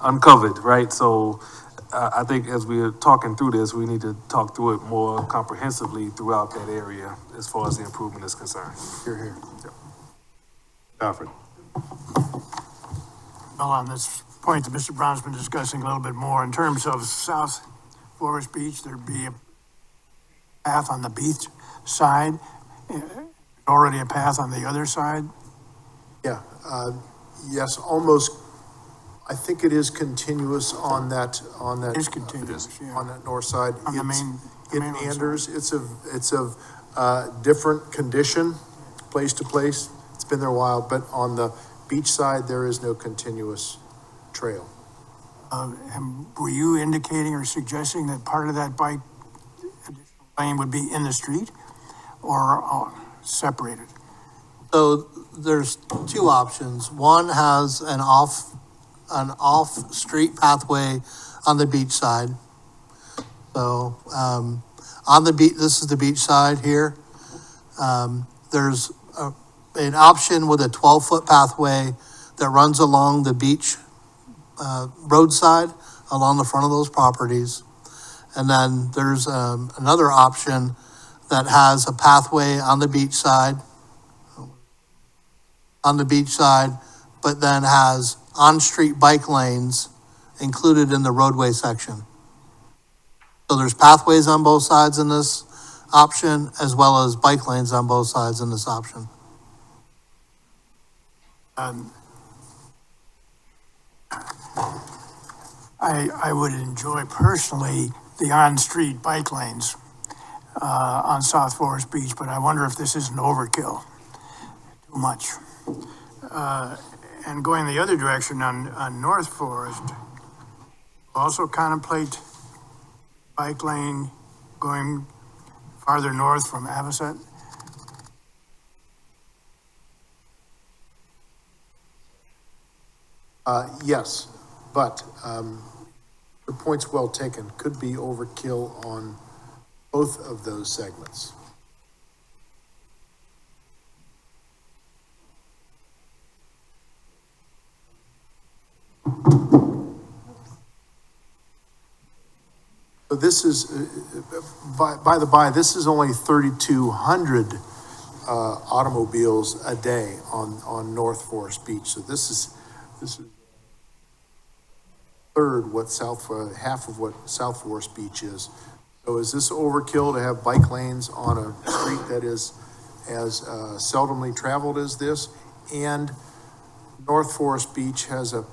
uncovered, right? So I think as we're talking through this, we need to talk through it more comprehensively throughout that area as far as the improvement is concerned. Here. Yeah. Alfred? Well, on this point that Mr. Brown's been discussing a little bit more, in terms of South Forest Beach, there'd be a path on the beach side, already a path on the other side. Yeah, yes, almost, I think it is continuous on that. It is continuous, yeah. On that north side. On the main It meanders, it's of different condition, place to place. It's been there a while, but on the beach side, there is no continuous trail. And were you indicating or suggesting that part of that bike lane would be in the street or separated? So there's 2 options. One has an off-street pathway on the beach side. So, on the beach, this is the beach side here. There's an option with a 12-foot pathway that runs along the beach roadside along the front of those properties. And then there's another option that has a pathway on the beach side, but then has on-street bike lanes included in the roadway section. So there's pathways on both sides in this option, as well as bike lanes on both sides in this option. I would enjoy personally the on-street bike lanes on South Forest Beach, but I wonder if this isn't overkill, too much. And going the other direction on North Forest, also contemplate bike lane going farther north from Avocet? Yes, but the point's well taken. Could be overkill on both of those segments. So this is, by the by, this is only 3,200 automobiles a day on North Forest Beach. So this is third what half of what South Forest Beach is. So is this overkill to have bike lanes on a street that is as seldomly traveled as this? And North Forest Beach has a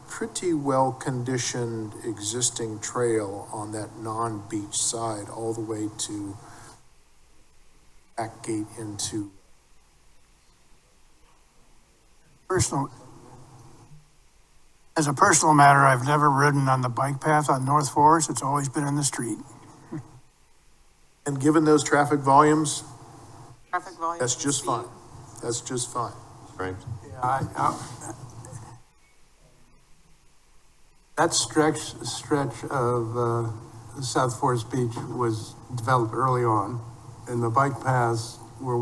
pretty well-conditioned existing trail on that non-beach side all the way to back gate into. As a personal matter, I've never ridden on the bike path on North Forest. It's always been in the street. And given those traffic volumes, Traffic volume. that's just fine. That's just fine. Right? That stretch of South Forest Beach was developed early on, and the bike paths were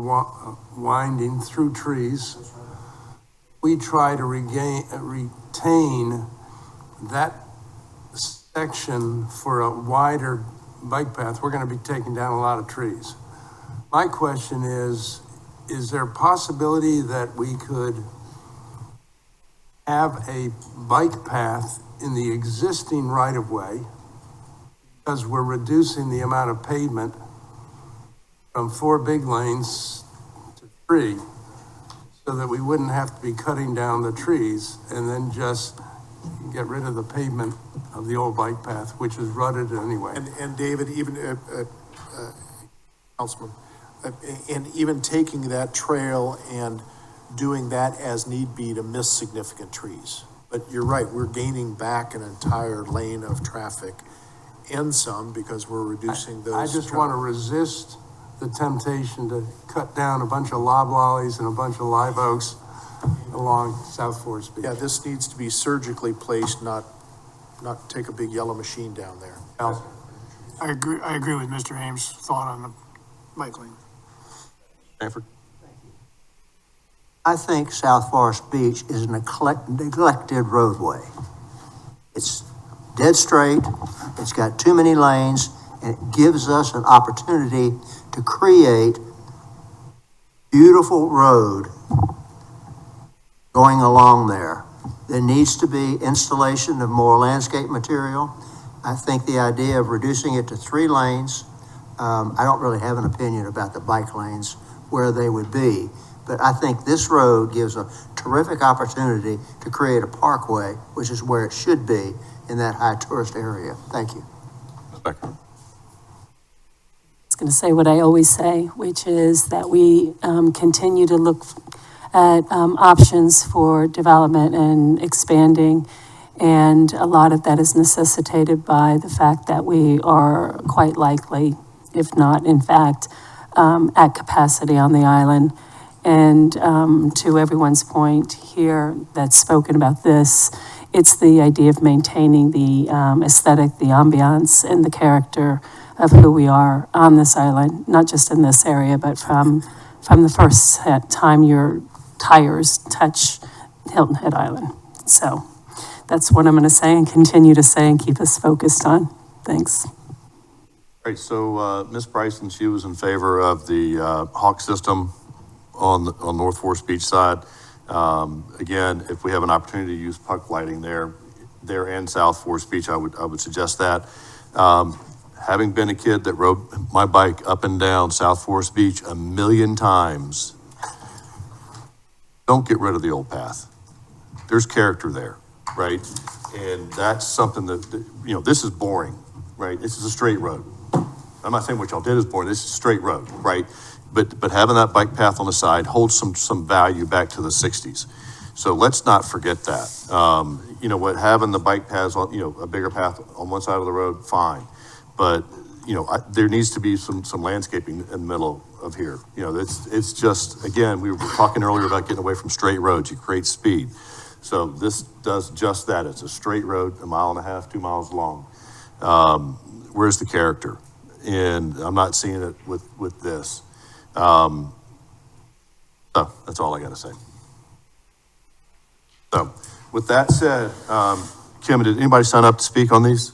winding through trees. We try to retain that section for a wider bike path. We're going to be taking down a lot of trees. My question is there a possibility that we could have a bike path in the existing right-of-way, because we're reducing the amount of pavement from 4 big lanes to 3, so that we wouldn't have to be cutting down the trees and then just get rid of the pavement of the old bike path, which is rutted anyway. And David, even, Councilman, and even taking that trail and doing that as need be to miss significant trees. But you're right, we're gaining back an entire lane of traffic and some because we're reducing those. I just want to resist the temptation to cut down a bunch of loblollies and a bunch of live oaks along South Forest Beach. Yeah, this needs to be surgically placed, not take a big yellow machine down there. I agree with Mr. Ames' thought on the bike lane. Stanford? I think South Forest Beach is a neglected roadway. It's dead straight, it's got too many lanes, and it gives us an opportunity to create beautiful road going along there. There needs to be installation of more landscape material. I think the idea of reducing it to 3 lanes, I don't really have an opinion about the bike lanes, where they would be. But I think this road gives a terrific opportunity to create a parkway, which is where it should be in that high tourist area. Thank you. I was going to say what I always say, which is that we continue to look at options for development and expanding. And a lot of that is necessitated by the fact that we are quite likely, if not in fact, at capacity on the island. And to everyone's point here that's spoken about this, it's the idea of maintaining the aesthetic, the ambiance, and the character of who we are on this island, not just in this area, but from the first time your tires touch Hilton Head Island. So that's what I'm going to say and continue to say and keep us focused on. Thanks. All right, so Ms. Bryson, she was in favor of the Hawk system on North Forest Beach side. Again, if we have an opportunity to use puck lighting there and South Forest Beach, I would suggest that. Having been a kid that rode my bike up and down South Forest Beach 1,000,000 times, don't get rid of the old path. There's character there, right? And that's something that, you know, this is boring, right? This is a straight road. I'm not saying what y'all did is boring. This is a straight road, right? But having that bike path on the side holds some value back to the 60s. So let's not forget that. You know what, having the bike paths on, you know, a bigger path on one side of the road, fine. But, you know, there needs to be some landscaping in the middle of here. You know, it's just, again, we were talking earlier about getting away from straight roads. You create speed. So this does just that. It's a straight road, 1.5 miles, 2 miles long. Where's the character? And I'm not seeing it with this. So that's all I got to say. So with that said, Kim, did anybody sign up to speak on these?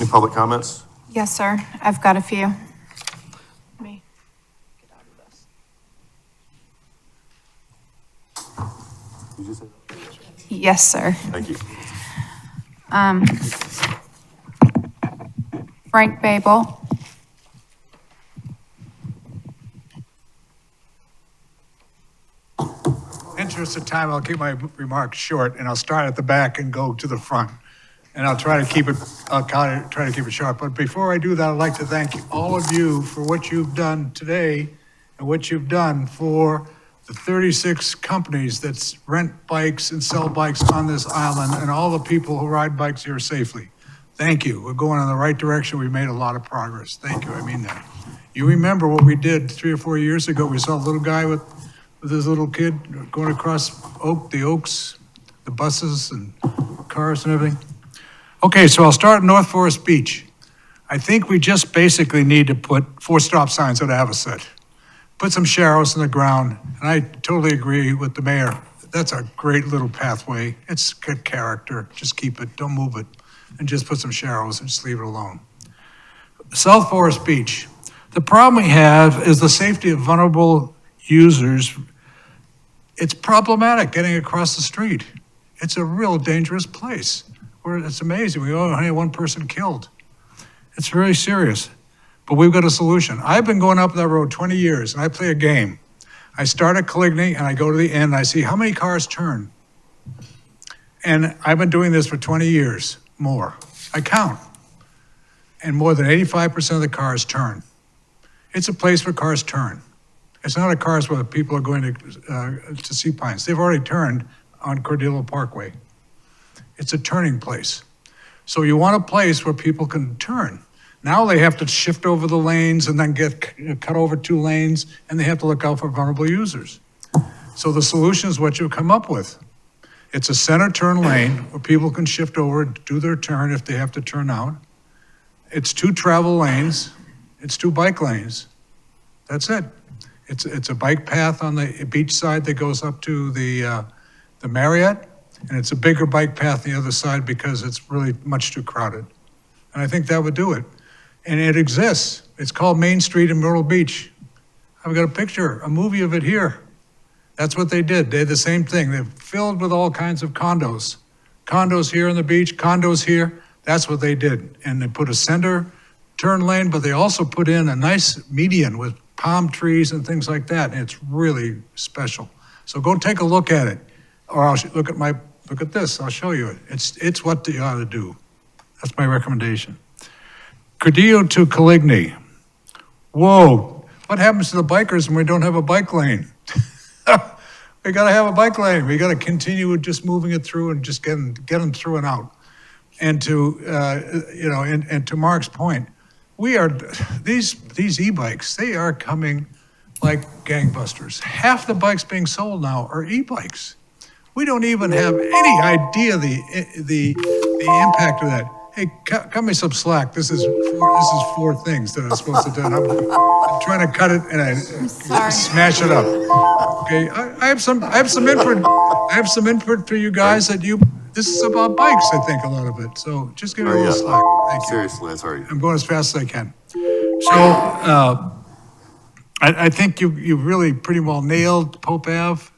Any public comments? Yes, sir. I've got a few. Let me get out of this. You just said? Yes, sir. Thank you. Frank Babel. Interest of time, I'll keep my remarks short, and I'll start at the back and go to the front. And I'll try to keep it short. But before I do that, I'd like to thank all of you for what you've done today and what you've done for the 36 companies that rent bikes and sell bikes on this island and all the people who ride bikes here safely. Thank you. We're going in the right direction. We made a lot of progress. Thank you. I mean that. You remember what we did 3 or 4 years ago? We saw a little guy with his little kid going across the Oaks, the buses and cars and everything. Okay, so I'll start at North Forest Beach. I think we just basically need to put 4 stop signs at Avocet. Put some sharrows in the ground, and I totally agree with the mayor. That's a great little pathway. It's good character. Just keep it, don't move it, and just put some sharrows and just leave it alone. South Forest Beach. The problem we have is the safety of vulnerable users. It's problematic getting across the street. It's a real dangerous place where it's amazing. We only had 1 person killed. It's very serious, but we've got a solution. I've been going up that road 20 years and I play a game. I start at Coligny and I go to the end and I see how many cars turn. And I've been doing this for 20 years, more. I count. And more than 85% of the cars turn. It's a place where cars turn. It's not a cars where people are going to Sea Pines. They've already turned on Cordillo Parkway. It's a turning place. So you want a place where people can turn. Now they have to shift over the lanes and then get cut over 2 lanes, and they have to look out for vulnerable users. So the solution is what you come up with. It's a center turn lane where people can shift over and do their turn if they have to turn out. It's 2 travel lanes. It's 2 bike lanes. That's it. It's a bike path on the beach side that goes up to the Marriott, and it's a bigger bike path on the other side because it's really much too crowded. And I think that would do it. And it exists. It's called Main Street in Myrtle Beach. I've got a picture, a movie of it here. That's what they did. They did the same thing. They're filled with all kinds of condos. Condos here on the beach, condos here. That's what they did. And they put a center turn lane, but they also put in a nice median with palm trees and things like that. And it's really special. So go take a look at it. Or I'll look at this. I'll show you it. It's what you ought to do. That's my recommendation. Cordillo to Coligny. Whoa, what happens to the bikers when we don't have a bike lane? We gotta have a bike lane. We gotta continue with just moving it through and just get them through and out. And to, and to Mark's point, these e-bikes, they are coming like gangbusters. Half the bikes being sold now are e-bikes. We don't even have any idea the impact of that. Hey, cut me some slack. This is 4 things that I'm supposed to do. And I'm trying to cut it and I smash it up. Okay, I have some input. I have some input for you guys this is about bikes, I think, a lot of it. So just give me a little slack. Thank you. Seriously, that's all right. I'm going as fast as I can. So I think you really pretty well nailed Pope Ave,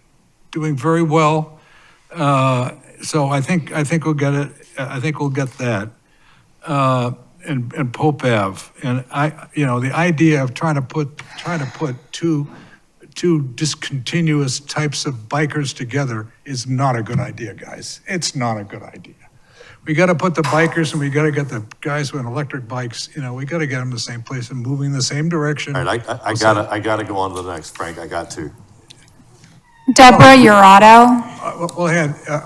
doing very well. So I think we'll get it. I think we'll get that. And Pope Ave, and the idea of trying to put 2 discontinuous types of bikers together is not a good idea, guys. It's not a good idea. We got to put the bikers and we got to get the guys with electric bikes. We got to get them the same place and moving in the same direction. All right, I gotta go on to the next, Frank. I got to. Deborah Urato.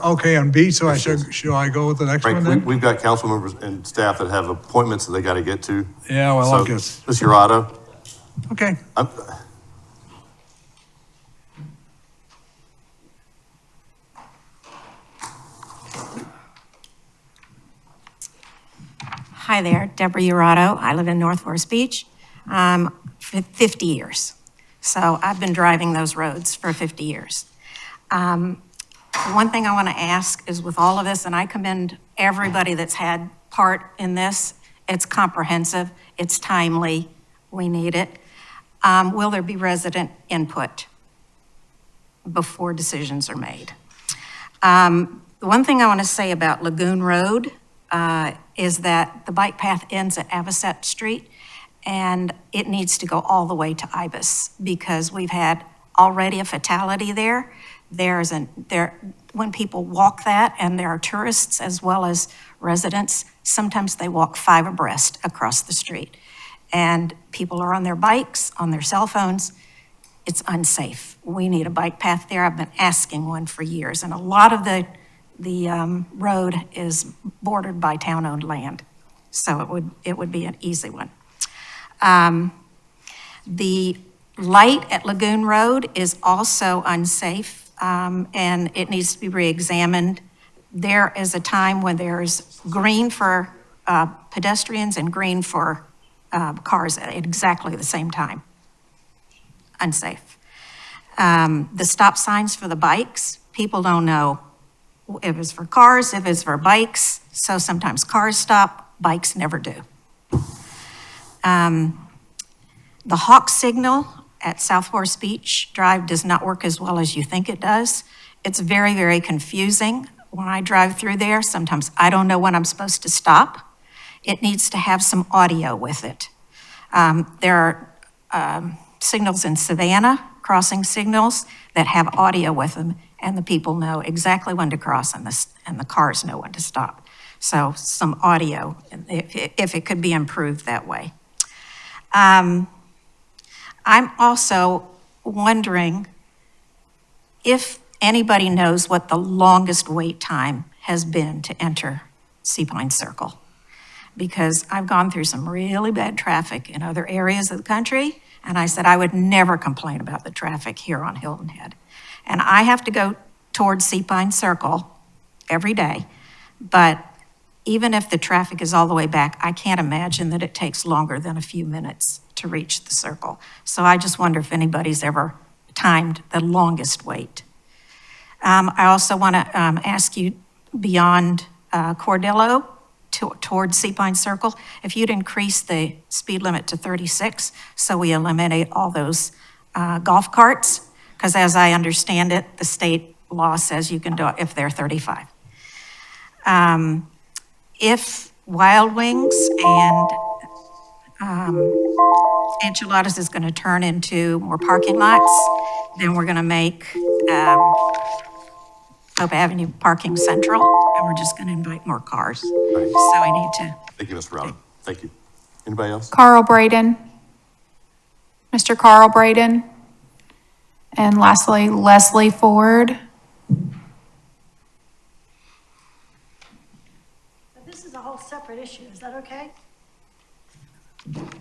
Okay, on B, so should I go with the next Frank, one then? we've got council members and staff that have appointments that they gotta get to. Yeah, well, So, I guess. this is your auto. Okay. Hi there, Deborah Urato. I live in North Forest Beach, 50 years. So I've been driving those roads for 50 years. One thing I want to ask is with all of this, and I commend everybody that's had part in this, It's comprehensive, it's timely, we need it. Will there be resident input before decisions are made? The one thing I want to say about Lagoon Road is that the bike path ends at Avocet Street, and it needs to go all the way to Ibis, because we've had already a fatality there. When people walk that, and there are tourists as well as residents, sometimes they walk 5 abreast across the street. And people are on their bikes, on their cell phones. It's unsafe. We need a bike path there. I've been asking one for years, and a lot of the road is bordered by town-owned land, so it would be an easy one. The light at Lagoon Road is also unsafe, and it needs to be re-examined. There is a time when there's green for pedestrians and green for cars at exactly the same time. Unsafe. The stop signs for the bikes, people don't know if it's for cars, if it's for bikes, so sometimes cars stop, bikes never do. The hawk signal at South Horse Beach Drive does not work as well as you think it does. It's very, very confusing. When I drive through there, sometimes I don't know when I'm supposed to stop. It needs to have some audio with it. There are signals in Savannah, crossing signals, that have audio with them, and the people know exactly when to cross, and the cars know when to stop. So some audio, if it could be improved that way. I'm also wondering if anybody knows what the longest wait time has been to enter Seapine Circle. Because I've gone through some really bad traffic in other areas of the country, and I said I would never complain about the traffic here on Hilton Head. And I have to go towards Seapine Circle every day, but even if the traffic is all the way back, I can't imagine that it takes longer than a few minutes to reach the circle. So I just wonder if anybody's ever timed the longest wait. I also want to ask you, beyond Cordillo towards Seapine Circle, if you'd increase the speed limit to 36, so we eliminate all those golf carts, because as I understand it, the state law says you can do it if they're 35. If Wild Wings and Enchiladas is going to turn into more parking lots, then we're going to make Hope Avenue parking central, and we're just going to invite more cars. Right. So I need to. Thank you, Mr. Rowden. Thank you. Anybody else? Carl Braden. Mr. Carl Braden. And lastly, Leslie Ford. This is a whole separate issue. Is that okay?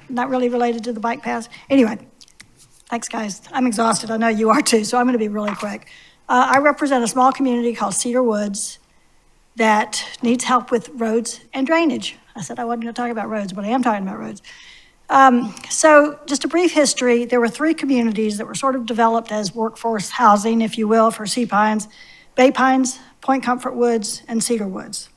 Not really related to the bike paths. Anyway, thanks, guys. I'm exhausted. I know you are too, so I'm going to be really quick. I represent a small community called Cedar Woods that needs help with roads and drainage. I said I wasn't going to talk about roads, but I am talking about roads. So just a brief history, there were 3 communities that were sort of developed as workforce housing, if you will, for Sea Pines: Bay Pines, Point Comfort Woods, and Cedar Woods.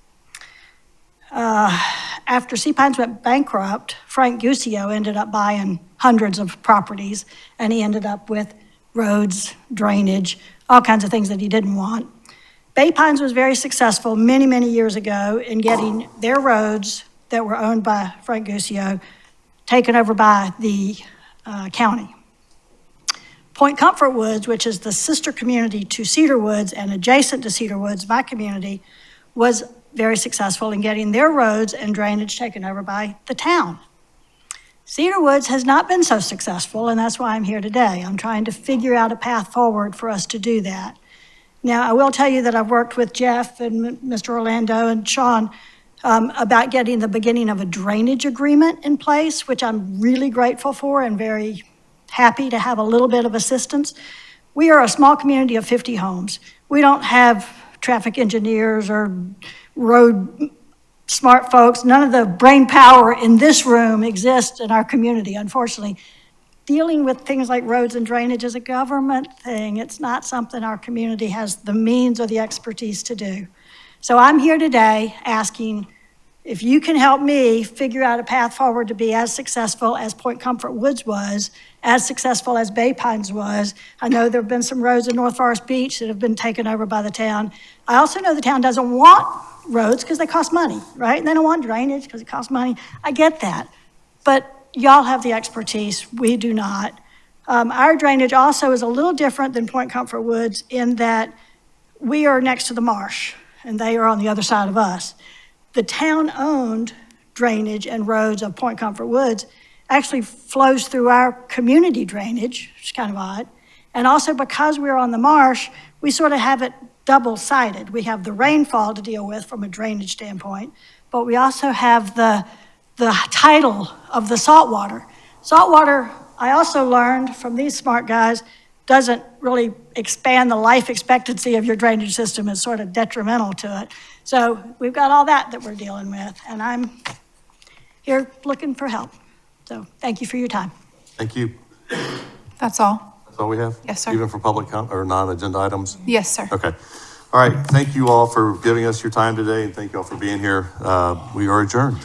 After Sea Pines went bankrupt, Frank Guscio ended up buying hundreds of properties, and he ended up with roads, drainage, all kinds of things that he didn't want. Bay Pines was very successful many, many years ago in getting their roads that were owned by Frank Guscio taken over by the county. Point Comfort Woods, which is the sister community to Cedar Woods and adjacent to Cedar Woods, my community, was very successful in getting their roads and drainage taken over by the town. Cedar Woods has not been so successful, and that's why I'm here today. I'm trying to figure out a path forward for us to do that. Now, I will tell you that I've worked with Jeff and Mr. Orlando and Sean about getting the beginning of a drainage agreement in place, which I'm really grateful for and very happy to have a little bit of assistance. We are a small community of 50 homes. We don't have traffic engineers or road smart folks. None of the brain power in this room exists in our community, unfortunately. Dealing with things like roads and drainage is a government thing. It's not something our community has the means or the expertise to do. So I'm here today asking If you can help me figure out a path forward to be as successful as Point Comfort Woods was, as successful as Bay Pines was, I know there have been some roads in North Forest Beach that have been taken over by the town. I also know the town doesn't want roads because they cost money, right? And they don't want drainage because it costs money. I get that. But y'all have the expertise, we do not. Our drainage also is a little different than Point Comfort Woods in that we are next to the marsh and they are on the other side of us. The town-owned drainage and roads of Point Comfort Woods actually flows through our community drainage, which is kind of odd. And also because we're on the marsh, we sort of have it double-sided. We have the rainfall to deal with from a drainage standpoint, but we also have the tidal of the saltwater. Saltwater, I also learned from these smart guys, doesn't really expand the life expectancy of your drainage system. It's sort of detrimental to it. So we've got all that we're dealing with, and I'm here looking for help. So thank you for your time. Thank you. That's all. That's all we have? Yes, sir. Even for public or non-agenda items? Yes, sir. Okay. All right. Thank you all for giving us your time today, and thank you all for being here. We are adjourned.